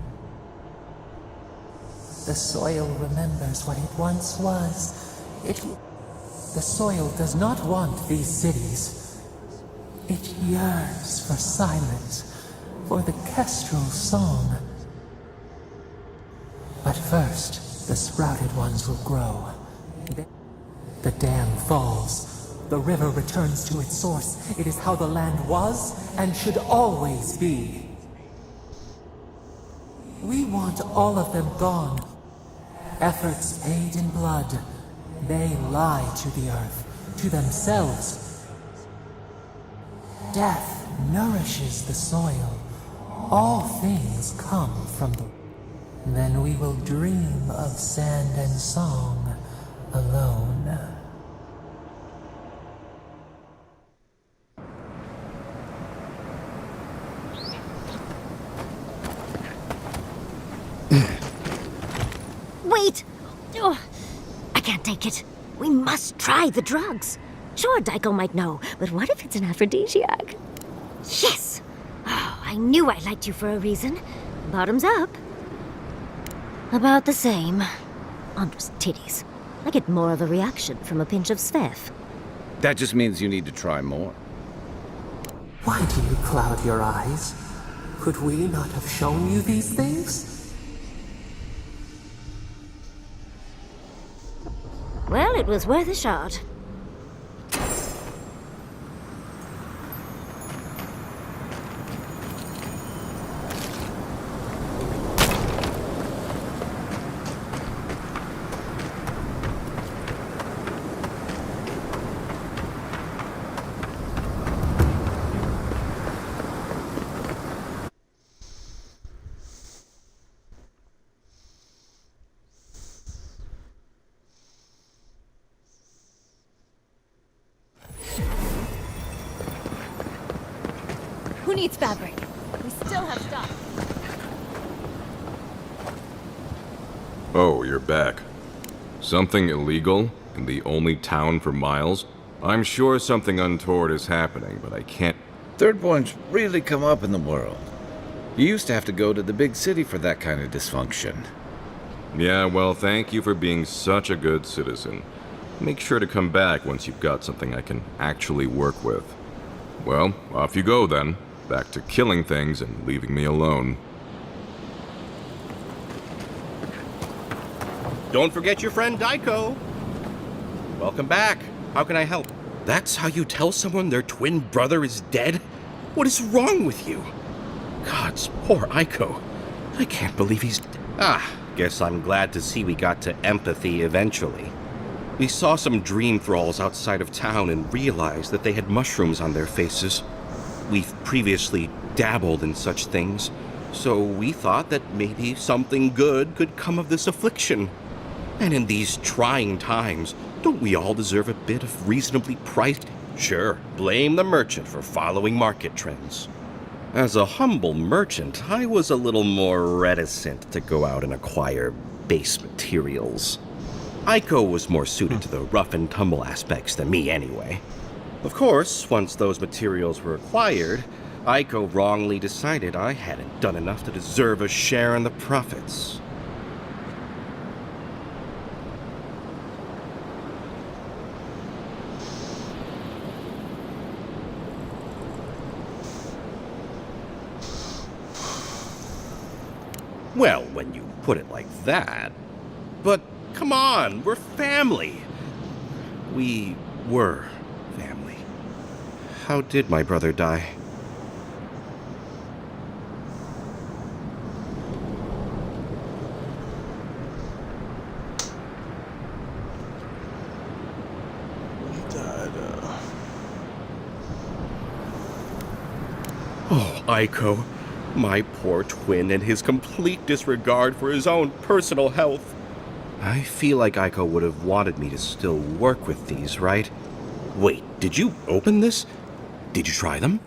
The soil remembers what it once was. The soil does not want these cities. It yearns for silence, for the kestrel song. But first, the sprouted ones will grow. The dam falls. The river returns to its source. It is how the land was and should always be. We want all of them gone. Efforts paid in blood. They lie to the earth, to themselves. Death nourishes the soil. All things come from the... Then we will dream of sand and song alone. Wait! Oh, I can't take it. We must try the drugs. Sure, Dyko might know, but what if it's an aphrodisiac? Yes! Oh, I knew I liked you for a reason. Bottoms up. About the same. On just titties. I get more of a reaction from a pinch of Sveff. That just means you need to try more. Why do you cloud your eyes? Could we not have shown you these things? Well, it was worth a shot. Who needs fabric? We still have stuff. Oh, you're back. Something illegal in the only town for miles? I'm sure something untoward is happening, but I can't... Thirdborn's really come up in the world. You used to have to go to the big city for that kind of dysfunction. Yeah, well, thank you for being such a good citizen. Make sure to come back once you've got something I can actually work with. Well, off you go then. Back to killing things and leaving me alone. Don't forget your friend Daiko. Welcome back. How can I help? That's how you tell someone their twin brother is dead? What is wrong with you? Gods, poor Aiko. I can't believe he's... guess I'm glad to see we got to empathy eventually. We saw some dream thralls outside of town and realized that they had mushrooms on their faces. We've previously dabbled in such things, so we thought that maybe something good could come of this affliction. And in these trying times, don't we all deserve a bit of reasonably priced... Sure, blame the merchant for following market trends. As a humble merchant, I was a little more reticent to go out and acquire base materials. Aiko was more suited to the rough and tumble aspects than me anyway. Of course, once those materials were acquired, Aiko wrongly decided I hadn't done enough to deserve a share in the profits. Well, when you put it like that. But come on, we're family. We were family. How did my brother die? Oh, Aiko. My poor twin and his complete disregard for his own personal health. I feel like Aiko would have wanted me to still work with these, right? Wait, did you open this? Did you try them?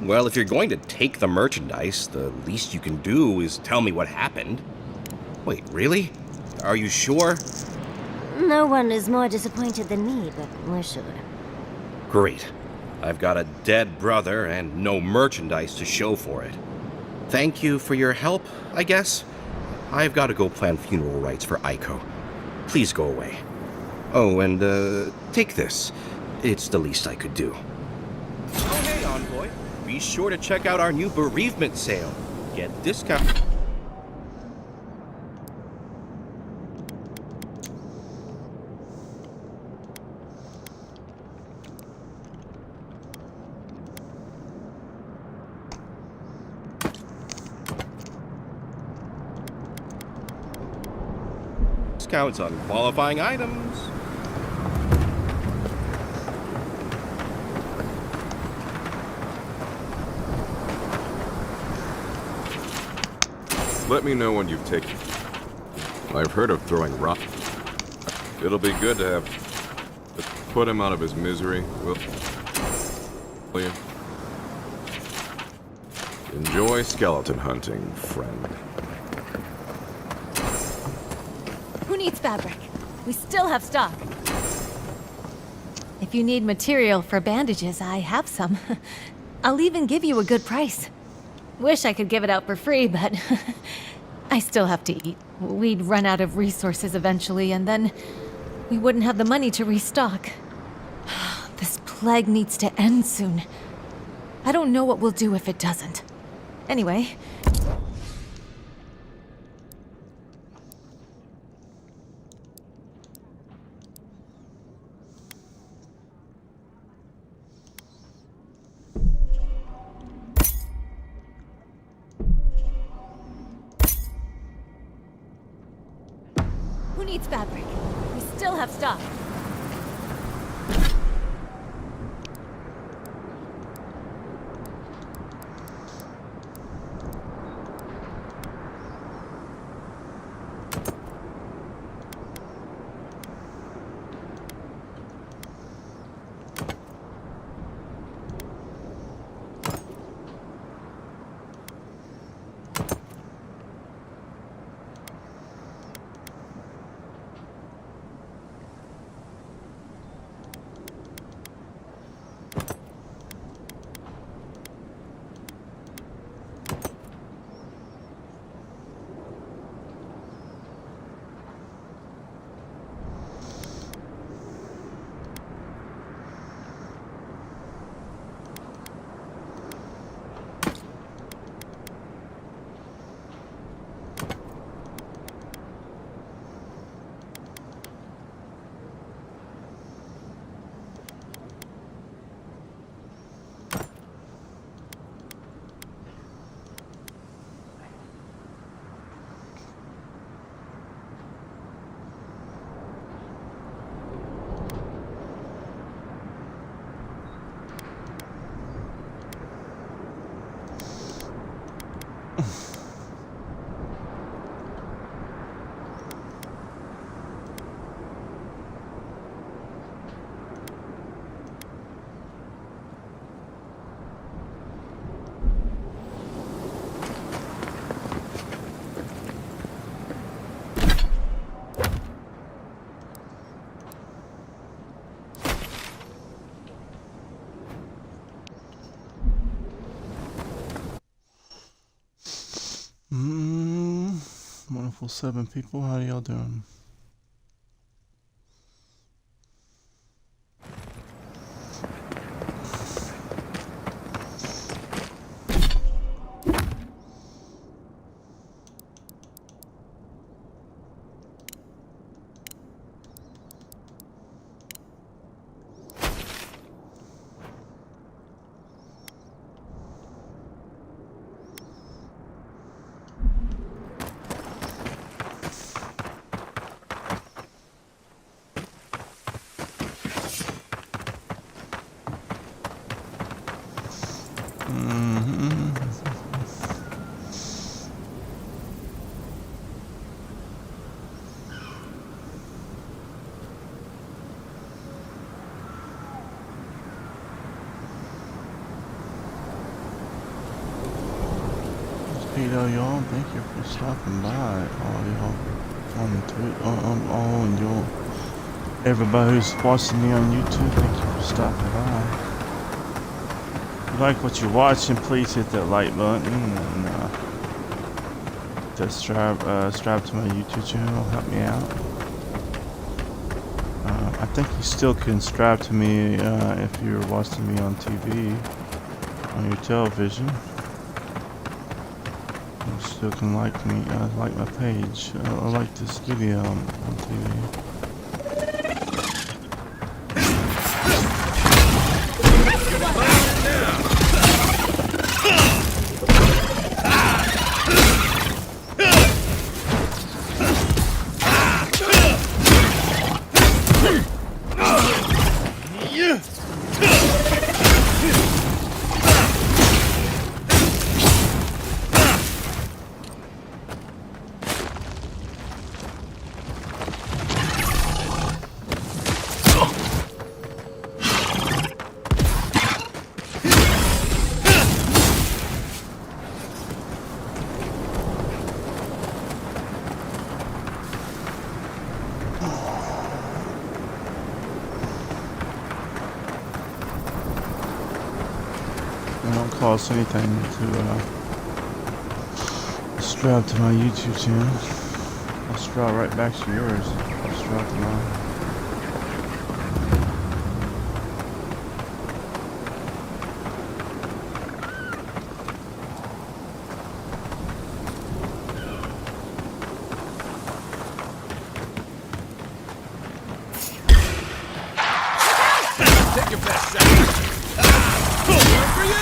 Well, if you're going to take the merchandise, the least you can do is tell me what happened. Wait, really? Are you sure? No one is more disappointed than me, but we're sure. Great. I've got a dead brother and no merchandise to show for it. Thank you for your help, I guess. I've got to go plan funeral rites for Aiko. Please go away. Oh, and, take this. It's the least I could do. Oh, hey, Envoy. Be sure to check out our new bereavement sale. Get discount. Discounts on qualifying items. Let me know when you've taken... I've heard of throwing rock. It'll be good to have... to put him out of his misery, will you? Enjoy skeleton hunting, friend. Who needs fabric? We still have stock. If you need material for bandages, I have some. I'll even give you a good price. Wish I could give it out for free, but I still have to eat. We'd run out of resources eventually, and then we wouldn't have the money to restock. This plague needs to end soon. I don't know what we'll do if it doesn't. Anyway... Who needs fabric? We still have stock. Wonderful 7 people. How y'all doing? Y'all, thank you for stopping by. All y'all on Twitter, on your everybody who's watching me on YouTube, thank you for stopping by. If you like what you're watching, please hit that like button and subscribe to my YouTube channel. Help me out. I think you still can subscribe to me if you're watching me on TV, on your television. Still can like me, like my page. I like this video on TV. Cost anything to subscribe to my YouTube channel. I'll subscribe right back to yours. I'll subscribe to mine. Take your best shot. One for you.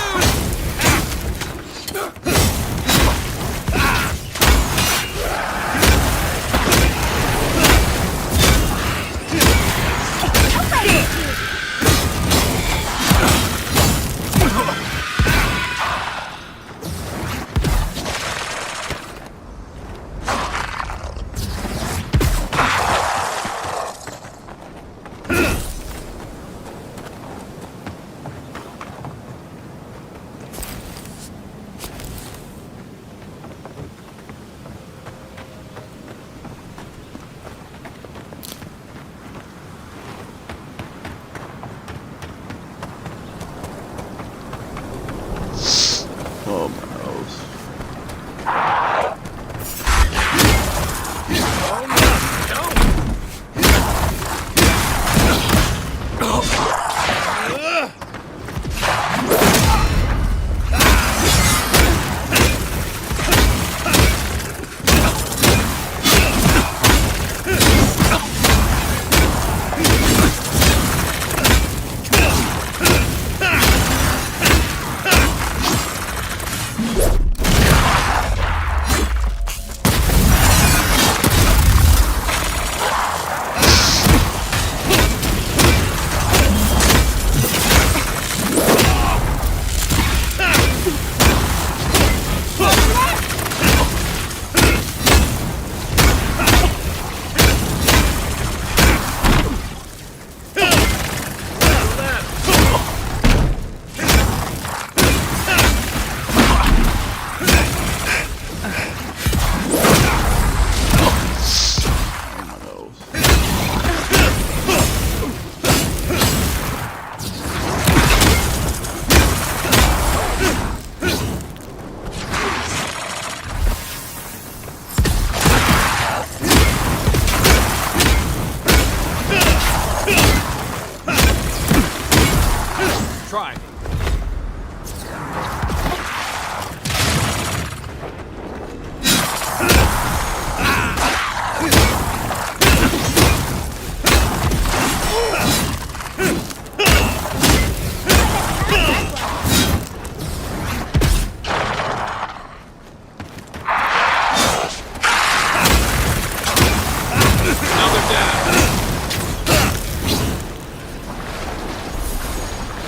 Try.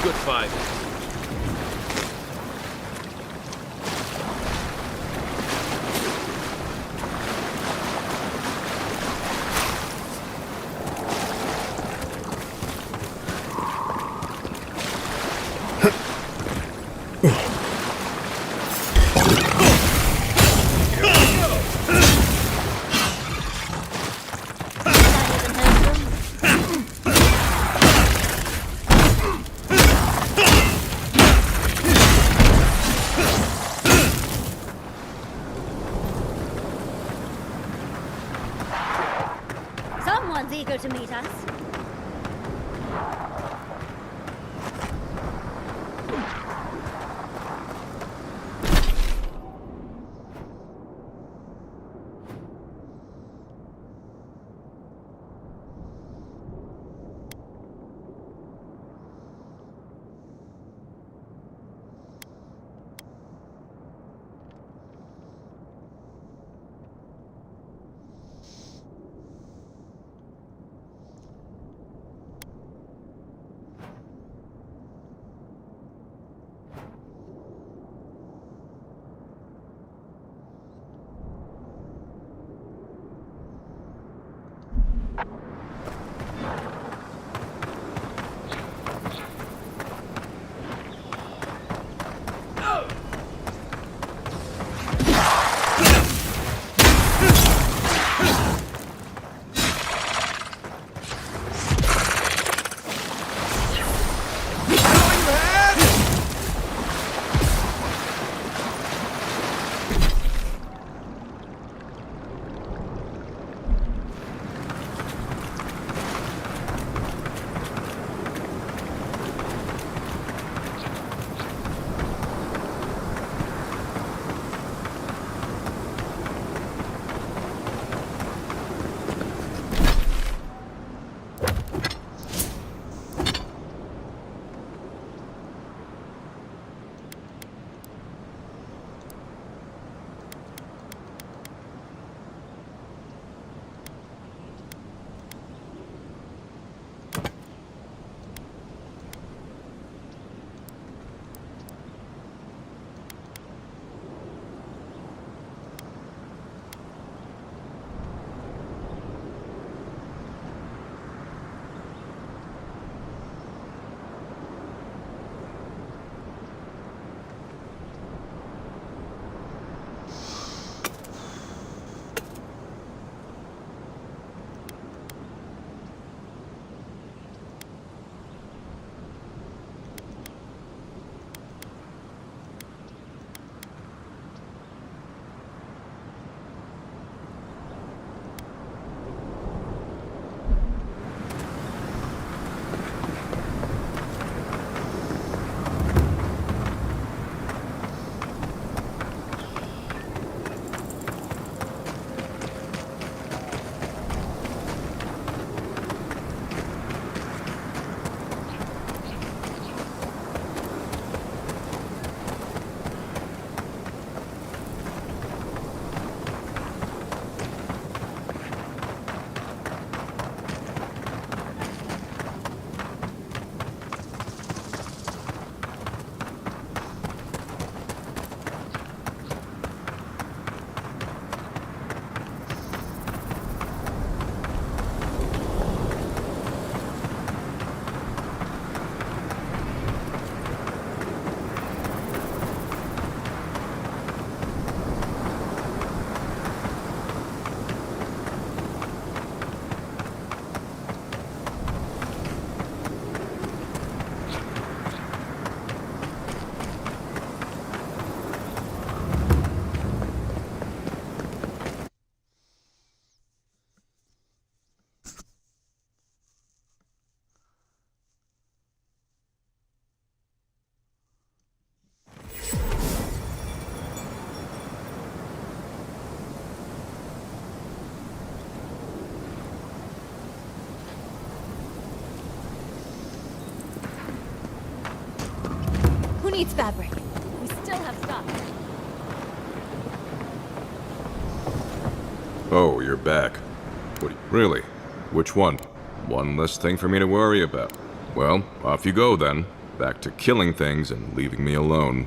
Good fight. Someone's eager to meet us. Who needs fabric? We still have stuff. Oh, you're back. Really? Which one? One less thing for me to worry about. Well, off you go then. Back to killing things and leaving me alone.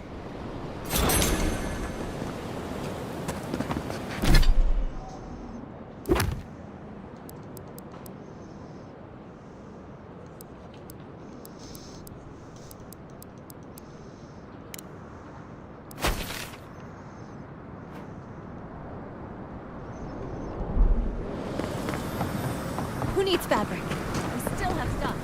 Who needs fabric? We still have stuff.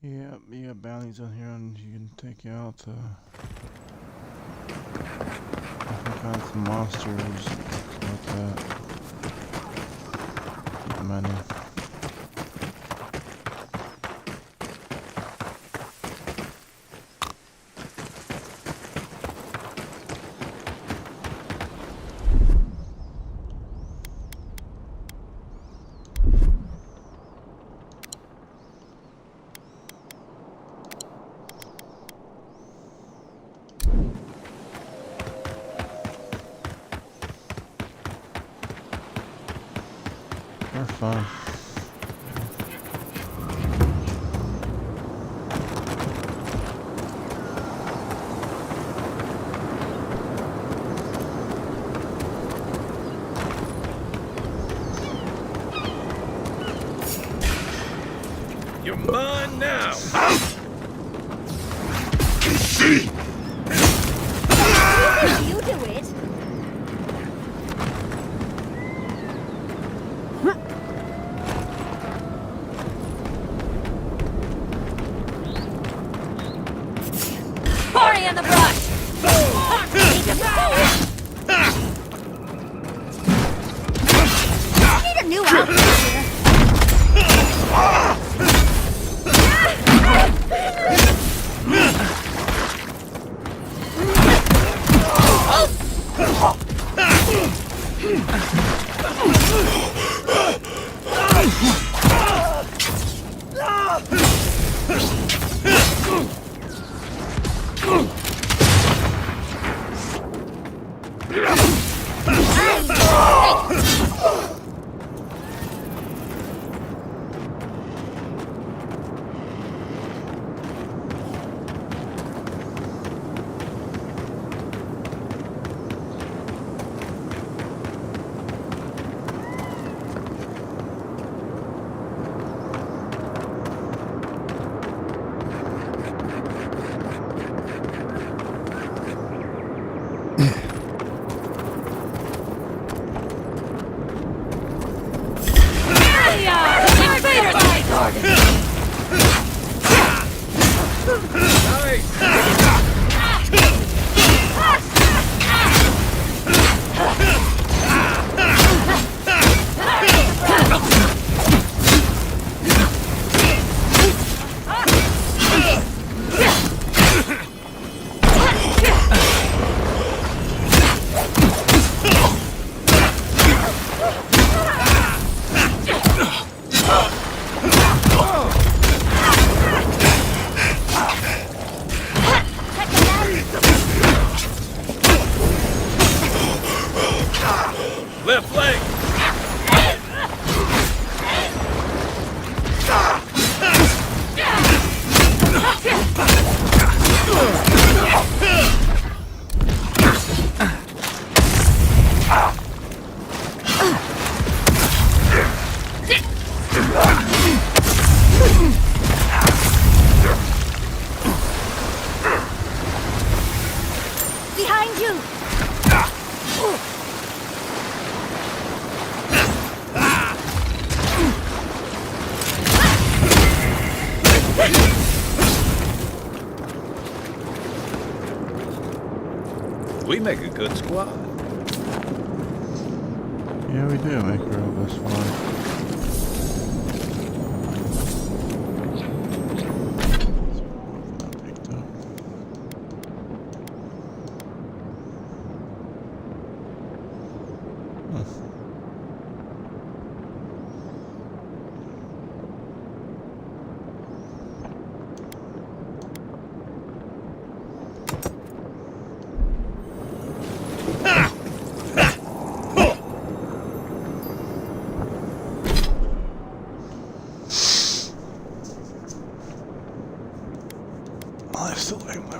Yeah, you got bounties on here, and you can take out different kinds of monsters like that. Keep money. They're fun. You're mine now. You do it. Party in the brush! Need a new outfit here. Left leg. Behind you. We make a good squad. Yeah, we do make a real good squad.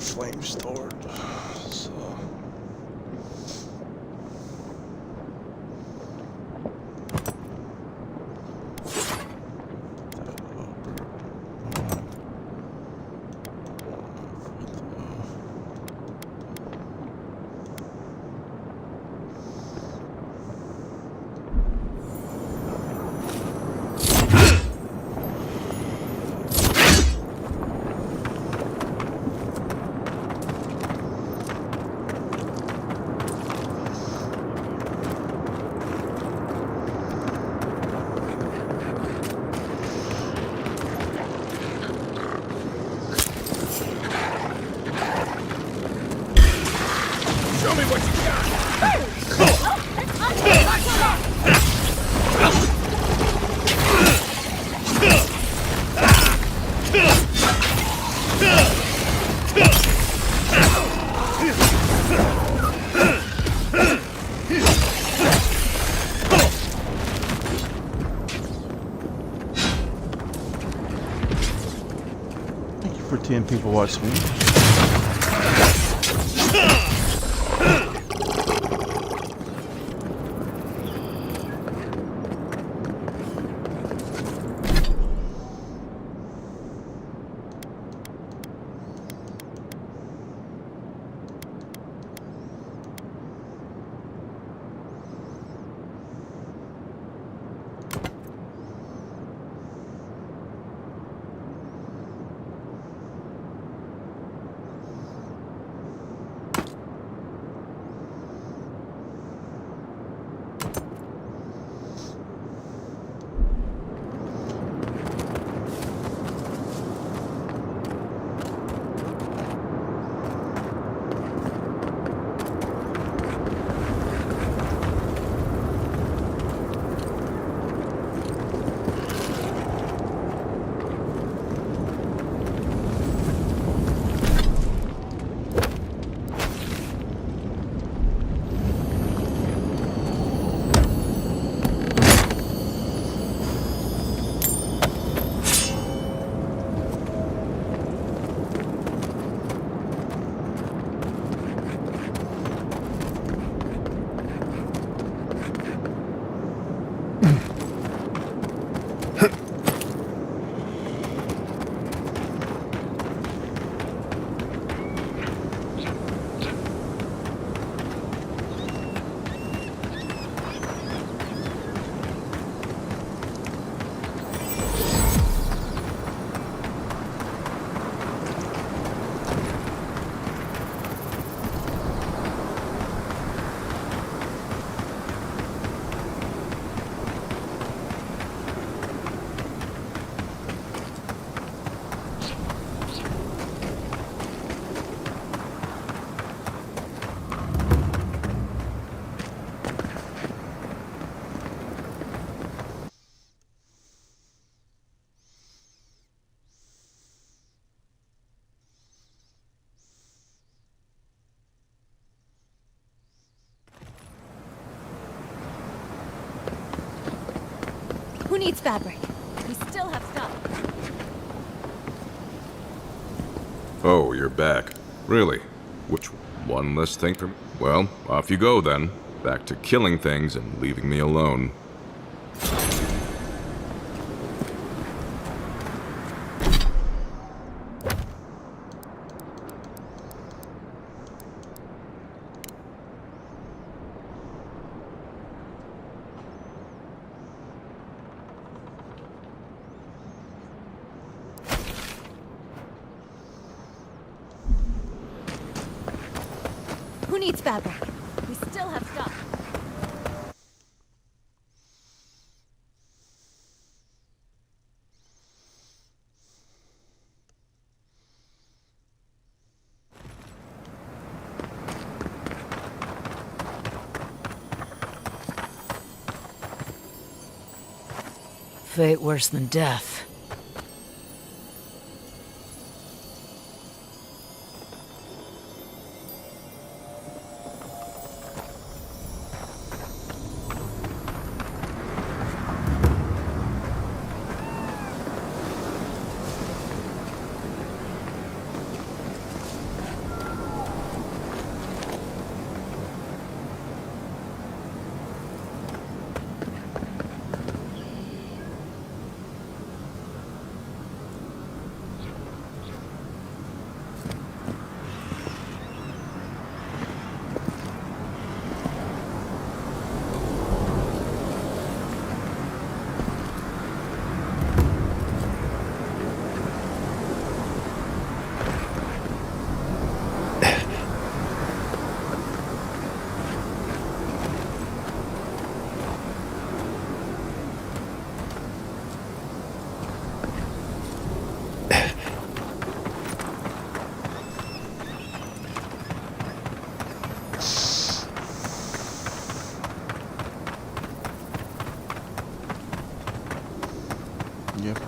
got flame stored. So. Show me what you got! Thank you for 10 people watching me. Who needs fabric? We still have stuff. Oh, you're back. Really? Which one less thing for me? Well, off you go then. Back to killing things and leaving me alone. Who needs fabric? We still have stuff. Fate worse than death. Yep.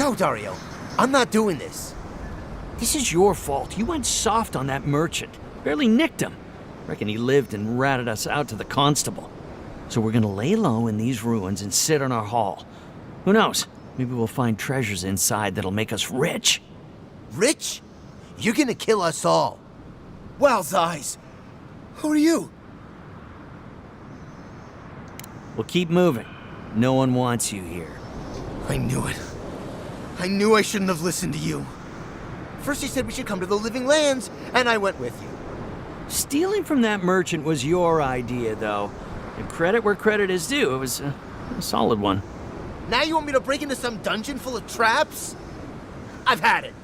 No, Dario. I'm not doing this. This is your fault. You went soft on that merchant. Barely nicked him. Reckon he lived and ratted us out to the constable. So we're gonna lay low in these ruins and sit on our haul. Who knows? Maybe we'll find treasures inside that'll make us rich. Rich? You're gonna kill us all. Wow's eyes. Who are you? We'll keep moving. No one wants you here. I knew it. I knew I shouldn't have listened to you. First you said we should come to the Living Lands, and I went with you. Stealing from that merchant was your idea, though. And credit where credit is due. It was a solid one. Now you want me to break into some dungeon full of traps? I've had it.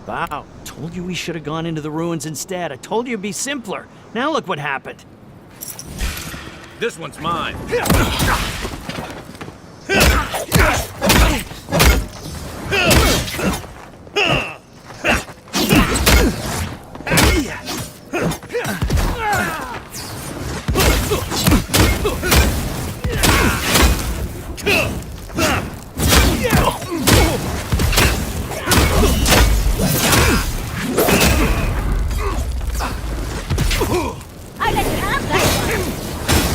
Bow. Told you we should have gone into the ruins instead. I told you it'd be simpler. Now look what happened. This one's mine. I let you have that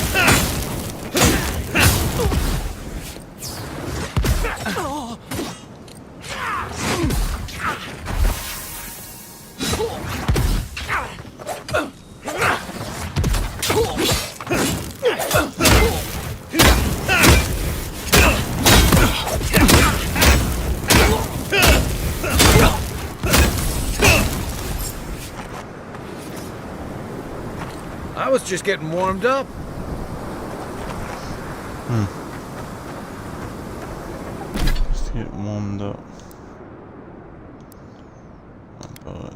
I was just getting warmed up. Just get warmed up. But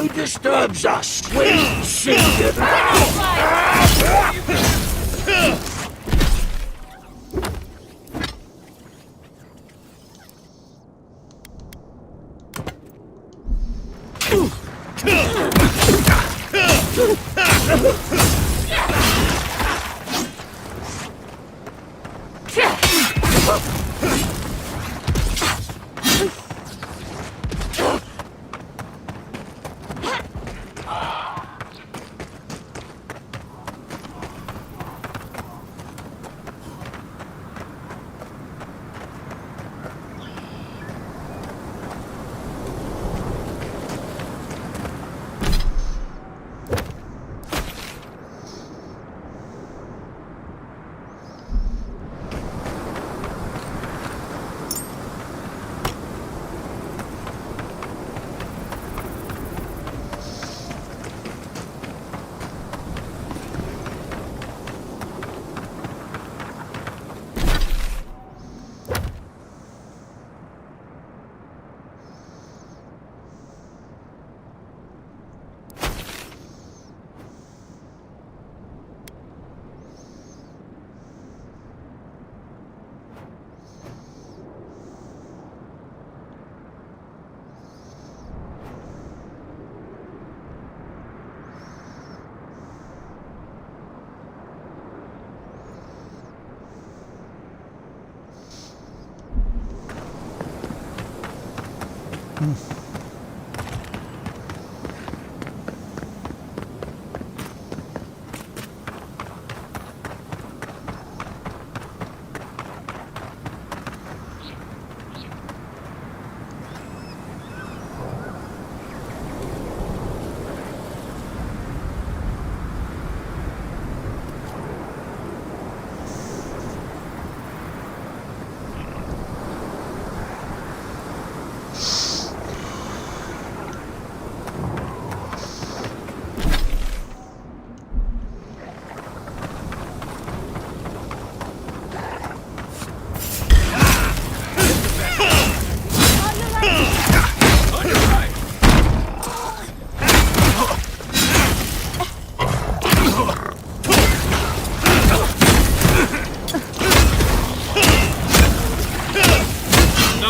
Who disturbs us, sweet singing?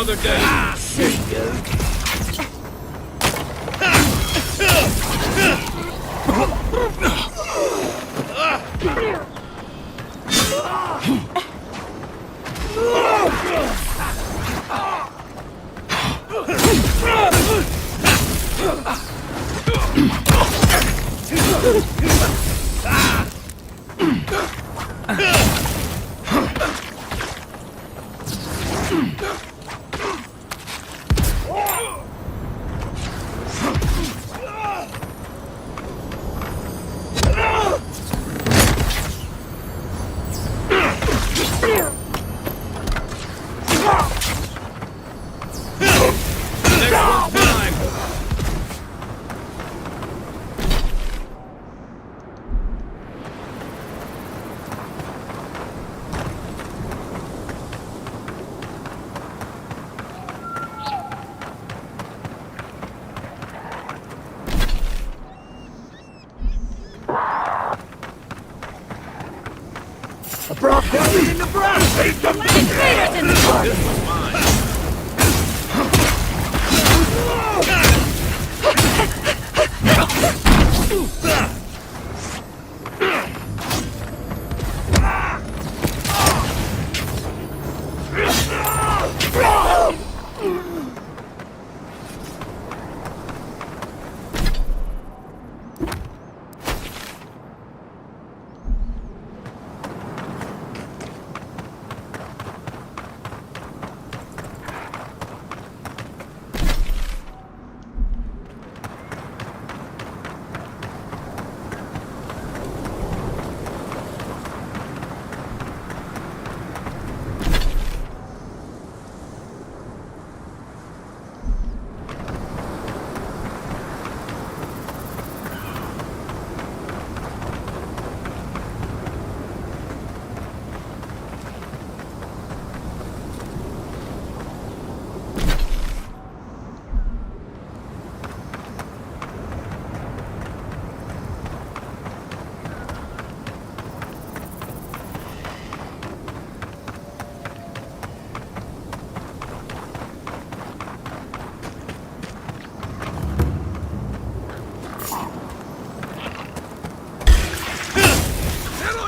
Another day. A broth down in the brass! Take them! Invaders in the park! This one's mine.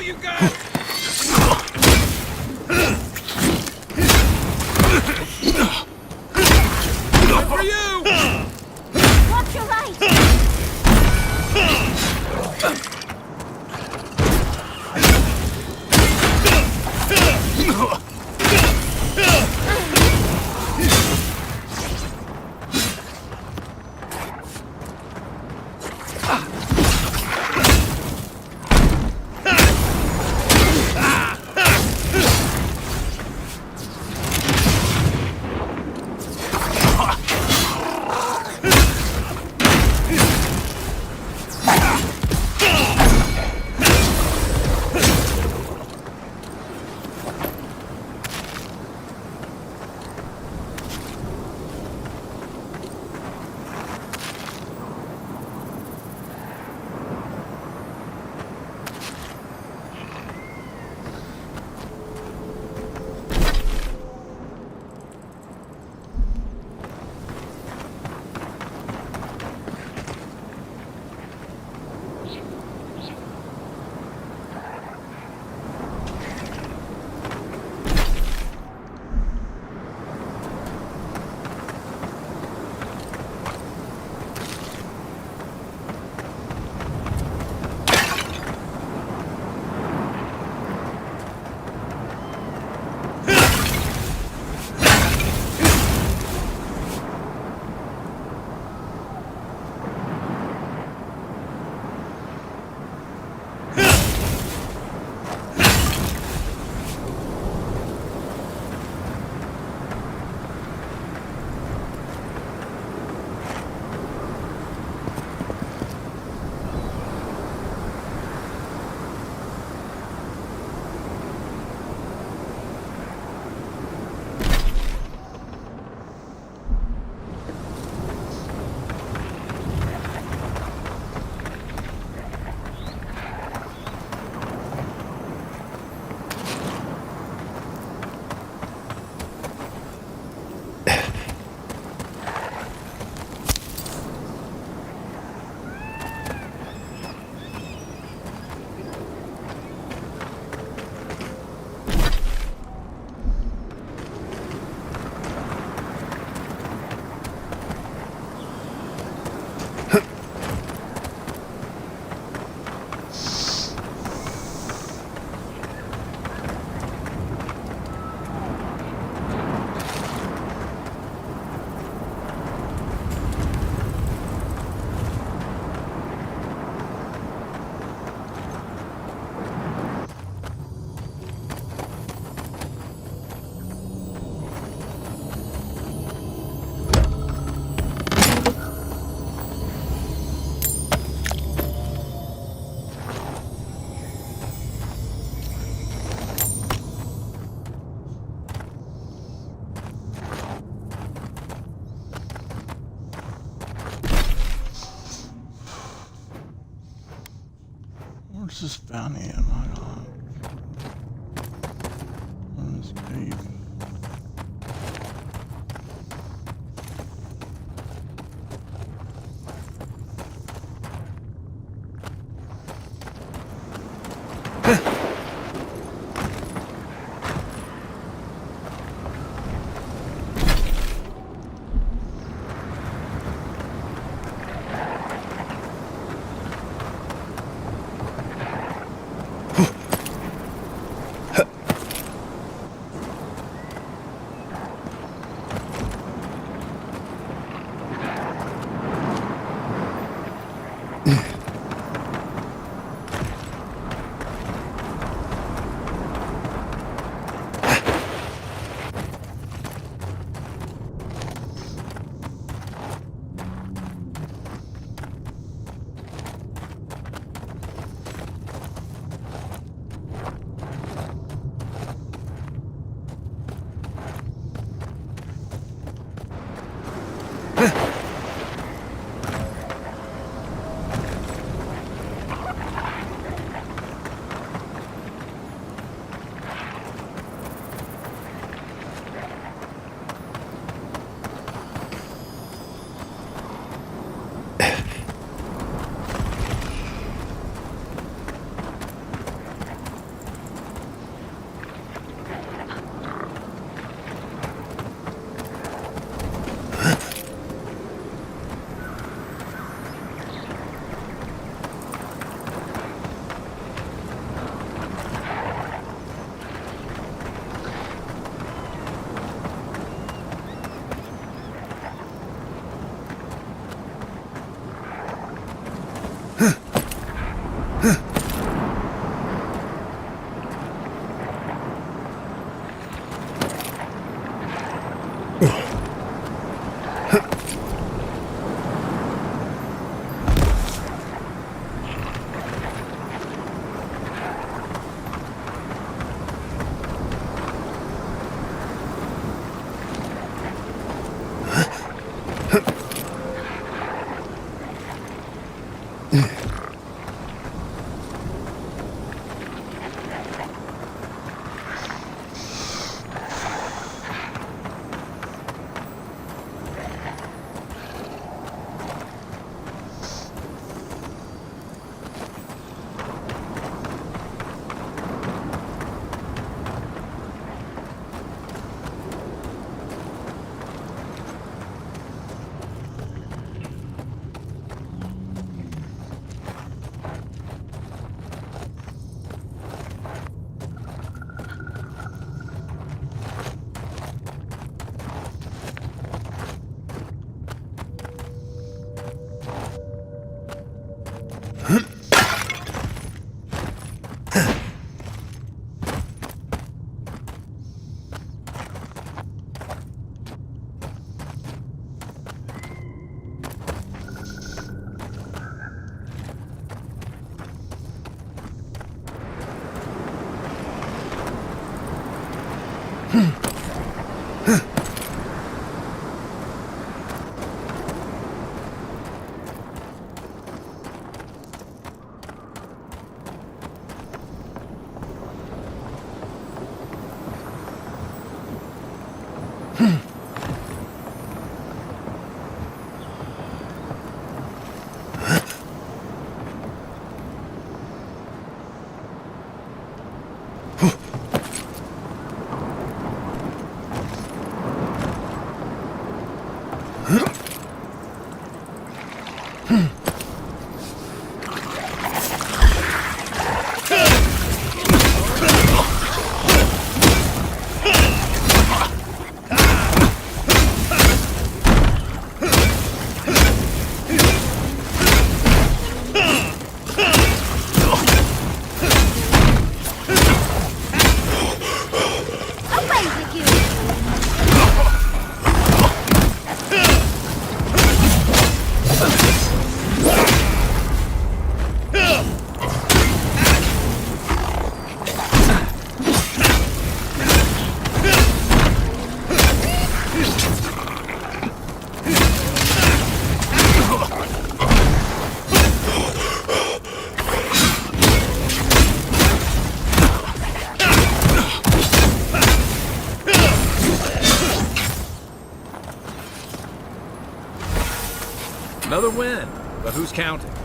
you got! For you! Watch your right! Where's this bounty at? My God. Where's this cave? Another win, but who's counting?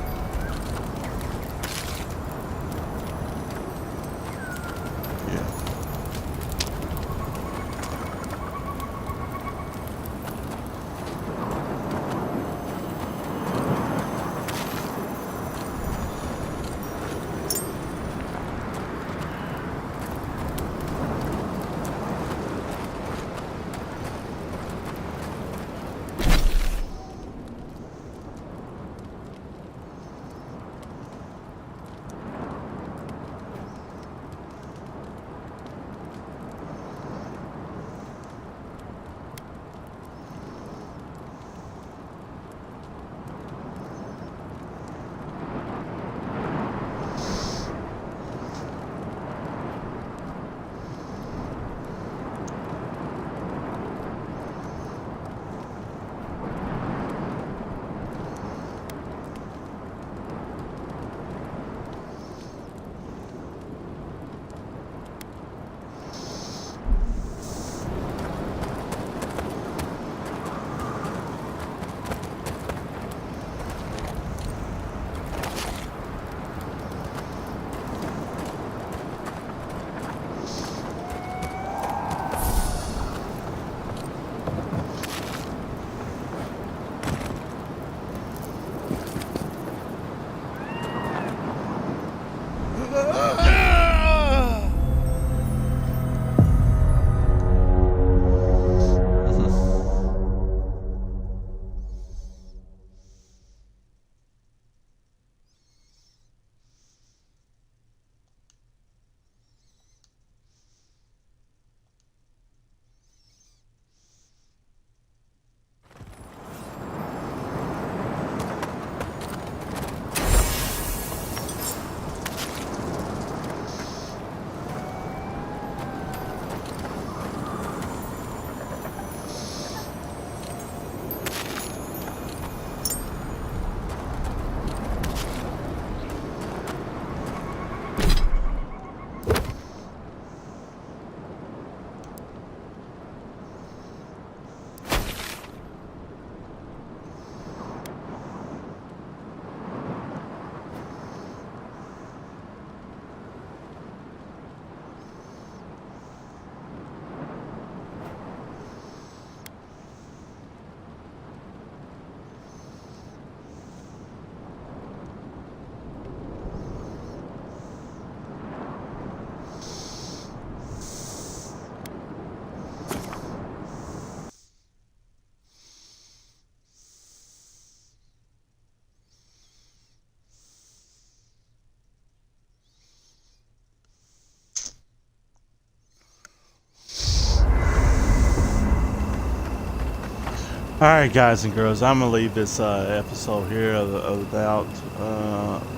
Alright, guys and girls, I'm gonna leave this episode here of Avowed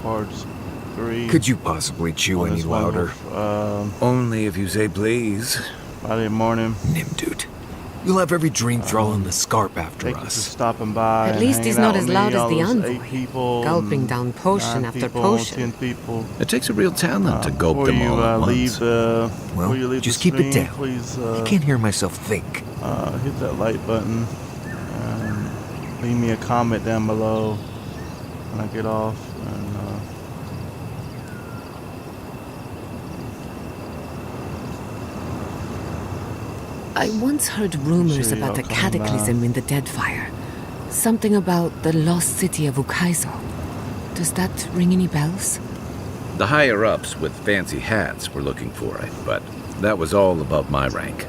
part 3. Could you possibly chew any louder? Only if you say please. Friday morning. Nimdude. You'll have every dream thrall in the scarp after Thank you for us. stopping by. At least he's not as loud as the envoy, 8 people, gulping down potion 9 after people, potion. 10 people. It takes a real talent to gulp them all at once. Well, you leave just the keep stream, it down. Please, I can't hear myself think. hit that like button and leave me a comment down below when I get off. And I once heard rumors about a cataclysm in the Deadfire. Something about the lost city of Ukaizo. Does that ring any bells? The higher-ups with fancy hats were looking for it, but that was all above my rank.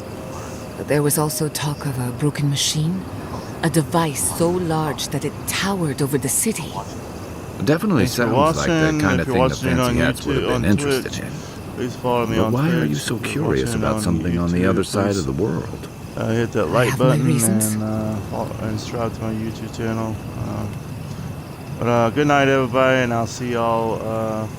There was also talk of a broken machine. A device so large that it towered over the city. Definitely sounds like the kind of thing the fancy hats would have been interested Twitch, in. please follow me But on why Twitch. are you so If you're curious watching about on something on the YouTube, other side please, of the world? hit that like have my button reasons. and subscribe to my YouTube channel. But good night, everybody, and I'll see y'all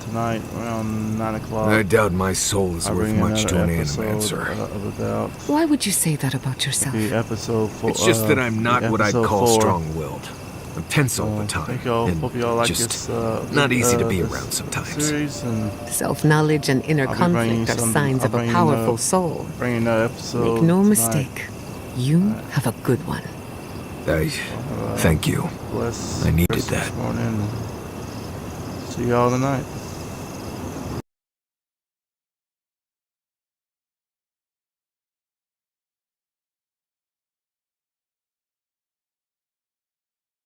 tonight around 9 o'clock. I doubt my soul is worth much to an animancer. Why would you say that about yourself? Episode 4. It's just that I'm not what I'd call 4. strong-willed. I'm tense all the time. Hope y'all like just this, not easy to be around sometimes. Series, and Self-knowledge and inner I'll be bringing conflict are some- signs I'll of a bring, powerful soul. bringing that episode Make no tonight. mistake, you have a good one. Thank you. Bless I needed Christmas that. morning. See y'all tonight.